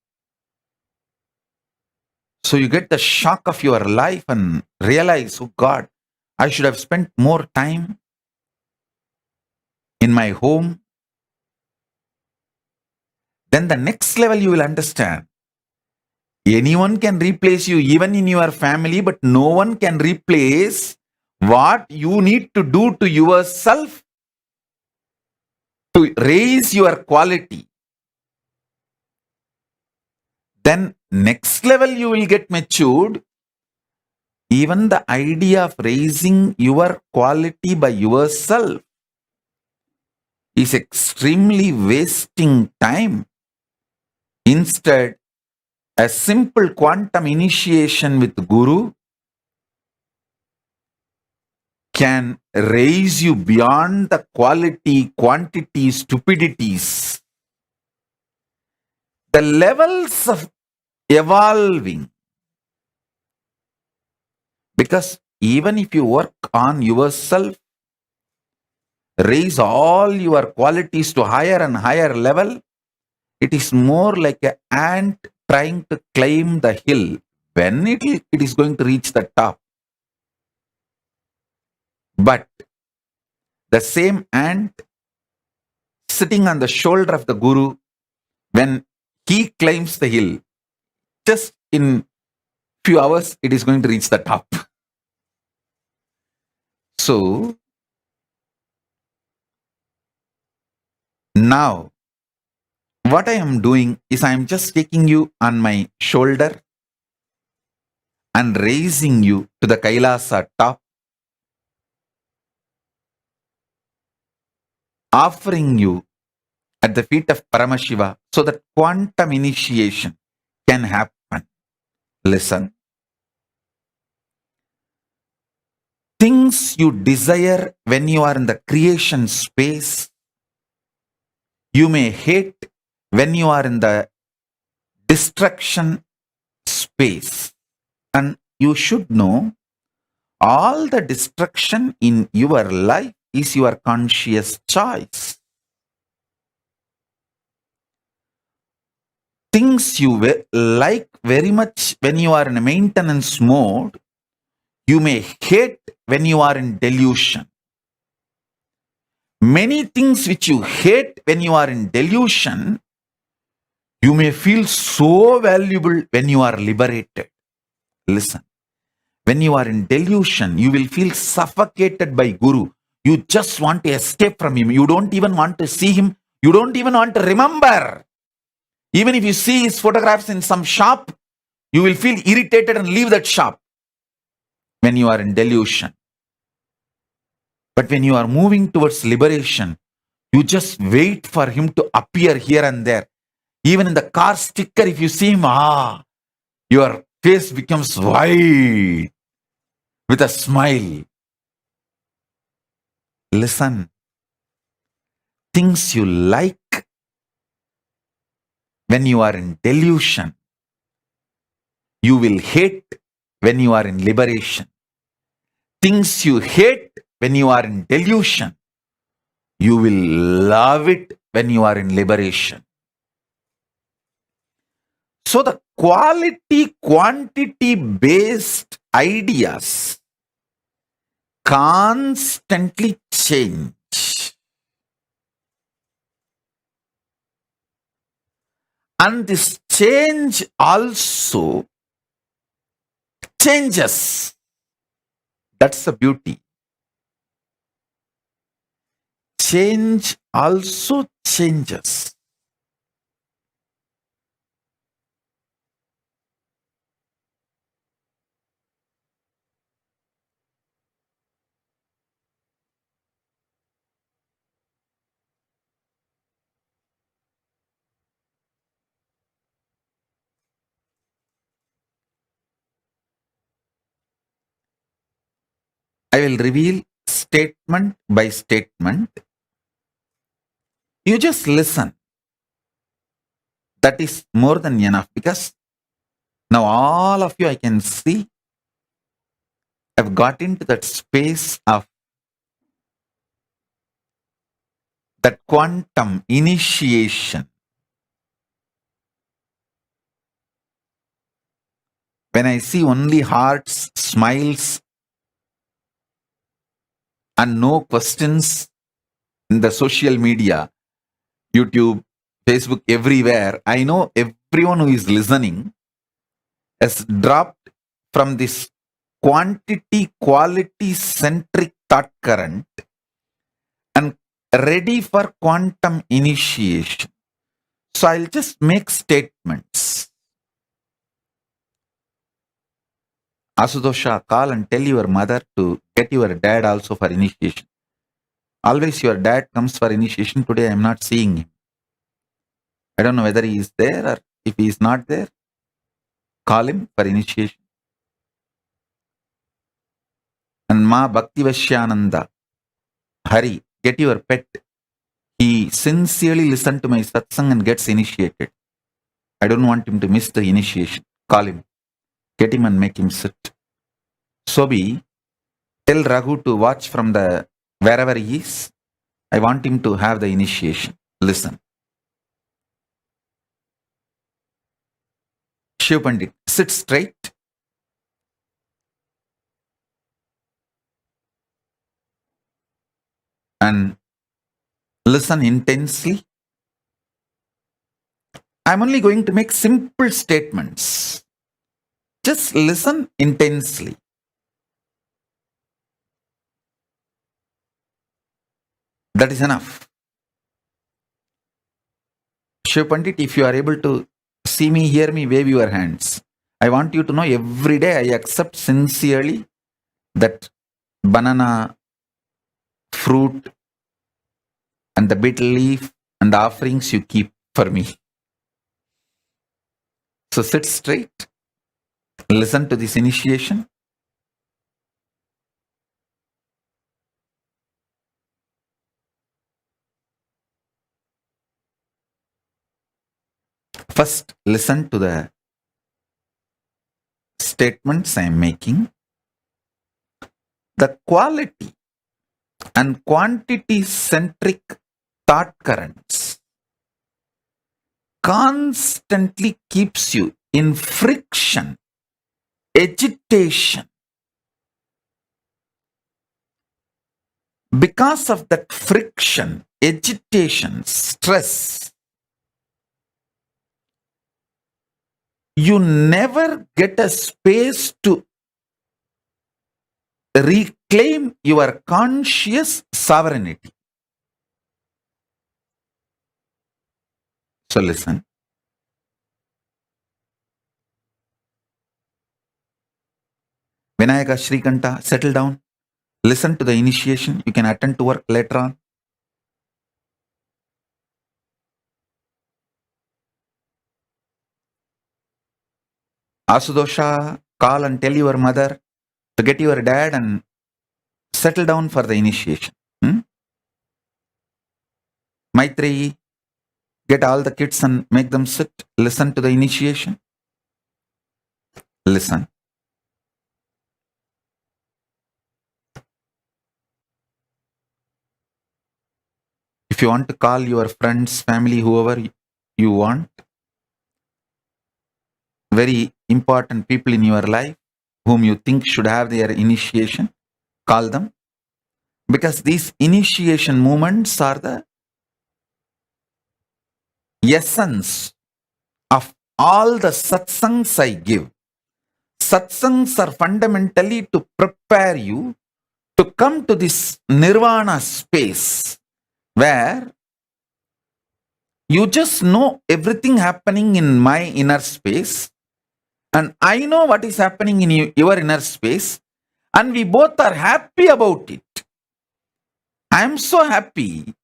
So you get the shock of your life and realize, oh God, I should have spent more time in my home. Then the next level you will understand. Anyone can replace you, even in your family, but no one can replace what you need to do to yourself to raise your quality. Then next level you will get matured. Even the idea of raising your quality by yourself is extremely wasting time. Instead, a simple quantum initiation with Guru can raise you beyond the quality, quantity, stupidities. The levels of evolving. Because even if you work on yourself, raise all your qualities to higher and higher level, it is more like an ant trying to climb the hill. When it is going to reach the top. But the same ant sitting on the shoulder of the Guru, when he climbs the hill, just in few hours, it is going to reach the top. So, now, what I am doing is I am just taking you on my shoulder and raising you to the Kailasa top, offering you at the feet of Paramashiva so that quantum initiation can happen. Listen. Things you desire when you are in the creation space, you may hate when you are in the destruction space. And you should know, all the destruction in your life is your conscious choice. Things you like very much when you are in a maintenance mode, you may hate when you are in delusion. Many things which you hate when you are in delusion, you may feel so valuable when you are liberated. Listen, when you are in delusion, you will feel suffocated by Guru. You just want to escape from him. You don't even want to see him. You don't even want to remember. Even if you see his photographs in some shop, you will feel irritated and leave that shop when you are in delusion. But when you are moving towards liberation, you just wait for him to appear here and there. Even in the car sticker, if you see him, your face becomes white with a smile. Listen, things you like when you are in delusion, you will hate when you are in liberation. Things you hate when you are in delusion, you will love it when you are in liberation. So the quality based ideas constantly change. And this change also changes. That's the beauty. Change also changes. I will reveal statement by statement. You just listen. That is more than enough, because now all of you, I can see, have got into that space of that quantum initiation. When I see only hearts, smiles, and no questions in the social media, YouTube, Facebook, everywhere, I know everyone who is listening has dropped from this quantity, quality centric thought current and ready for quantum initiation. So I'll just make statements. Asudosha, call and tell your mother to get your dad also for initiation. Always your dad comes for initiation. Today I am not seeing him. I don't know whether he is there, or if he is not there, call him for initiation. And Ma Bhaktivashyananda, Hari, get your pet. He sincerely listened to my satsang and gets initiated. I don't want him to miss the initiation. Call him. Get him and make him sit. Sobi, tell Raghu to watch from the wherever he is. I want him to have the initiation. Listen. Shiv Pandit, sit straight. And listen intensely. I'm only going to make simple statements. Just listen intensely. That is enough. Shiv Pandit, if you are able to see me, hear me, wave your hands. I want you to know every day I accept sincerely that banana, fruit, and the betel leaf and the offerings you keep for me. So sit straight. Listen to this initiation. First, listen to the statements I am making. The quality and quantity centric thought currents constantly keeps you in friction, agitation. Because of that friction, agitation, stress, you never get a space to reclaim your conscious sovereignty. So listen. Vinayaka Shrikanta, settle down. Listen to the initiation. You can attend to work later on. Asudosha, call and tell your mother to get your dad and settle down for the initiation. Maitreyi, get all the kids and make them sit. Listen to the initiation. Listen. If you want to call your friends, family, whoever you want, very important people in your life whom you think should have their initiation, call them. Because these initiation moments are the essence of all the satsangs I give. Satsangs are fundamentally to prepare you to come to this nirvana space where you just know everything happening in my inner space and I know what is happening in your inner space and we both are happy about it. I am so happy.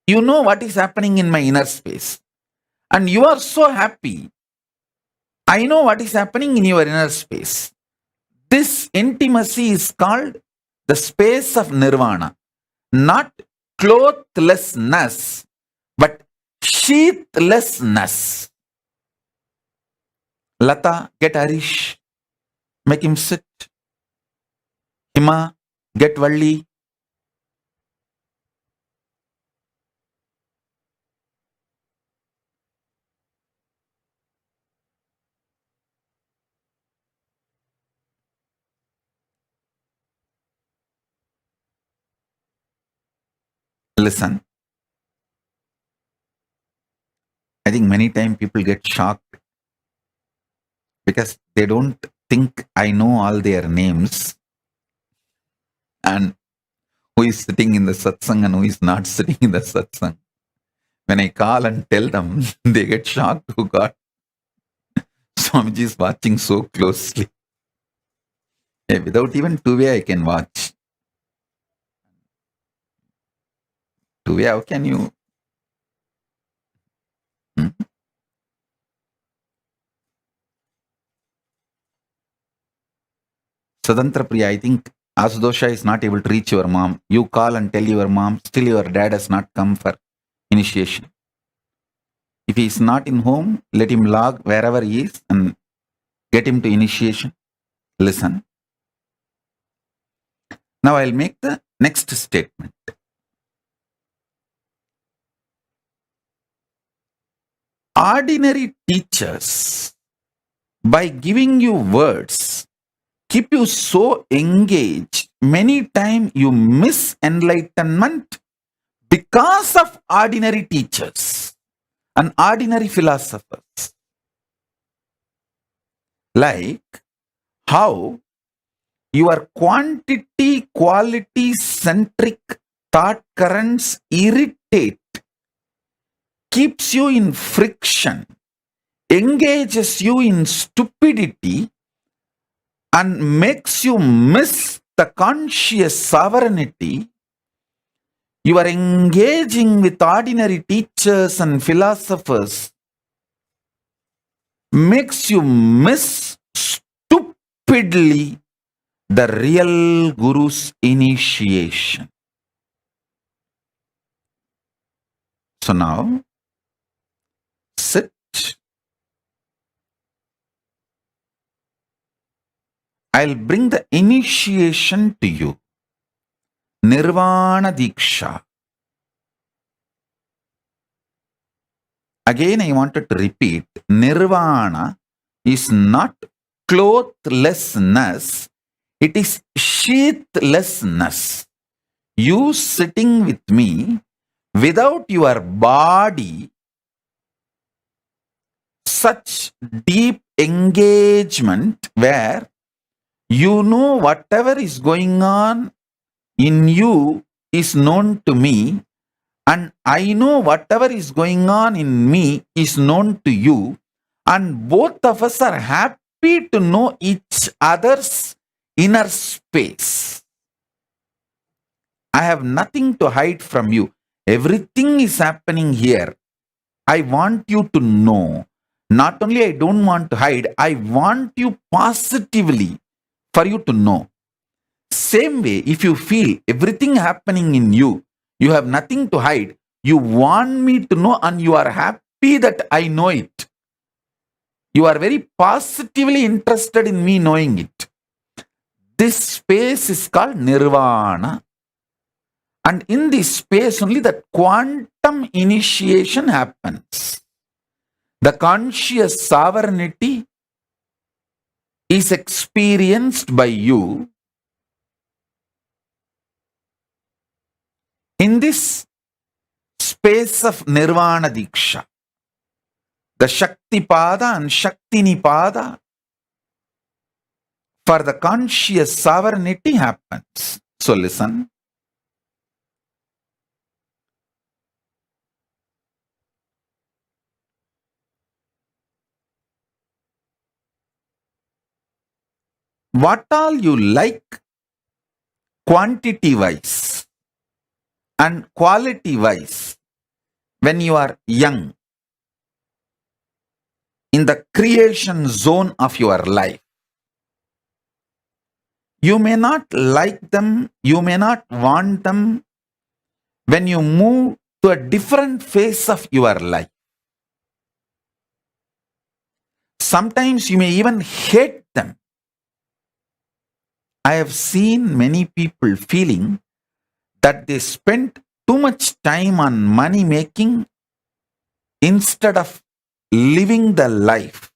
You know what is happening in my inner space and you are so happy. I know what is happening in your inner space. This intimacy is called the space of nirvana, not clothlessness, but sheathlessness. Lata, get Harish, make him sit. Hima, get Valli. Listen. I think many times people get shocked because they don't think I know all their names and who is sitting in the satsang and who is not sitting in the satsang. When I call and tell them, they get shocked. Oh God, Swamiji is watching so closely. Yeah, without even two-way, I can watch. Two-way, how can you? Sadantra Priya, I think Asudosha is not able to reach your mom. You call and tell your mom, still your dad has not come for initiation. If he is not in home, let him log wherever he is and get him to initiation. Listen. Now I'll make the next statement. Ordinary teachers, by giving you words, keep you so engaged, many times you miss enlightenment because of ordinary teachers and ordinary philosophers. Like how your quantity quality centric thought currents irritate, keeps you in friction, engages you in stupidity, and makes you miss the conscious sovereignty. You are engaging with ordinary teachers and philosophers, makes you miss stupidly the real Guru's initiation. So now, sit. I'll bring the initiation to you. Nirvana Diksha. Again, I wanted to repeat, Nirvana is not clothlessness, it is sheathlessness. You sitting with me without your body, such deep engagement where you know whatever is going on in you is known to me, and I know whatever is going on in me is known to you, and both of us are happy to know each other's inner space. I have nothing to hide from you. Everything is happening here. I want you to know. Not only I don't want to hide, I want you positively for you to know. Same way, if you feel everything happening in you, you have nothing to hide, you want me to know and you are happy that I know it. You are very positively interested in me knowing it. This space is called Nirvana. And in this space only that quantum initiation happens. The conscious sovereignty is experienced by you. In this space of Nirvana Diksha, the Shakti Pada and Shakti Nipada for the conscious sovereignty happens. So listen. What all you like quantity wise and quality wise when you are young in the creation zone of your life, you may not like them, you may not want them when you move to a different phase of your life. Sometimes you may even hate them. I have seen many people feeling that they spent too much time on money making instead of living the life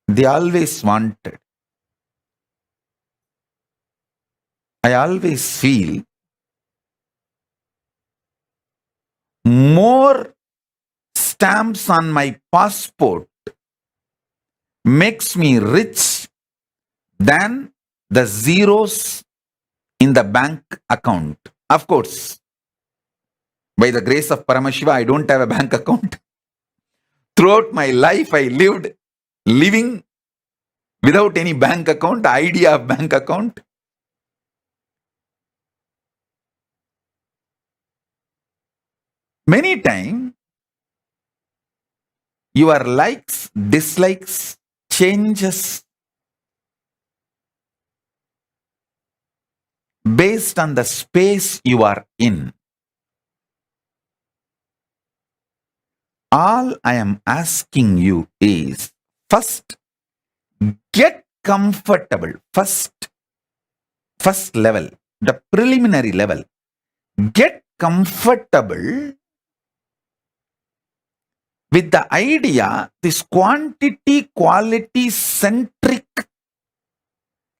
they always wanted. I always feel more stamps on my passport makes me rich than the zeros in the bank account. Of course, by the grace of Paramashiva, I don't have a bank account. Throughout my life, I lived living without any bank account, the idea of bank account. Many times, your likes, dislikes, changes based on the space you are in. All I am asking you is, first, get comfortable. First level, the preliminary level. Get comfortable with the idea this quantity quality centric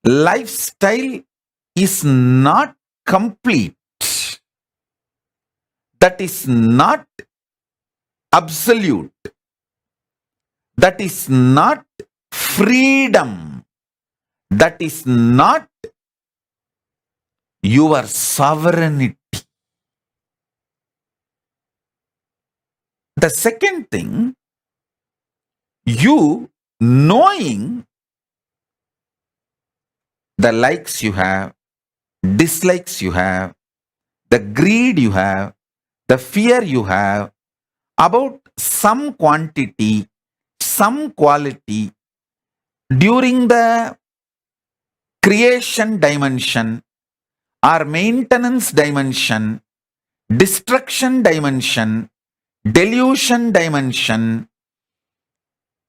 lifestyle is not complete. that is not absolute, that is not freedom, that is not your sovereignty. The second thing, you knowing the likes you have, dislikes you have, the greed you have, the fear you have about some quantity, some quality during the creation dimension or maintenance dimension, destruction dimension, delusion dimension,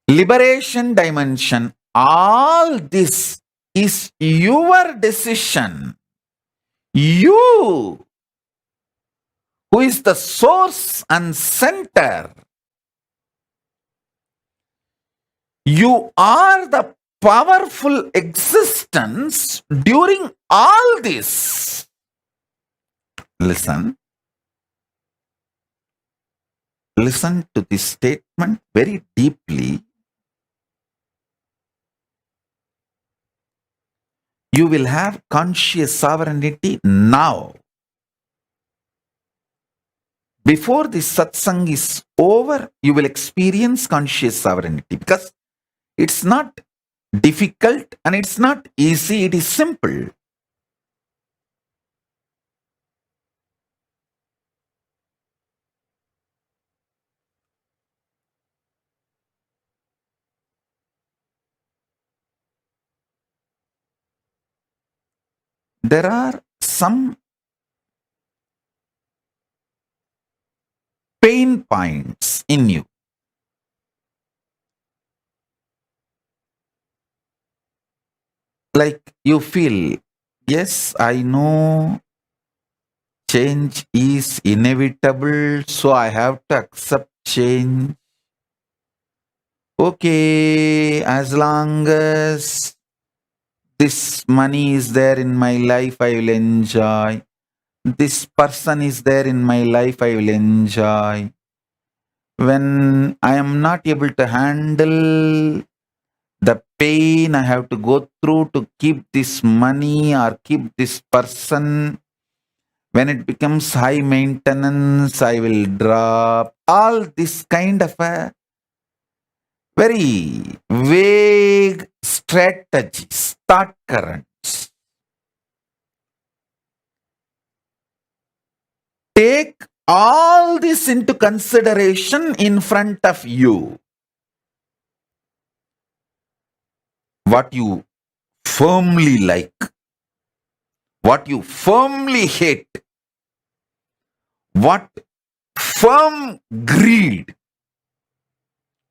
liberation dimension, all this is your decision. You, who is the source and center, you are the powerful existence during all this. Listen. Listen to this statement very deeply. You will have conscious sovereignty now. Before this satsang is over, you will experience conscious sovereignty, because it's not difficult and it's not easy, it is simple. There are some pain points in you. Like you feel, yes, I know change is inevitable, so I have to accept change. Okay, as long as this money is there in my life, I will enjoy. This person is there in my life, I will enjoy. When I am not able to handle the pain I have to go through to keep this money or keep this person, when it becomes high maintenance, I will drop. All this kind of a very vague strategies, thought currents. Take all this into consideration in front of you. What you firmly like, what you firmly hate, what firm greed.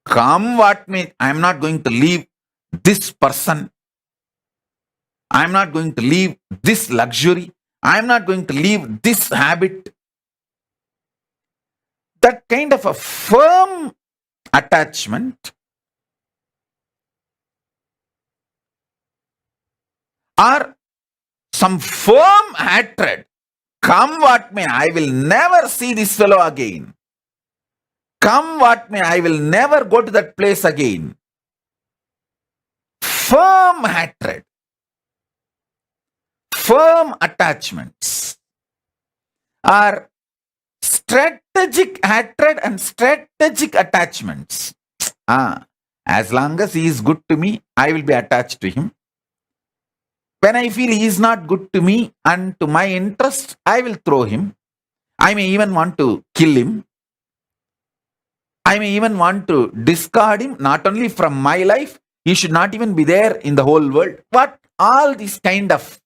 Come what may, I am not going to leave this person. I am not going to leave this luxury. I am not going to leave this habit. That kind of a firm attachment or some firm hatred. Come what may, I will never see this fellow again. Come what may, I will never go to that place again. Firm hatred, firm attachments are strategic hatred and strategic attachments. As long as he is good to me, I will be attached to him. When I feel he is not good to me and to my interest, I will throw him. I may even want to kill him. I may even want to discard him, not only from my life, he should not even be there in the whole world. But all these kind of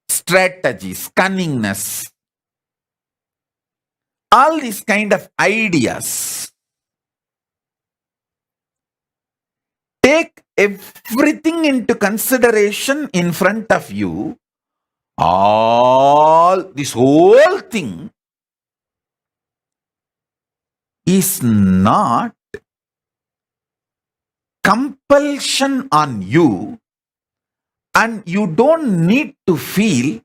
strategies, cunningness, all these kind of ideas. Take everything into consideration in front of you. This whole thing is not compulsion on you, and you don't need to feel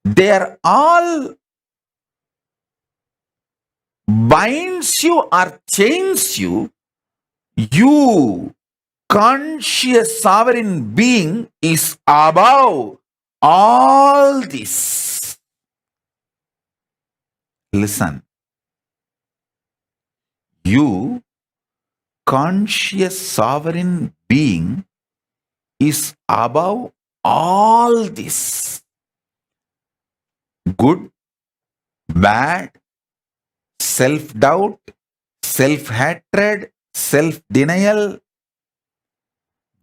they are all binds you or chains you, you, conscious sovereign being, is above all this. Listen. You, conscious sovereign being, is above all this. Good, bad, self-doubt, self-hatred, self-denial,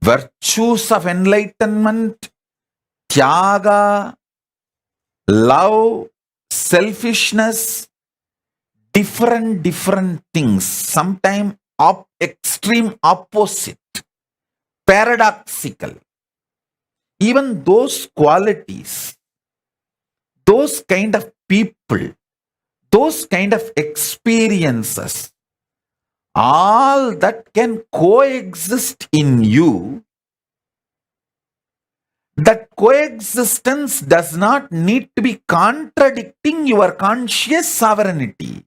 virtues of enlightenment, tyaga, love, selfishness, different things, sometimes extreme opposite, paradoxical. Even those qualities, those kind of people, those kind of experiences, all that can coexist in you. That coexistence does not need to be contradicting your conscious sovereignty.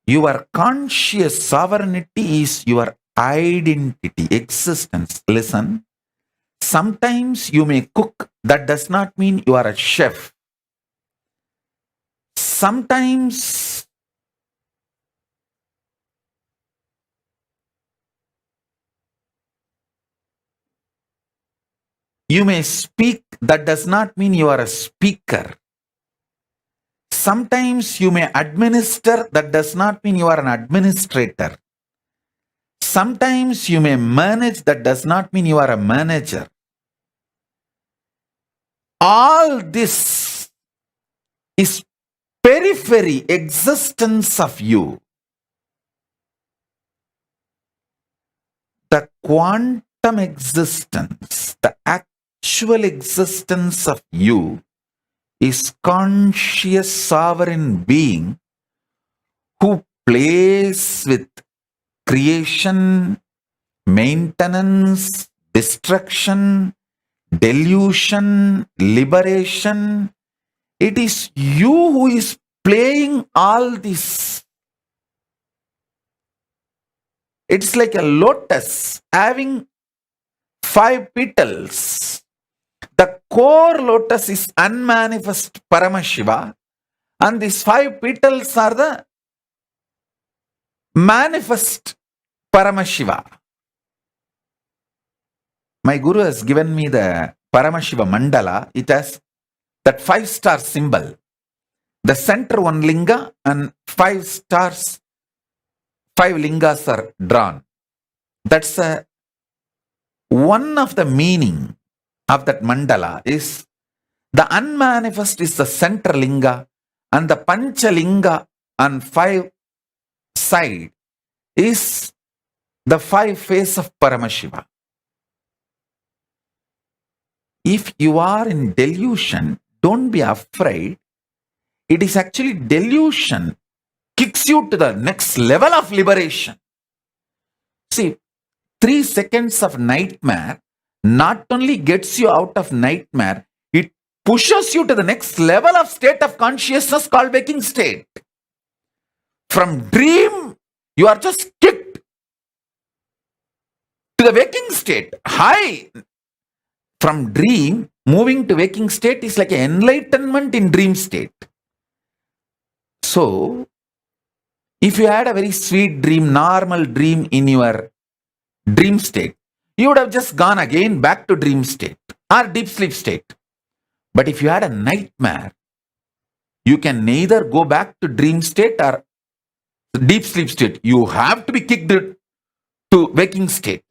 Your conscious sovereignty is your identity, existence. Listen, sometimes you may cook, that does not mean you are a chef. Sometimes you may speak, that does not mean you are a speaker. Sometimes you may administer, that does not mean you are an administrator. Sometimes you may manage, that does not mean you are a manager. All this is periphery existence of you. The quantum existence, the actual existence of you is conscious sovereign being who plays with creation, maintenance, destruction, delusion, liberation. It is you who is playing all this. It's like a lotus having 5 petals. The core lotus is unmanifest Paramashiva, and these 5 petals are the manifest Paramashiva. My Guru has given me the Paramashiva mandala. It has that 5-star symbol. The center one linga and 5 stars, 5 lingas are drawn. That's one of the meaning of that mandala is the unmanifest is the center linga, and the pancha linga on 5 side is the 5 face of Paramashiva. If you are in delusion, don't be afraid. It is actually delusion kicks you to the next level of liberation. See, 3 seconds of nightmare not only gets you out of nightmare, it pushes you to the next level of state of consciousness called waking state. From dream, you are just kicked to the waking state. High. From dream, moving to waking state is like an enlightenment in dream state. So, if you had a very sweet dream, normal dream in your dream state, you would have just gone again back to dream state or deep sleep state. But if you had a nightmare, you can neither go back to dream state or deep sleep state. You have to be kicked to waking state.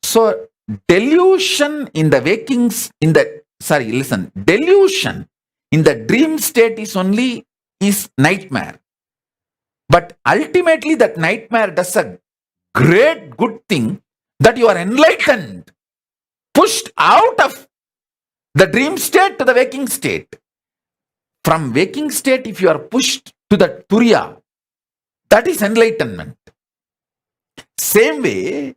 So, delusion in the delusion in the dream state is nightmare. But ultimately that nightmare does a great good thing that you are enlightened, pushed out of the dream state to the waking state. From waking state, if you are pushed to the Turiya, that is enlightenment. Same way,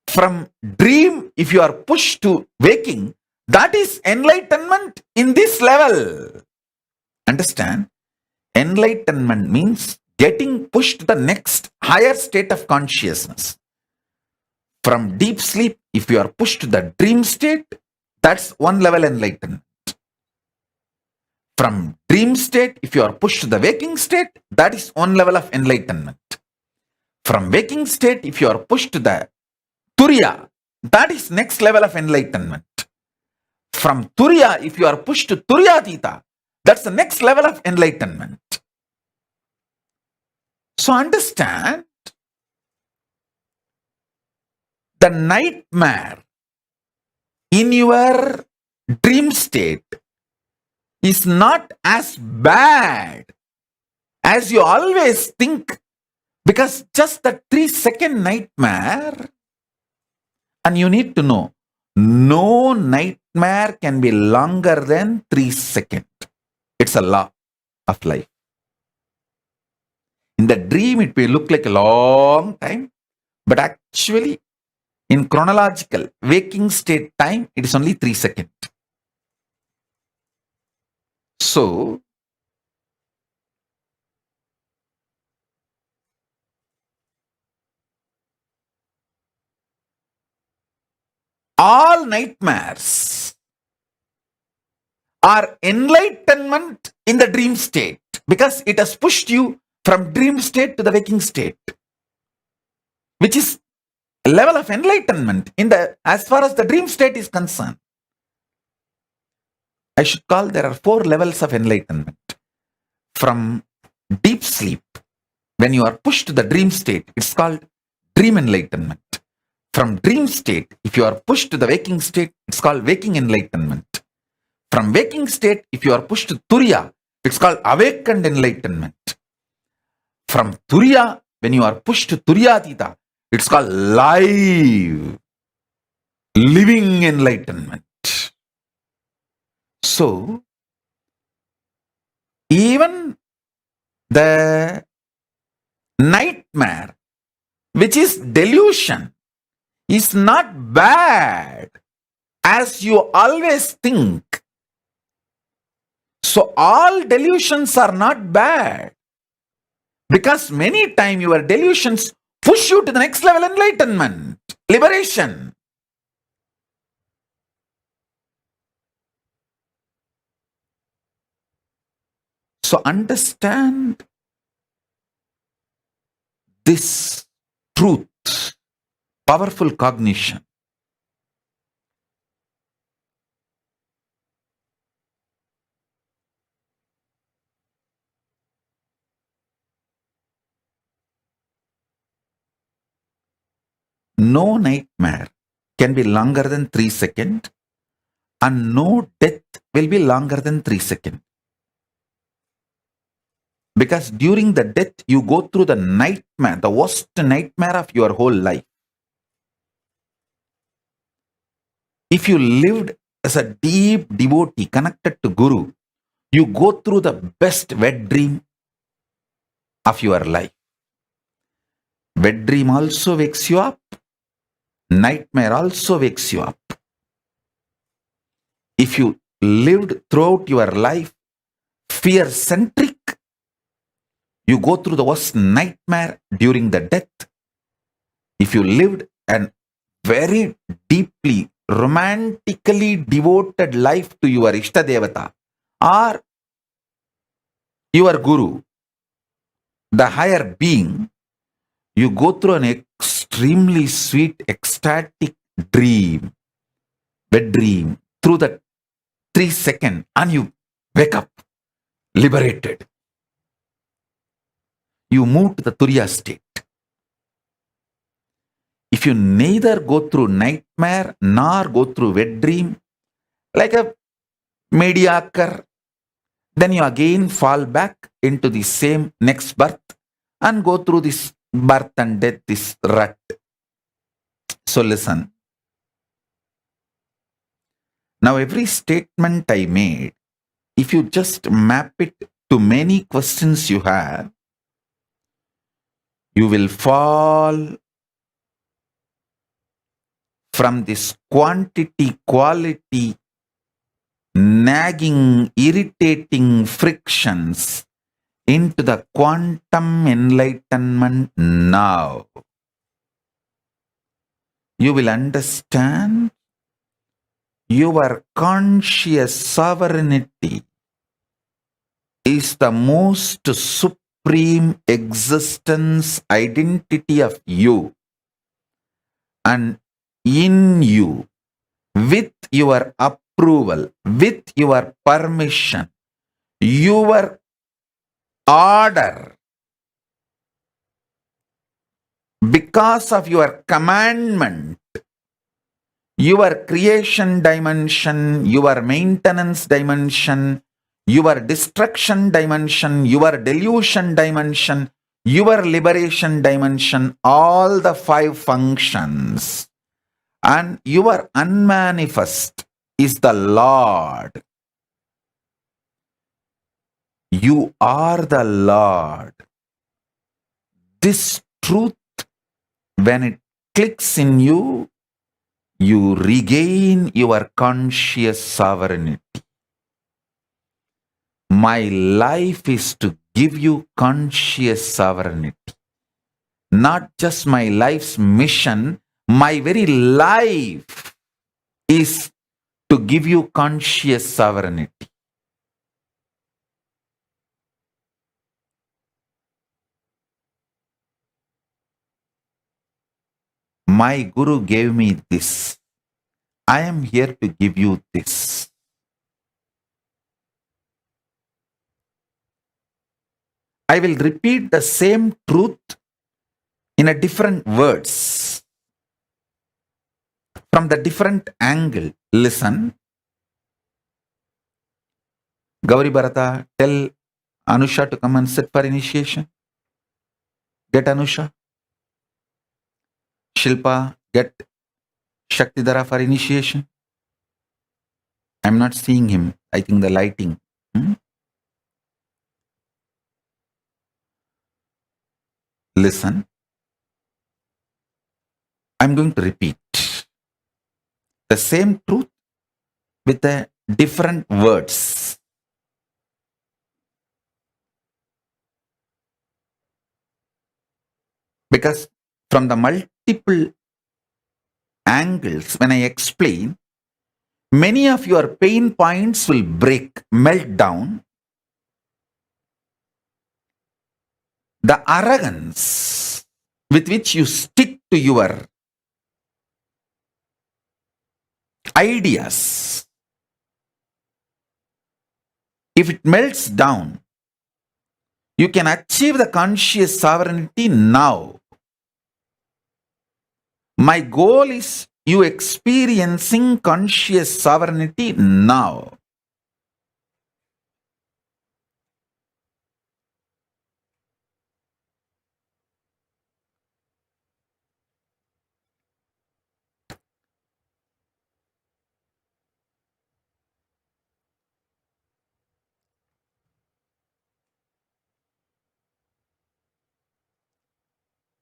from dream, if you are pushed to waking, That is enlightenment in this level. Understand? Enlightenment means getting pushed to the next higher state of consciousness. From deep sleep, if you are pushed to the dream state, that's one level enlightenment. From dream state, if you are pushed to the waking state, that is one level of enlightenment. From waking state, if you are pushed to the Turiya, that is next level of enlightenment. From Turiya, if you are pushed to Turiyatita, that's the next level of enlightenment. So understand, the nightmare in your dream state is not as bad as you always think, because just the 3-second nightmare, and you need to know, no nightmare can be longer than 3 seconds. It's a law of life. In the dream, it will look like a long time, but actually, in chronological waking state time, it is only 3 seconds. So, all nightmares are enlightenment in the dream state, because it has pushed you from dream state to the waking state, which is a level of enlightenment in the as far as the dream state is concerned. I should call there are 4 levels of enlightenment. From deep sleep, when you are pushed to the dream state, it's called dream enlightenment. From dream state, if you are pushed to the waking state, it's called waking enlightenment. From waking state, if you are pushed to Turiya, it's called awakened enlightenment. From Turiya, when you are pushed to Turiyatita, it's called living enlightenment. So, even the nightmare, which is delusion, is not bad as you always think. So all delusions are not bad, because many times your delusions push you to the next level enlightenment, liberation. So understand this truth, powerful cognition. No nightmare can be longer than 3 seconds, and no death will be longer than 3 seconds. Because during the death, you go through the nightmare, the worst nightmare of your whole life. If you lived as a deep devotee connected to Guru, you go through the best wet dream of your life. Wet dream also wakes you up. Nightmare also wakes you up. If you lived throughout your life fear-centric, you go through the worst nightmare during the death. If you lived a very deeply, romantically devoted life to your Ishtadevata or your Guru, the higher being, you go through an extremely sweet, ecstatic dream, wet dream, through the 3 seconds, and you wake up liberated. You move to the Turiya state. If you neither go through nightmare nor go through wet dream, like a mediocre, then you again fall back into the same next birth and go through this birth and death, this rut. So listen. Now every statement I made, if you just map it to many questions you have, you will fall from this quantity, quality nagging, irritating frictions into the quantum enlightenment now. You will understand your conscious sovereignty is the most supreme existence identity of you, and in you, with your approval, with your permission, your order, because of your commandment, your creation dimension, your maintenance dimension, your destruction dimension, your delusion dimension, your liberation dimension, all the 5 functions, and your unmanifest is the Lord. You are the Lord. This truth, when it clicks in you, you regain your conscious sovereignty. My life is to give you conscious sovereignty. Not just my life's mission, my very life is to give you conscious sovereignty. My Guru gave me this. I am here to give you this. I will repeat the same truth in a different words, from the different angle. Listen. Gauri Bharata, tell Anusha to come and sit for initiation. Get Anusha. Shilpa, get Shaktidhara for initiation. I'm not seeing him. I think the lighting. Listen. I'm going to repeat the same truth with the different words. Because from the multiple angles, when I explain, many of your pain points will break, melt down. The arrogance with which you stick to your ideas, if it melts down, you can achieve the conscious sovereignty now. My goal is you experiencing conscious sovereignty now.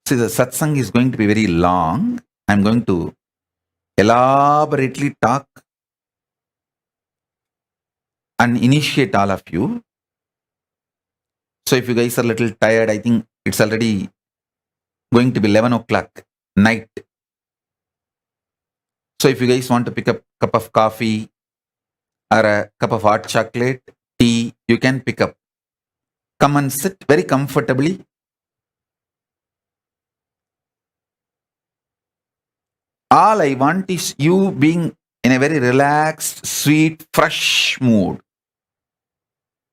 See, the satsang is going to be very long. I'm going to elaborately talk and initiate all of you. So if you guys are a little tired, I think it's already going to be 11 o'clock night. So if you guys want to pick up a cup of coffee or a cup of hot chocolate, tea, you can pick up. Come and sit very comfortably. All I want is you being in a very relaxed, sweet, fresh mood.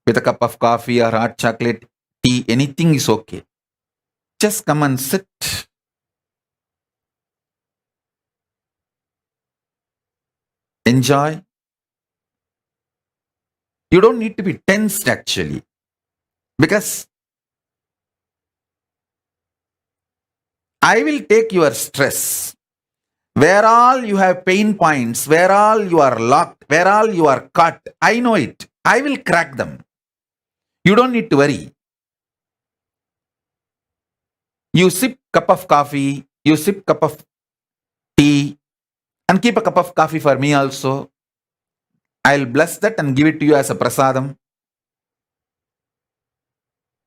With a cup of coffee or hot chocolate, tea, anything is okay. Just come and sit. Enjoy. You don't need to be tensed actually. Because I will take your stress. Where all you have pain points, where all you are locked, where all you are caught, I know it. I will crack them. You don't need to worry. You sip cup of coffee, you sip cup of tea, and keep a cup of coffee for me also. I'll bless that and give it to you as a prasadam.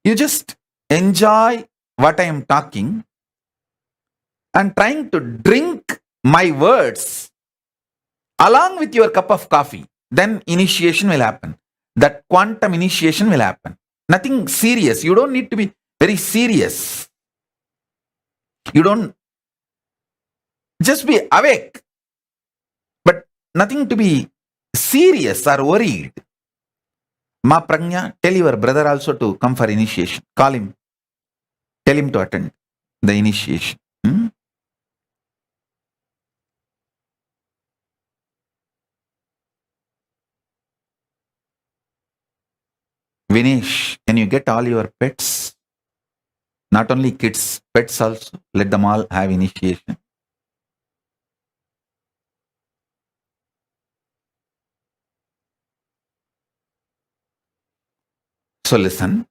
You just enjoy what I am talking and trying to drink my words along with your cup of coffee. Then initiation will happen. That quantum initiation will happen. Nothing serious. You don't need to be very serious. You don't just be awake, but nothing to be serious or worried. Ma Pragnya, tell your brother also to come for initiation. Call him. Tell him to attend the initiation. Vinesh, can you get all your pets? Not only kids, pets also. Let them all have initiation. So listen.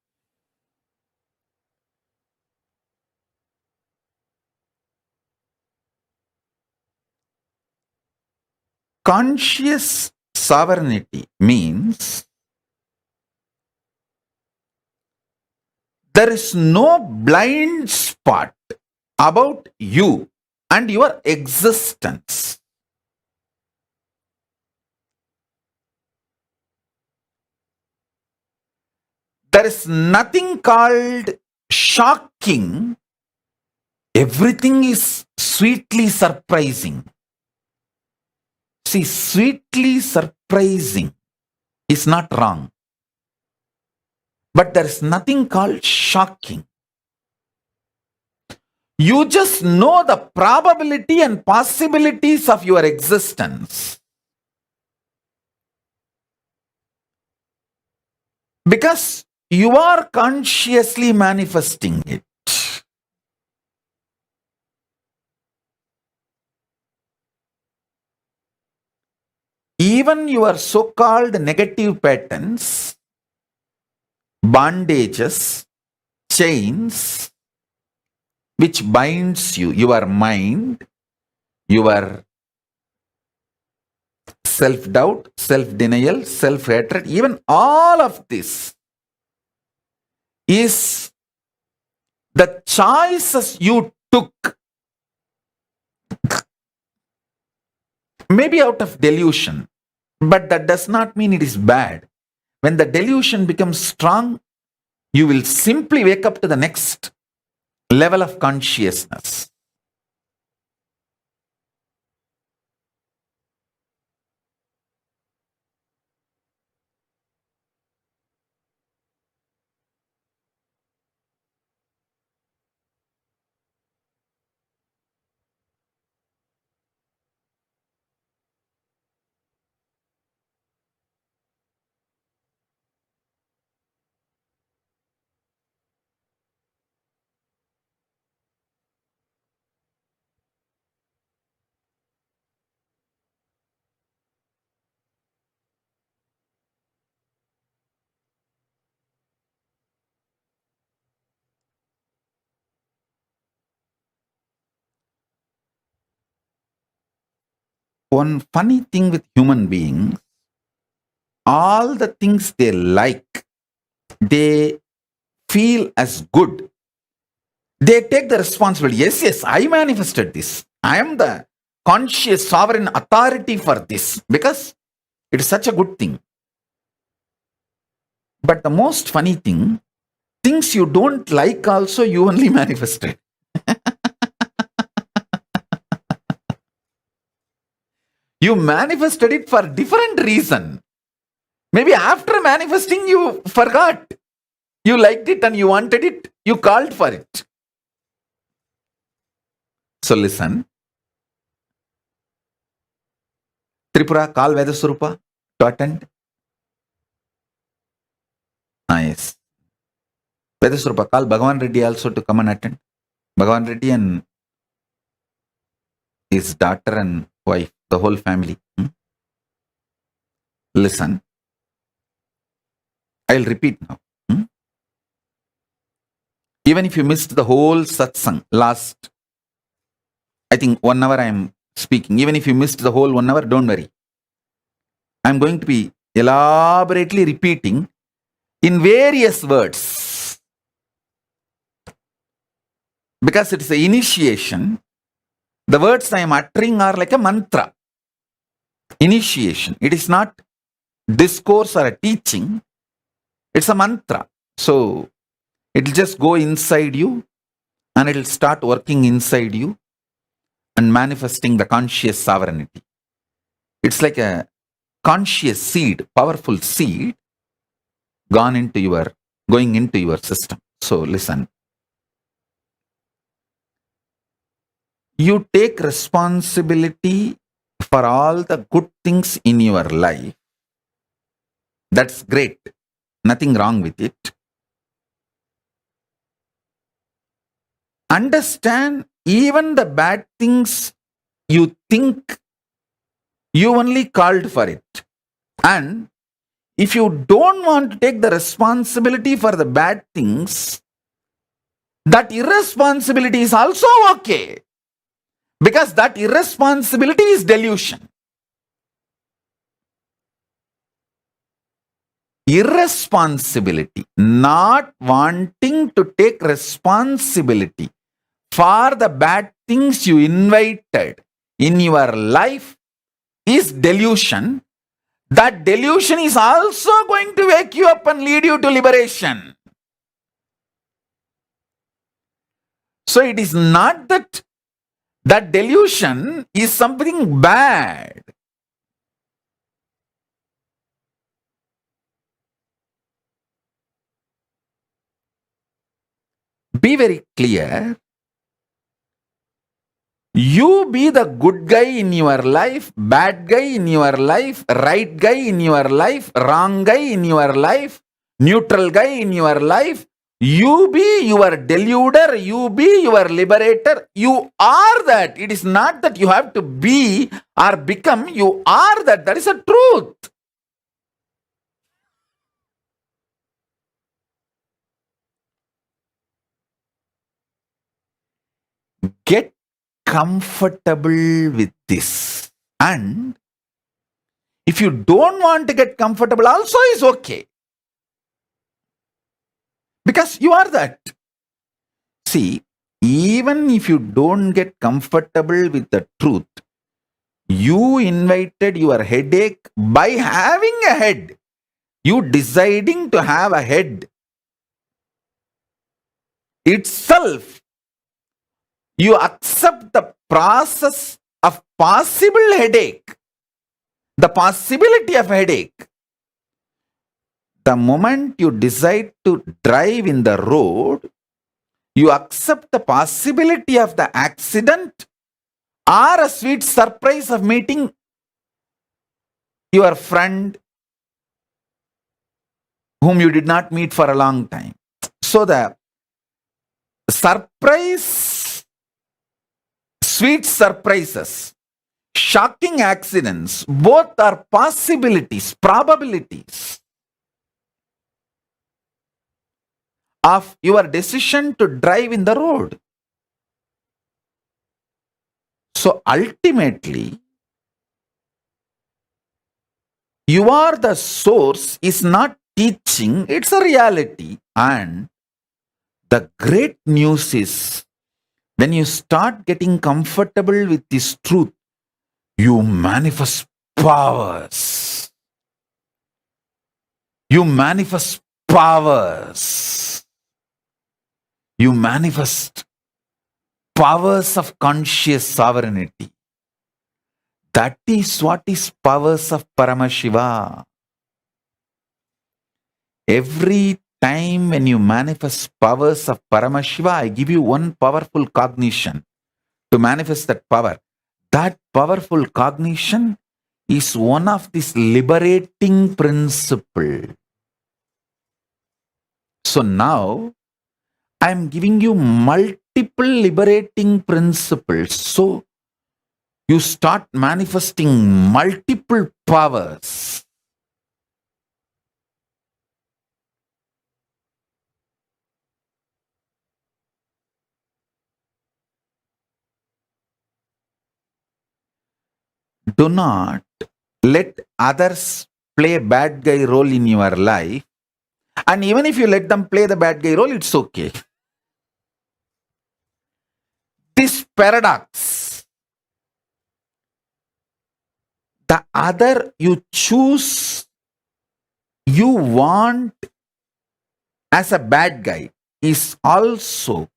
Conscious sovereignty means there is no blind spot about you and your existence. There is nothing called shocking. Everything is sweetly surprising. See, sweetly surprising is not wrong. But there is nothing called shocking. You just know the probability and possibilities of your existence. Because you are consciously manifesting it. Even your so-called negative patterns, bondages, chains, which binds you, your mind, your self-doubt, self-denial, self-hatred, even all of this is the choices you took, maybe out of delusion, but that does not mean it is bad. When the delusion becomes strong, you will simply wake up to the next level of consciousness. One funny thing with human beings, all the things they like, they feel as good. They take the responsibility. Yes, I manifested this. I am the conscious sovereign authority for this because it is such a good thing. But the most funny thing, things you don't like also you only manifested. You manifested it for different reason. Maybe after manifesting you forgot. You liked it and you wanted it. You called for it. So listen. Tripura, call Vedasurupa to attend. Yes. Vedasurupa, call Bhagavan Reddy also to come and attend. Bhagavan Reddy and his daughter and wife, the whole family. Listen. I'll repeat now. Even if you missed the whole satsang last, I think 1 hour I am speaking. Even if you missed the whole 1 hour, don't worry. I'm going to be elaborately repeating in various words because it's an initiation. The words I am uttering are like a mantra. Initiation. It is not discourse or a teaching. It's a mantra. So it'll just go inside you and it'll start working inside you and manifesting the conscious sovereignty. It's like a conscious seed, powerful seed going into your system. So listen. You take responsibility for all the good things in your life. That's great. Nothing wrong with it. Understand even the bad things you think you only called for it. And if you don't want to take the responsibility for the bad things, that irresponsibility is also okay. Because that irresponsibility is delusion. Irresponsibility, not wanting to take responsibility for the bad things you invited in your life is delusion. That delusion is also going to wake you up and lead you to liberation. So it is not that delusion is something bad. Be very clear. You be the good guy in your life, bad guy in your life, right guy in your life, wrong guy in your life, neutral guy in your life. You be your deluder, you be your liberator. You are that. It is not that you have to be or become. You are that. That is a truth. Get comfortable with this. And if you don't want to get comfortable, also is okay. Because you are that. See, even if you don't get comfortable with the truth, you invited your headache by having a head. You deciding to have a head itself. You accept the process of possible headache. The possibility of headache. The moment you decide to drive in the road, you accept the possibility of the accident or a sweet surprise of meeting your friend whom you did not meet for a long time. So the surprise, sweet surprises, shocking accidents, both are possibilities, probabilities of your decision to drive in the road. So ultimately, you are the source is not teaching, it's a reality. And the great news is when you start getting comfortable with this truth, you manifest powers. You manifest powers. You manifest powers of conscious sovereignty. That is what is powers of Paramashiva. Every time when you manifest powers of Paramashiva, I give you one powerful cognition to manifest that power. That powerful cognition is one of this liberating principle. So now, I am giving you multiple liberating principles. So, you start manifesting multiple powers. Do not let others play bad guy role in your life, and even if you let them play the bad guy role, it's okay. This paradox, the other you choose, you want as a bad guy, is also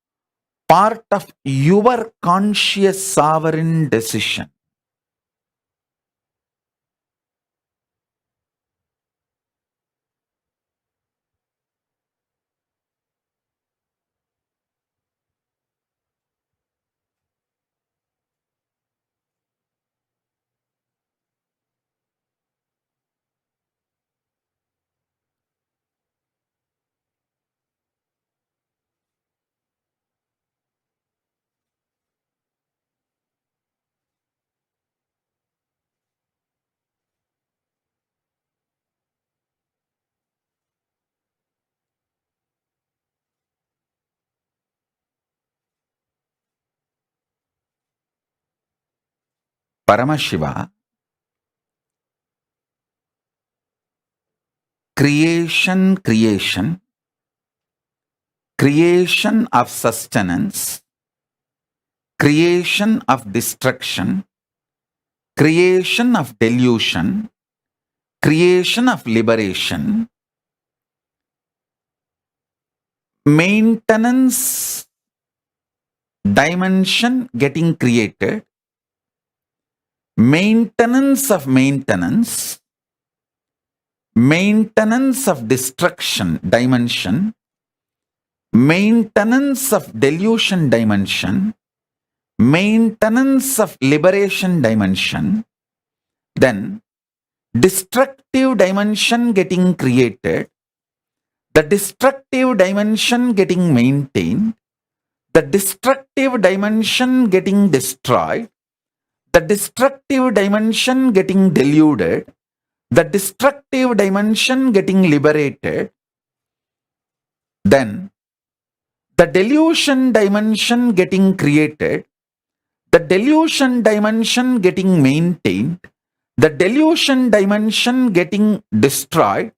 part of your conscious sovereign decision. Paramashiva, creation, creation of sustenance, creation of destruction, creation of delusion, creation of liberation, maintenance dimension getting created, maintenance of maintenance, maintenance of destruction dimension, maintenance of delusion dimension, maintenance of liberation dimension, then destructive dimension getting created, the destructive dimension getting maintained, the destructive dimension getting destroyed, the destructive dimension getting deluded, the destructive dimension getting liberated, then the delusion dimension getting created, the delusion dimension getting maintained, the delusion dimension getting destroyed,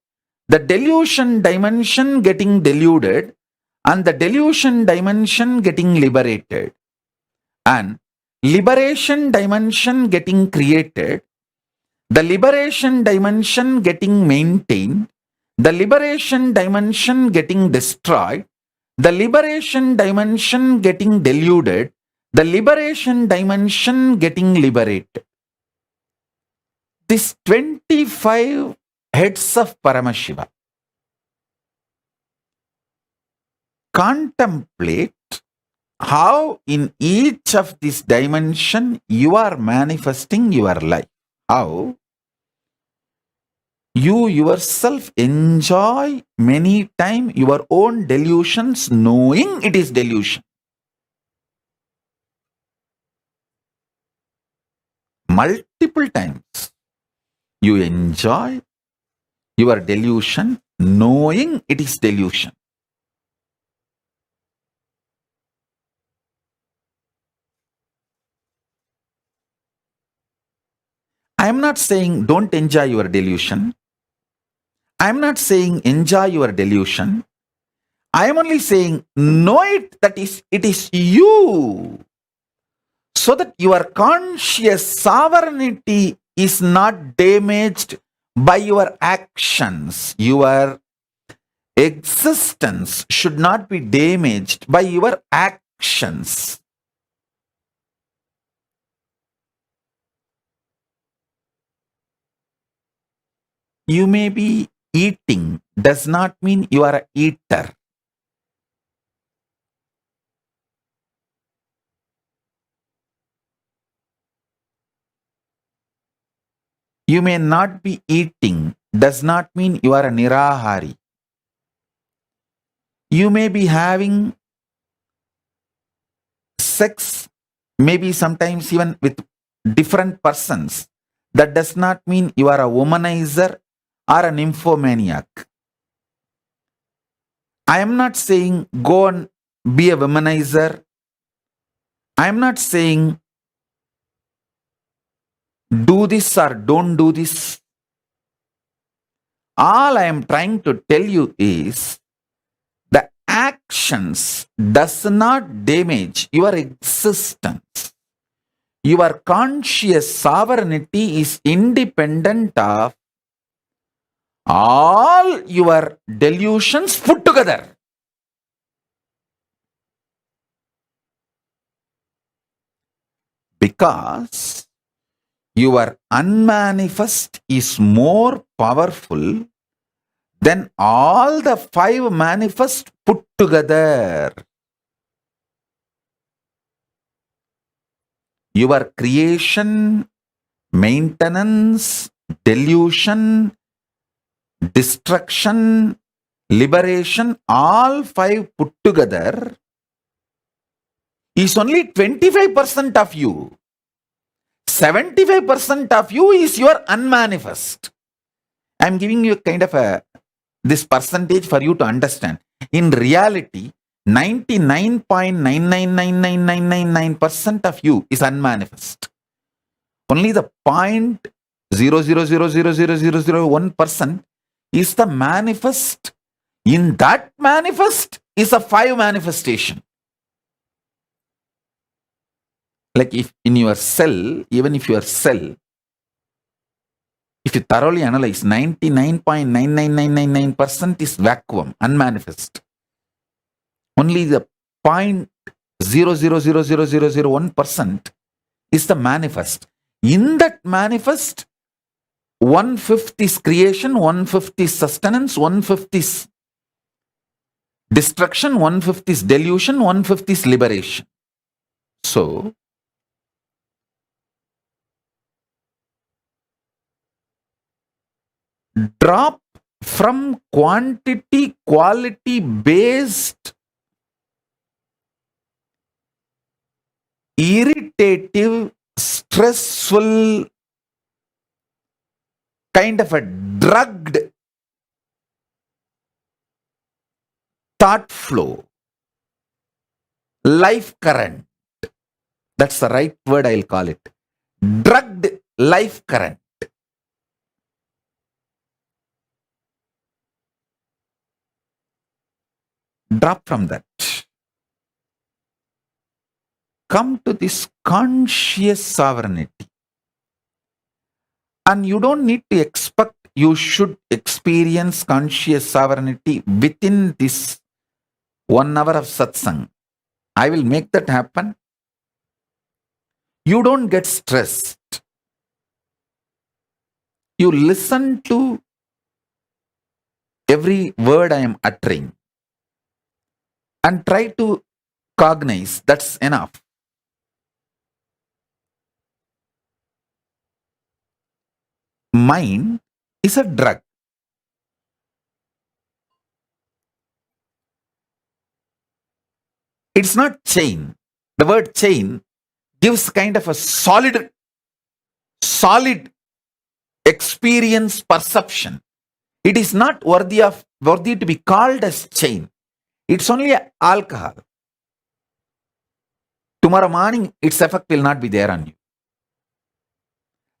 the delusion dimension getting deluded, and the delusion dimension getting liberated, and liberation dimension getting created, the liberation dimension getting maintained, the liberation dimension getting destroyed, the liberation dimension getting deluded, the liberation dimension getting liberated. These 25 heads of Paramashiva contemplate how in each of these dimension you are manifesting your life. How you yourself enjoy many times your own delusions knowing it is delusion. Multiple times you enjoy your delusion knowing it is delusion. I am not saying don't enjoy your delusion. I am not saying enjoy your delusion. I am only saying know it that it is you, so that your conscious sovereignty is not damaged by your actions. Your existence should not be damaged by your actions. You may be eating, does not mean you are an eater. You may not be eating, does not mean you are a nirahari. You may be having sex, maybe sometimes even with different persons. That does not mean you are a womanizer or a nymphomaniac. I am not saying go and be a womanizer. I am not saying do this or don't do this. All I am trying to tell you is the actions does not damage your existence. Your conscious sovereignty is independent of all your delusions put together. Because your unmanifest is more powerful than all the 5 manifest put together. Your creation, maintenance, delusion, destruction, liberation, all 5 put together is only 25% of you. 75% of you is your unmanifest. I am giving you kind of this percentage for you to understand. In reality, 99.999999% of you is unmanifest. Only the 0.0000001% is the manifest. In that manifest is a 5 manifestation. Like if in your cell, even if your cell, if you thoroughly analyze, 99.99999% is vacuum, unmanifest. Only the 0.0000001% is the manifest. In that manifest, 1/5 is creation, 1/5 is sustenance, 1/5 is destruction, 1/5 is delusion, 1/5 is liberation. So, drop from quantity quality based irritative, stressful, kind of a drugged thought flow, life current. That's the right word, I'll call it. Drugged life current. Drop from that. Come to this conscious sovereignty. And you don't need to expect you should experience conscious sovereignty within this 1 hour of satsang. I will make that happen. You don't get stressed. You listen to every word I am uttering and try to cognize. That's enough. Mind is a drug. It's not chain. The word chain gives kind of a solid experience perception. It is not worthy to be called as chain. It's only alcohol. Tomorrow morning, its effect will not be there on you.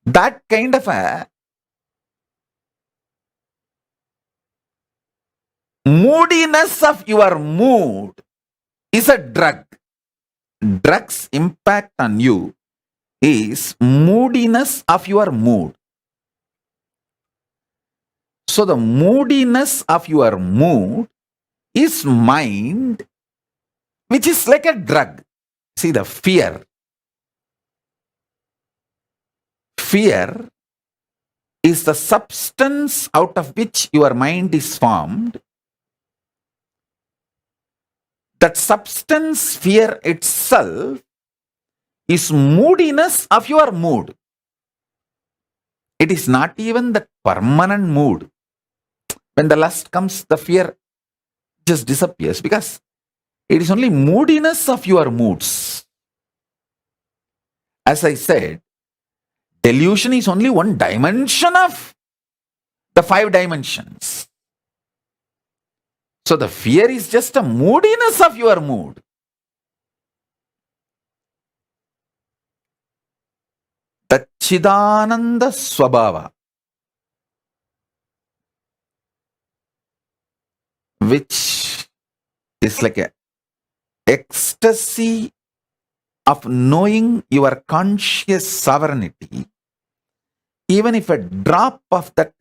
That kind of a moodiness of your mood is a drug. Drug's impact on you is moodiness of your mood. So the moodiness of your mood is mind, which is like a drug. See, the fear. Fear is the substance out of which your mind is formed. That substance, fear itself, is moodiness of your mood. It is not even the permanent mood. When the lust comes, the fear just disappears because it is only moodiness of your moods. As I said, delusion is only one dimension of the 5 dimensions. So the fear is just a moodiness of your mood. The Chidananda Swabhava, which is like a ecstasy of knowing your conscious sovereignty. Even if a drop of that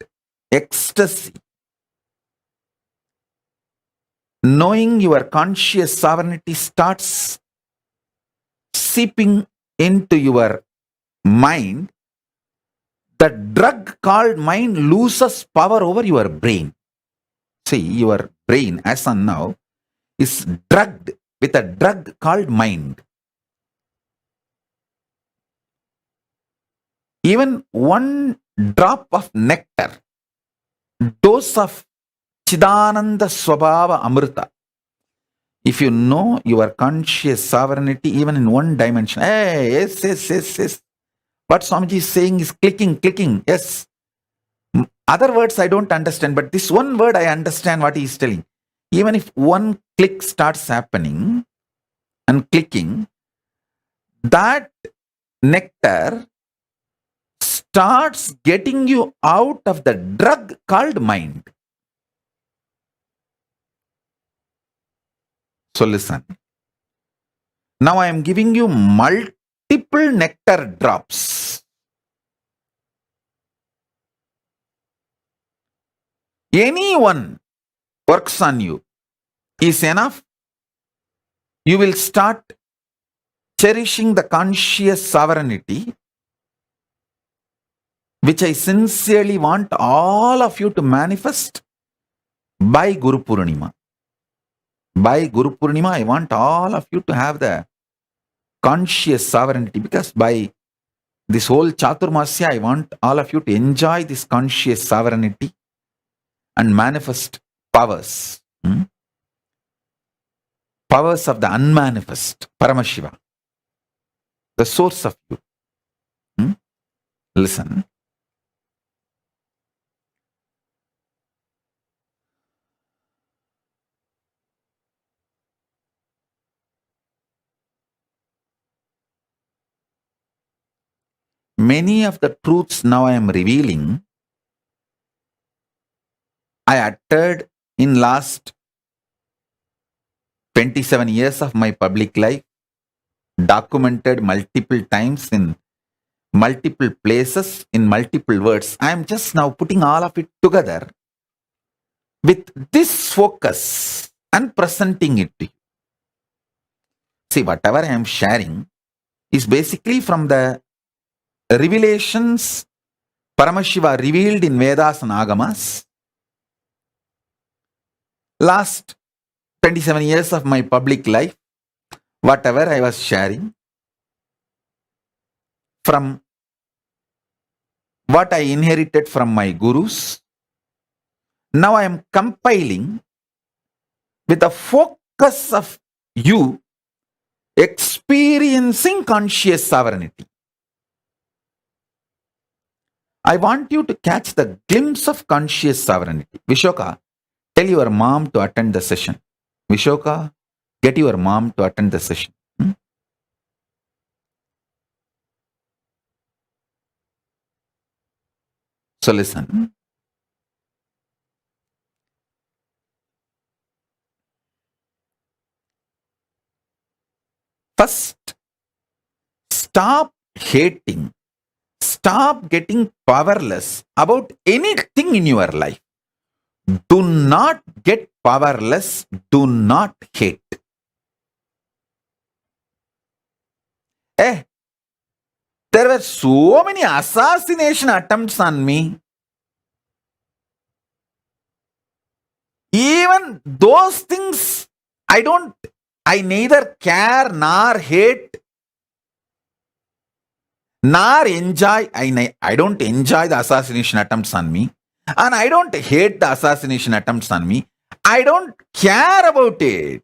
ecstasy, knowing your conscious sovereignty, starts seeping into your mind, the drug called mind loses power over your brain. See, your brain as on now is drugged with a drug called mind. Even one drop of nectar, dose of Chidananda Swabhava Amrita, if you know your conscious sovereignty even in one dimension, hey, yes. What Swamiji is saying is clicking, yes. Other words I don't understand, but this one word I understand what he is telling. Even if one click starts happening and clicking, that nectar starts getting you out of the drug called mind. So listen. Now I am giving you multiple nectar drops. Anyone works on you is enough. You will start cherishing the conscious sovereignty, which I sincerely want all of you to manifest by Guru Purnima. By Guru Purnima, I want all of you to have the conscious sovereignty, because by this whole Chaturmasya, I want all of you to enjoy this conscious sovereignty and manifest powers. Powers of the unmanifest, Paramashiva, the source of you. Listen. Many of the truths now I am revealing, I uttered in last 27 years of my public life, documented multiple times in multiple places, in multiple words. I am just now putting all of it together with this focus and presenting it to you. See, whatever I am sharing is basically from the revelations Paramashiva revealed in Vedas and Agamas. Last 27 years of my public life, whatever I was sharing, from what I inherited from my gurus, now I am compiling with the focus of you experiencing conscious sovereignty. I want you to catch the glimpse of conscious sovereignty. Vishoka, tell your mom to attend the session. Vishoka, get your mom to attend the session. So listen. First, stop hating. Stop getting powerless about anything in your life. Do not get powerless. Do not hate. There were so many assassination attempts on me. Even those things, I neither care nor hate nor enjoy. I don't enjoy the assassination attempts on me, and I don't hate the assassination attempts on me. I don't care about it.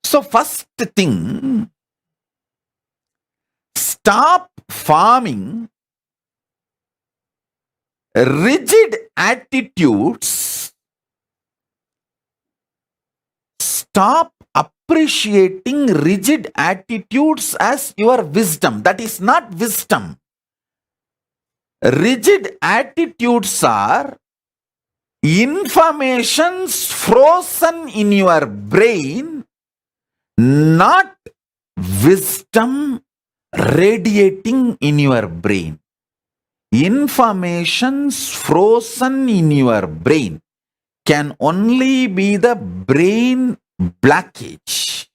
So first thing, stop forming rigid attitudes. Stop appreciating rigid attitudes as your wisdom. That is not wisdom. Rigid attitudes are informations frozen in your brain, not wisdom radiating in your brain. Informations frozen in your brain can only be the brain blockage.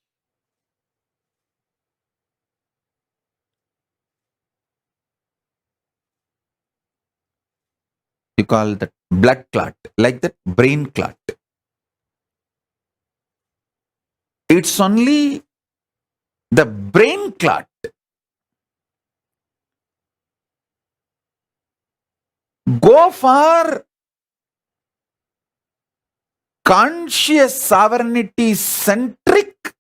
You call that blood clot, like that brain clot. It's only the brain clot. Go for conscious sovereignty centric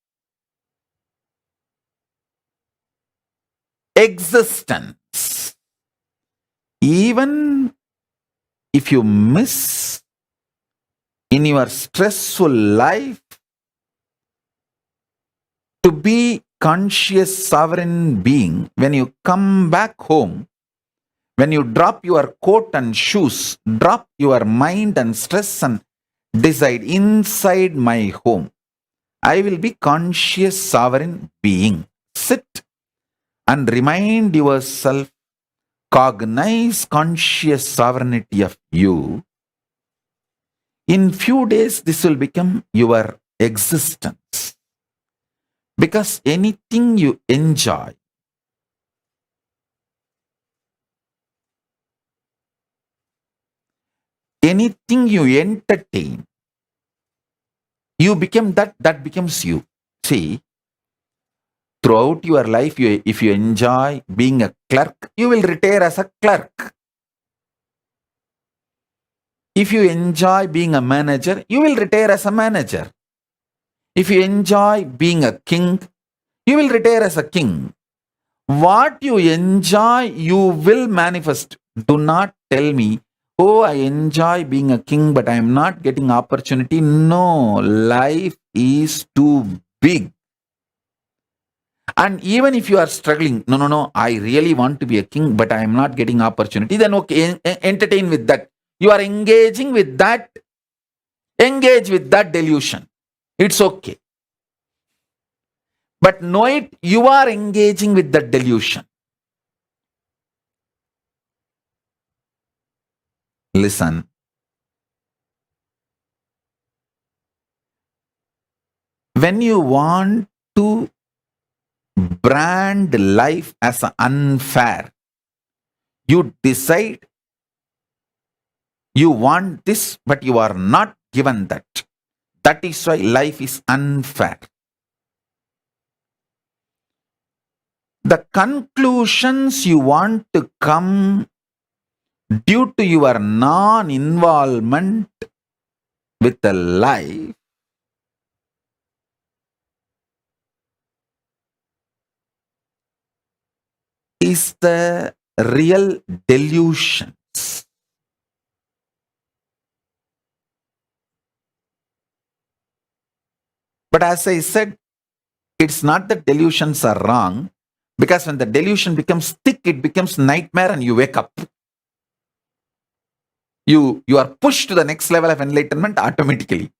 existence. Even if you miss in your stressful life to be conscious sovereign being, when you come back home, when you drop your coat and shoes, drop your mind and stress and decide, inside my home, I will be conscious sovereign being. Sit and remind yourself, cognize conscious sovereignty of you. In few days, this will become your existence. Because anything you enjoy, anything you entertain, you become that becomes you. See, throughout your life, if you enjoy being a clerk, you will retire as a clerk. If you enjoy being a manager, you will retire as a manager. If you enjoy being a king, you will retire as a king. What you enjoy, you will manifest. Do not tell me, oh, I enjoy being a king, but I am not getting opportunity. No, life is too big. And even if you are struggling, no, I really want to be a king, but I am not getting opportunity, then okay, entertain with that. You are engaging with that. Engage with that delusion. It's okay. But know it, you are engaging with that delusion. Listen. When you want to brand life as unfair, you decide you want this, but you are not given that. That is why life is unfair. The conclusions you want to come due to your non-involvement with the life is the real delusions. But as I said, it's not that delusions are wrong, because when the delusion becomes thick, it becomes nightmare and you wake up. You are pushed to the next level of enlightenment automatically.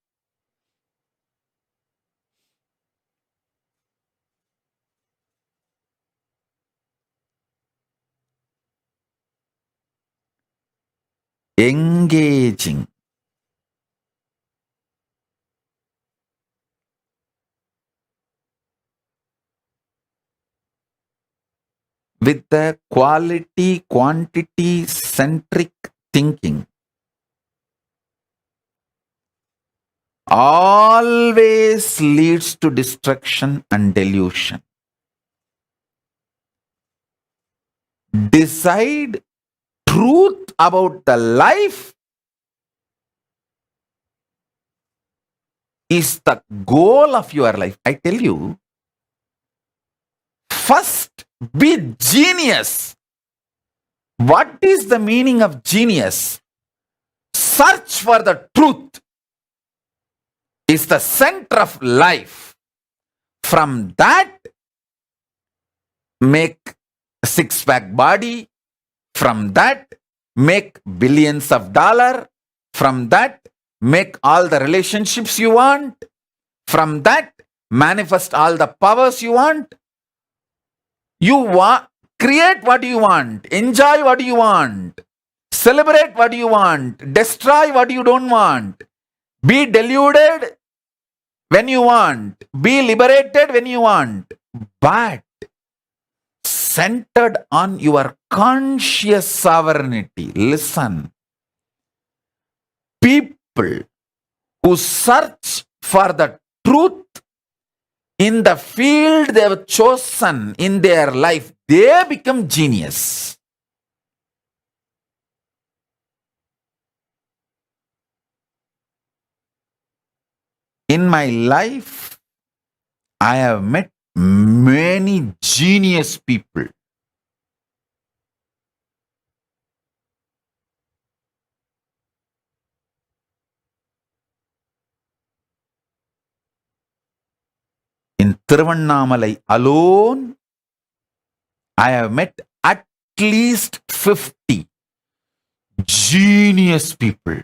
Engaging with the quality, quantity centric thinking always leads to destruction and delusion. Decide truth about the life is the goal of your life. I tell you, first be genius. What is the meaning of genius? Search for the truth is the center of life. From that, make six-pack body. From that, make billions of dollars. From that, make all the relationships you want. From that, manifest all the powers you want. You want, create what you want, enjoy what you want, celebrate what you want, destroy what you don't want, be deluded when you want, be liberated when you want, but centered on your conscious sovereignty. Listen, people who search for the truth in the field they have chosen in their life, they become genius. In my life, I have met many genius people. In Tiruvannamalai alone, I have met at least 50 genius people.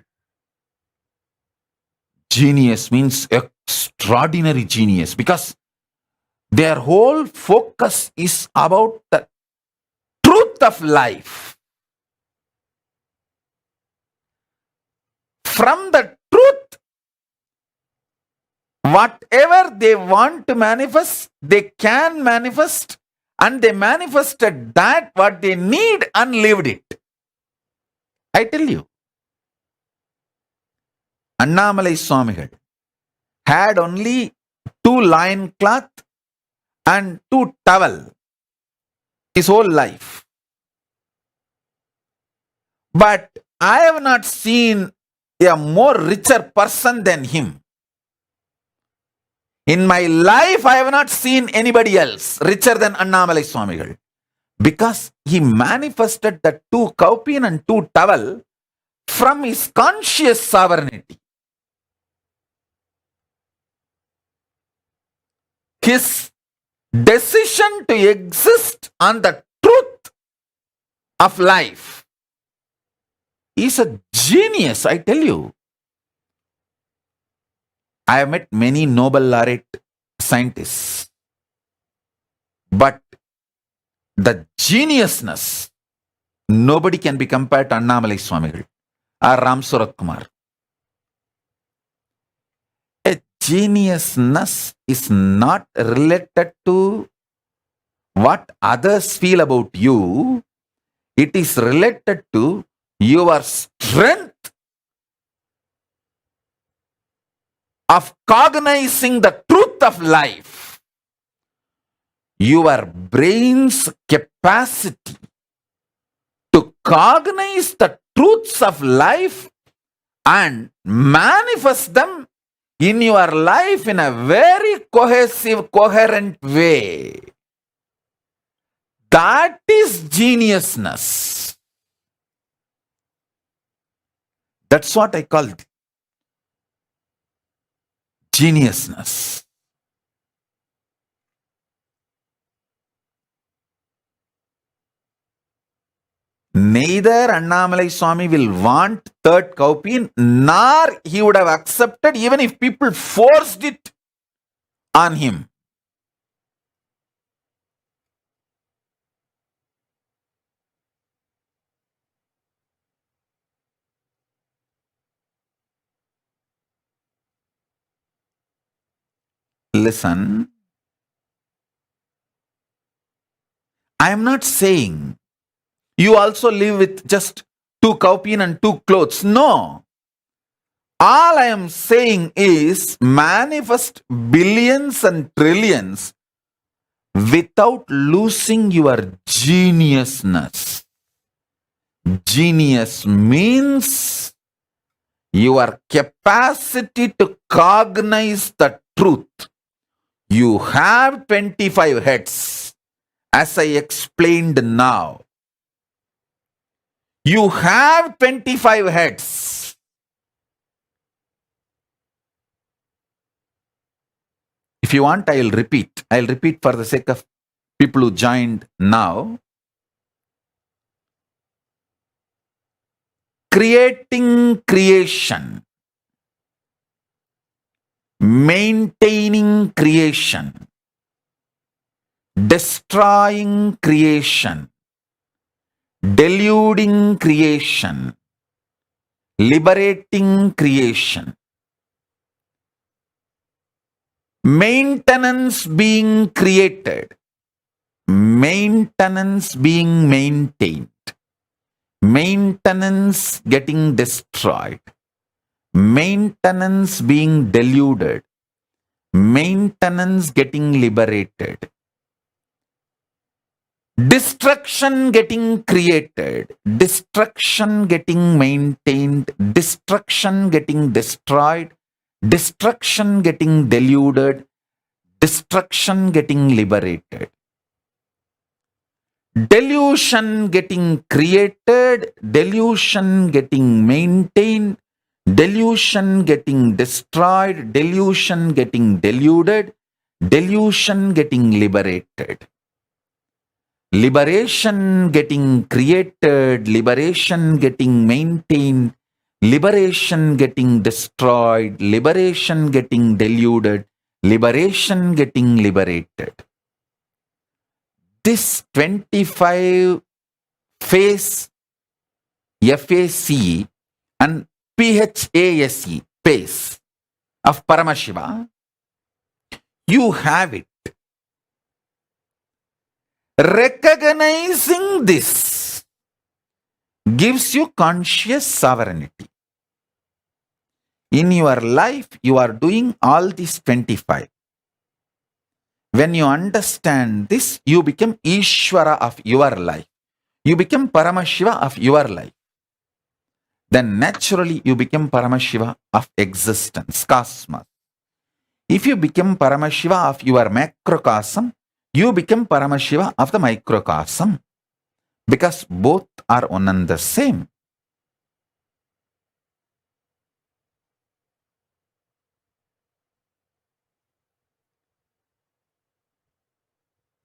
Genius means extraordinary genius because their whole focus is about the truth of life. From the truth, whatever they want to manifest, they can manifest, and they manifested that what they need and lived it. I tell you, Annamalai Swamigal had only 2 loin cloth and 2 towel his whole life. But I have not seen a more richer person than him. In my life, I have not seen anybody else richer than Annamalai Swamigal because he manifested the 2 kaupin and 2 towel from his conscious sovereignty. His decision to exist on the truth of life is a genius, I tell you. I have met many Nobel laureate scientists, but the geniusness, nobody can be compared to Annamalai Swamigal or Ram Surat Kumar. A geniusness is not related to what others feel about you. It is related to your strength of cognizing the truth of life. Your brain's capacity to cognize the truths of life and manifest them in your life in a very cohesive, coherent way. That is geniusness. That's what I call geniusness. Neither Annamalai Swami will want 3rd kaupin, nor he would have accepted even if people forced it on him. Listen, I am not saying you also live with just 2 kaupin and 2 clothes. No. All I am saying is manifest billions and trillions without losing your geniusness. Genius means your capacity to cognize the truth. You have 25 heads, as I explained now. You have 25 heads. If you want, I'll repeat. I'll repeat for the sake of people who joined now. Creating creation. Maintaining creation. Destroying creation. Deluding creation. Liberating creation. Maintenance being created. Maintenance being maintained. Maintenance getting destroyed. Maintenance being deluded. Maintenance getting liberated. Destruction getting created. Destruction getting maintained. Destruction getting destroyed. Destruction getting deluded. Destruction getting liberated. Delusion getting created, delusion getting maintained, delusion getting destroyed, delusion getting deluded, delusion getting liberated. Liberation getting created, liberation getting maintained, liberation getting destroyed, liberation getting deluded, liberation getting liberated. This 25 phase FACE and PHASE pace of Paramashiva, you have it. Recognizing this gives you conscious sovereignty. In your life, you are doing all these 25. When you understand this, you become Ishvara of your life. You become Paramashiva of your life. Then naturally you become Paramashiva of existence, cosmos. If you become Paramashiva of your macrocosm, you become Paramashiva of the microcosm. Because both are one and the same.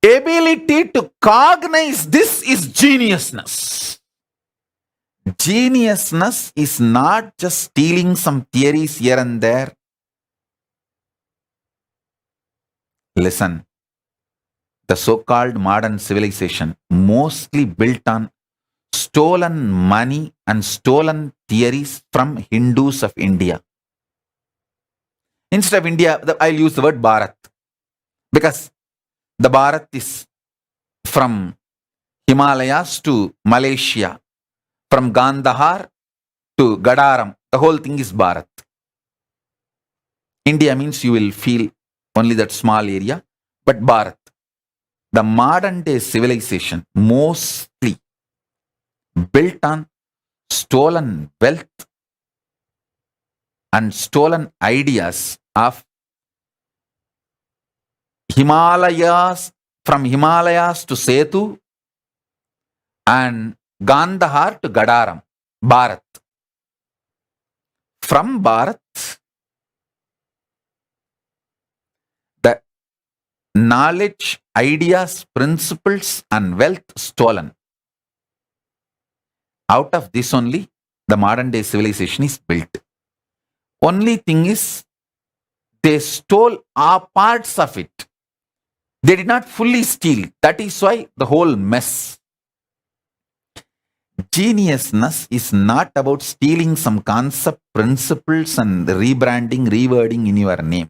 Ability to cognize this is geniusness. Geniusness is not just stealing some theories here and there. Listen, the so-called modern civilization mostly built on stolen money and stolen theories from Hindus of India. Instead of India, I'll use the word Bharat. Because the Bharat is from Himalayas to Malaysia, from Gandhar to Gadaram. The whole thing is Bharat. India means you will feel only that small area, but Bharat. The modern day civilization mostly built on stolen wealth and stolen ideas of Himalayas, from Himalayas to Setu and Gandhar to Gadaram, Bharat. From Bharat, the knowledge, ideas, principles and wealth stolen. Out of this only, the modern day civilization is built. Only thing is, they stole parts of it. They did not fully steal. That is why the whole mess. Geniusness is not about stealing some concept, principles and rebranding, rewording in your name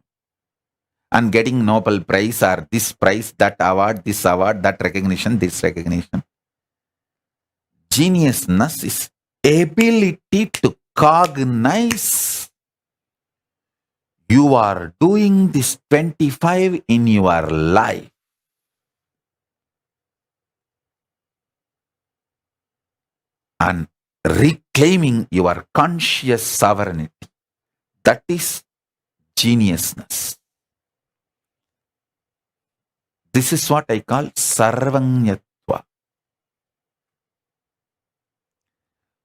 and getting Nobel Prize or this prize, that award, that recognition, this recognition. Geniusness is ability to cognize. You are doing this 25 in your life. And reclaiming your conscious sovereignty. That is geniusness. This is what I call sarvanyatva.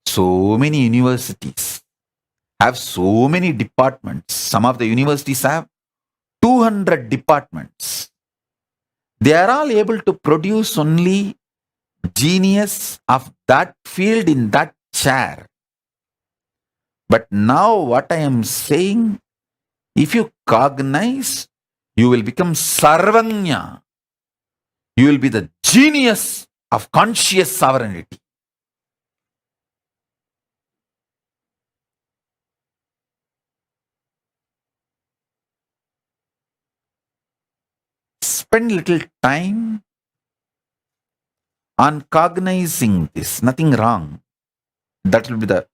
So many universities have so many departments. Some of the universities have 200 departments. They are all able to produce only genius of that field in that chair. But now what I am saying, if you cognize, you will become Sarvanya. You will be the genius of conscious sovereignty. Spend little time on cognizing this. Nothing wrong. That will be the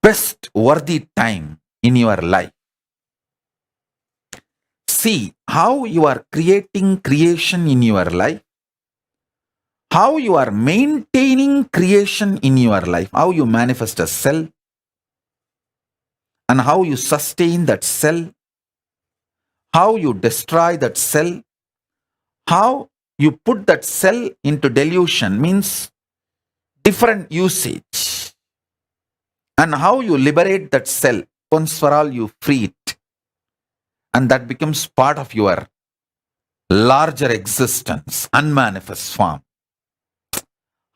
best worthy time in your life. See how you are creating creation in your life, how you are maintaining creation in your life, how you manifest a cell, and how you sustain that cell, how you destroy that cell, how you put that cell into delusion, means different usage, and how you liberate that cell. Once for all, you free it, and that becomes part of your larger existence, unmanifest form.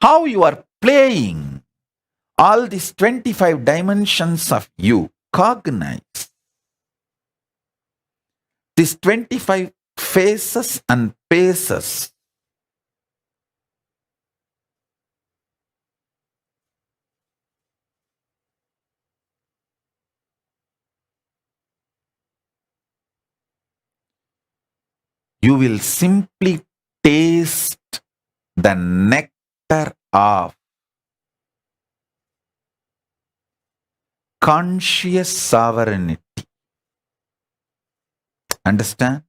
How you are playing all these 25 dimensions of you, cognize. These 25 phases and paces. You will simply taste the nectar of conscious sovereignty. Understand?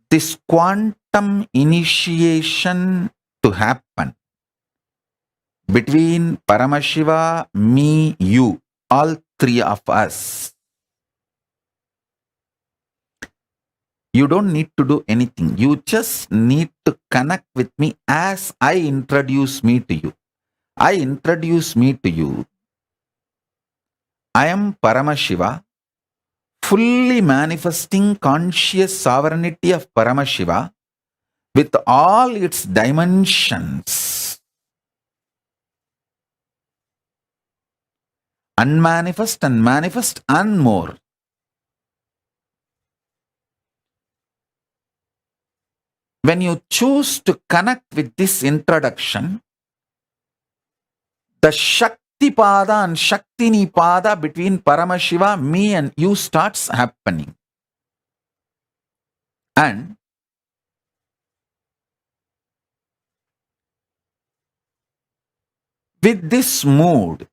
This quantum initiation to happen between Paramashiva, me, you, all three of us. You don't need to do anything. You just need to connect with me as I introduce me to you. I introduce me to you. I am Paramashiva, fully manifesting conscious sovereignty of Paramashiva with all its dimensions. Unmanifest and manifest and more. When you choose to connect with this introduction, the Shakti Pada and Shakti Nipada between Paramashiva, me and you starts happening. And with this mood,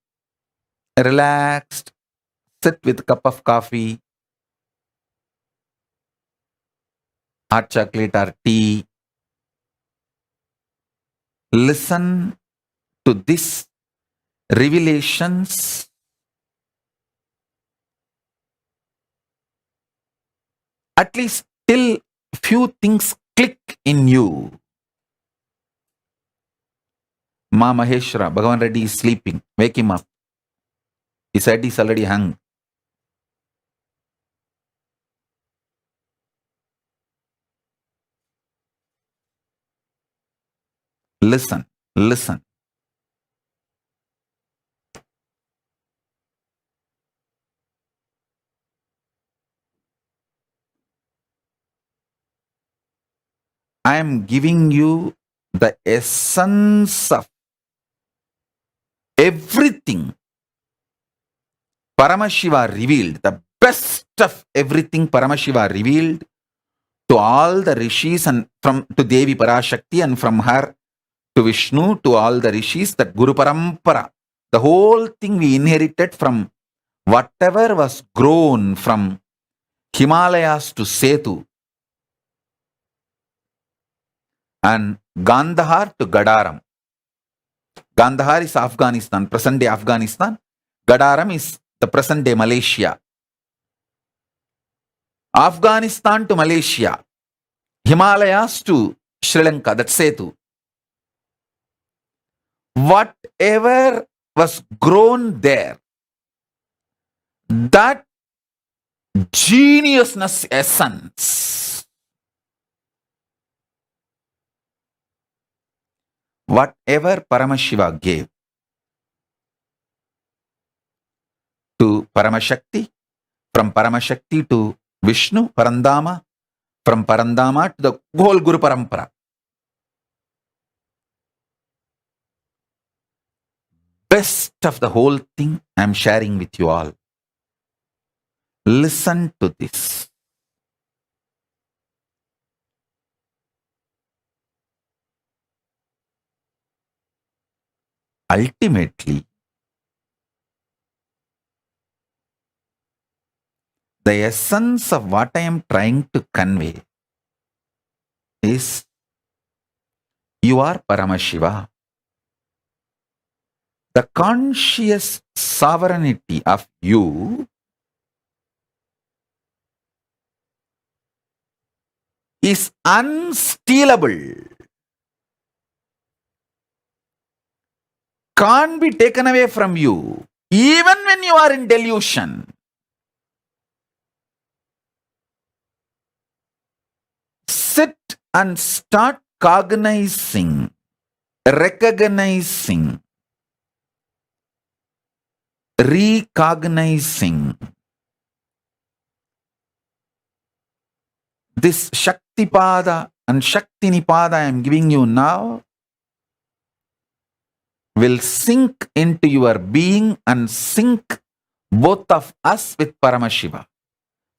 relaxed, sit with a cup of coffee, hot chocolate or tea, listen to these revelations. At least till few things click in you. Ma Maheshwara, Bhagavan Reddy is sleeping. Wake him up. His head is already hung. Listen, listen. I am giving you the essence of everything Paramashiva revealed, the best of everything Paramashiva revealed to all the rishis and to Devi Parashakti, and from her to Vishnu, to all the rishis, that Guru Parampara, the whole thing we inherited from whatever was grown from Himalayas to Setu, and Gandhar to Gadaram. Gandhar is Afghanistan, present day Afghanistan. Gadaram is the present day Malaysia. Afghanistan to Malaysia. Himalayas to Sri Lanka, that's Setu. whatever was grown there, that geniusness essence, whatever Paramashiva gave to Paramashakti, from Paramashakti to Vishnu, Parandama, from Parandama to the whole Guru Parampara. Best of the whole thing I am sharing with you all. Listen to this. Ultimately, the essence of what I am trying to convey is you are Paramashiva. The conscious sovereignty of you is unstealable. Can't be taken away from you, even when you are in delusion. Sit and start cognizing, recognizing, recognizing this Shaktipada and Shaktinipada I am giving you now will sink into your being and sink both of us with Paramashiva.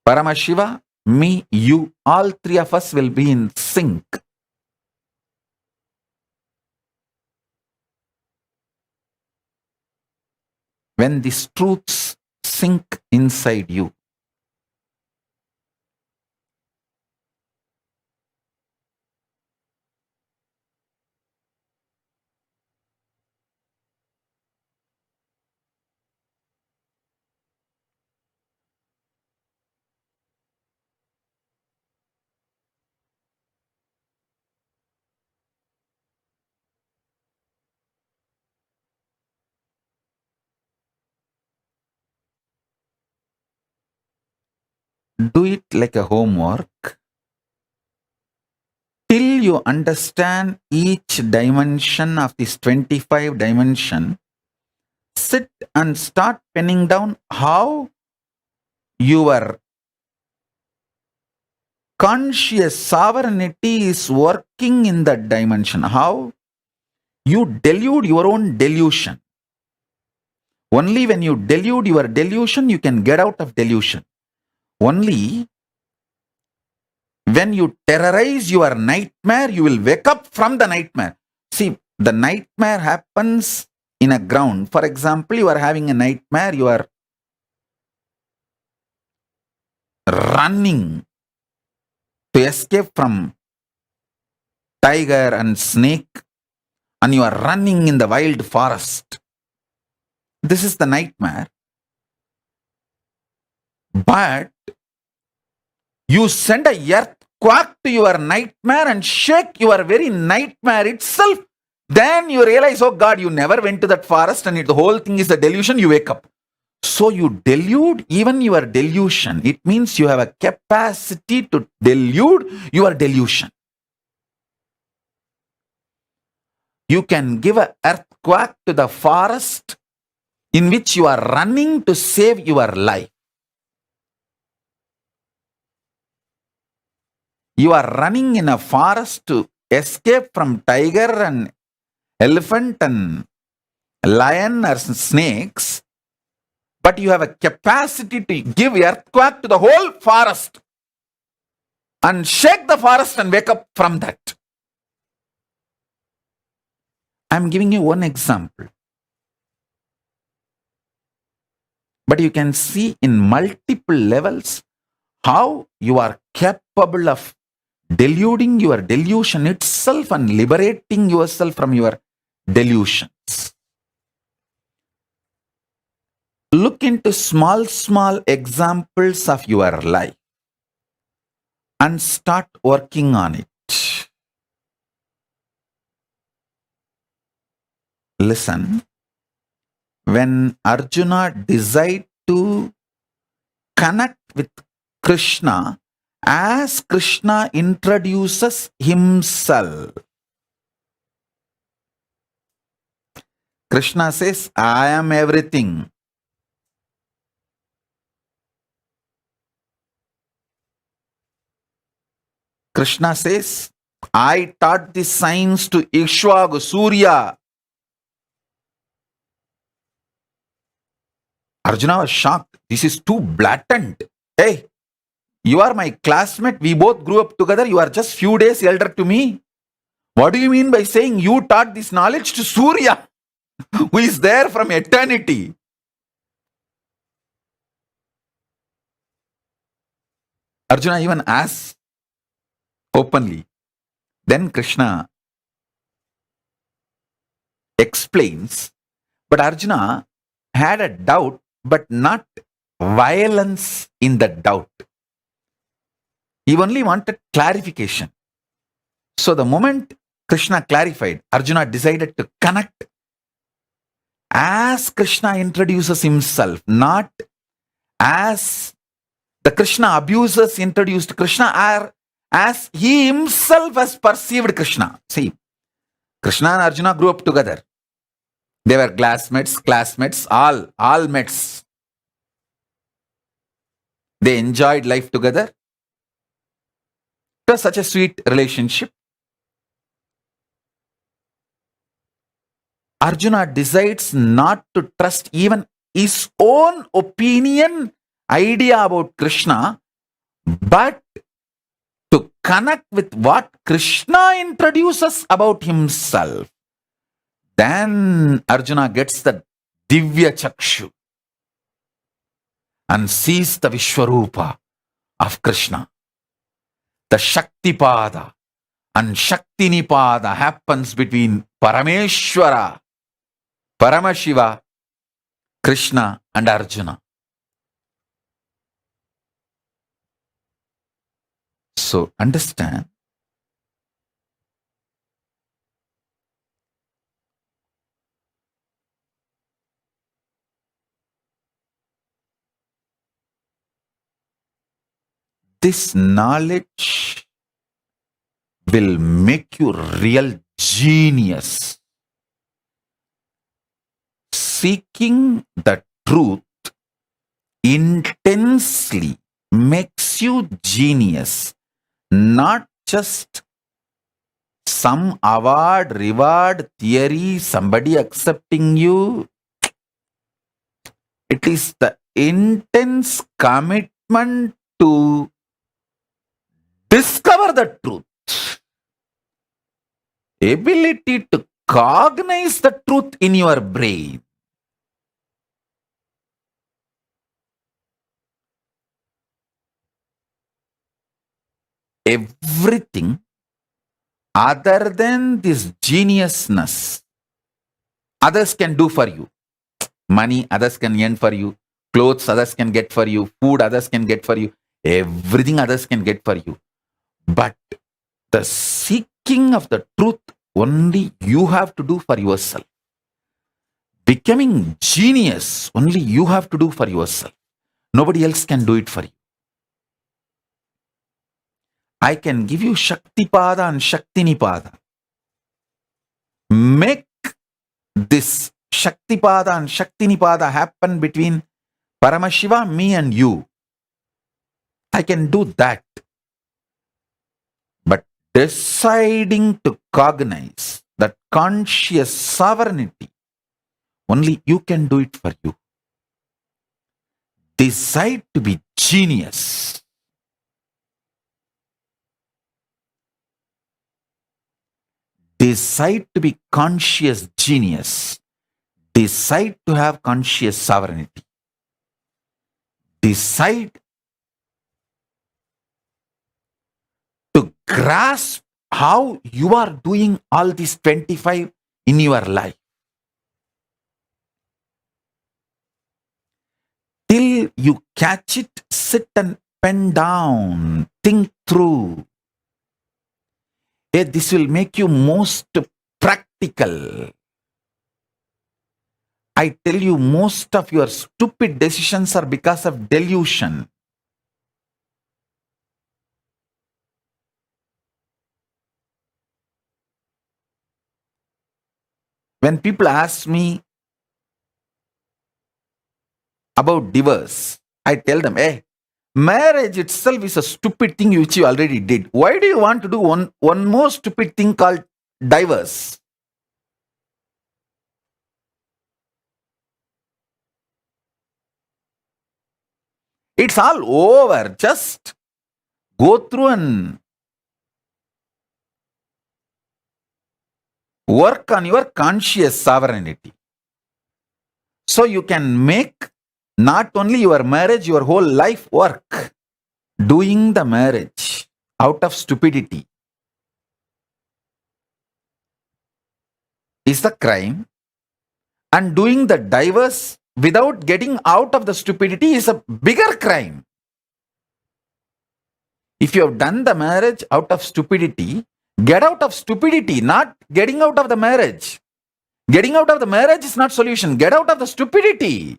Paramashiva, me, you, all three of us will be in sync. When these truths sink inside you, do it like a homework till you understand each dimension of this 25 dimension. Sit and start penning down how your conscious sovereignty is working in that dimension, how you delude your own delusion. Only when you delude your delusion, you can get out of delusion. Only when you terrorize your nightmare, you will wake up from the nightmare. See, the nightmare happens in a ground. For example, you are having a nightmare, you are running to escape from tiger and snake, and you are running in the wild forest. This is the nightmare. But you send a earthquake to your nightmare and shake your very nightmare itself. Then you realize, oh God, you never went to that forest and the whole thing is the delusion. You wake up. So you delude even your delusion. It means you have a capacity to delude your delusion. You can give an earthquake to the forest in which you are running to save your life. You are running in a forest to escape from tiger and elephant and lion or snakes, but you have a capacity to give earthquake to the whole forest and shake the forest and wake up from that. I'm giving you one example. But you can see in multiple levels how you are capable of deluding your delusion itself and liberating yourself from your delusions. Look into small examples of your life and start working on it. Listen, when Arjuna decided to connect with Krishna as Krishna introduces himself, Krishna says, I am everything. Krishna says, I taught the science to Ikshvaku, Surya. Arjuna was shocked. This is too blatant. Hey, you are my classmate. We both grew up together. You are just few days elder to me. What do you mean by saying you taught this knowledge to Surya, who is there from eternity? Arjuna even asks openly. Then Krishna explains, but Arjuna had a doubt, but not violence in the doubt. He only wanted clarification. So the moment Krishna clarified, Arjuna decided to connect as Krishna introduces himself, not as the Krishna abusers introduced Krishna, or as he himself has perceived Krishna. See, Krishna and Arjuna grew up together. They were classmates, all mates. They enjoyed life together. It was such a sweet relationship. Arjuna decides not to trust even his own opinion, idea about Krishna, but to connect with what Krishna introduces about himself. Then Arjuna gets the Divya Chakshu and sees the Vishwarupa of Krishna. The Shaktipada and Shaktinipada happens between Parameshwara, Paramashiva, Krishna and Arjuna. So understand, this knowledge will make you real genius. Seeking the truth intensely makes you genius, not just some award, reward, theory, somebody accepting you. It is the intense commitment to discover the truth, ability to cognize the truth in your brain. Everything other than this geniusness, others can do for you. Money, others can earn for you. Clothes, others can get for you. Food, others can get for you. Everything others can get for you. But the seeking of the truth, only you have to do for yourself. Becoming genius, only you have to do for yourself. Nobody else can do it for you. I can give you Shaktipada and Shaktinipada. Make this Shaktipada and Shaktinipada happen between Paramashiva, me and you. I can do that. But deciding to cognize that conscious sovereignty, only you can do it for you. Decide to be genius. Decide to be conscious genius. Decide to have conscious sovereignty. Decide to grasp how you are doing all these 25 in your life. Till you catch it, sit and pen down, think through. This will make you most practical. I tell you, most of your stupid decisions are because of delusion. When people ask me about divorce, I tell them, hey, marriage itself is a stupid thing which you already did. Why do you want to do one more stupid thing called divorce? It's all over. Just go through and work on your conscious sovereignty. So you can make not only your marriage, your whole life work. Doing the marriage out of stupidity is the crime, and doing the divorce without getting out of the stupidity is a bigger crime. If you have done the marriage out of stupidity, get out of stupidity, not getting out of the marriage. Getting out of the marriage is not solution. Get out of the stupidity.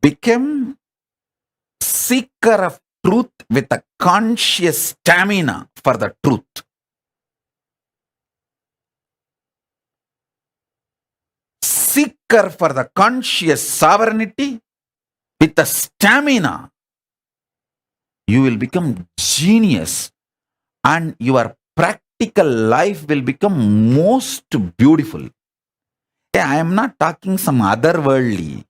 Become seeker of truth with a conscious stamina for the truth. Seeker for the conscious sovereignty with a stamina. You will become genius, and your practical life will become most beautiful. I am not talking some otherworldly.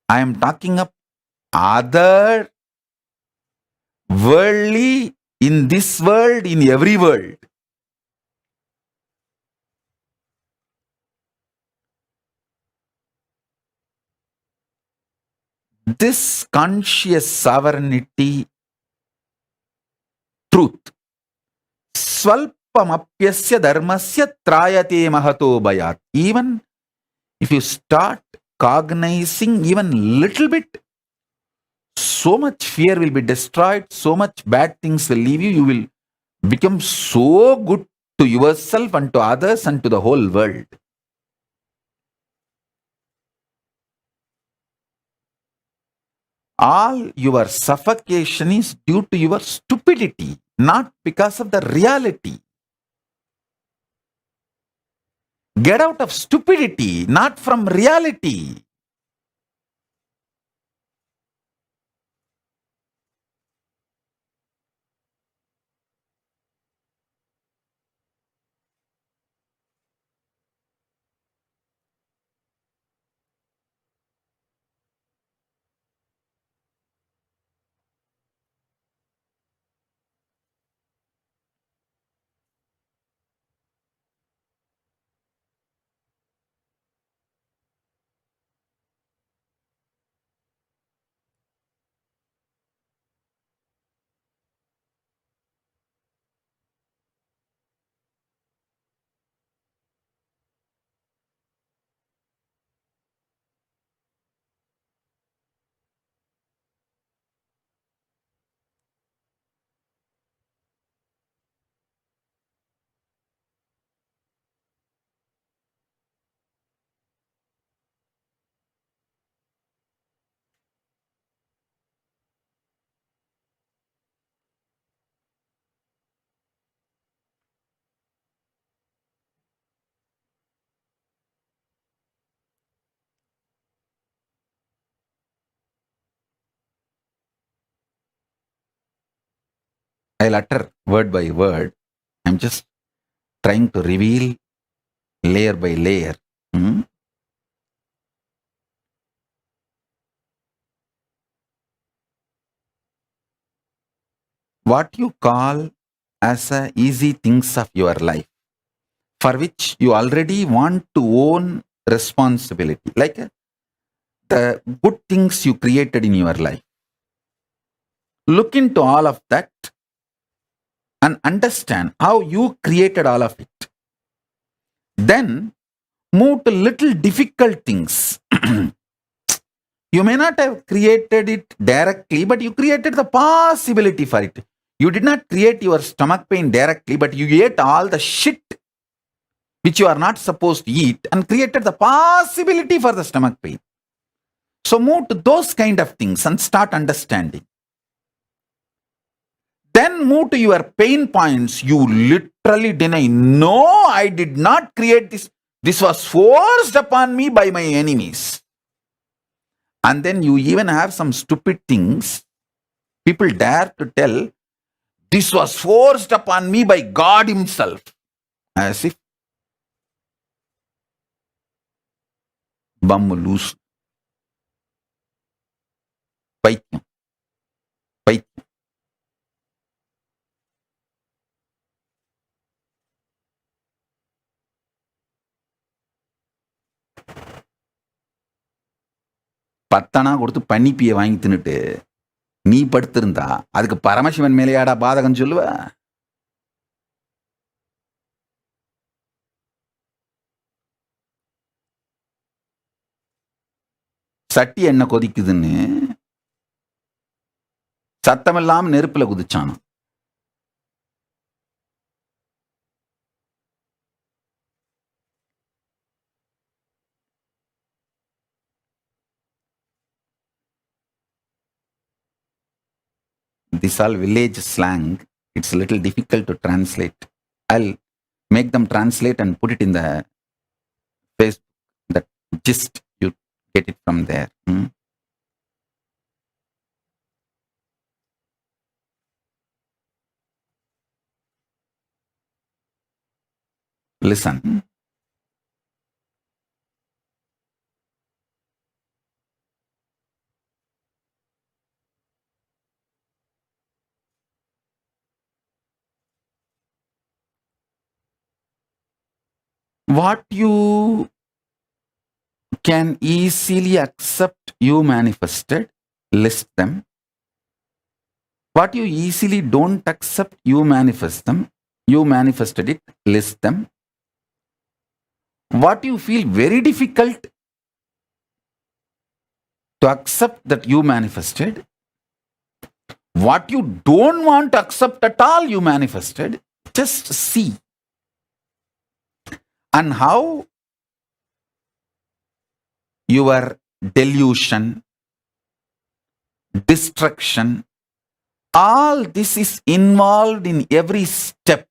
I am talking of other worldly, in this world, in every world. This conscious sovereignty truth, swalpamapyasya dharmasya trayate mahato bhayat. Even if you start cognizing even little bit, so much fear will be destroyed, so much bad things will leave you. You will become so good to yourself and to others and to the whole world. All your suffocation is due to your stupidity, not because of the reality. Get out of stupidity, not from reality. I'll utter word by word. I'm just trying to reveal layer by layer. What you call as a easy things of your life, for which you already want to own responsibility. Like the good things you created in your life. Look into all of that and understand how you created all of it. Then move to little difficult things. You may not have created it directly, but you created the possibility for it. You did not create your stomach pain directly, but you ate all the shit which you are not supposed to eat and created the possibility for the stomach pain. So move to those kind of things and start understanding. Then move to your pain points. You literally deny, no, I did not create this. This was forced upon me by my enemies. And then you even have some stupid things. People dare to tell, this was forced upon me by God himself. As if bum loose. Paityam. Paityam. பத்தனா கொடுத்து பன்னிப்பியை வாங்கி தின்னுட்டு நீ படுத்திருந்தா அதுக்கு பரமசிவன் மேலேயாடா பாதகம் சொல்லுவ? சட்டி என்ன கொதிக்குதுன்னு சத்தமில்லாம நெருப்புல குதிச்சானோ. This all village slang, it's a little difficult to translate. I'll make them translate and put it in the Facebook, that gist, you get it from there. Listen. What you can easily accept, you manifested, list them. What you easily don't accept, you manifest them. You manifested it, list them. What you feel very difficult to accept that you manifested, what you don't want to accept at all, you manifested, just see. And how your delusion, destruction, all this is involved in every step.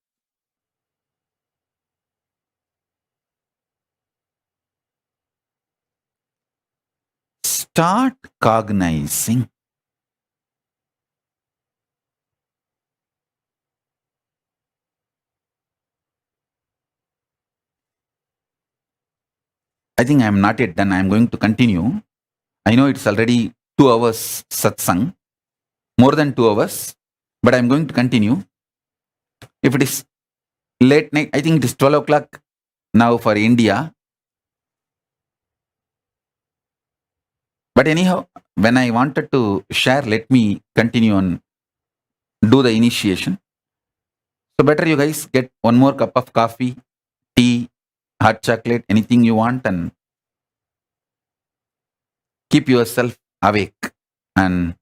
Start cognizing. I think I am not yet done. I am going to continue. I know it's already 2 hours satsang, more than 2 hours, but I am going to continue. If it is late night, I think it is 12 o'clock now for India. But anyhow, when I wanted to share, let me continue and do the initiation. So better you guys get one more cup of coffee, tea, hot chocolate, anything you want, and keep yourself awake and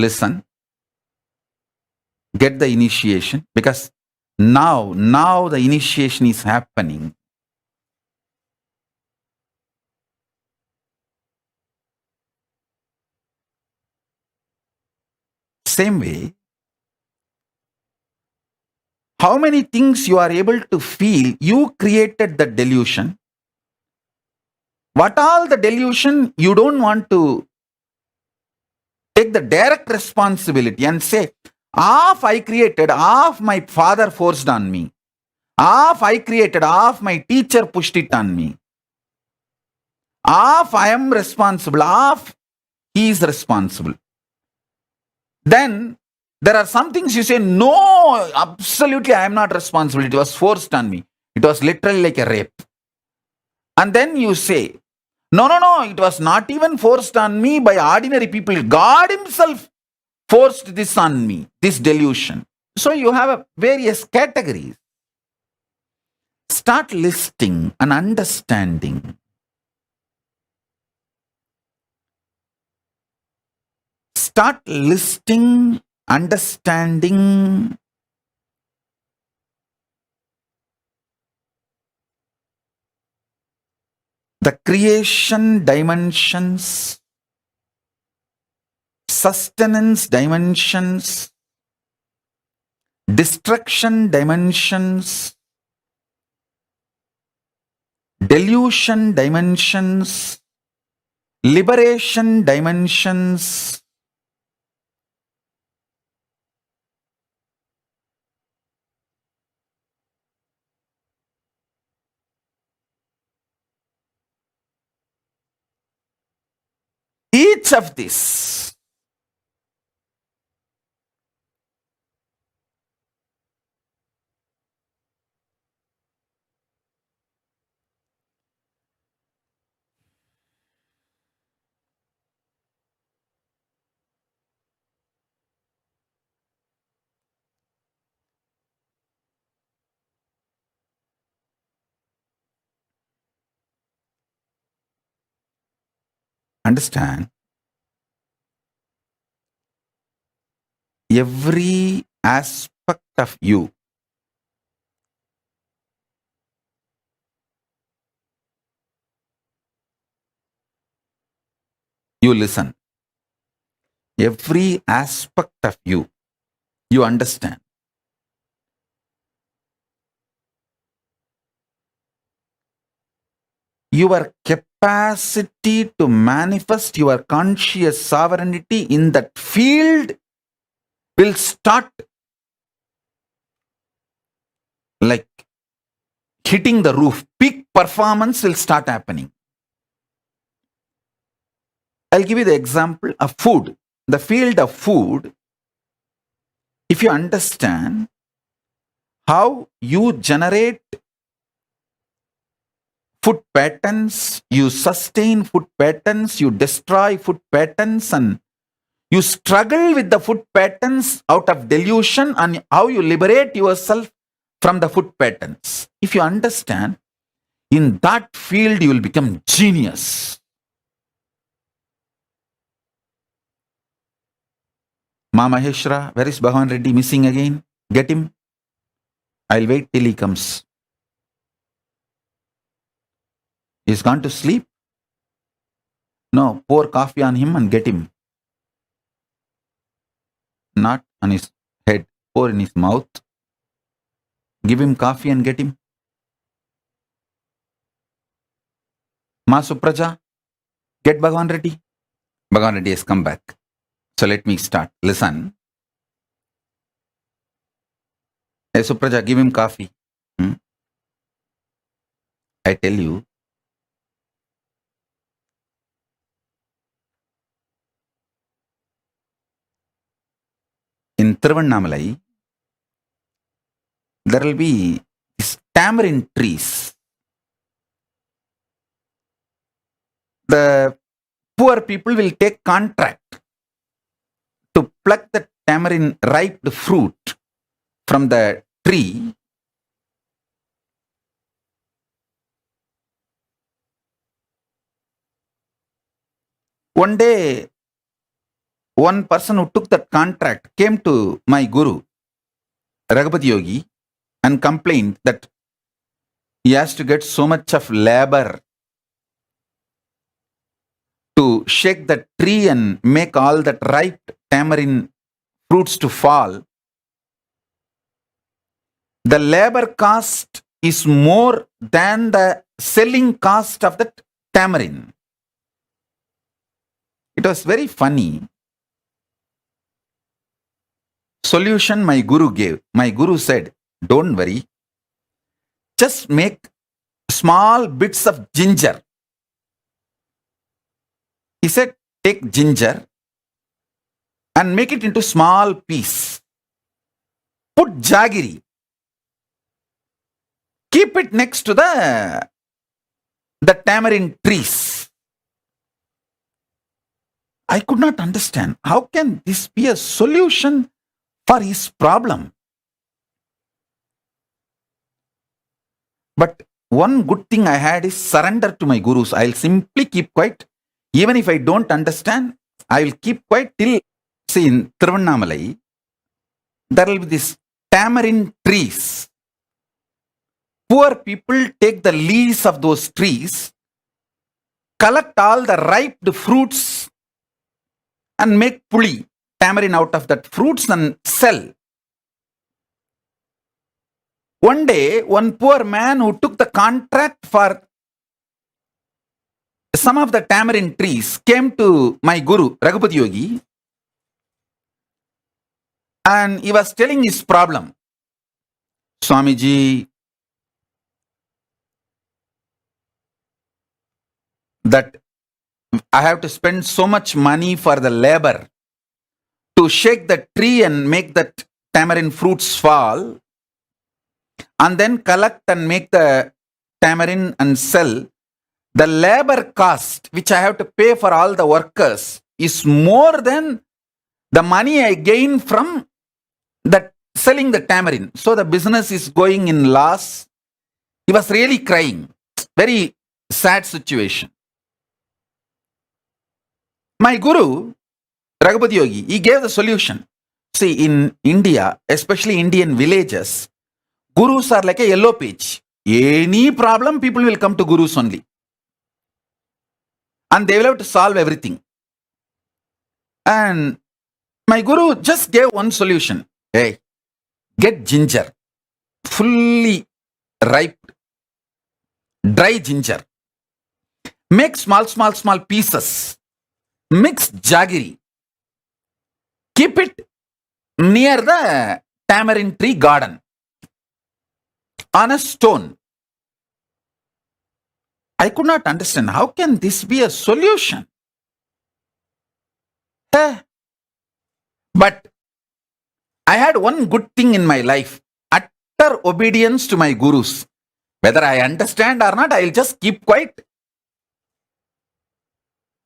listen. Get the initiation, because now the initiation is happening. Same way, how many things you are able to feel, you created the delusion. What all the delusion, you don't want to take the direct responsibility and say, half I created, half my father forced on me. Half I created, half my teacher pushed it on me. Half I am responsible, half he is responsible. Then there are some things you say, no, absolutely I am not responsible. It was forced on me. It was literally like a rape. And then you say, No. It was not even forced on me by ordinary people. God himself forced this on me, this delusion. So you have various categories. Start listing and understanding. Start listing, understanding the creation dimensions, sustenance dimensions, destruction dimensions, delusion dimensions, liberation dimensions, each of this understand, every aspect of you listen, every aspect of you understand. Your capacity to manifest your conscious sovereignty in that field will start like hitting the roof. Peak performance will start happening. I'll give you the example of food. The field of food, if you understand how you generate food patterns, you sustain food patterns, you destroy food patterns, and you struggle with the food patterns out of delusion, and how you liberate yourself from the food patterns. If you understand, in that field you will become genius. Ma Maheshwara, where is Bhagavan Reddy? Missing again? Get him. I'll wait till he comes. He's gone to sleep? No, pour coffee on him and get him. Not on his head, pour in his mouth. Give him coffee and get him. Ma Supraja, get Bhagavan Reddy. Bhagavan Reddy has come back. So let me start. Listen. Hey Supraja, give him coffee. I tell you, in Tiruvannamalai, there will be these tamarind trees. The poor people will take contract to pluck the tamarind ripe fruit from the tree. One day, one person who took that contract came to my guru, Raghupati Yogi, and complained that he has to get so much of labor to shake the tree and make all that ripe tamarind fruits to fall. The labor cost is more than the selling cost of the tamarind. It was very funny. Solution my guru gave. My guru said, don't worry. Just make small bits of ginger. He said, take ginger and make it into small piece. Put jaggery. Keep it next to the tamarind trees. I could not understand. How can this be a solution for his problem? But one good thing I had is surrender to my gurus. I'll simply keep quiet. Even if I don't understand, I will keep quiet till, see, in Tiruvannamalai, there will be this tamarind trees. Poor people take the leaves of those trees, collect all the ripe fruits and make puli, tamarind out of that fruits and sell. One day, one poor man who took the contract for some of the tamarind trees came to my guru, Raghupati Yogi, and he was telling his problem. Swamiji, that I have to spend so much money for the labor to shake the tree and make that tamarind fruits fall, and then collect and make the tamarind and sell. The labor cost which I have to pay for all the workers is more than the money I gain from selling the tamarind. So the business is going in loss. He was really crying. Very sad situation. My guru, Raghupati Yogi, he gave the solution. See, in India, especially Indian villages, gurus are like a yellow page. Any problem, people will come to gurus only. And they will have to solve everything. And my guru just gave one solution. Hey, get ginger, fully ripe, dry ginger. Make small pieces. Mix jaggery. Keep it near the tamarind tree garden on a stone. I could not understand. How can this be a solution? But I had one good thing in my life. Utter obedience to my gurus. Whether I understand or not, I'll just keep quiet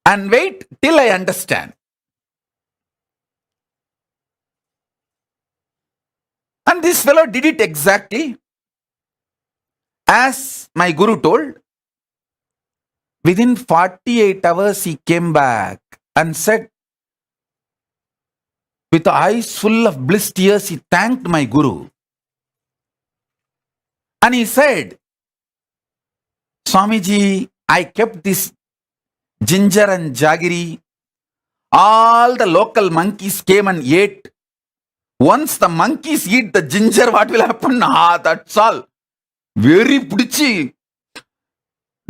and wait till I understand. And this fellow did it exactly as my guru told. Within 48 hours, he came back and said, with eyes full of bliss tears, he thanked my guru. And he said, Swamiji, I kept this ginger and jaggery. All the local monkeys came and ate. Once the monkeys eat the ginger, what will happen? That's all. Very pudichi.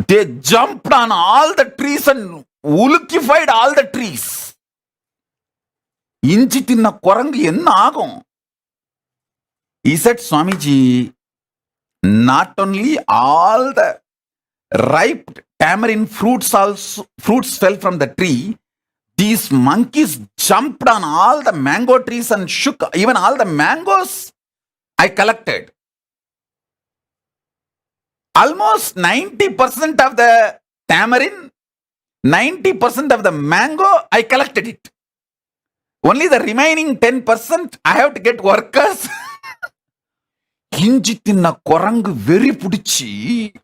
They jumped on all the trees and ulukified all the trees. Inchi tinna korangu enna agum? He said, Swamiji, not only all the ripe tamarind fruits fell from the tree, these monkeys jumped on all the mango trees and shook even all the mangoes I collected. Almost 90% of the tamarind, 90% of the mango, I collected it. Only the remaining 10%, I have to get workers. Hinji tinna korangu very pudichi.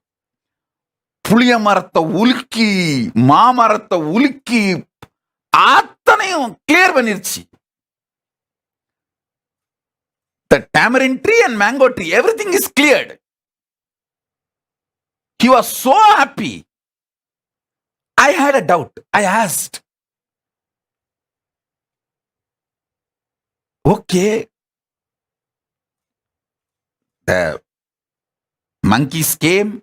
Puliya maratta ulki, ma maratta ulki, athanaiyum clear panirchi. The tamarind tree and mango tree, everything is cleared. He was so happy. I had a doubt. I asked, okay, the monkeys came.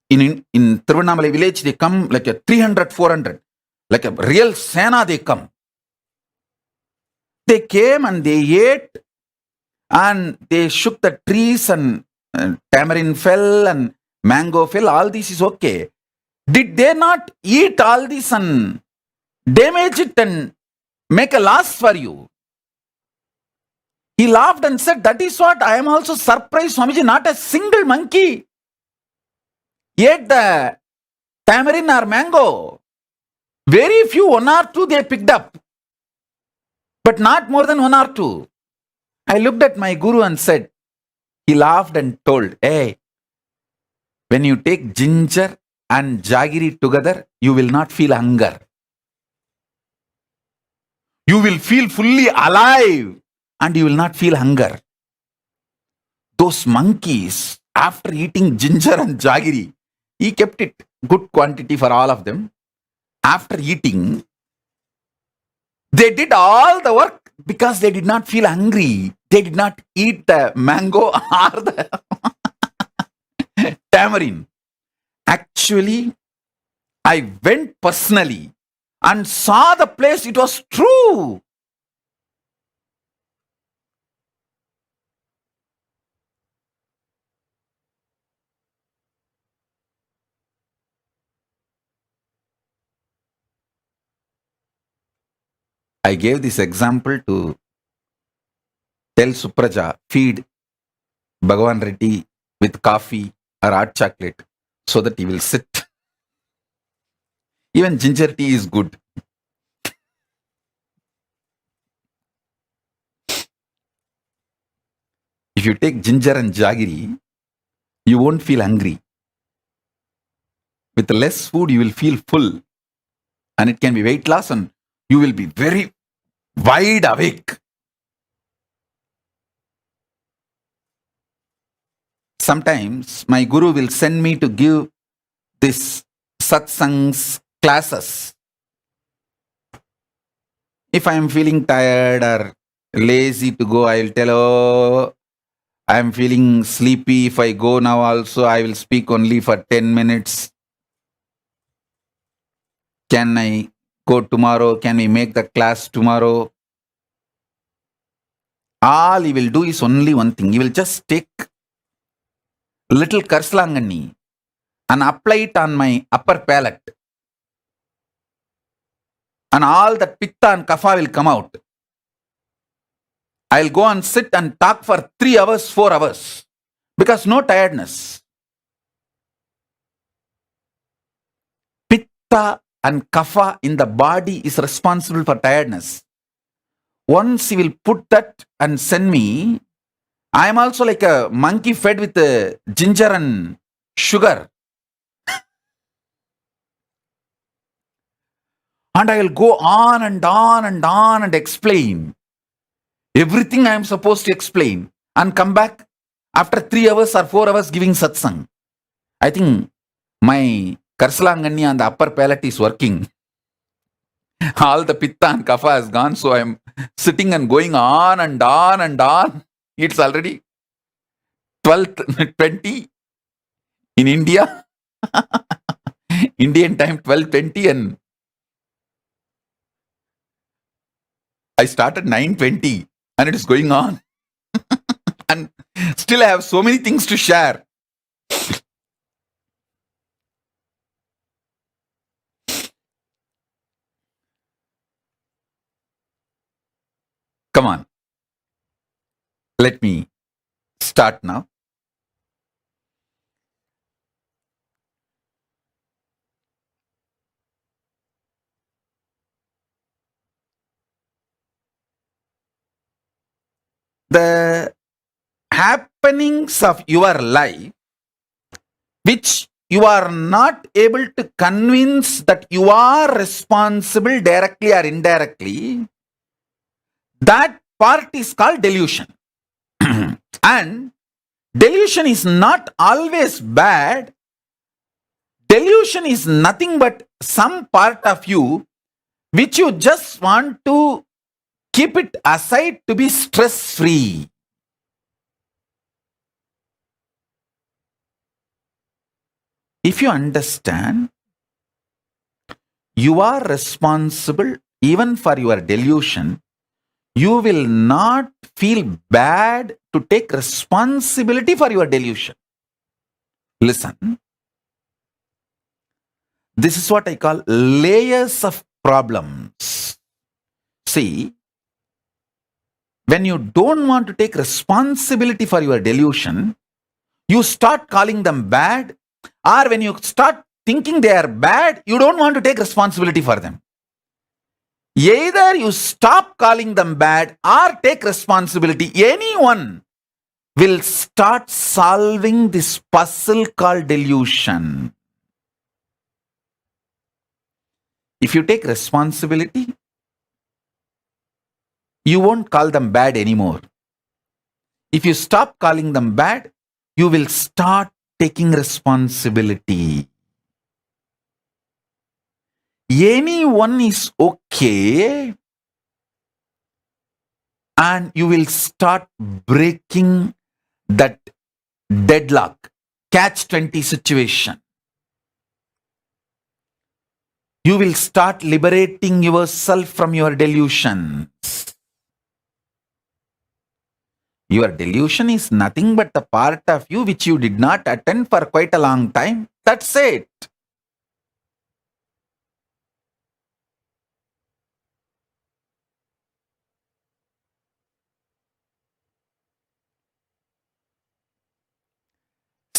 In Tiruvannamalai village, they come like a 300, 400. Like a real Sena, they come. They came and they ate and they shook the trees and tamarind fell and mango fell. All this is okay. Did they not eat all this and damage it and make a loss for you? He laughed and said, that is what I am also surprised, Swamiji. Not a single monkey ate the tamarind or mango. Very few, one or two they picked up, but not more than one or two. I looked at my guru and said, he laughed and told, hey, when you take ginger and jaggery together, you will not feel hunger. You will feel fully alive and you will not feel hunger. Those monkeys, after eating ginger and jaggery, he kept it good quantity for all of them. After eating, they did all the work because they did not feel hungry. They did not eat the mango or the tamarind. Actually, I went personally and saw the place. It was true. I gave this example to tell Supraja, feed Bhagavan Reddy with coffee or hot chocolate so that he will sit. Even ginger tea is good. If you take ginger and jaggery, you won't feel hungry. With less food, you will feel full. And it can be weight loss and you will be very wide awake. Sometimes my guru will send me to give this satsangs classes. If I am feeling tired or lazy to go, I will tell, oh, I am feeling sleepy. If I go now also, I will speak only for 10 minutes. Can I go tomorrow? Can we make the class tomorrow? All he will do is only one thing. He will just take little karslangani and apply it on my upper palate. And all that pitta and kapha will come out. I'll go and sit and talk for 3 hours, 4 hours. Because no tiredness. Pitta and kapha in the body is responsible for tiredness. Once he will put that and send me, I am also like a monkey fed with ginger and sugar. And I will go on and on and on and explain everything I am supposed to explain and come back after 3 hours or 4 hours giving satsang. I think my karslangani on the upper palate is working. All the pitta and kapha has gone, so I am sitting and going on and on and on. It's already 12:20 in India. Indian time 12:20 and I started 9:20 and it is going on. And still I have so many things to share. Come on. Let me start now. The happenings of your life, which you are not able to convince that you are responsible directly or indirectly, that part is called delusion. And delusion is not always bad. Delusion is nothing but some part of you which you just want to keep it aside to be stress-free. If you understand, you are responsible even for your delusion, you will not feel bad to take responsibility for your delusion. Listen, this is what I call layers of problems. See, when you don't want to take responsibility for your delusion, you start calling them bad, or when you start thinking they are bad, you don't want to take responsibility for them. Either you stop calling them bad or take responsibility. Anyone will start solving this puzzle called delusion. If you take responsibility, you won't call them bad anymore. If you stop calling them bad, you will start taking responsibility. Anyone is okay, and you will start breaking that deadlock, catch-20 situation. You will start liberating yourself from your delusions. Your delusion is nothing but the part of you which you did not attend for quite a long time. That's it.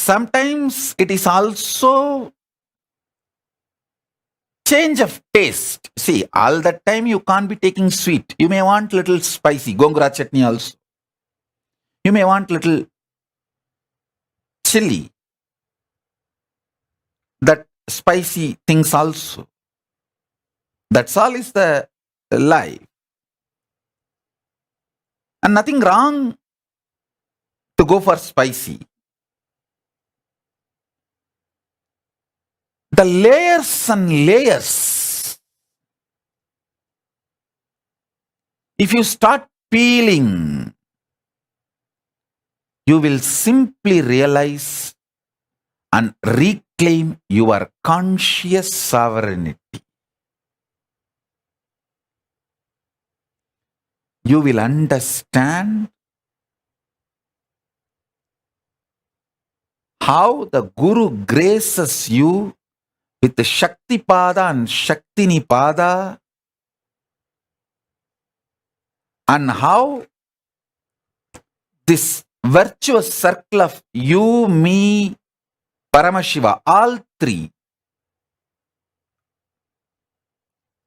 Sometimes it is also change of taste. See, all the time you can't be taking sweet. You may want little spicy, gongura chutney also. You may want little chili, that spicy things also. That's all is the life. And nothing wrong to go for spicy. The layers and layers. If you start peeling, you will simply realize and reclaim your conscious sovereignty. You will understand how the Guru graces you with the Shakti Pada and Shakti Nipada, and how this virtuous circle of you, me, Paramashiva, all three,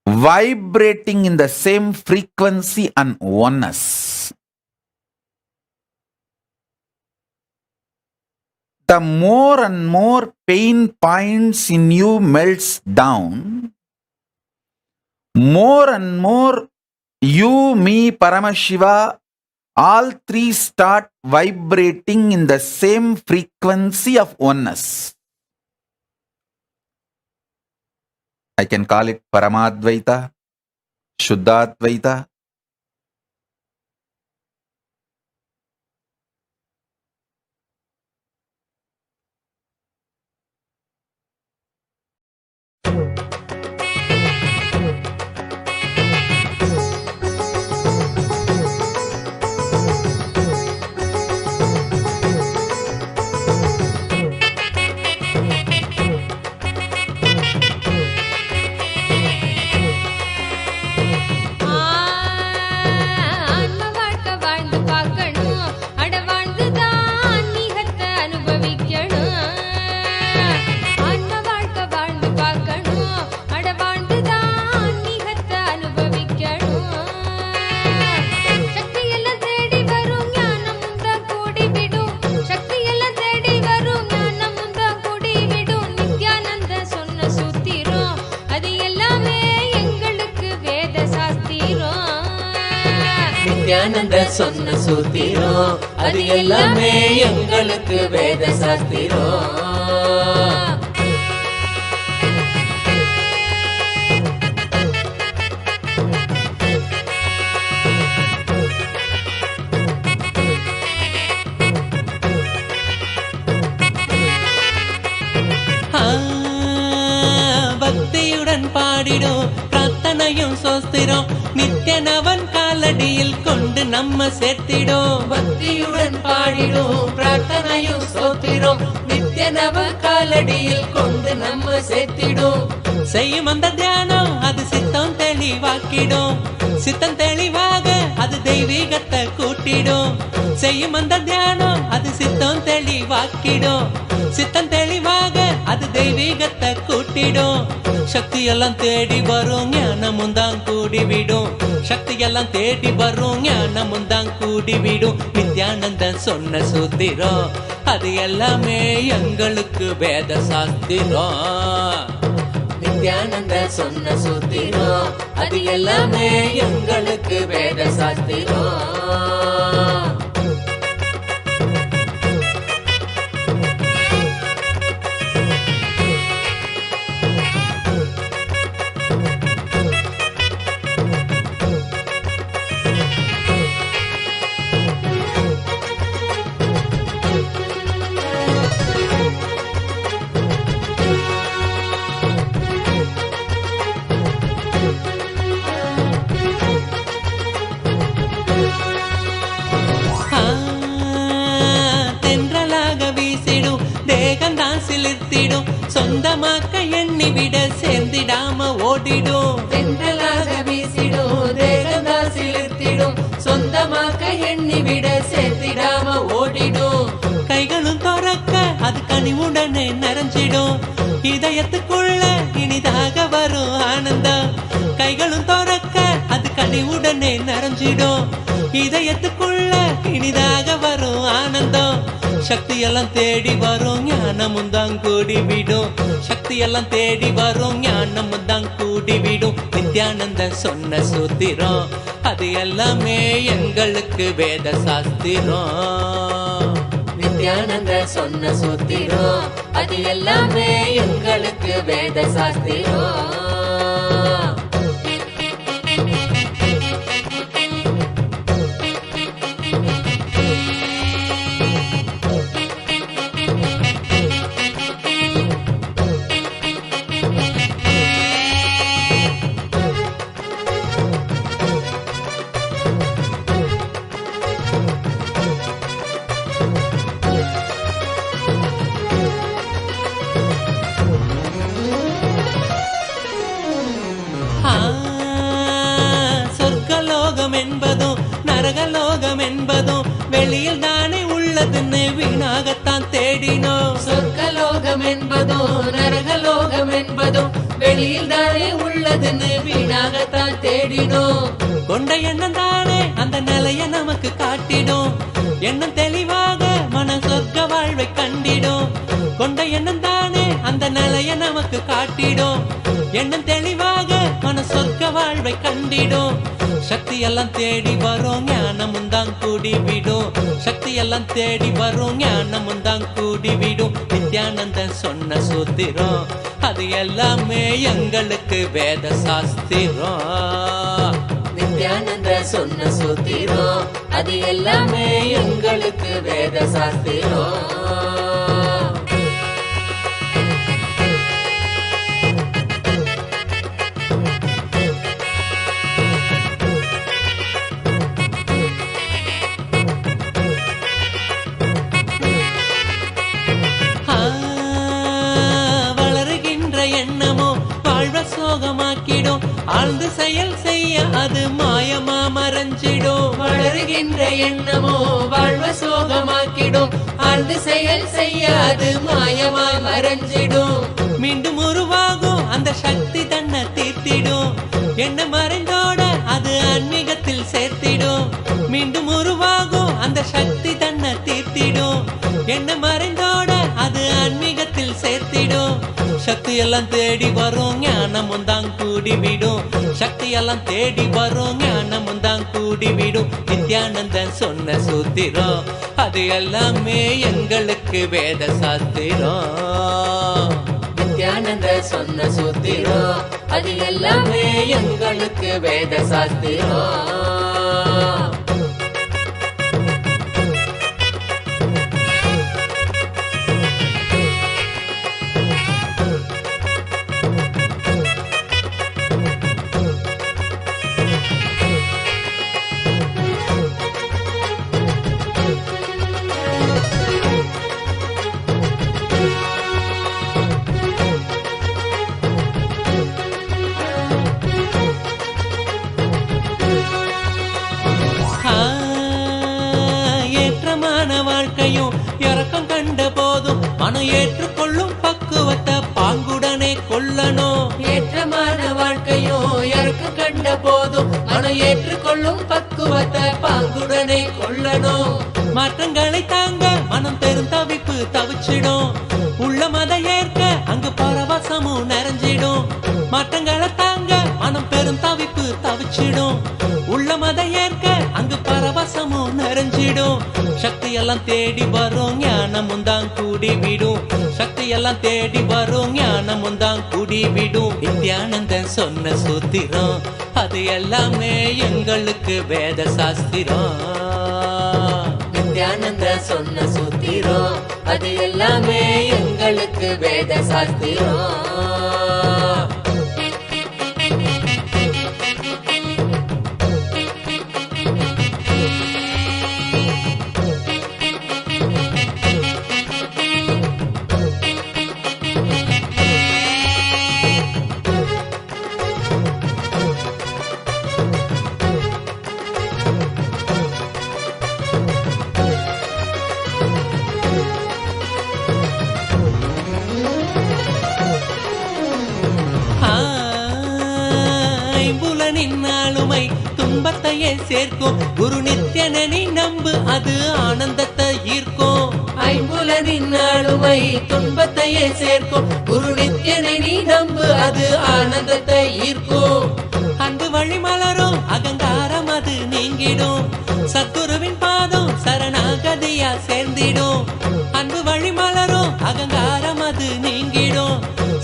vibrating in the same frequency and oneness. The more and more pain points in you melts down, more and more you, me, Paramashiva, all three start vibrating in the same frequency of oneness. I can call it Paramadvaita, Shuddhadvaita. Nityananda சொன்ன சூத்திரம் அது எல்லாமே எங்களுக்கு வேத சாஸ்திரம். பக்தியுடன் பாடிடும் பிரார்த்தனையும் சோஸ்திரம் நித்யனவன் காலடியில் கொண்டு நம்ம சேர்த்திடும். பக்தியுடன் பாடிடும் பிரார்த்தனையும் சோஸ்திரம் நித்யனவன் காலடியில் கொண்டு நம்ம சேர்த்திடும். செய்யும் அந்த தியானம் அது சித்தம் தெளிவாக்கிடும். சித்தம் தெளிவாக அது தெய்வீகத்தை கூட்டிடும். செய்யும் அந்த தியானம் அது சித்தம் தெளிவாக்கிடும். சித்தம் தெளிவாக தெளிவாக அது தெய்வீகத்தை கூட்டிடும். சக்தியெல்லாம் தேடி வரும் ஞானமும் தான் கூடிவிடும். சக்தியெல்லாம் தேடி வரும் ஞானமும் தான் கூடிவிடும். நித்யானந்தன் சொன்ன சூத்திரம் அது எல்லாமே எங்களுக்கு வேத சாஸ்திரம். நித்யானந்த சொன்ன சூத்திரம் அது எல்லாமே எங்களுக்கு வேத சாஸ்திரம். சிலிர்த்திடும் சொந்தமாக்க எண்ணி விட சேர்ந்திடாம ஓடிடும். தென்றலாக வீசிடும் தேகந்தா சிலிர்த்திடும் சொந்தமாக்க எண்ணி விட சேர்த்திடாம ஓடிடும். கைகளும் துறக்க அது கனிவுடனே நிறைஞ்சிடும். இதயத்துக்குள்ள இனிதாக வரும் ஆனந்தம். கைகளும் துறக்க அது கனிவுடனே நிறைஞ்சிடும். இதயத்துக்குள்ள இனிதாக வரும் ஆனந்தம். சக்தியெல்லாம் தேடி வரும் ஞானமும் தான் கூடிவிடும். சக்தியெல்லாம் தேடி வரும் ஞானமும் தான் கூடிவிடும். நித்யானந்த சொன்ன சூத்திரம் அது எல்லாமே எங்களுக்கு வேத சாஸ்திரம். நித்யானந்த சொன்ன சூத்திரம் அது எல்லாமே எங்களுக்கு வேத சாஸ்திரம். என்பதும் நரகலோகம் என்பதும் வெளியில் தானே உள்ளதுன்னு வீணாகத்தான் தேடினோம். சொர்க்கலோகம் என்பதும் நரகலோகம் என்பதும் வெளியில் தானே உள்ளதுன்னு வீணாகத்தான் தேடினோம். கொண்ட எண்ணம் தானே அந்த நிலைய நமக்கு காட்டிடும். எண்ணம் தெளிவாக மன சொர்க்க வாழ்வை கண்டிடும். கொண்ட எண்ணம் தானே அந்த நிலைய நமக்கு காட்டிடும். எண்ணம் தெளிவாக மன சொர்க்க வாழ்வை கண்டிடும். சக்தி எல்லாம் தேடி வரும் ஞானமும் தான் கூடிவிடும். சக்தி எல்லாம் தேடி வரும் ஞானமும் தான் கூடிவிடும். நித்யானந்தன் சொன்ன சூத்திரம் அது எல்லாமே எங்களுக்கு வேத சாஸ்திரம். நித்யானந்த சொன்ன சூத்திரம் அது எல்லாமே எங்களுக்கு வேத சாஸ்திரம். சோகமாக்கிடும் ஆழ்ந்து செயல் செய்ய அது மாயமா மறைஞ்சிடும். வளருகின்ற எண்ணமோ வாழ்வ சோகமாக்கிடும். ஆழ்ந்து செயல் செய்ய அது மாயமா மறைஞ்சிடும். மீண்டும் உருவாகும் அந்த சக்தி தன்னை தீர்த்திடும். எண்ணம் மறைந்தோட அது ஆன்மீகத்தில் சேர்த்திடும். மீண்டும் உருவாகும் அந்த சக்தி தன்னை தீர்த்திடும். எண்ணம் மறைந்தோட அது ஆன்மீகத்தில் சேர்த்திடும். சக்தி எல்லாம் தேடி வரும் ஞானமும் தான் கூடிவிடும். சக்தி எல்லாம் தேடி வரும் ஞானமும் தான் கூடிவிடும். நித்யானந்தன் சொன்ன சூத்திரம் அது எல்லாமே எங்களுக்கு வேத சாஸ்திரம். நித்யானந்த சொன்ன சூத்திரம் அது எல்லாமே எங்களுக்கு வேத சாஸ்திரம். வாழ்க்கையும் இறக்கம் கண்ட போதும் மனம் ஏற்றுக்கொள்ளும் பக்கம் பக்குவத்தை பாங்குடனே கொள்ளணும். ஏற்றமான வாழ்க்கையும் இறக்கம் கண்ட போதும் மனம் ஏற்றுக்கொள்ளும் பக்குவத்தை பாங்குடனே கொள்ளணும். மாற்றங்களை தாங்க மனம் பெரும் தவிப்பு தவிச்சிடும். உள்ள மத ஏற்க அங்கு பரவசமும் நிறைஞ்சிடும். மாற்றங்களை தாங்க மனம் பெரும் தவிப்பு தவிச்சிடும். உள்ள மத ஏற்க அங்கு பரவசமும் நிறைஞ்சிடும். சக்தி எல்லாம் தேடி வரும் ஞானமும் தான் கூடி விடும். சக்தி எல்லாம் தேடி வரும் ஞானமும் தான் கூடி விடும். நித்யானந்தன் சொன்ன சூத்திரம் அது எல்லாமே எங்களுக்கு வேத சாஸ்திரம். நித்யானந்த சொன்ன சூத்திரம் அது எல்லாமே எங்களுக்கு வேத சாஸ்திரம். ஆளுமை துன்பத்தையே சேர்க்கும். குரு நித்யனி நம்பு அது ஆனந்தத்தை ஈர்க்கும். ஐம்புலனின் ஆளுமை துன்பத்தையே சேர்க்கும். குரு நித்யனி நம்பு அது ஆனந்தத்தை ஈர்க்கும். அன்பு வழி மலரும் அகங்காரம் அது நீங்கிடும். சத்குருவின் பாதம் சரணாகதியா சேர்ந்திடும். அன்பு வழி மலரும் அகங்காரம் அது நீங்கிடும்.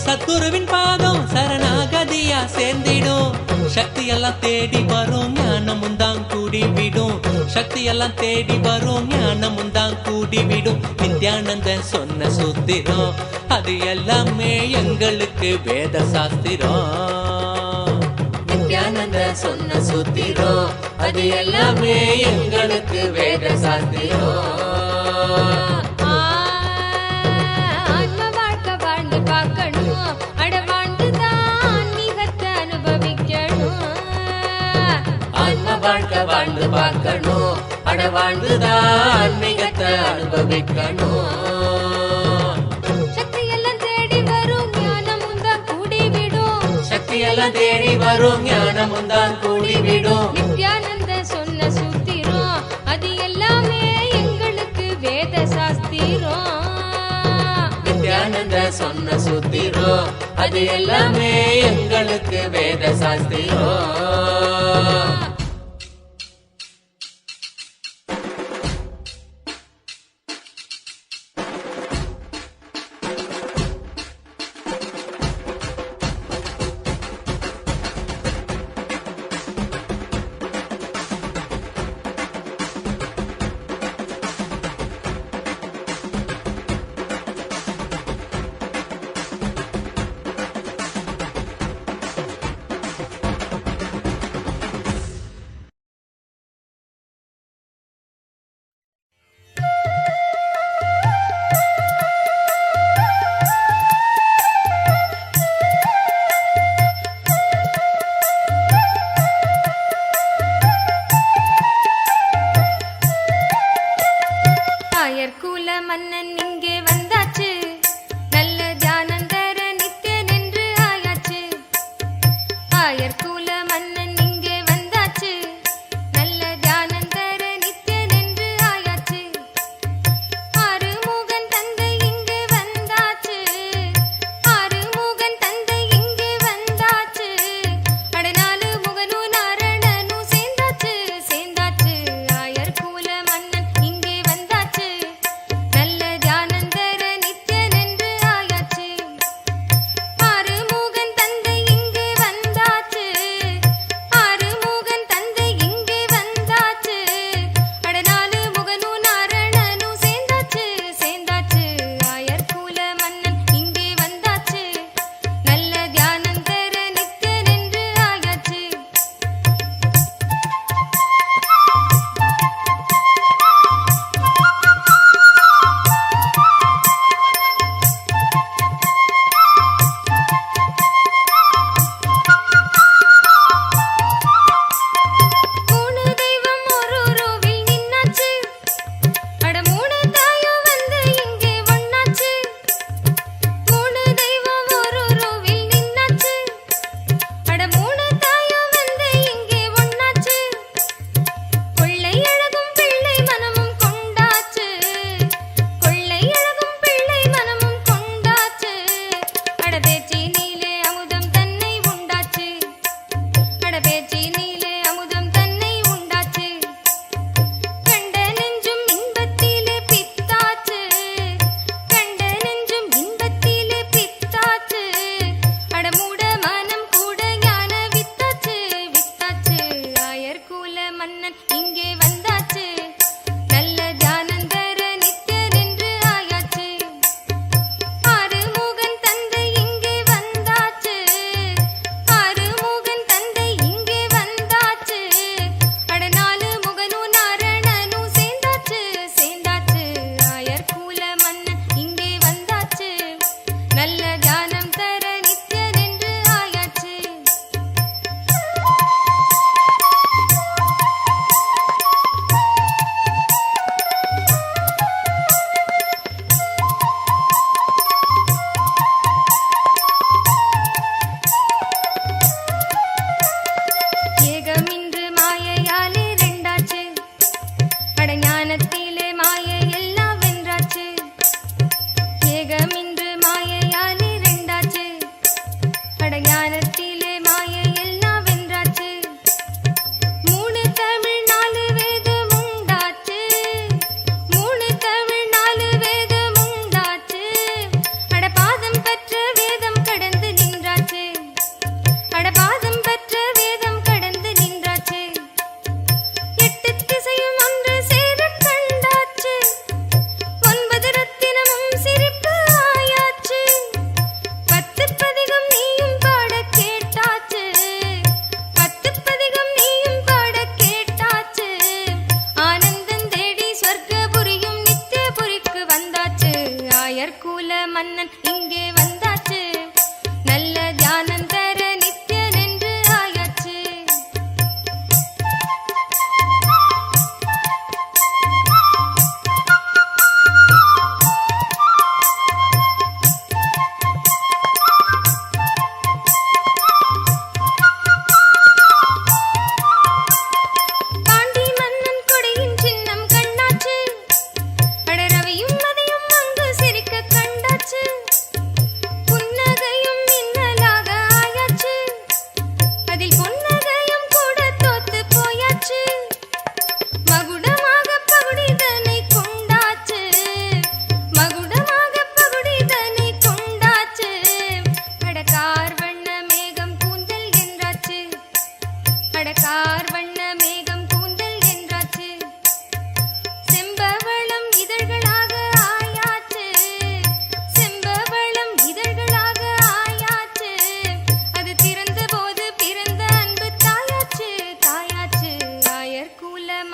சத்குருவின் பாதம் சரணாகதியா சேர்ந்திடும். சக்தி எல்லாம் தேடி வரும் ஞானமும் தான் கூடி விடும். சக்தி எல்லாம் தேடி வரும் ஞானமும் தான் கூடி விடும். நித்யானந்தன் சொன்ன சூத்திரம் அது எல்லாமே எங்களுக்கு வேத சாஸ்திரம். நித்யானந்தன் சொன்ன சூத்திரம் அது எல்லாமே எங்களுக்கு வேத சாஸ்திரம். வாழ்க்கை வாழ்ந்து பார்க்கணும். அட வாழ்ந்துதான் ஆன்மீகத்தை அனுபவிக்கணும். சக்தி எல்லாம் தேடி வரும் ஞானமும் தான் கூடி விடும். சக்தி எல்லாம் தேடி வரும் ஞானமும் தான் கூடி விடும். நித்யானந்த சொன்ன சூத்திரம் அது எல்லாமே எங்களுக்கு வேத சாஸ்திரம். நித்யானந்த சொன்ன சூத்திரம் அது எல்லாமே எங்களுக்கு வேத சாஸ்திரம்.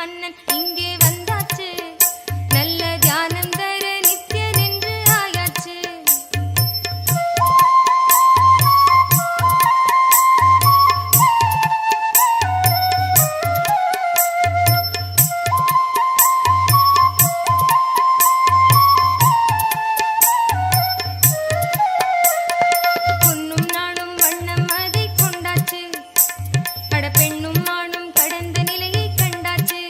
மன்னன் இங்கே வந்தாச்சு நல்ல தியானம் தர நித்யன் என்று ஆயாச்சு பொன்னும் நாடும் வண்ணம் அதை கொண்டாச்சு அட பெண்ணும் ஆணும் கடந்த நிலையை கண்டாச்சு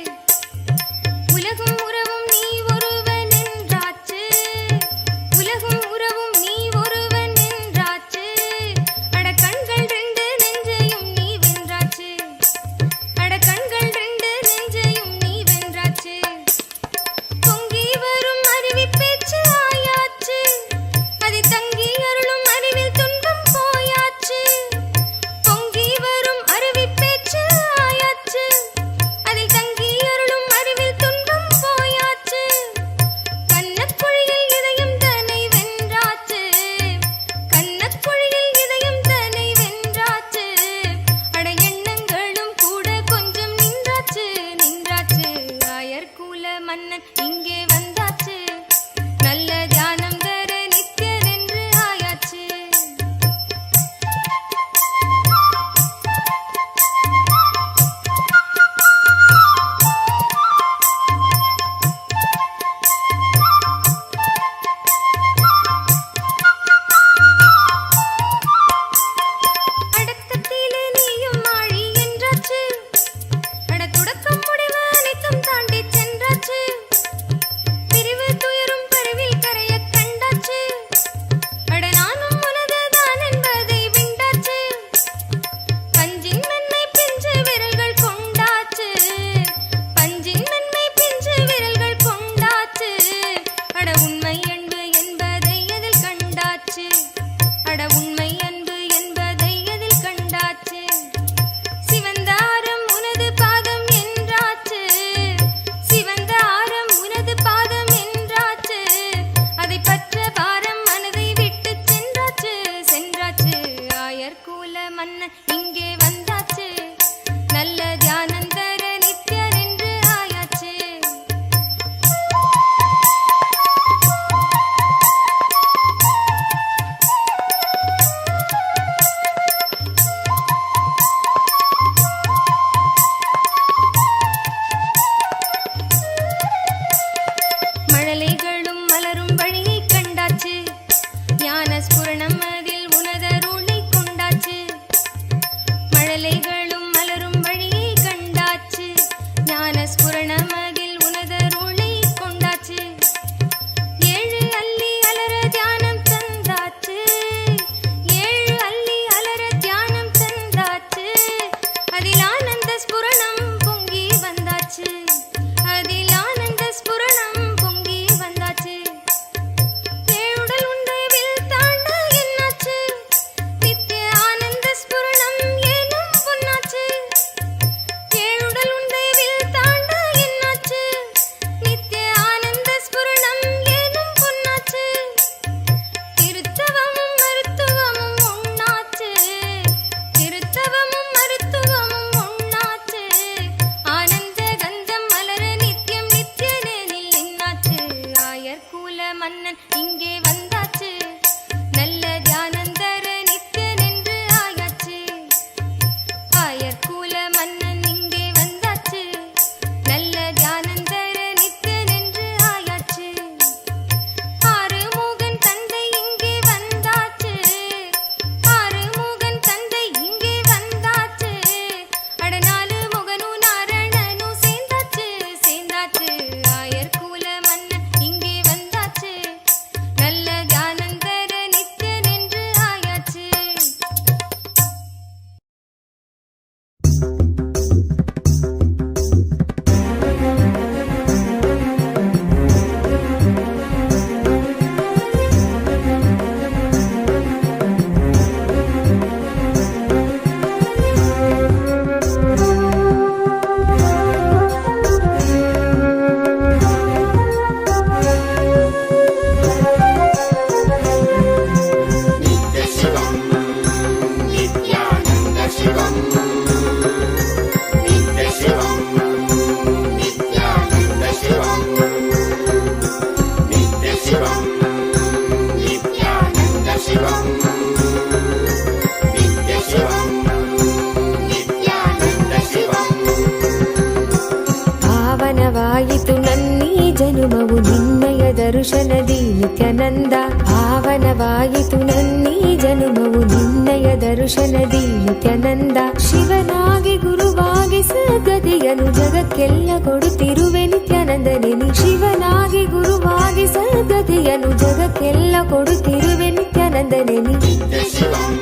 ಪಾವನವಾಯಿತು ನನ್ನೀ ಜನುಮವು ನಿನ್ನಯ ದರ್ಶನದಿ ನಿತ್ಯಾನಂದ. ಪಾವನವಾಯಿತು ನನ್ನೀ ಜನುಮವು ನಿನ್ನಯ ದರ್ಶನದಿ ನಿತ್ಯಾನಂದ. ಶಿವನಾಗಿ ಗುರುವಾಗಿ ಸದ್ಗತಿಯನು ಜಗಕ್ಕೆಲ್ಲ ಕೊಡುತ್ತಿರುವೆ ನಿತ್ಯಾನಂದನೆ ನೀ. ಶಿವನಾಗಿ ಗುರುವಾಗಿ ಸದ್ಗತಿಯನು ಜಗಕ್ಕೆಲ್ಲ ಕೊಡುತ್ತಿರುವೆ ನಿತ್ಯಾನಂದನೆ ನೀ. ನಿತ್ಯ ಶಿವಂ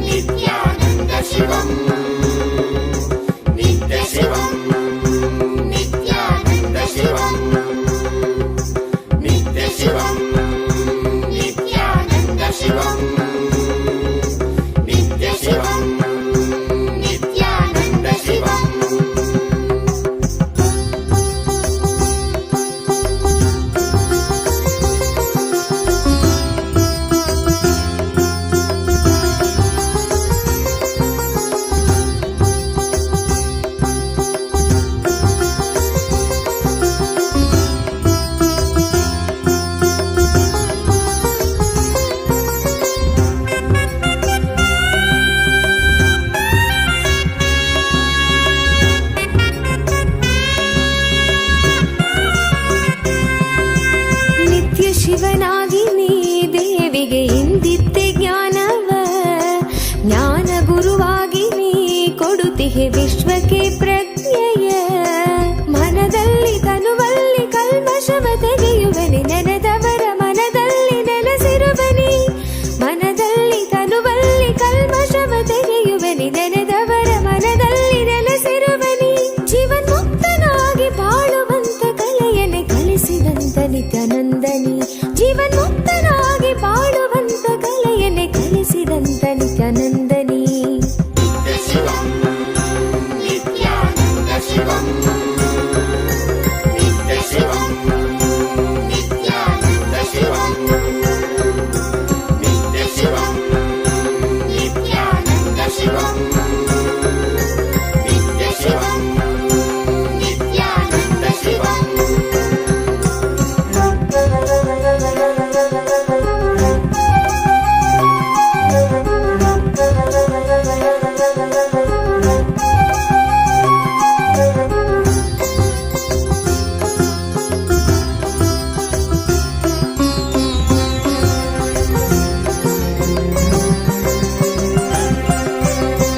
ನಿತ್ಯಾನಂದ ಶಿವಂ ನಿತ್ಯ ಶಿವಂ ನಿತ್ಯಾನಂದ ಶಿವಂ ನಿತ್ಯ ಶಿವಂ ನಿತ್ಯಾನಂದ ಶಿವಂ ನಿತ್ಯ ಶಿವಂ ನಿತ್ಯಾನಂದ ಶಿವಂ. ಶಿವನಾಗಿ ನೀ ದೇವಿಗೆ ಇಂದಿದ್ದೆ ಜ್ಞಾನವ. ಜ್ಞಾನ ಗುರುವಾಗಿ ನೀ ಕೊಡುತ್ತಿಹೆ ವಿಶ್ವಕ್ಕೆ ಪ್ರಜ್ಞೆಯ. ಮನದಲ್ಲಿ ತನುವಲ್ಲಿ ಕಲ್ಮಶವ ತೆಗೆಯುವನಿ ನೆನೆದವರ ಮನದಲ್ಲಿ ನೆನೆಸಿರುವನಿ. ಮನದಲ್ಲಿ ತನುವಲ್ಲಿ ಕಲ್ಮಶವ ತೆಗೆಯುವನಿ ನೆನೆದವರ ಮನದಲ್ಲಿ ನೆನೆಸಿರುವನಿ. ಜೀವನ್ಮುಕ್ತನಾಗಿ ಬಾಳುವಂತ ಕಲೆಯನೆ ಕಲಿಸಿದಂತ ನಿತ್ಯಾನಂದನಿ. ಜೀವನ್ಮುಕ್ತನಾಗಿ ಬಾಳುವಂತ ಕಲೆಯನೆ ಕಲಿಸಿದಂತ ನಿತ್ಯಾನಂದನಿ. ನಿತ್ಯ ಶಿವಂ ನಿತ್ಯಾನಂದ ಶಿವಂ ನಿತ್ಯ ಶಿವಂ ನಿತ್ಯಾನಂದ ಶಿವಂ ನಿತ್ಯ ಶಿವಂ ನಿತ್ಯಾನಂದ ಶಿವಂ ನಿತ್ಯ ಶಿವಂ ನಿತ್ಯಾನಂದ ಶಿವಂ.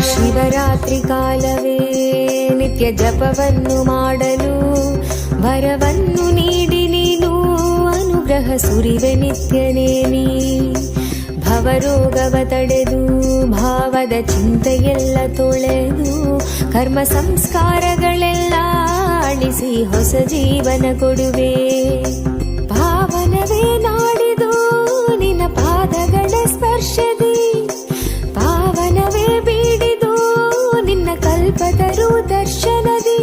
ಶಿವರಾತ್ರಿ ಕಾಲವೇ ನಿತ್ಯ ಜಪವನ್ನು ಮಾಡಲು ವರವನ್ನು ನೀಡಿ ನೀನು ಅನುಗ್ರಹ ಸುರಿವೆ ನಿತ್ಯನೇ ನೀ. ಭವರೋಗವ ತಡೆದು ಭಾವದ ಚಿಂತೆಯೆಲ್ಲ ತೊಳೆದು ಕರ್ಮ ಸಂಸ್ಕಾರಗಳೆಲ್ಲ ಅಳಿಸಿ ಹೊಸ ಜೀವನ ಕೊಡುವೆ. ಪಾವನವೇ ನಾಡಿದು ನಿನ್ನ ಪಾದಗಳ ಸ್ಪರ್ಶದಿ. ಪಾವನವೇ ಬೀಡಿದು ನಿನ್ನ ಕಲ್ಪತರು ದರ್ಶನದಿ.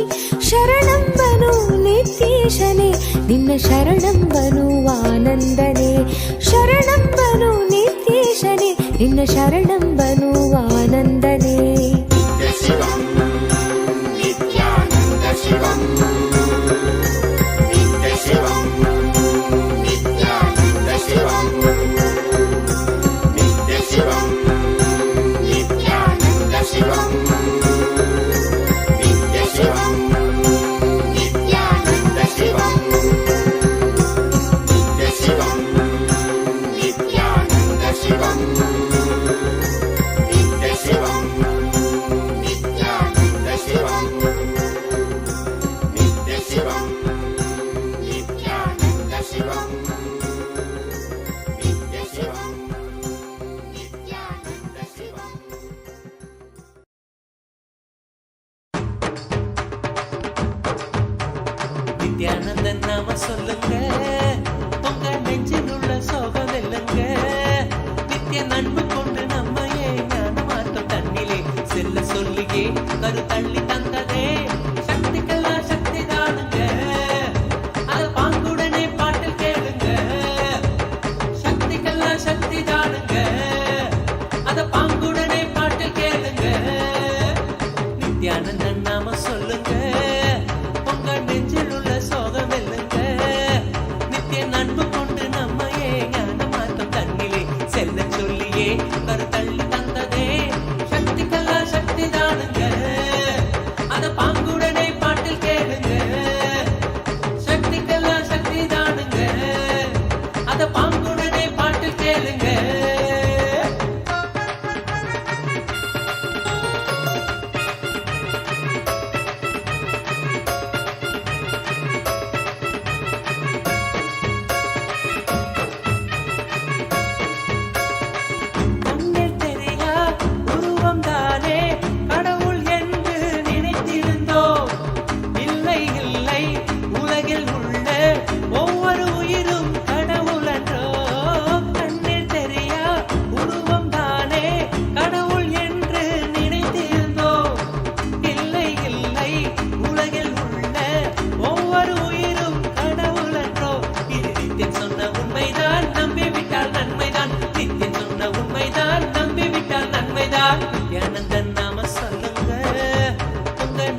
ಶರಣಂಬನು ನಿತ್ಯೇಶನೇ ನಿನ್ನ ಶರಣಂಬನು ಆನಂದನೆ. ಶರಣಂಬನು ನಿತ್ಯೇಶನೇ ನಿನ್ನ ಶರಣಂಬನು ಆನಂದನೆ. ನಿತ್ಯ ಶಿವಂ ನಿತ್ಯಾನಂದ ಶಿವಂ ನಿತ್ಯ ಶಿವಂ ನಿತ್ಯಾನಂದ ಶಿವಂ ನಿತ್ಯ ಶಿವಂ ನಿತ್ಯಾನಂದ ಶಿವಂ ನಿತ್ಯ ಶಿವಂ ನಿತ್ಯಾನಂದ ಶಿವಂ ನಿತ್ಯ ಶಿವಂ ನಿತ್ಯಾನಂದ ಶಿವಂ ನಿತ್ಯ ಶಿವಂ ನಿತ್ಯಾನಂದ ಶಿವಂ ನಿತ್ಯ ಶಿವಂ ನಿತ್ಯಾನಂದ ಶಿವಂ ನಿತ್ಯ ಶಿವಂ ನಿತ್ಯಾನಂದ ಶಿವಂ. நித்யானந்தன் நாம சொல்லுங்க, உங்க நெஞ்சில் உள்ள சோகம் வெல்லுங்க. நித்திய நண்பு கொண்டு நம்மையே ஞான மார்க்கம் தன்னிலே செல்ல சொல்லியே கரு தள்ளி தந்ததே. சக்திக்கெல்லாம் சக்தி தானுங்க, அது பாங்குடனே பாட்டில் கேளுங்க. சக்திக்கெல்லாம் சக்தி தானுங்க, அத பாங்குடனே பாட்டில் கேளுங்க. நித்யானந்தன் நாம சொல்லுங்க, உங்க நெஞ்சில் உள்ள சோகம் வெல்லுங்க. நித்திய நண்பு கொண்டு நம்மையே ஞான மார்க்கம் தன்னிலே செல்ல சொல்லியே கரு தள்ளி தந்ததே. சக்திக்கெல்லாம் சக்தி தானுங்க.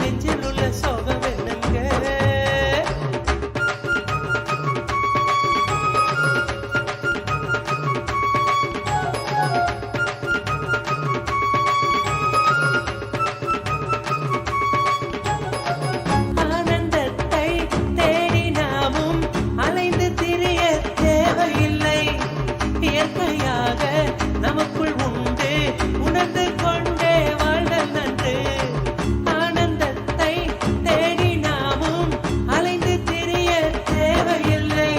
நெஞ்சில் உள்ள சோகம் என்னங்க? ஆனந்தத்தை தேடி நாமும் அலைந்து திரிய தேவையில்லை. இயற்கையாக நமக்குள் உண்டு, உணர்ந்து கொண்டே வாழ்தல் நன்று. ஆனந்தத்தை தேடி நாமும் அலைந்து திரிய தேவையில்லை.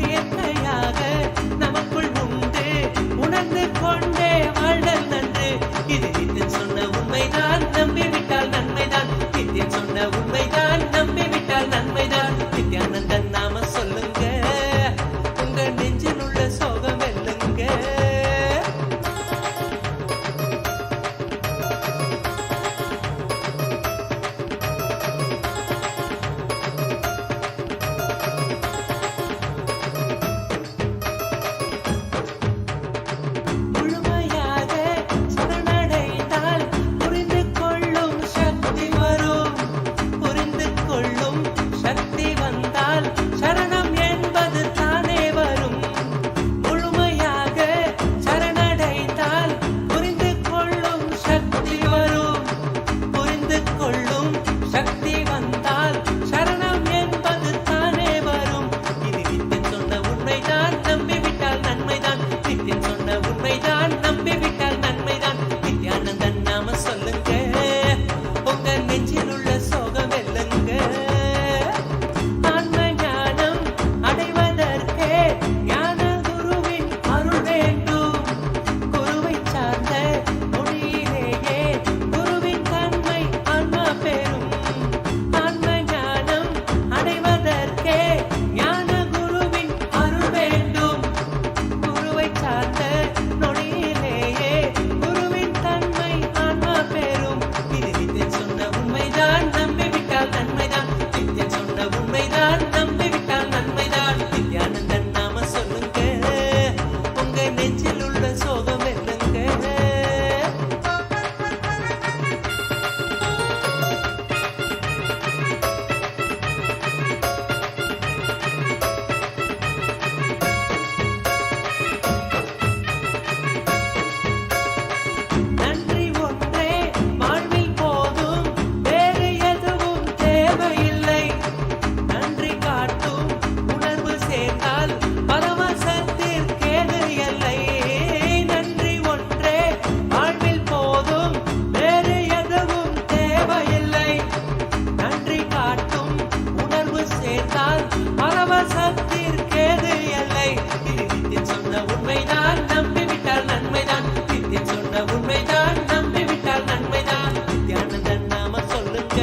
இயற்கையாக நமக்குள் உண்டு, உணர்ந்து கொண்டே வாழ்தல் நன்று. இது நித்தியன் சொன்ன உண்மைதான், நம்பிவிட்டால் நன்மைதான். நித்தியன் சொன்ன உண்மைதான், நம்பிவிட்டால் நன்மைதான். நித்யானந்தன் நாம சொல்லுங்க, உங்க நெஞ்சில் உள்ள சோகம் வெல்லுங்க. முழுமையாக சரணடைந்தால் புரிந்து கொள்ளும் சக்தி வரும். புரிந்து கொள்ளும் சக்தி வந்தால் சரணம் என்பது தானே வரும். முழுமையாக சரணடைந்தால் புரிந்து கொள்ளும் சக்தி வரும். புரிந்து கொள்ளும் சக்தி வந்தால் சரணம் என்பது தானே வரும். இது நித்தியன் சொன்ன உண்மைதான், நம்பிவிட்டால் நன்மைதான். நித்தியன் சொன்ன உண்மைதான், நம்பிவிட்டால் நன்மைதான். நித்யானந்தன் நாம சொல்லுங்க, உங்க நெஞ்சில் உள்ள சோகம் வெல்லுங்க. ஆன்ம ஞானம் அடைவதற்கே ஞான குருவின் அருள் வேண்டும். குருவை சார்ந்த மொழியிலேயே குருவின் தன்மை ஆன்மா பெறும். ஆன்ம ஞானம் அடைவதற்கே ஞான குருவின் அருள் வேண்டும். குருவை சார்ந்த நொடியிலேயே குருவின் தன்மை ஆன்மா பெறும். இது நித்தியன் சொன்ன உண்மைதான், நம்பிவிட்டால் நன்மைதான். நித்தியன் சொன்ன உண்மைதான், நம்பிவிட்டால் நன்மைதான். நித்யானந்தன் நாம சொல்லுங்க, உங்க நெஞ்சில் உள்ள சோகம் என்னங்க? நன்றி ஒன்றே வாழ்வில் போதும், வேறு எதுவும் தேவையில்லை. நன்றி காட்டும் உணர்வு சேர்ந்தால் பரமசத்திற்கேது எல்லை. நன்றி ஒன்றே வாழ்வில் போதும், வேறு எதுவும் தேவையில்லை. நன்றி காட்டும் உணர்வு சேர்ந்தால் பரமசத்திற்கேது எல்லை. இது நித்தியன் சொன்ன உண்மைதான், நம்பிவிட்டால் நன்மைதான். நித்தியன் சொன்ன உண்மைதான், நம்பிவிட்டால் நன்மைதான். நித்யானந்தன் நாம சொல்லுங்க,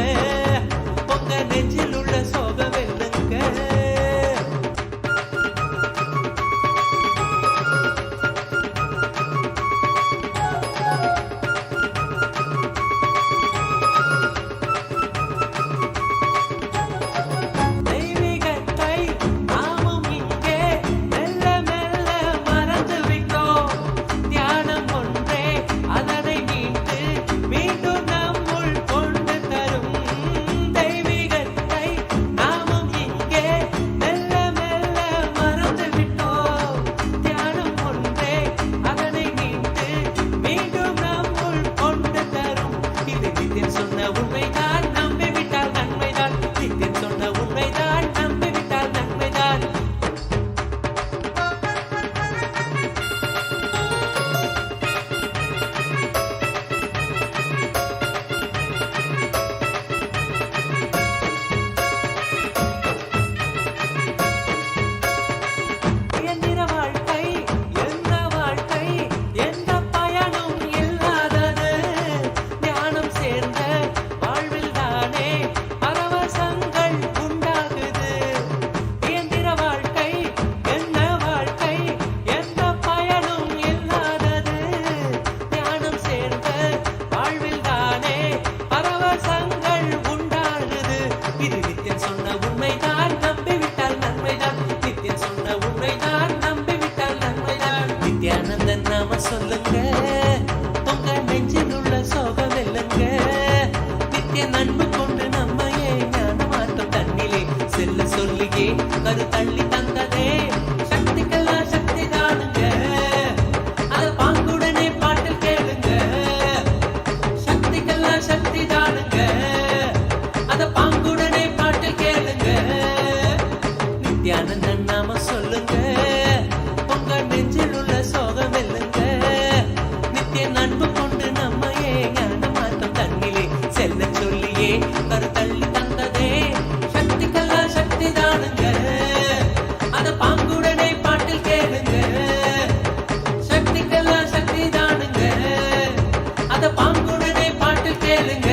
உங்க நெஞ்சில் உள்ள சோகம் வெல்லுங்க. தெய்வீகத்தை நாமும் இங்கே மெல்ல மெல்ல மறந்து விட்டோம். தியானம் ஒன்றே அதனை மீட்டு மீண்டும் நம்முள் கொண்டு தரும். தெய்வீகத்தை கருத்தள்ளி தந்ததே சக்திக்கெல்லாம் சக்தி தானுங்க அத பாங்குடனே பாட்டில் கேளுங்க சக்திக்கெல்லாம் சக்தி தானுங்க அத பாங்குடனே பாட்டில் கேளுங்க நித்யானந்தன் நாம சொல்லுங்க உங்க நெஞ்சில் உள்ள சோகம் இல்லைங்க நித்திய நட்பு கொண்டு நம்மையே ஞான மார்க்கம் தண்ணிலே செல்ல சொல்லியே கருத்தள்ளி தந்ததே சக்திக்கெல்லாம் சக்தி தானுங்க அத பாங்குடனே பாட்டில் கேளுங்க சக்திக்கெல்லாம் சக்தி தானுங்க அத பாங்குடனே பாட்டில் கேளுங்க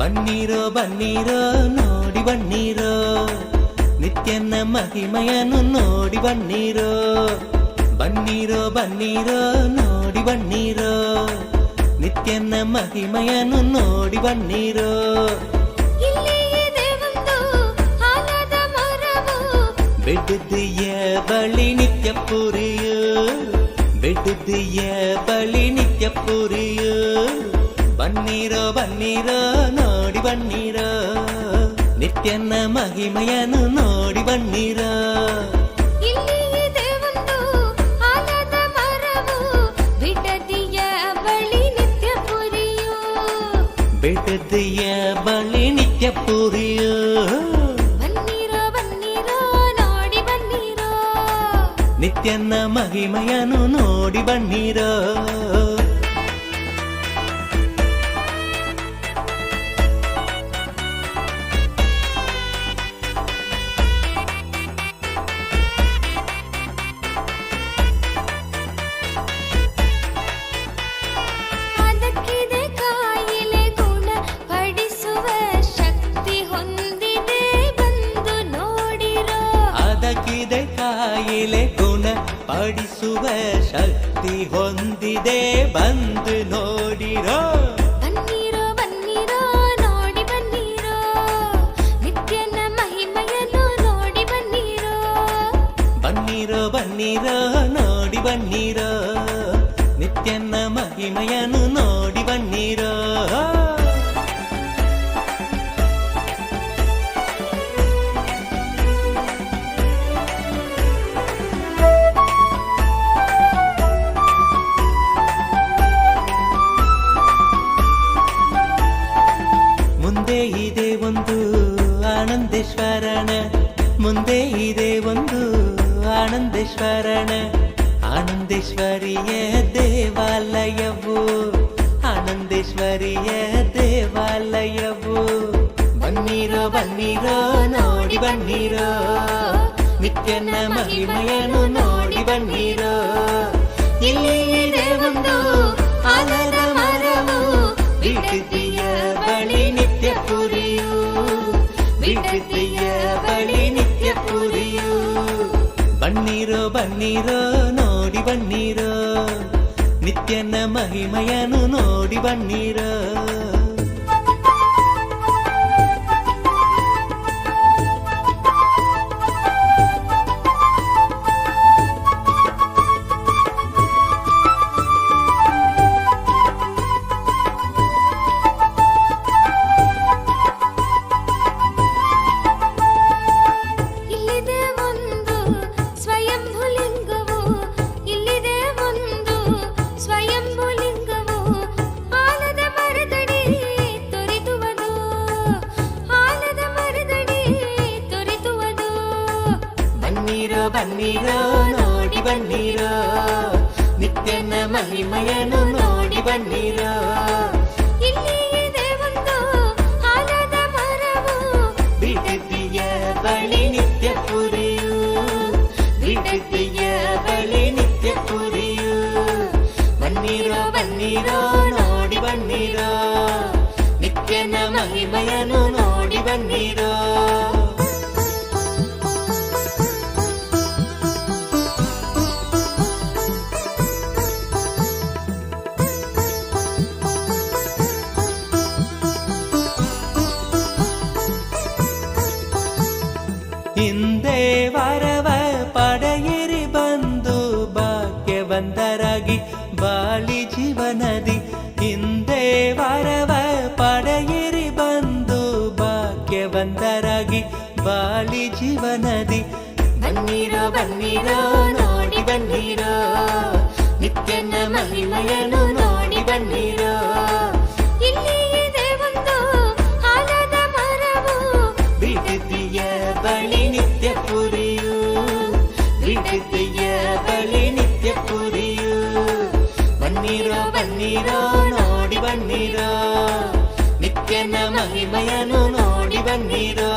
ಬನ್ನೀರೋ ಬನ್ನೀರೋ ನೋಡಿ ಬನ್ನೀರೋ ನಿತ್ಯನ ಮಹಿಮೆಯನ್ನು ನೋಡಿ ಬನ್ನೀರೋ ಬನ್ನೀರೋ ಬನ್ನೀರೋ ನೋಡಿ ಬನ್ನೀರೋ ನಿತ್ಯನ ಮಹಿಮೆಯನ್ನು ನೋಡಿ ಬನ್ನೀರೋ ಬೆಡ್ದಿಯ ಬಳಿ ನಿತ್ಯ ಪುರಿಯು ಬೆಡ್ದಿಯ ಬಳಿ ನಿತ್ಯ ಪುರಿಯು ಬನ್ನೀರೋ ಬನ್ನೀರೋ ನೋಡಿ ಬನ್ನೀರೋ ನಿತ್ಯನ ಮಹಿಮೆಯನ್ನು ನೋಡಿ ಬನ್ನೀರೋ ಬೆಟ್ಟದಿಯ ಬಳಿ ನಿತ್ಯ ಪುರಿಯು ನಿತ್ಯನ ಮಹಿಮೆಯನ್ನು ನೋಡಿ ಬನ್ನೀರೋ ಕಾಯಿಲೆ ಗುಣ ಪಡಿಸುವ ಶಕ್ತಿ ಹೊಂದಿದೆ ಬಂದು ನೋಡಿರೋ ಬನ್ನೀರೋ ಬನ್ನೀರೋ ನೋಡಿ ಬನ್ನೀರೋ ನಿತ್ಯನ ಮಹಿಮೆಯನ್ನು ನೋಡಿ ಬನ್ನೀರೋ ಬನ್ನೀರೋ ಬನ್ನೀರೋ ನೋಡಿ ಬನ್ನೀರೋ ನಿತ್ಯನ ಮಹಿಮೆಯನ್ನು ನೋಡಿ ಬನ್ನೀರೋ ಮುಂದೆ ಇದೆ ಒಂದು ಆನಂದೇಶ್ವರನ ಮುಂದೆ ಇದೆ ಒಂದು ಆನಂದೇಶ್ವರನ ಆನಂದೇಶ್ವರಿಯ ದೇವಾಲಯವು ಆನಂದೇಶ್ವರಿಯ ದೇವಾಲಯವು ಬನ್ನೀರೋ ಬನ್ನೀರೋ ನೋಡಿ ಬನ್ನೀರೋ ನಿತ್ಯನ ಮಹಿಮೆಯನ್ನು ನೋಡಿ ಬನ್ನೀರೋ ಇಲ್ಲಿ ಇದೆ ಒಂದು ಆಲದ ಮರವು ಬಿಟ್ಟಿದೆಯ ಬಳಿ ನಿತ್ಯ ಪುರಿಯು ಬಿಟ್ಟಿದೆಯ ಬಳಿ ನಿತ್ಯ ಪುರಿಯು ಬನ್ನೀರೋ ಬನ್ನೀರೋ ನೋಡಿ ಬನ್ನೀರೋ ನಿತ್ಯನ ಮಹಿಮೆಯನ್ನು ನೋಡಿ ಬನ್ನೀರೋ ಬನ್ನೀರೋ ನೋಡಿ ಬನ್ನೀರೋ ನಿತ್ಯನ ಮಹಿಮೆಯನ್ನು ನೋಡಿ ಬನ್ನೀರೋ ಇಲ್ಲಿ ಇದೆ ಒಂದು ಆಲದ ಮರವು ಬಿಟ್ಟಿದೆಯ ಬಳಿ ನಿತ್ಯ ಪುರಿಯು ಬಿಟ್ಟಿದೆಯ ಬಳಿ ನಿತ್ಯ ಪುರಿಯು ಬನ್ನೀರೋ ಬನ್ನೀರೋ ನೋಡಿ ಬನ್ನೀರೋ ನಿತ್ಯನ ಮಹಿಮೆಯನ್ನು ನೋಡಿ ಬನ್ನೀರೋ ಹಿಂದೆ ವರವ ಪಡೆಯಿರಿ ಬಂದು ಭಾಗ್ಯವಂತರಾಗಿ ಬಾಳಿ ಜೀವನದಿ. ಹಿಂದೆ ವರವ ಪಡೆಯಿರಿ ಬಂದು ಭಾಗ್ಯವಂತರಾಗಿ ಬಾಳಿ ಜೀವನದಿ. ಬನ್ನಿರೋ ಬನ್ನಿರೋ ನೋಡಿ ಬನ್ನಿರೋ ನಿತ್ಯನ ಮಹಿಮೆಯನ್ನು ನೋಡಿ ಬನ್ನಿರೋ. ಇಲ್ಲಿ ಇದೆ ಒಂದು ಆಲದ ಮರವು ಬಿಡಿದೆಯ ಬಳಿ ನಿತ್ಯ ಪುರಿಯು. ಬಿಡಿದೆಯ ಬಳಿ ನಿತ್ಯ ಪುರಿಯು. ಬನ್ನಿರೋ ಬನ್ನಿರೋ ನೋಡಿ ಬನ್ನಿರೋ ನಿತ್ಯನ ಮಹಿಮೆಯನ್ನು ನೋಡಿ ಬನ್ನಿರೋ.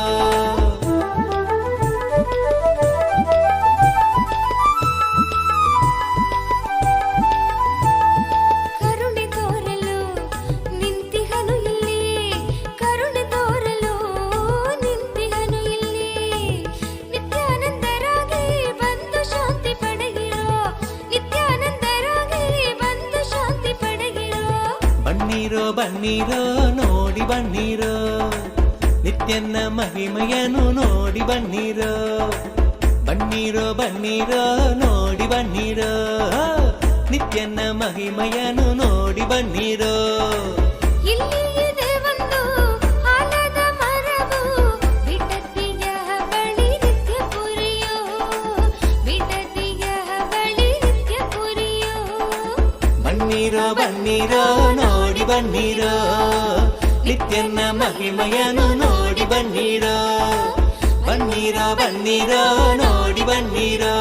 ಬನ್ನಿರೋ ನೋಡಿ ಬನ್ನಿರೋ ನಿತ್ಯನ ಮಹಿಮೆಯನ್ನು ನೋಡಿ ಬನ್ನಿರೋ. ಬನ್ನಿರೋ ಬನ್ನಿರೋ ನೋಡಿ ಬನ್ನಿರೋ ನಿತ್ಯನ ಮಹಿಮೆಯನ್ನು ನೋಡಿ ಬನ್ನಿರೋ. ಇಲ್ಲಿ ಇದೆ ಒಂದು ಆಲದ ಮರವು ಬಿಡದಿಯ ಬಳಿ ನಿತ್ಯ ಪುರಿಯೋ. ಬಿಡದಿಯ ಬಳಿ ನಿತ್ಯ ಪುರಿಯೋ. ಬನ್ನಿರೋ ಬನ್ನಿರೋ ನೋಡಿ ಬನ್ನಿರೋ ನಿತ್ಯನ ಮಹಿಮೆಯನ್ನು ನೋಡಿ ಬನ್ನಿರೋ. ಬನ್ನಿರೋ ಬನ್ನಿರೋ ನೋಡಿ ಬನ್ನಿರೋ.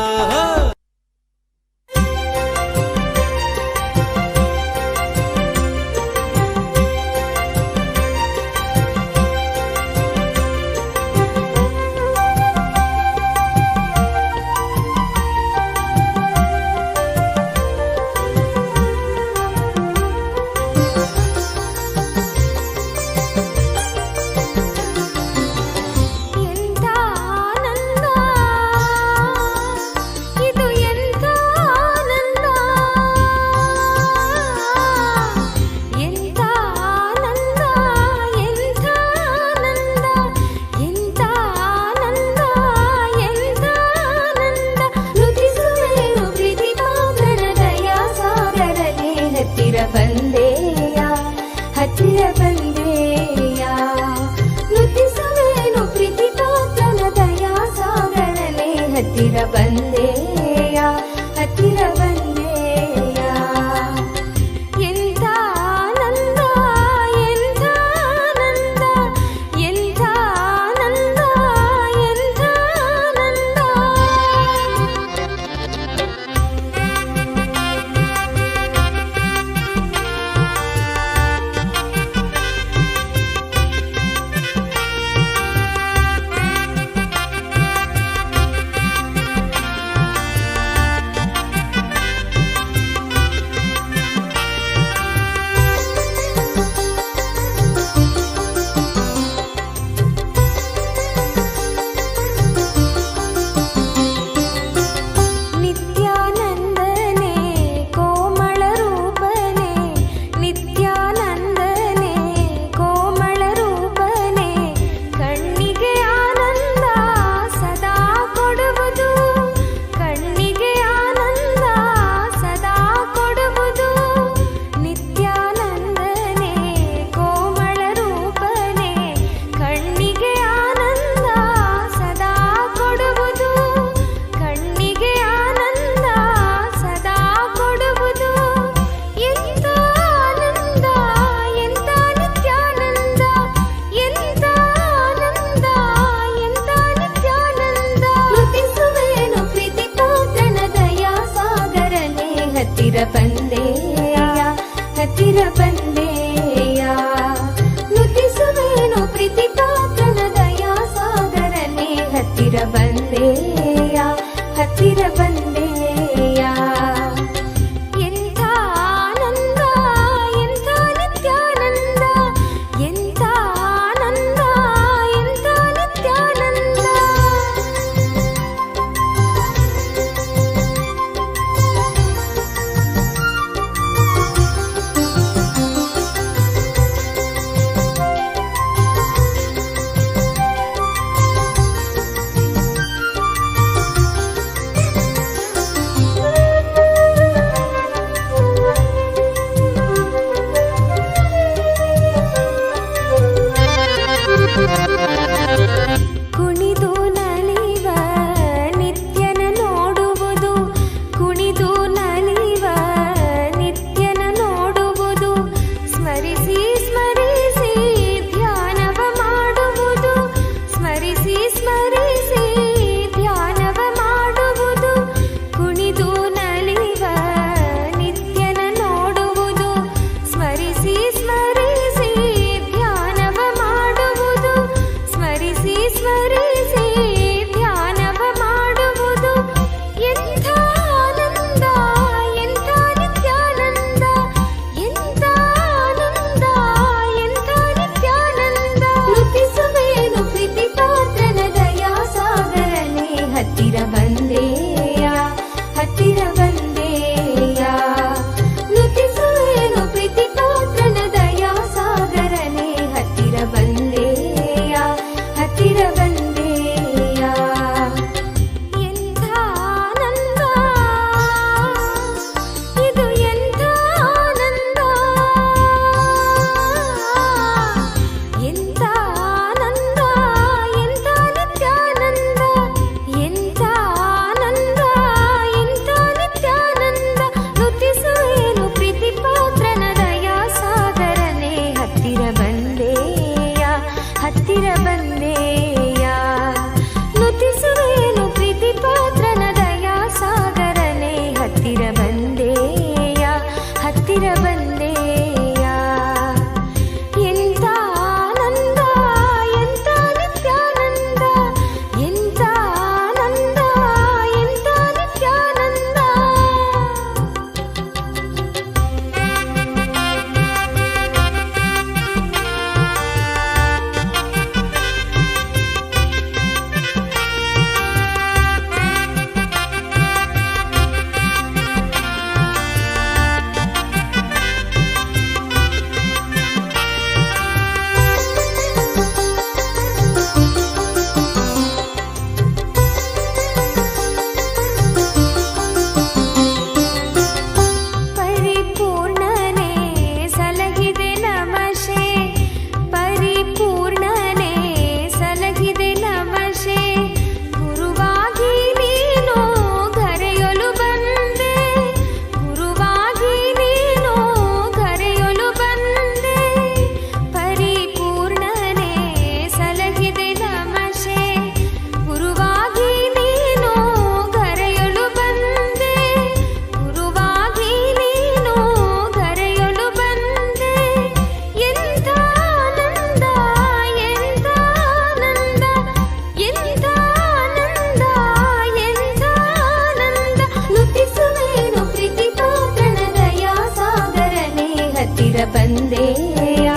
ಬಂದೆಯ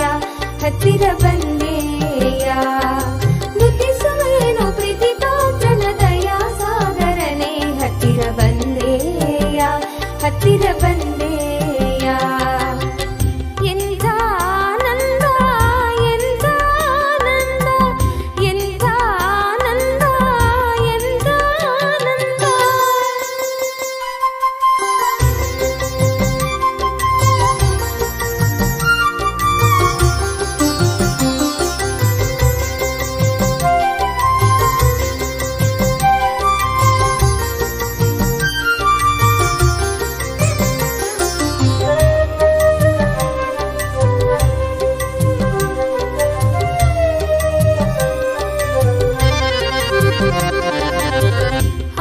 ಹತ್ತಿರ ಬಂದೆಯ ನುತಿಸುವೇನು ಪ್ರೀತಿ ಪಾತ್ರನ ದಯಾ ಸಾಗರನೆ ಹತ್ತಿರ ಬಂದೆಯ ಹತ್ತಿರ ಬಂದೆಯ ಎಂಥ ಆನಂದ ಎಂಥ ಆನಂದ ಎಂಥ ಆನಂದ ಎಂಥ ಆನಂದ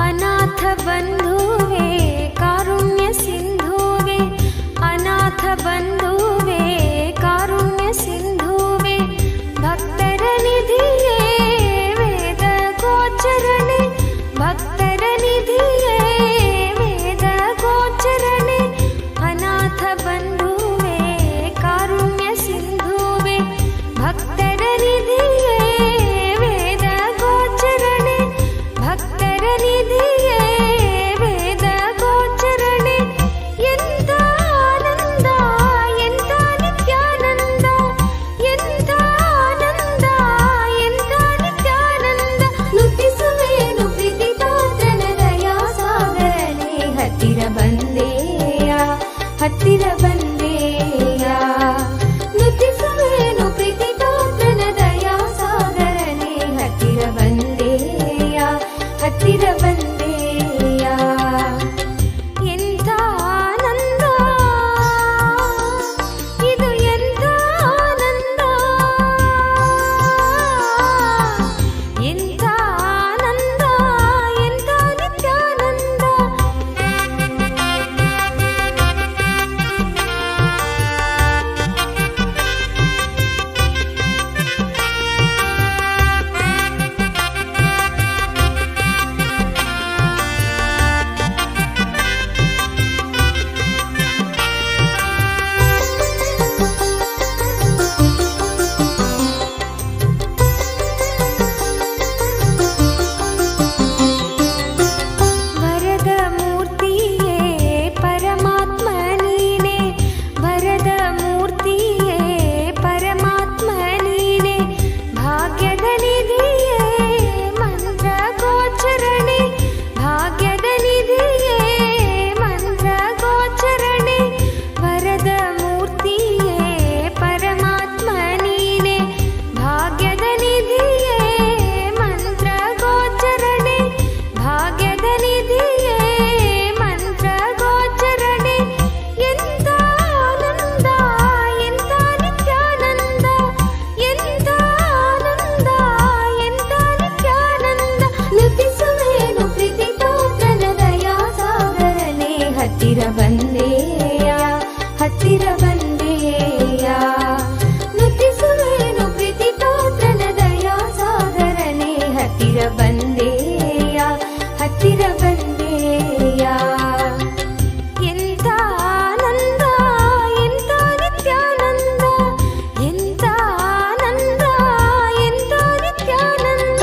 ಅನಾಥ ಬಂಧುವೆ ಕಾರುಣ್ಯ ಸಿಂಧುವೆ ಅನಾಥ ಬಂಧುವೆ ಕಾರುಣ್ಯ ಸಿಂಧುವೆ ಭಕ್ತರ ನಿಧಿಯೇ ವೇದ ಗೋಚರಣೆ ಭಕ್ತರ ನಿಧಿಯೇ ವೇದ ಗೋಚರಣೆ ಅನಾಥ ಬಂಧುವೆ ಕಾರುಣ್ಯ ಸಿಂಧುವೆ ಭಕ್ತರ ನಿಧಿಯೇ ವೇದ ಗೋಚರಣೆ ಭಕ್ತರ ನಿಧಿಯೇ ವೇದ ಗೋಚರಣೆ ಎಂಥ ಆನಂದ ಎಂಥ ನಿತ್ಯಾನಂದ ಎಂಥ ಆನಂದ ಎಂಥ ನಿತ್ಯಾನಂದ ನುತಿಸುವೇನು ಪ್ರೀತಿ ಪಾತ್ರನ ದಯಾ ಸಾಗರನೆ ಹತ್ತಿರ ಬಂದೆಯ ಹತ್ತಿರ ಬಂದೆಯ ನುತಿಸುವೇನು ಪ್ರೀತಿ ಪಾತ್ರನ ದಯಾ ಸಾಗರನೆ ಹತ್ತಿರ ಬಂದೆಯ ಹತ್ತಿರ ಬಂದೆಯ ಎಂಥ ಆನಂದ ಇದು ಎಂಥ ಆನಂದ ಎಂಥ ಆನಂದ ಎಂಥ ನಿತ್ಯಾನಂದ ವರದ ಮೂರ್ತಿಯೇ ಪರಮಾತ್ಮ ನೀನೆ ವರದ ಮೂರ್ತಿಯೇ ಪರಮಾತ್ಮ ನೀನೆ ಭಾಗ್ಯದ ನಿಧಿಯೇ ಮಂತ್ರ ಗೋಚರಣೆ ಭಾಗ್ಯದ ನಿಧಿಯೇ ಮಂತ್ರ ಗೋಚರಣೆ ವರದ ಮೂರ್ತಿಯೇ ಪರಮಾತ್ಮ ನೀನೆ ಭಾಗ್ಯದ ನಿಧಿಯೇ ಮಂತ್ರ ಗೋಚರಣೆ ಭಾಗ್ಯದ ನಿಧಿಯೇ ಮಂತ್ರ ಗೋಚರಣೆ ಎಂಥ ಆನಂದ ಎಂಥ ನಿತ್ಯಾನಂದ ಎಂಥ ಆನಂದ ಎಂಥ ನಿತ್ಯಾನಂದ ನುತಿಸುವೇನು ಪ್ರೀತಿ ಪಾತ್ರನ ದಯಾ ಸಾಗರನೆ ಹತ್ತಿರ ಬಂದೆಯ ಹತ್ತಿರ ಬಂದೆಯ ನುತಿಸುವೇನು ಪ್ರೀತಿ ಪಾತ್ರನ ದಯಾ ಸಾಗರನೆ ಹತ್ತಿರ ಬಂದೆಯ ಹತ್ತಿರ ಬಂದೆಯ ಎಂಥ ಆನಂದ ಎಂಥ ನಿತ್ಯಾನಂದ ಎಂಥ ಆನಂದ ಎಂಥ ನಿತ್ಯಾನಂದ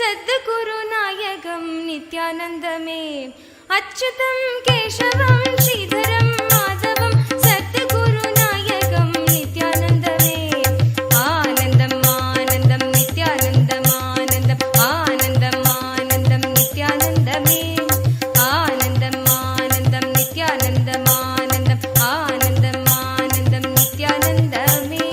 सद्गुरुनायकं नित्यानन्दमे अच्युतं केशवं श्रीधरं माधवं सद्गुरुनायकं नित्यानन्दमे आनन्दम् आनन्दं नित्यानन्दम् आनन्दम् आनन्दम् आनन्दं नित्यानन्दमे आनन्दम् आनन्दं नित्यानन्दम् आनन्दम् आनन्दम् आनन्दं नित्यानन्दमे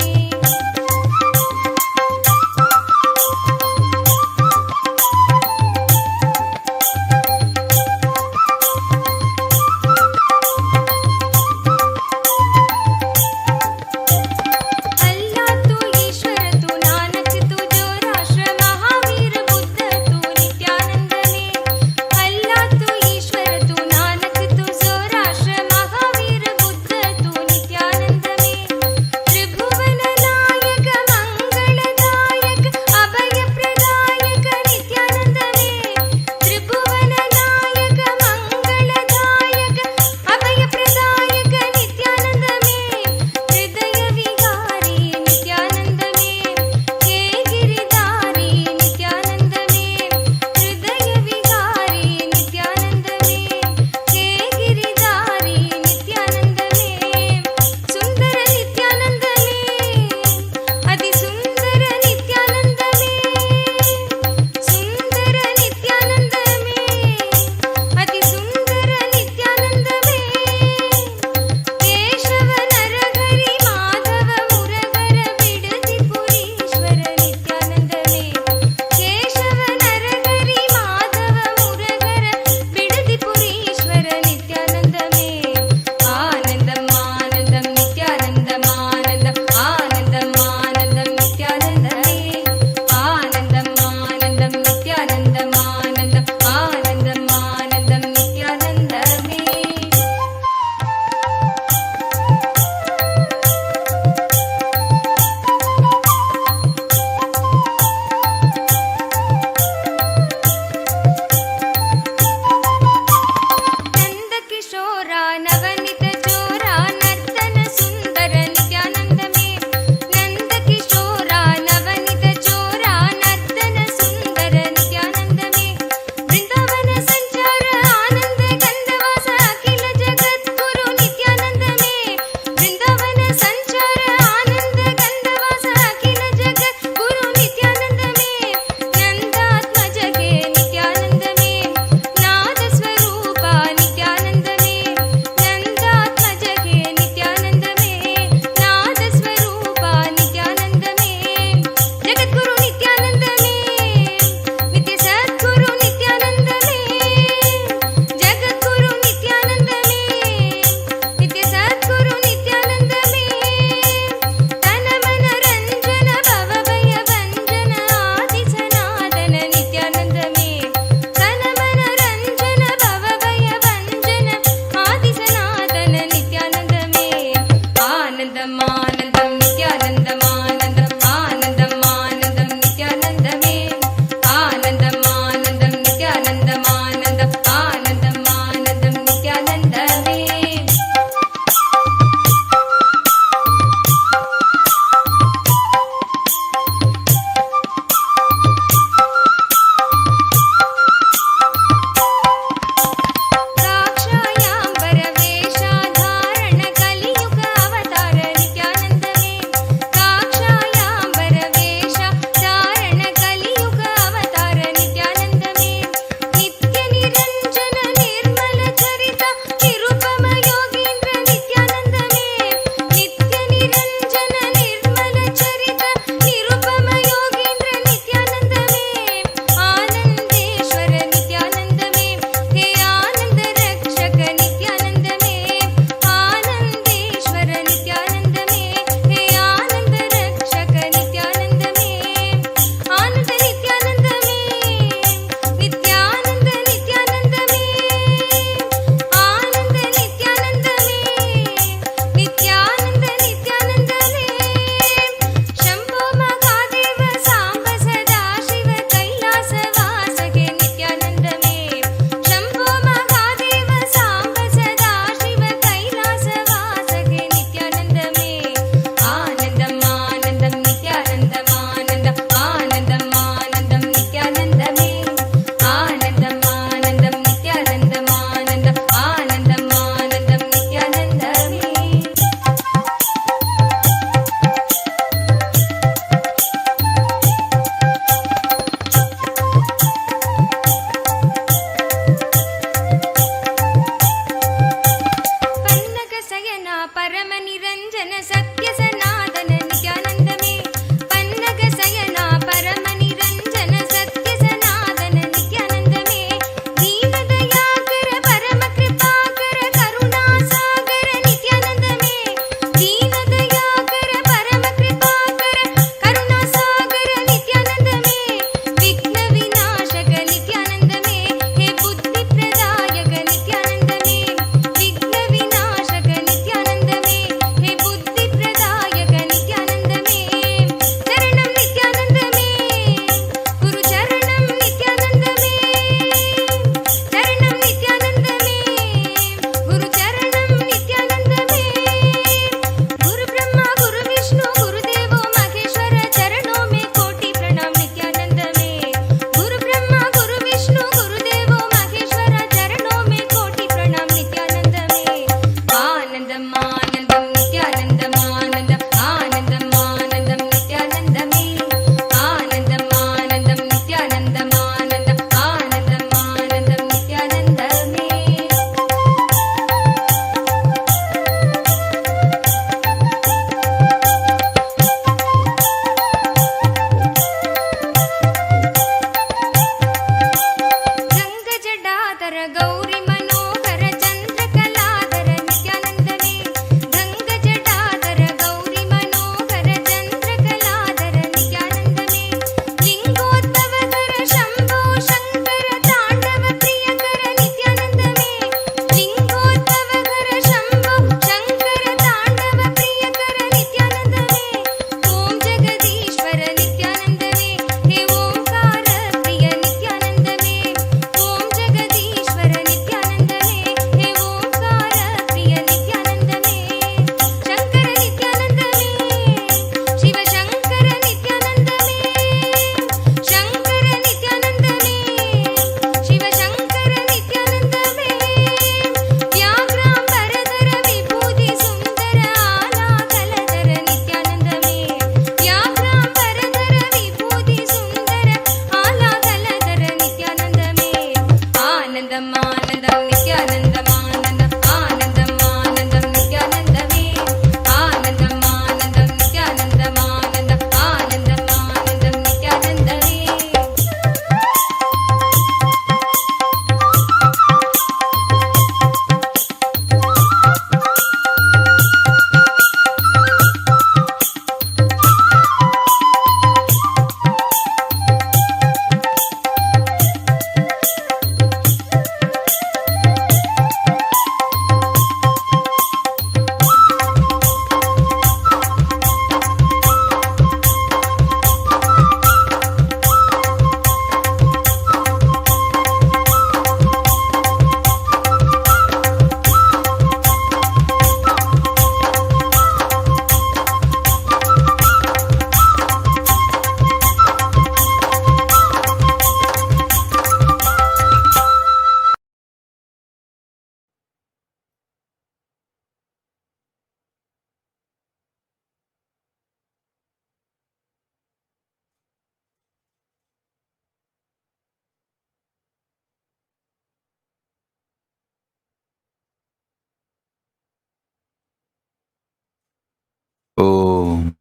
Om.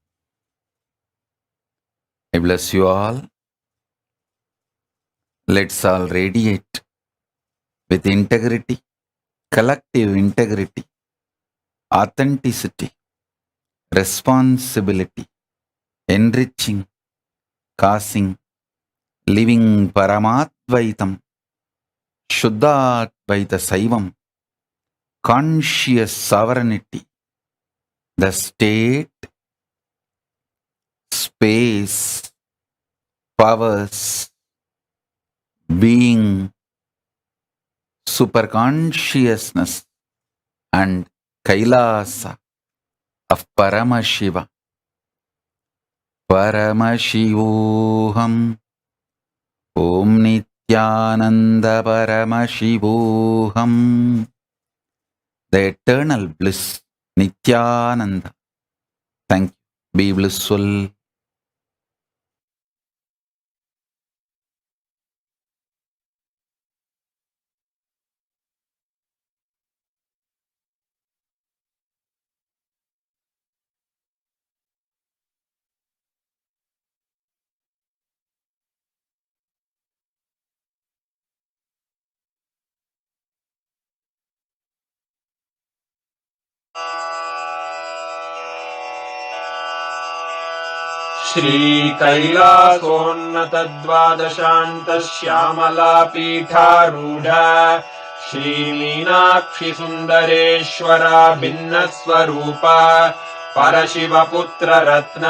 I bless you all. Let's all radiate with integrity, collective integrity, authenticity, responsibility, enriching, causing, living Paramadvaitam, Shuddhadvaita Saivam, conscious sovereignty, the state, space, powers, being, superconsciousness, and Kailasa of Paramashiva. Paramashivoham. Om Nithyananda Paramashivoham. The eternal bliss, Nithyananda. Thank you. Be blissful. श्रीकैलासोन्नतद्वादशान्तश्यामलापीठारूढ श्रीमीनाक्षिसुन्दरेश्वरा भिन्नस्वरूप परशिवपुत्ररत्न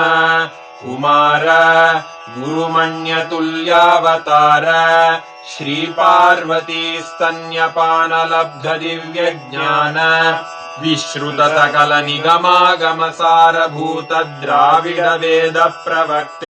Kumar गुरुमण्यतुल्यावतार श्रीपार्वतीस्तन्यपानलब्धदिव्यज्ञान विश्रुतसकलनिगमागमसारभूत द्राविडवेदप्रवक्ते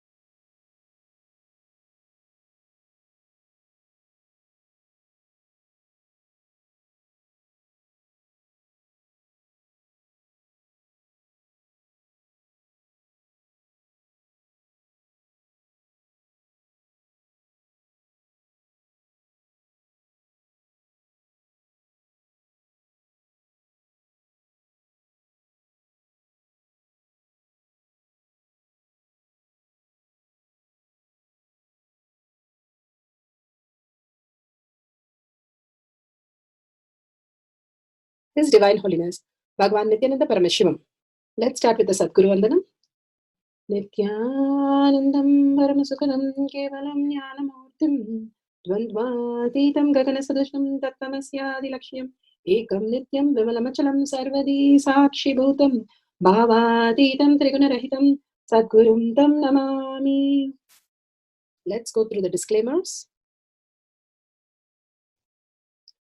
His Divine Holiness, Bhagavan Nithyananda Paramashivam. Let's start with the Sadguru Vandanam. Nithyanandam Paramasukhanam Kevalam Jnanamurtim Dvandvatitam Gaganasadasham Tattvamasyaadilakshయం Ekam Nityam Vimalamachalam Sarvadi Sakshibhutam Bhavatitam Trigunarahitam Sadgurum Tam Namami. Let's go through the disclaimers.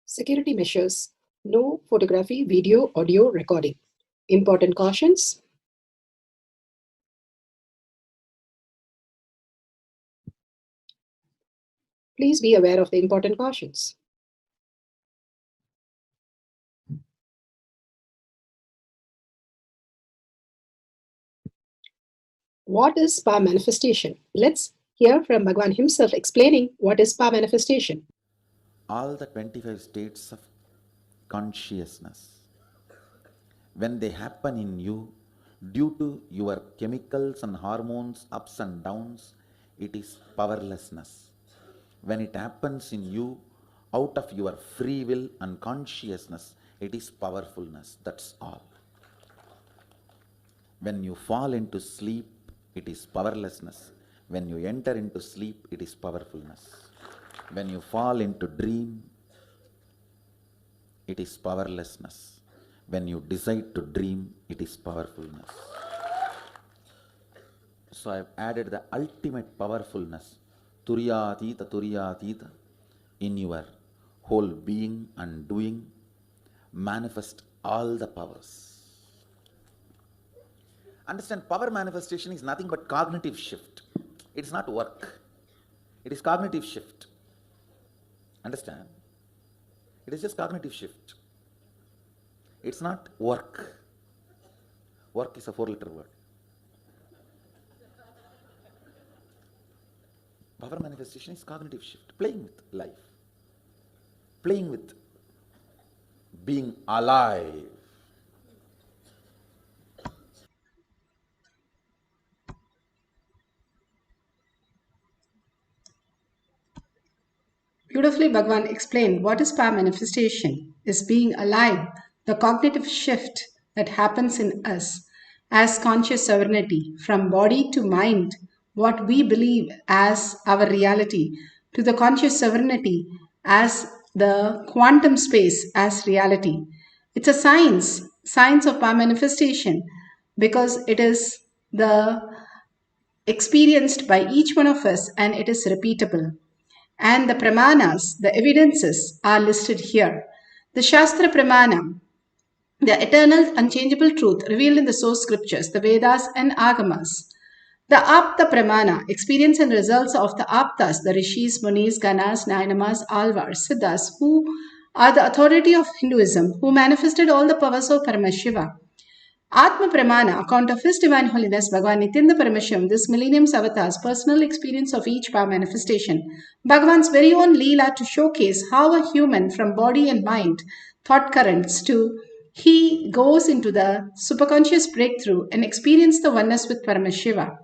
Security measures. No photography, video, audio recording. Important cautions. Please be aware of the important cautions. What is power manifestation? Let's hear from Bhagavan himself explaining what is power manifestation. All the 25 states of consciousness, when they happen in you, due to your chemicals and hormones ups and downs, it is powerlessness. When it happens in you, out of your free will and consciousness, it is powerfulness. That's all. When you fall into sleep, it is powerlessness. When you enter into sleep, it is powerfulness. When you fall into dream, it is powerlessness. When you decide to dream, it is powerfulness. So I have added the ultimate powerfulness, Turyatita, in your whole being and doing, manifest all the powers. Understand, power manifestation is nothing but cognitive shift. It's not work. It is cognitive shift. Understand? It is just cognitive shift. It's not work. Work is a 4-letter word. Power manifestation is cognitive shift. Playing with life. Playing with being alive. Beautifully, Bhagavan explained what is power manifestation is being alive, the cognitive shift that happens in us as conscious sovereignty from body to mind, what we believe as our reality, to the conscious sovereignty as the quantum space as reality. It's a science of power manifestation, because it is the experienced by each one of us and it is repeatable. And the pramanas, the evidences, are listed here. The Shastra Pramana, the eternal unchangeable truth revealed in the source scriptures, the Vedas and Agamas. The Apta Pramana, experience and results of the Aptas, the Rishis, Munis, Ganas, Nainamas, Alvars, Siddhas, who are the authority of Hinduism, who manifested all the powers of Paramashiva. Atma Pramana, account of His Divine Holiness Bhagavan Nithyananda Paramashivam, this millennium's avatar's personal experience of each power manifestation. Bhagavan's very own Leela to showcase how a human from body and mind, thought currents to he goes into the superconscious breakthrough and experience the oneness with Paramashiva.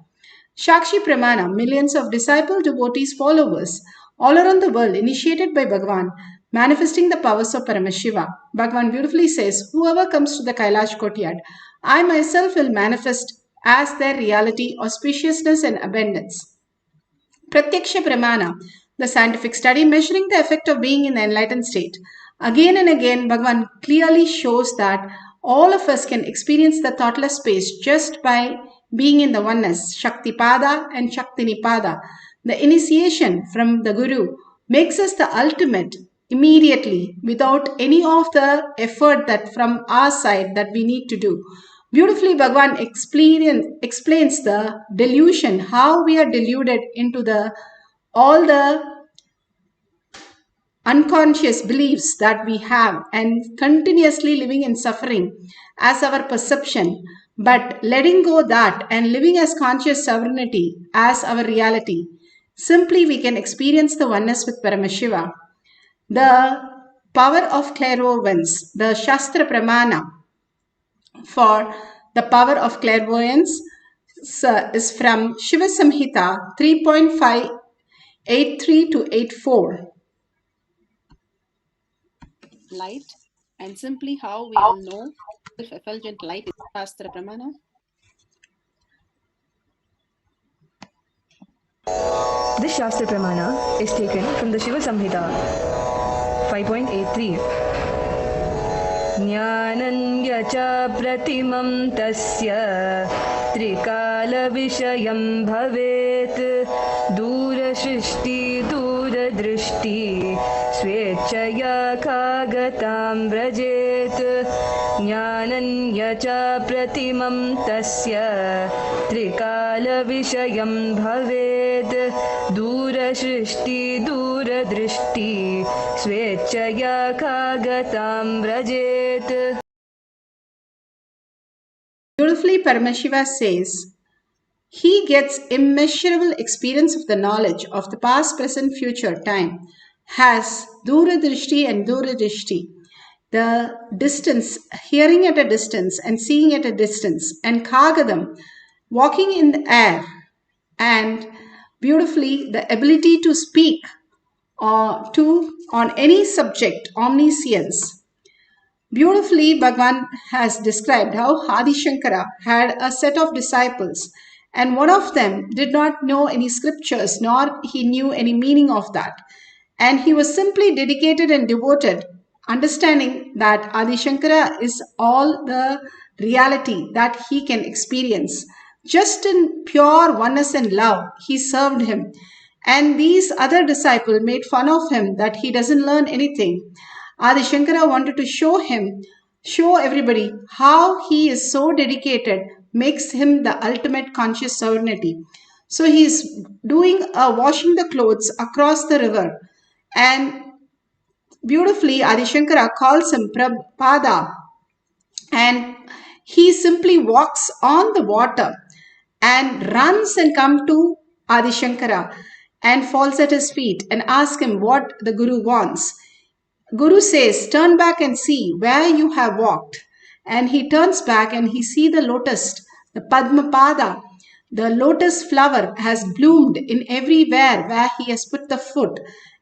Shakshi Pramana, millions of disciple devotees followers all around the world initiated by Bhagavan, manifesting the powers of Paramashiva. Bhagavan beautifully says, whoever comes to the Kailash courtyard, I myself will manifest as their reality, auspiciousness and abundance. Pratyaksha Pramana, the scientific study measuring the effect of being in the enlightened state. Again and again, Bhagavan clearly shows that all of us can experience the thoughtless space just by being in the oneness, Shakti Pada and Shakti Nipada. The initiation from the Guru makes us the ultimate immediately without any of the effort that from our side that we need to do. Beautifully, Bhagavan explains the delusion, how we are deluded into all the unconscious beliefs that we have and continuously living in suffering as our perception, but letting go that and living as conscious sovereignty as our reality. Simply we can experience the oneness with Paramashiva. The power of clairvoyance, the Shastra Pramana for the power of clairvoyance is from Shiva Samhita 3.583 to 84. Light, and simply how we will know if effulgent light is Shastra Pramana. This Shastra Pramana is taken from the Shiva Samhita 5.83. Jnananya cha pratimam tasya trikala vishayam bhavet dura shrishti dura drishti swechaya kagatam vrajet Jnananya cha pratimam tasya trikala vishayam bhavet dura shrishti dura drishti swechaya kagatam vrajet. Beautifully, Paramashiva says, he gets immeasurable experience of the knowledge of the past, present, future time, has Dura Drishti and Dura Drishti, the distance, hearing at a distance and seeing at a distance, and Kagadam, walking in the air, and beautifully the ability to speak on any subject, omniscience. Beautifully, Bhagavan has described how Adi Shankara had a set of disciples, and one of them did not know any scriptures, nor he knew any meaning of that. And he was simply dedicated and devoted, understanding that Adi Shankara is all the reality that he can experience. Just in pure oneness and love, he served him. And these other disciples made fun of him that he doesn't learn anything. Adi Shankara wanted to show everybody how he is so dedicated, makes him the ultimate conscious sovereignty. So he is doing washing the clothes across the river, and beautifully Adi Shankara calls him Prabhupada, and he simply walks on the water and runs and comes to Adi Shankara and falls at his feet and asks him what the Guru wants. Guru says, turn back and see where you have walked. And he turns back and he sees the lotus, the Padma Pada. The lotus flower has bloomed in everywhere where he has put the foot.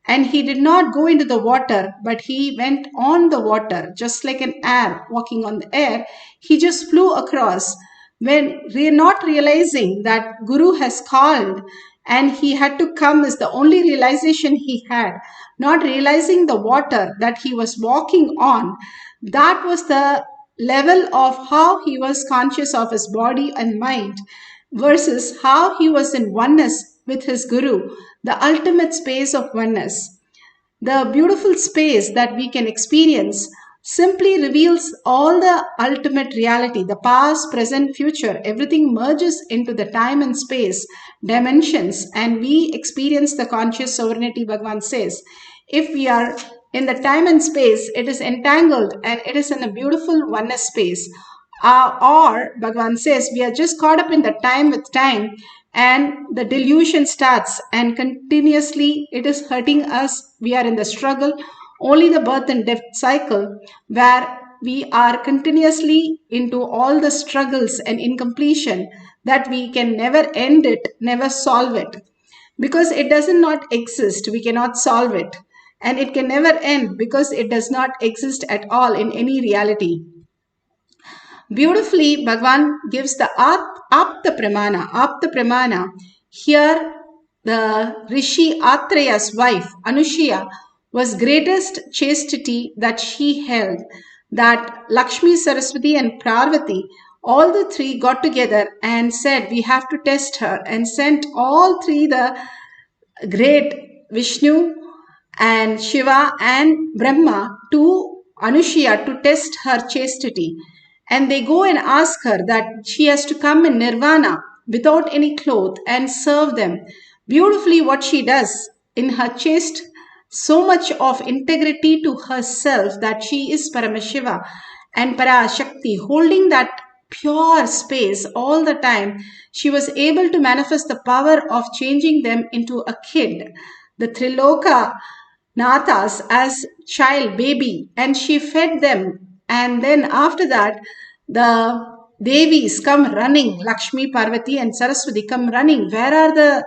And he did not go into the water, but he went on the water, just like an air walking on the air. He just flew across when not realizing that Guru has called and he had to come is the only realization he had. Not realizing the water that he was walking on, that was the level of how he was conscious of his body and mind versus how he was in oneness with his Guru, the ultimate space of oneness. The beautiful space that we can experience simply reveals all the ultimate reality, the past, present, future. Everything merges into the time and space dimensions, and we experience the conscious sovereignty, Bhagavan says. If we are in the time and space, it is entangled and it is in a beautiful oneness space. Or Bhagavan says we are just caught up in the time with time, and the delusion starts and continuously it is hurting us. We are in the struggle, only the birth and death cycle, where we are continuously into all the struggles and incompletion that we can never end it, never solve it. Because it does not exist, we cannot solve it. And it can never end because it does not exist at all in any reality. Beautifully, Bhagavan gives the Apta Pramana. Here, the Rishi Atreya's wife, Anushya, was greatest chastity that she held, that Lakshmi, Saraswati and Parvati, all the three got together and said, we have to test her, and sent all three the great Vishnu and Shiva and Brahma to Anushya to test her chastity. And they go and ask her that she has to come in nirvana without any cloth and serve them. Beautifully, what she does in her chaste, so much of integrity to herself that she is Paramashiva and Parashakti, holding that pure space all the time. She was able to manifest the power of changing them into a kid, the Triloka Nathas, as child baby, and she fed them. And then after that, the Devis come running, Lakshmi, Parvati and Saraswati come running. Where are the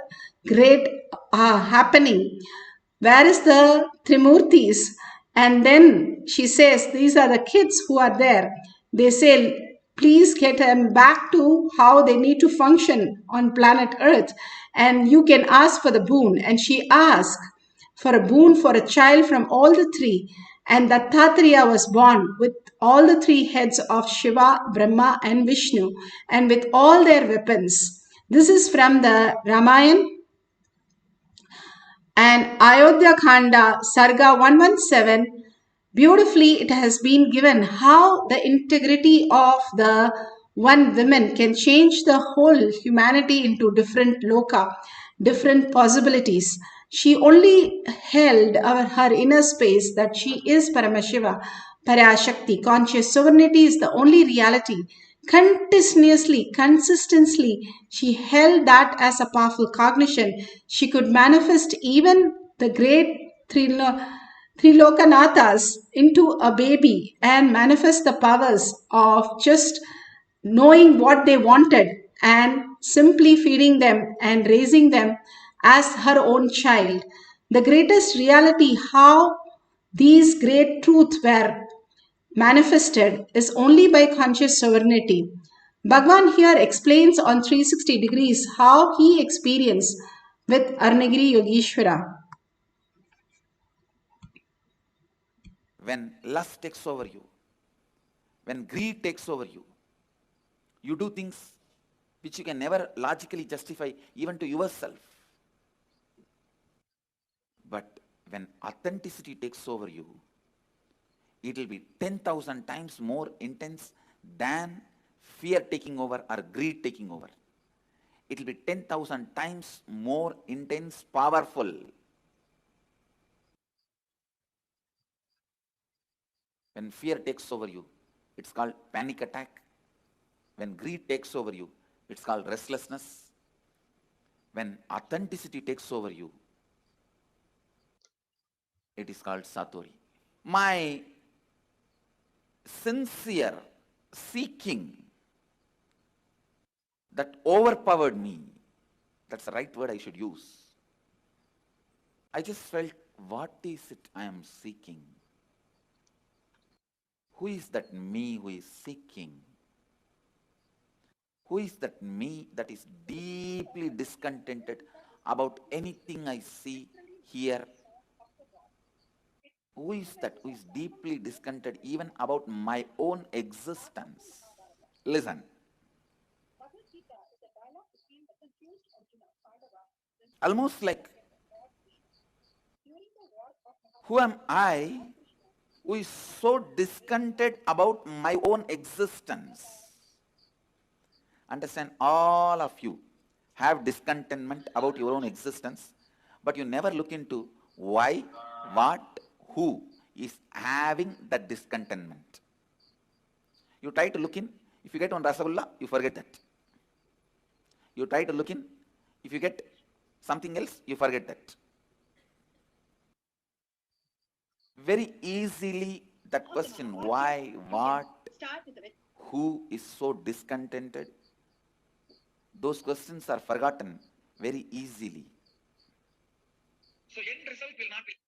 great happening? Where is the Trimurtis? And then she says, these are the kids who are there. They say, please get them back to how they need to function on planet Earth. And you can ask for the boon. And she asked for a boon for a child from all the three. And Dattatreya was born with all the three heads of Shiva, Brahma and Vishnu, and with all their weapons. This is from the Ramayana. And Ayodhya Khanda, Sarga 117, beautifully it has been given how the integrity of the one woman can change the whole humanity into different loka, different possibilities. She only held her inner space that she is Paramashiva, Parashakti. Conscious sovereignty is the only reality. Continuously, consistently, she held that as a powerful cognition. She could manifest even the great Trilokanathas into a baby and manifest the powers of just knowing what they wanted and simply feeding them and raising them as her own child. The greatest reality, how these great truths were manifested, is only by conscious sovereignty. Bhagavan here explains on 360 degrees how he experienced with Arnagiri Yogeshwara. When lust takes over you, when greed takes over you, you do things which you can never logically justify even to yourself. But when authenticity takes over you, it will be 10,000 times more intense than fear taking over or greed taking over. It will be 10,000 times more intense, powerful. When fear takes over you, it's called panic attack. When greed takes over you, it's called restlessness. When authenticity takes over you, it is called satori. My sincere seeking that overpowered me, that's the right word I should use. I just felt what is it I am seeking? Who is that me who is seeking? Who is that me that is deeply discontented about anything I see, hear? Who is that who is deeply discontented even about my own existence? Listen. Almost like, who am I who is so discontented about my own existence? Understand, all of you have discontentment about your own existence, but you never look into why, what, who is having that discontentment. You try to look in, if you get one Rasagulla, you forget that. You try to look in, if you get something else, you forget that. Very easily that question, why, what, who is so discontented, those questions are forgotten very easily.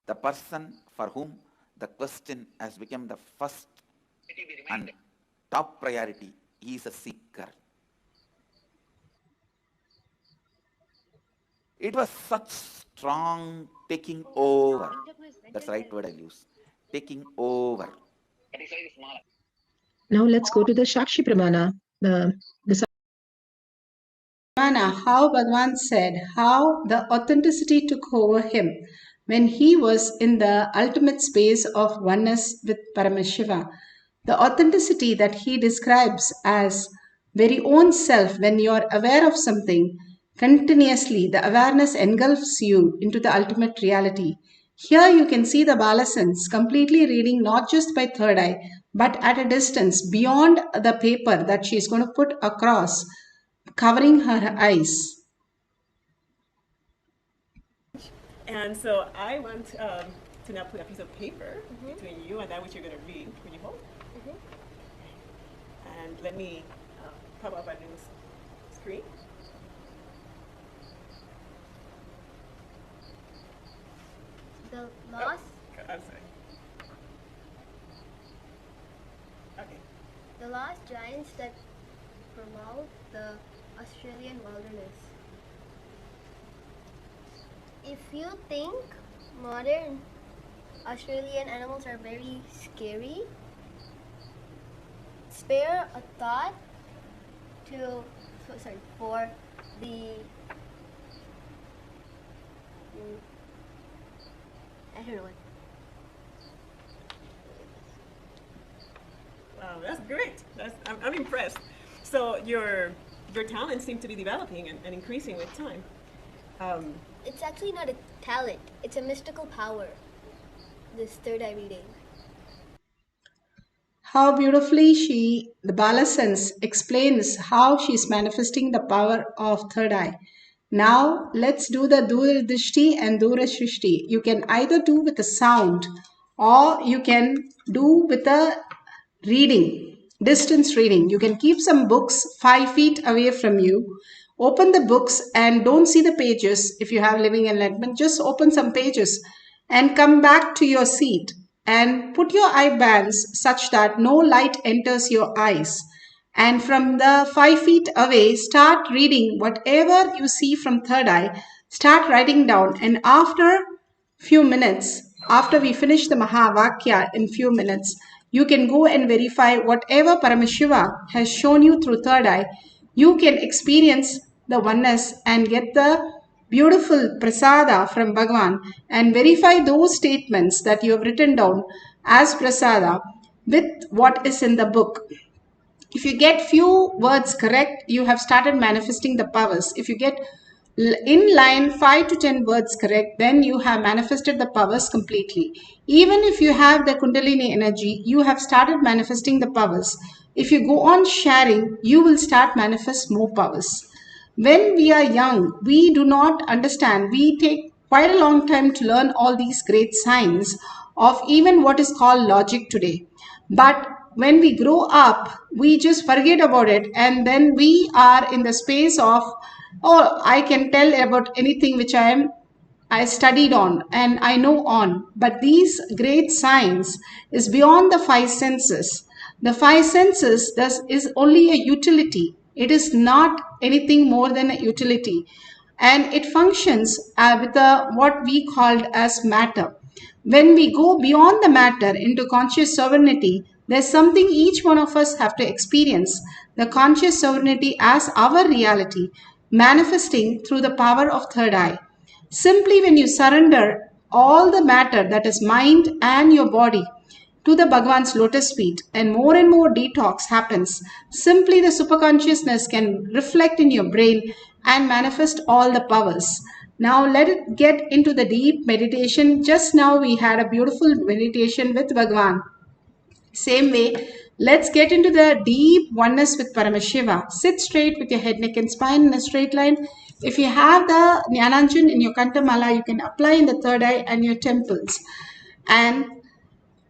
The person for whom the question has become the first and top priority, he is a seeker. It was such strong taking over. That's the right word I'll use. Taking over. Now let's go to the Shakshi Pramana. How Bhagavan said how the authenticity took over him when he was in the ultimate space of oneness with Paramashiva. The authenticity that he describes as very own self, when you are aware of something, continuously the awareness engulfs you into the ultimate reality. Here you can see the Balasans completely reading not just by third eye, but at a distance beyond the paper that she is going to put across, covering her eyes. And so I want to now put a piece of paper between you and that which you're going to read. Will you hold? And let me pop up a new screen. The lost. I'm sorry. Okay. The lost giants that promote the Australian wilderness. If you think modern Australian animals are very scary, spare a thought for the I don't know what. Wow, that's great. I'm impressed. So your talents seem to be developing and increasing with time. It's actually not a talent. It's a mystical power. This third eye reading. How beautifully the Balasans explains how she's manifesting the power of third eye. Now let's do the Duradishti and Durashrishti. You can either do with a sound or you can do with a reading, distance reading. You can keep some books 5 feet away from you. Open the books and don't see the pages. If you have living enlightenment, just open some pages and come back to your seat and put your eye bands such that no light enters your eyes. And from the 5 feet away, start reading whatever you see from third eye. Start writing down, and after few minutes, after we finish the Mahavakya in few minutes, you can go and verify whatever Paramashiva has shown you through third eye. You can experience the oneness and get the beautiful prasada from Bhagavan and verify those statements that you have written down as prasada with what is in the book. If you get few words correct, you have started manifesting the powers. If you get in line 5 to 10 words correct, then you have manifested the powers completely. Even if you have the Kundalini energy, you have started manifesting the powers. If you go on sharing, you will start manifest more powers. When we are young, we do not understand. We take quite a long time to learn all these great signs of even what is called logic today. But when we grow up, we just forget about it, and then we are in the space of, oh, I can tell about anything which I am I studied on and I know on, but these great science is beyond the five senses. The five senses thus is only a utility. It is not anything more than a utility, and it functions with what we called as matter. When we go beyond the matter into conscious sovereignty, there's something each one of us have to experience, the conscious sovereignty as our reality, manifesting through the power of third eye. Simply when you surrender all the matter, that is mind and your body, to the Bhagwan's lotus feet, and more detox happens. Simply the superconsciousness can reflect in your brain and manifest all the powers. Now let it get into the deep meditation. Just now we had a beautiful meditation with Bhagwan. Same way, let's get into the deep oneness with Paramashiva. Sit straight with your head, neck and spine in a straight line. If you have the Jnananjan in your Kantamala, you can apply in the third eye and your temples. And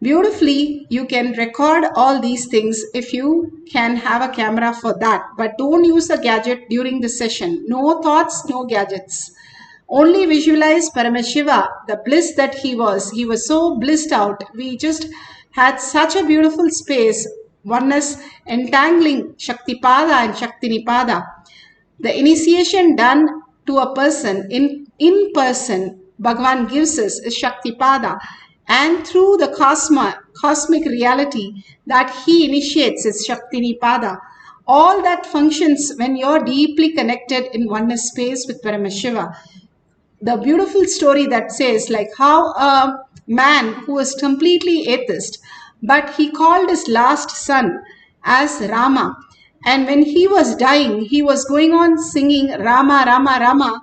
beautifully, you can record all these things if you can have a camera for that. But don't use a gadget during the session. No thoughts, no gadgets. Only visualize Paramashiva, the bliss that he was. He was so blissed out. We just had such a beautiful space, oneness entangling Shaktipada and Shaktinipada. The initiation done to a person in person, Bhagavan gives us is Shaktipada, and through the cosmic reality that he initiates is Shaktinipada. All that functions when you're deeply connected in oneness space with Paramashiva. The beautiful story that says like how a man who was completely atheist, but he called his last son as Rama. And when he was dying, he was going on singing Rama, Rama, Rama.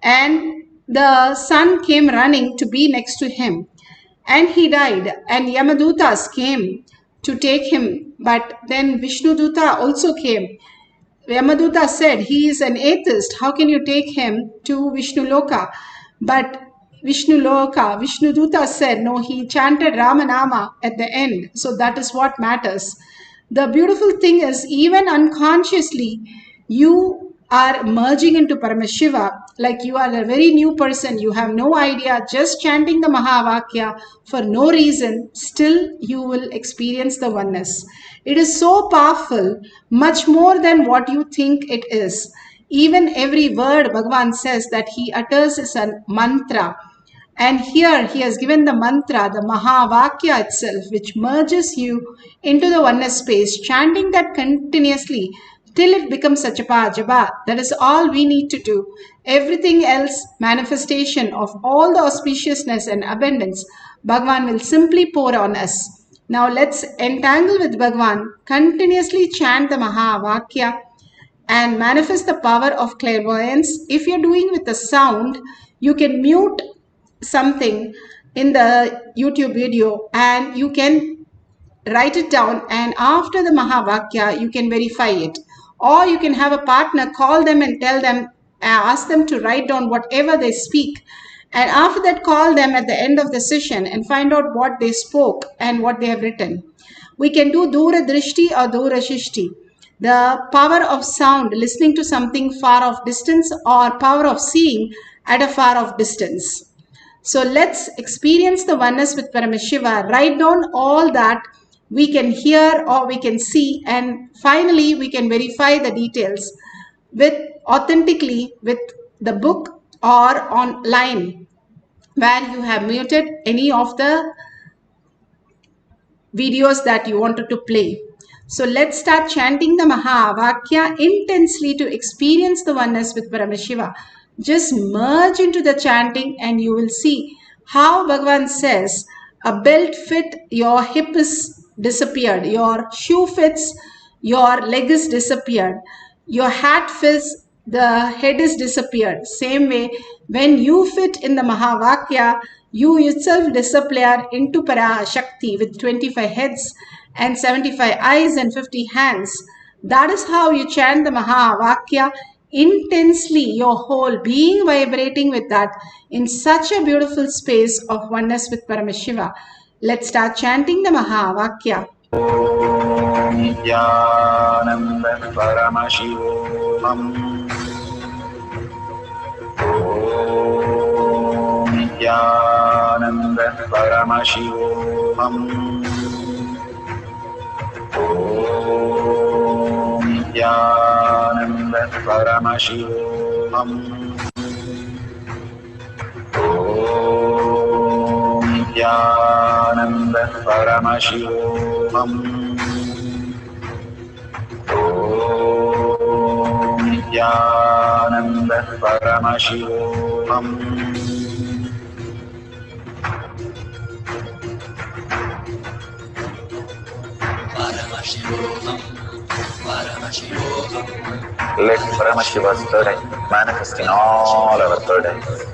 And the son came running to be next to him. And he died. And Yamadutas came to take him. But then Vishnuduta also came. Yamaduta said, he is an atheist. How can you take him to Vishnu Loka? But Vishnuduta said, no, he chanted Ramanama at the end. So that is what matters. The beautiful thing is, even unconsciously, you are merging into Paramashiva, like you are a very new person, you have no idea, just chanting the Mahavakya for no reason, still you will experience the oneness. It is so powerful, much more than what you think it is. Even every word Bhagavan says that he utters is a mantra. And here he has given the mantra, the Mahavakya itself, which merges you into the oneness space, chanting that continuously till it becomes Sachapa Japa. That is all we need to do. Everything else, manifestation of all the auspiciousness and abundance, Bhagavan will simply pour on us. Now let's entangle with Bhagavan, continuously chant the Mahavakya and manifest the power of clairvoyance. If you're doing with the sound, you can mute something in the YouTube video and you can write it down, and after the Mahavakya you can verify it, or you can have a partner, call them and tell them, ask them to write down whatever they speak, and after that call them at the end of the session and find out what they spoke and what they have written. We can do Dura Drishti or Dura Shishti, the power of sound, listening to something far off distance, or power of seeing at a far off distance. So let's experience the oneness with Paramashiva. Write down all that we can hear or we can see, and finally we can verify the details with authentically with the book or online where you have muted any of the videos that you wanted to play. So let's start chanting the Mahavakya intensely to experience the oneness with Paramashiva. Just merge into the chanting and you will see how Bhagavan says, a belt fit, your hip is disappeared, your shoe fits, your leg is disappeared, your hat fits, the head is disappeared. Same way, when you fit in the Mahavakya, you yourself disappear into Parashakti with 25 heads and 75 eyes and 50 hands. That is how you chant the Mahavakya intensely, your whole being vibrating with that in such a beautiful space of oneness with Paramashiva. Let's start chanting the Mahavakya. Nithyananda Paramashivoham. Nithyananda Paramashivoham. Om Nithyananda Paramashivoham. Om Nithyananda Paramashivoham. Om Nithyananda Paramashivoham. Let Paramashiva's third eye manifest in all our third eyes.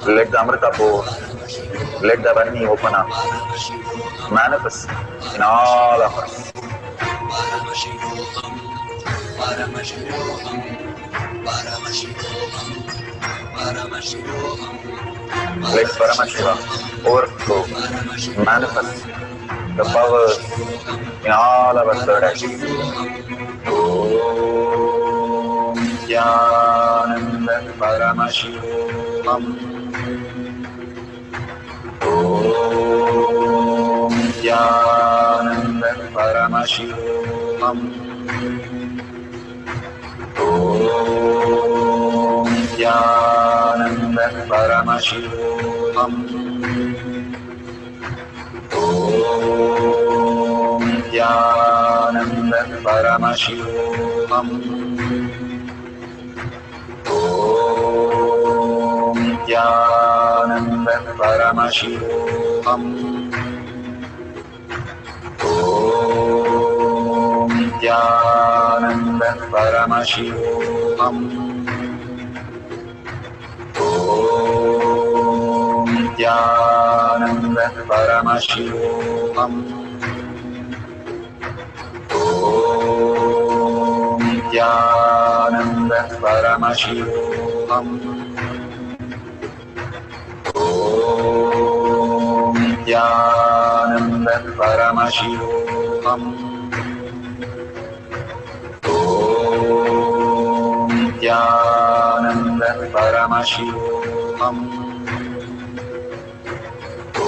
Let the Amrita pour, let the Vani open up, manifest in all of us. Let Paramashiva overflow, manifest the powers in all our third eyes. Om Nithyananda Paramashivoham. Om Nithyananda Paramashivoham. Om Nithyananda Paramashivoham. Om Nithyananda Paramashivoham. Om Nithyananda Paramashivoham. Om Nithyananda Paramashivoham. Om Nithyananda Paramashivoham. Om Nithyananda Paramashivoham. Om Nithyananda Paramashivoham. Om Nithyananda Paramashivoham. Om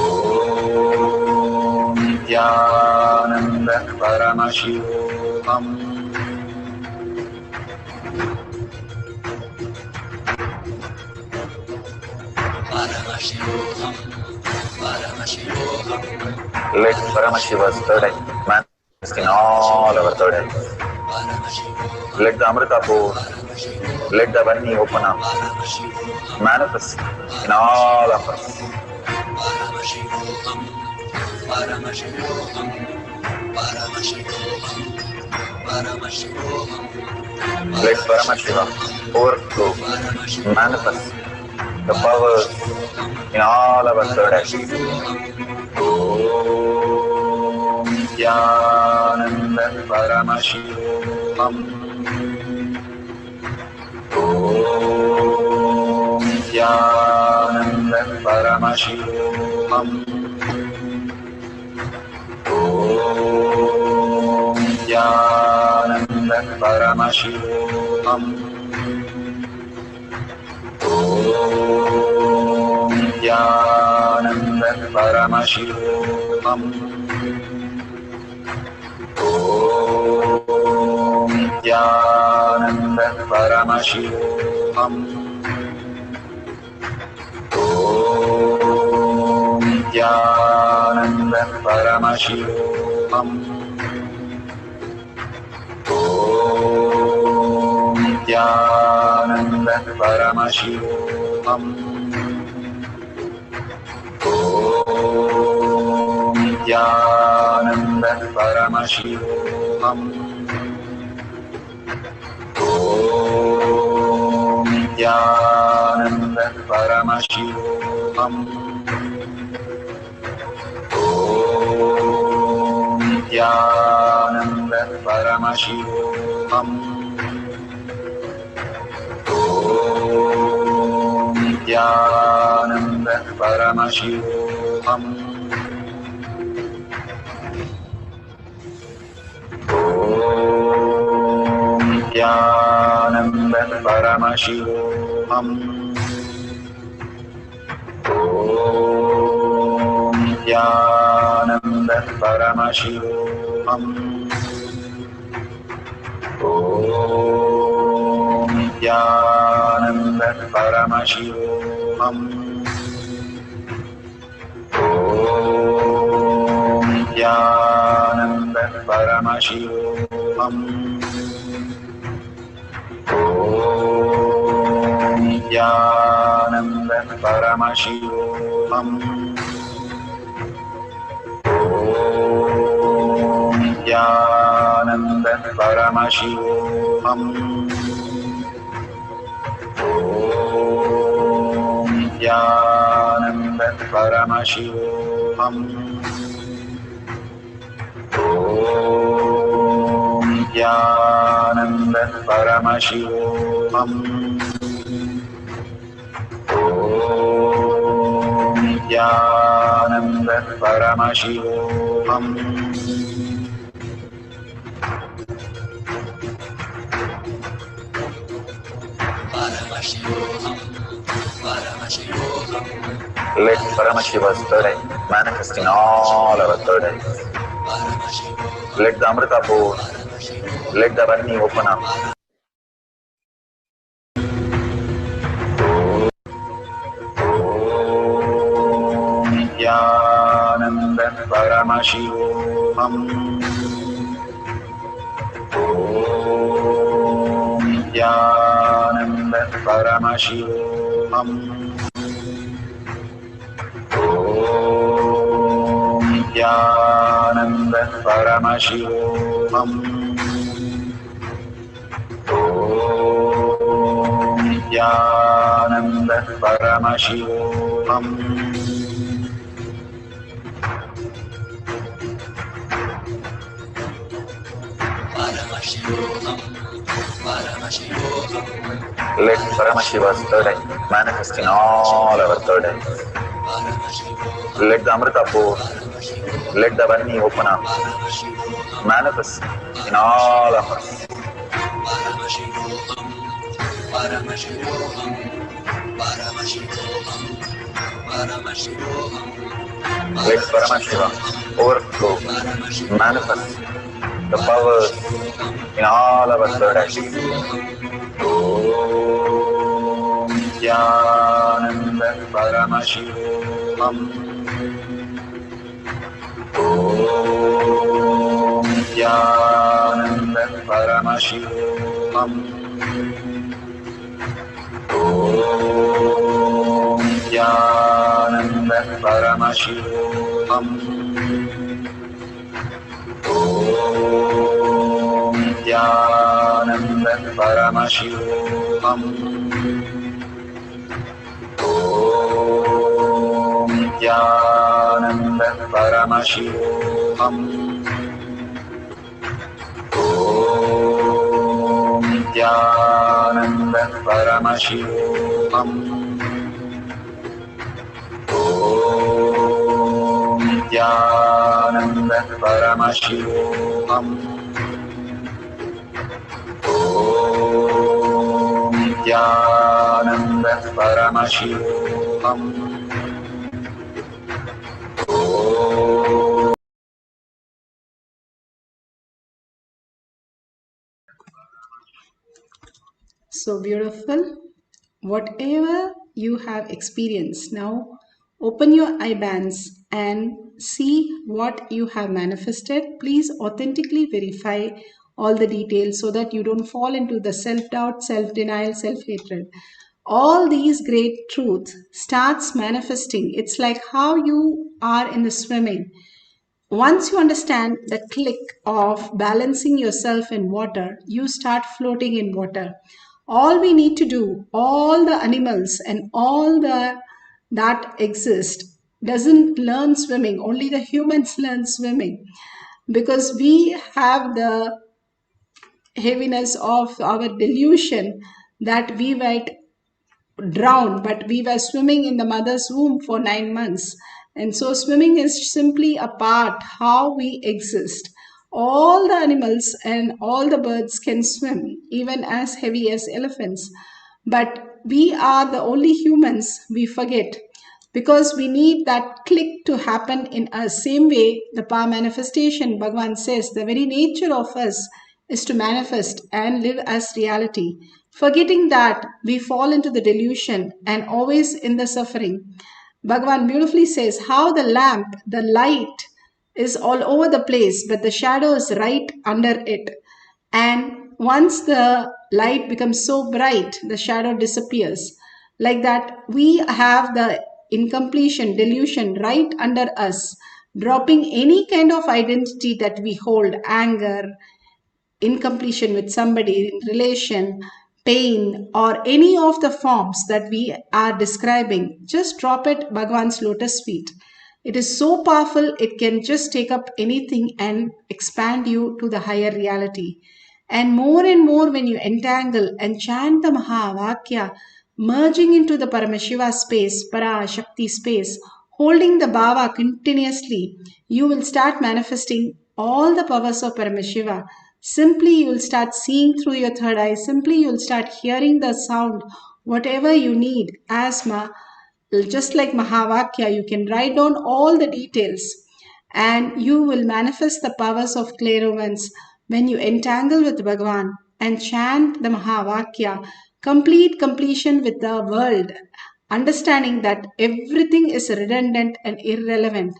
Nithyananda Paramashivoham. Let Paramashiva's third eye manifest in all our third eyes. Let the Amrita pour, let the Vani open up, manifest in all of us. Let Paramashiva overflow, manifest the powers in all our third eyes. Om Nithyananda Paramashivoham. Om Nithyananda Paramashivoham. Om Nithyananda Paramashivoham. Om Nithyananda Paramashivoham. Om Nithyananda Paramashivoham. Om Nithyananda Paramashivoham. Om Nithyananda Paramashivoham. Om Nithyananda Paramashivoham. Om Nithyananda Paramashivoham. Om Nithyananda Paramashivoham. Om Nithyananda Paramashivoham. Om Nithyananda Paramashivoham. Om Nithyananda Paramashivoham. Om Nithyananda Paramashivoham. Om Nithyananda Paramashivoham. Om Nithyananda Paramashivoham. Om Nithyananda Paramashivoham. Om Nithyananda Paramashivoham. Om Nithyananda Paramashivoham. Om Nithyananda Paramashivoham. Let Paramashiva's third eye manifest in all our third eyes. Let the Amrita pour, let the Varni open up. Om Nithyananda Paramashivoham. Om Nithyananda Paramashivoham. Om Nithyananda Paramashivoham. Om Nithyananda Paramashivoham. Let Paramashiva's third eye manifest in all our third eyes. Let the Amrita pour, let the Varni open up, manifest in all of us. Let Paramashiva overflow, manifest the powers in all our third eyes. Om Nithyananda Paramashivoham. Om Nithyananda Paramashivoham. Om Nithyananda Paramashivoham. Om Nithyananda Paramashivoham. Om Nithyananda Paramashivoham. Om Nithyananda Paramashivoham. Om Nithyananda Paramashivoham. Om Nithyananda Paramashivoham. So beautiful. Whatever you have experienced, now open your eye bands and see what you have manifested. Please authentically verify all the details so that you don't fall into the self-doubt, self-denial, self-hatred. All these great truths starts manifesting. It's like how you are in the swimming. Once you understand the click of balancing yourself in water, you start floating in water. All we need to do, all the animals and all the that exist doesn't learn swimming, only the humans learn swimming, because we have the heaviness of our delusion that we might drown, but we were swimming in the mother's womb for 9 months. And so swimming is simply a part how we exist. All the animals and all the birds can swim, even as heavy as elephants. But we are the only humans, we forget. because we need that click to happen in us. Same way, the power manifestation, Bhagavan says, the very nature of us is to manifest and live as reality. Forgetting that, we fall into the delusion and always in the suffering. Bhagavan beautifully says how the lamp, the light, is all over the place, but the shadow is right under it. And once the light becomes so bright, the shadow disappears. Like that, we have the incompletion, delusion right under us, dropping any kind of identity that we hold, anger, incompletion with somebody, relation, pain, or any of the forms that we are describing. Just drop it Bhagavan's lotus feet. It is so powerful, it can just take up anything and expand you to the higher reality. And more when you entangle and chant the Mahavakya, merging into the Paramashiva space, Parashakti space, holding the Bhava continuously, you will start manifesting all the powers of Paramashiva. Simply you will start seeing through your third eye. Simply you will start hearing the sound, whatever you need. Just like Mahavakya, you can write down all the details and you will manifest the powers of clairvoyance when you entangle with Bhagavan and chant the Mahavakya. Completion with the world, understanding that everything is redundant and irrelevant,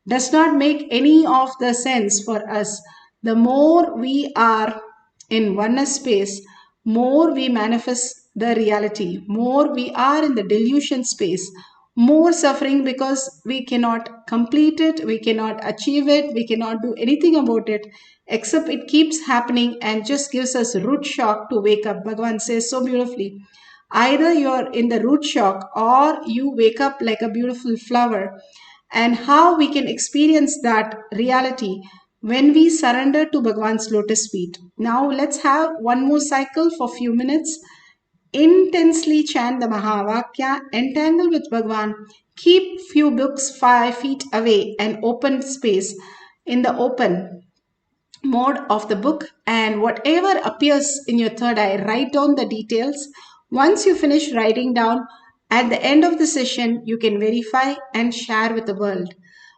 does not make any of the sense for us. The more we are in oneness space, more we manifest the reality, more we are in the delusion space, more suffering because we cannot complete it, we cannot achieve it, we cannot do anything about it, except it keeps happening and just gives us root shock to wake up. Bhagavan says so beautifully, either you're in the root shock or you wake up like a beautiful flower. And how we can experience that reality when we surrender to Bhagavan's lotus feet. Now let's have one more cycle for few minutes. Intensely chant the Mahavakya, entangle with Bhagavan, keep few books 5 feet away and open space in the open mode of the book, and whatever appears in your third eye, write down the details. Once you finish writing down, at the end of the session, you can verify and share with the world.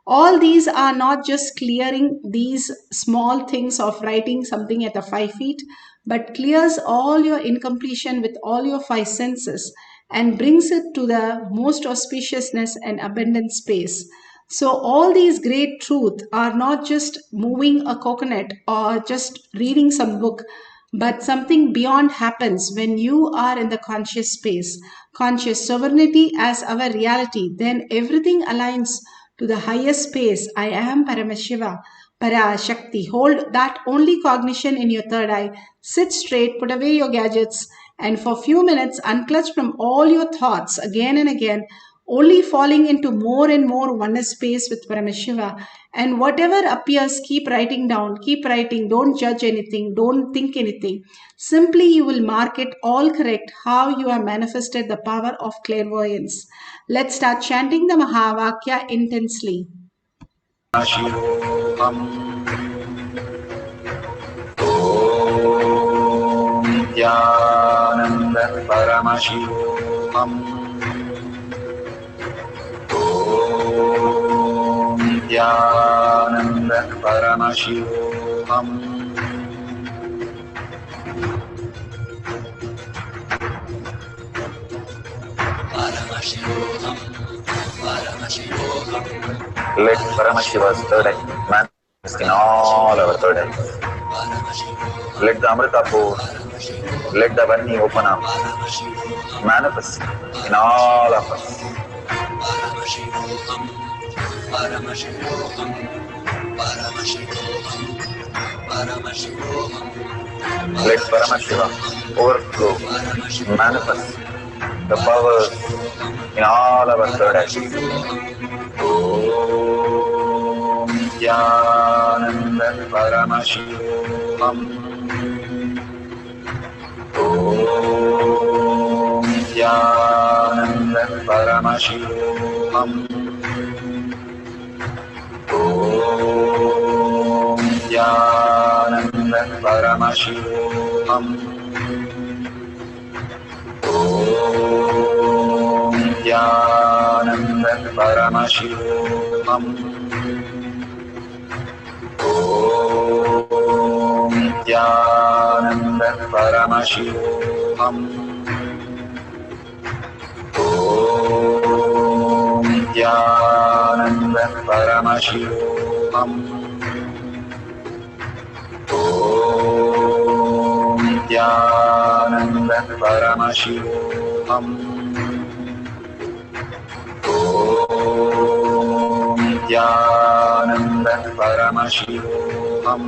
All these are not just clearing these small things of writing something at the 5 feet, but clears all your incompletion with all your 5 senses and brings it to the most auspiciousness and abundant space. So all these great truths are not just moving a coconut or just reading some book, but something beyond happens when you are in the conscious space, conscious sovereignty as our reality. Then everything aligns to the highest space. I am Paramashiva, Parashakti. Hold that only cognition in your third eye. Sit straight, put away your gadgets, and for a few minutes unclutch from all your thoughts again and again, only falling into more and more oneness space with Paramashiva. And whatever appears, keep writing down, keep writing. Don't judge anything, don't think anything. Simply you will mark it all correct, how you have manifested the power of clairvoyance. Let's start chanting the Mahavakya intensely. Paramashivoham. Om Nithyananda Paramashivoham. Om Nithyananda Paramashivoham. Let Paramashiva's third eye manifest in all our third eyes. Let the Amrita pour, let the Vani open up, manifest in all of us. Let Paramashiva overflow, manifest the powers in all our third eyes. Om Nithyananda Paramashivoham. Om Nithyananda Paramashivoham. Om Nithyananda Paramashivoham. Om Nithyananda Paramashivoham. Om Nithyananda Paramashivam. Om Nithyananda Paramashivam. Om Nithyananda Paramashivam. Om Nithyananda Paramashivoham. Om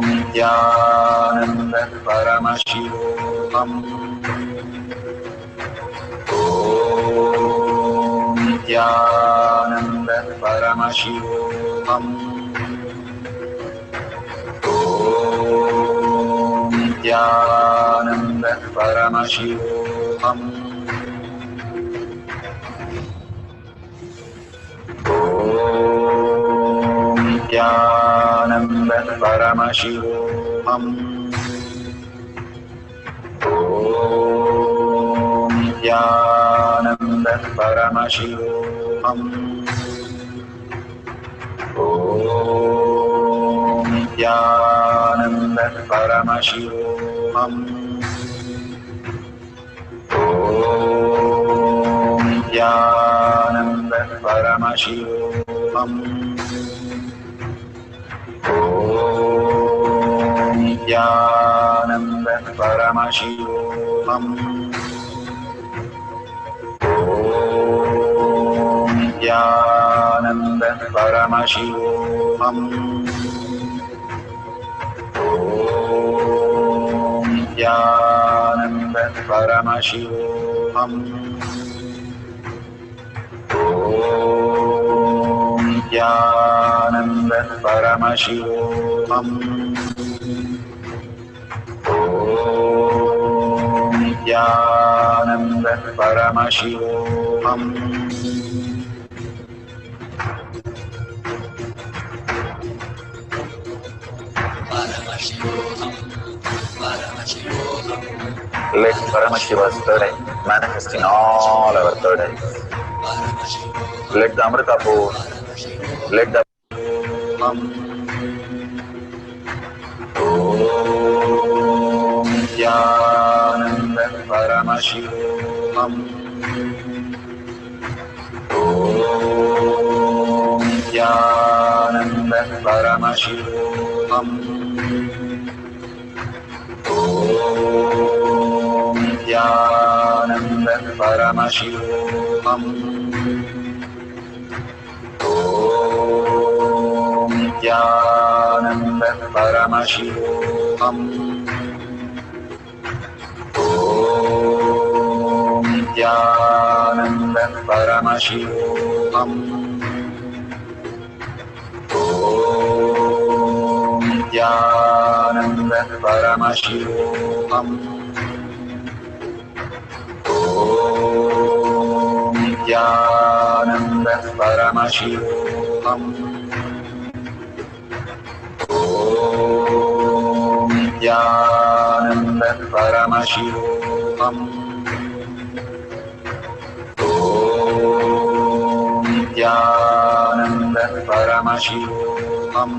Nithyananda Paramashivoham. Om Nithyananda Paramashivoham. Om Nithyananda Paramashivoham. Om Nithyananda Paramashivoham. Om Nithyananda Paramashivoham. Om Nithyananda Paramashivoham. Om Nithyananda Paramashivoham. Om Nithyananda Paramashivoham. Om Nithyananda Paramashivoham. Om Nithyananda Paramashivoham. Om Nithyananda Paramashivoham. Om Nithyananda Paramashivoham. Let Paramashiva's third eye manifest in all our third eyes. Let the Amrita pour, let the Om Nithyananda Paramashivoham. Om Nithyananda Paramashivoham. Om Nithyananda Paramashivoham. Om Nithyananda Paramashivoham. Om Nithyananda Paramashivoham. Om Nithyananda Paramashivoham. Om Nithyananda Paramashivoham. Om Nithyananda Paramashivoham. Om Nithyananda Paramashivoham.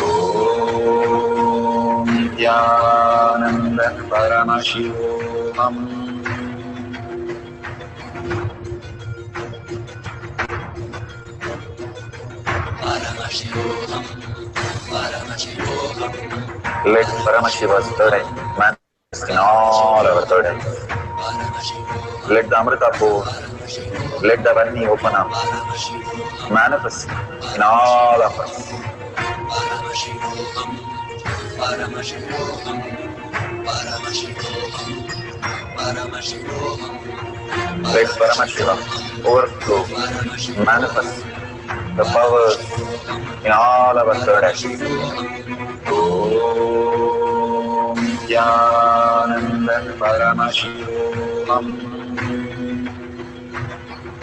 Om Nithyananda Paramashivoham. Let Paramashiva's third eye manifest in all our third eyes. Let the Amrita pour, let the Vani open up, manifest in all of us. Let Paramashiva overflow, manifest the powers in all our third eyes. Om Nithyananda Paramashivoham.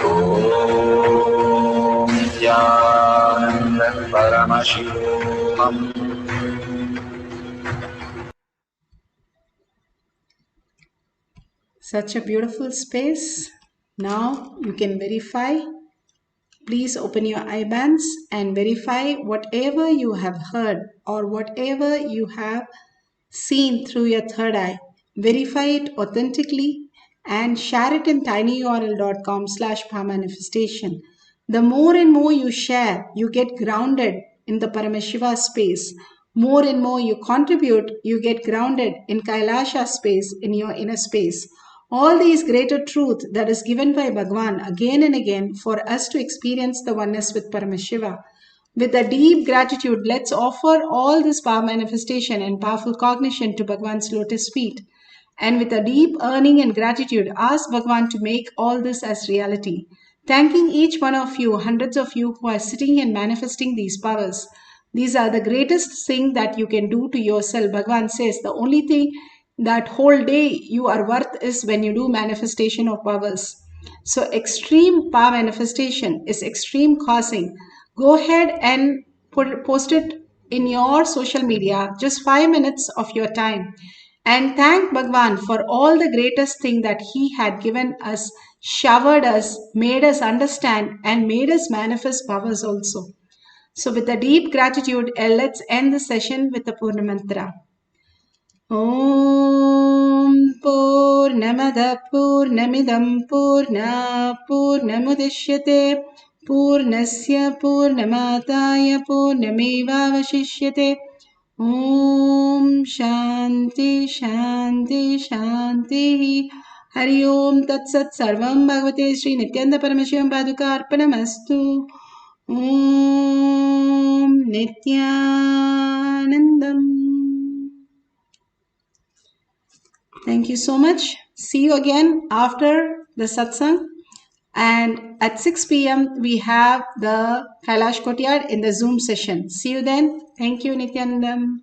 Om Nithyananda Paramashivoham. Such a beautiful space. Now you can verify. Please open your IBANs and verify whatever you have heard or whatever you have seen through your third eye. Verify it authentically and share it in tinyurl.com/powermanifestation. The more and more you share, you get grounded in the Paramashiva space. More and more you contribute, you get grounded in Kailasa space, in your inner space. All these greater truth that is given by Bhagwan again and again for us to experience the oneness with Paramashiva. With a deep gratitude, let's offer all this power manifestation and powerful cognition to Bhagwan's lotus feet. And with a deep earning and gratitude, ask Bhagwan to make all this as reality. Thanking each one of you, hundreds of you who are sitting and manifesting these powers. These are the greatest thing that you can do to yourself. Bhagwan says the only thing that whole day you are worth is when you do manifestation of powers. So extreme power manifestation is extreme causing. Go ahead and post it in your social media, just 5 minutes of your time. And thank Bhagwan for all the greatest thing that he had given us, showered us, made us understand, and made us manifest powers also. So with a deep gratitude, let's end the session with the Purna Mantra. Om Purnamada Purnamidam Purna Purnamudishyate Purnasya Purnamataya Purnamevavashishyate. Om Shanti Shanti Shanti. Hari Om Tat Sat Sarvam Bhagavate Sri Nithyananda Paramashivam Paduka Arpanamastu. Om Nithyanandam. Thank you so much. See you again after the satsang. And at 6 p.m. we have the Kailash Courtyard in the Zoom session. See you then. Thank you, Nithyanandam.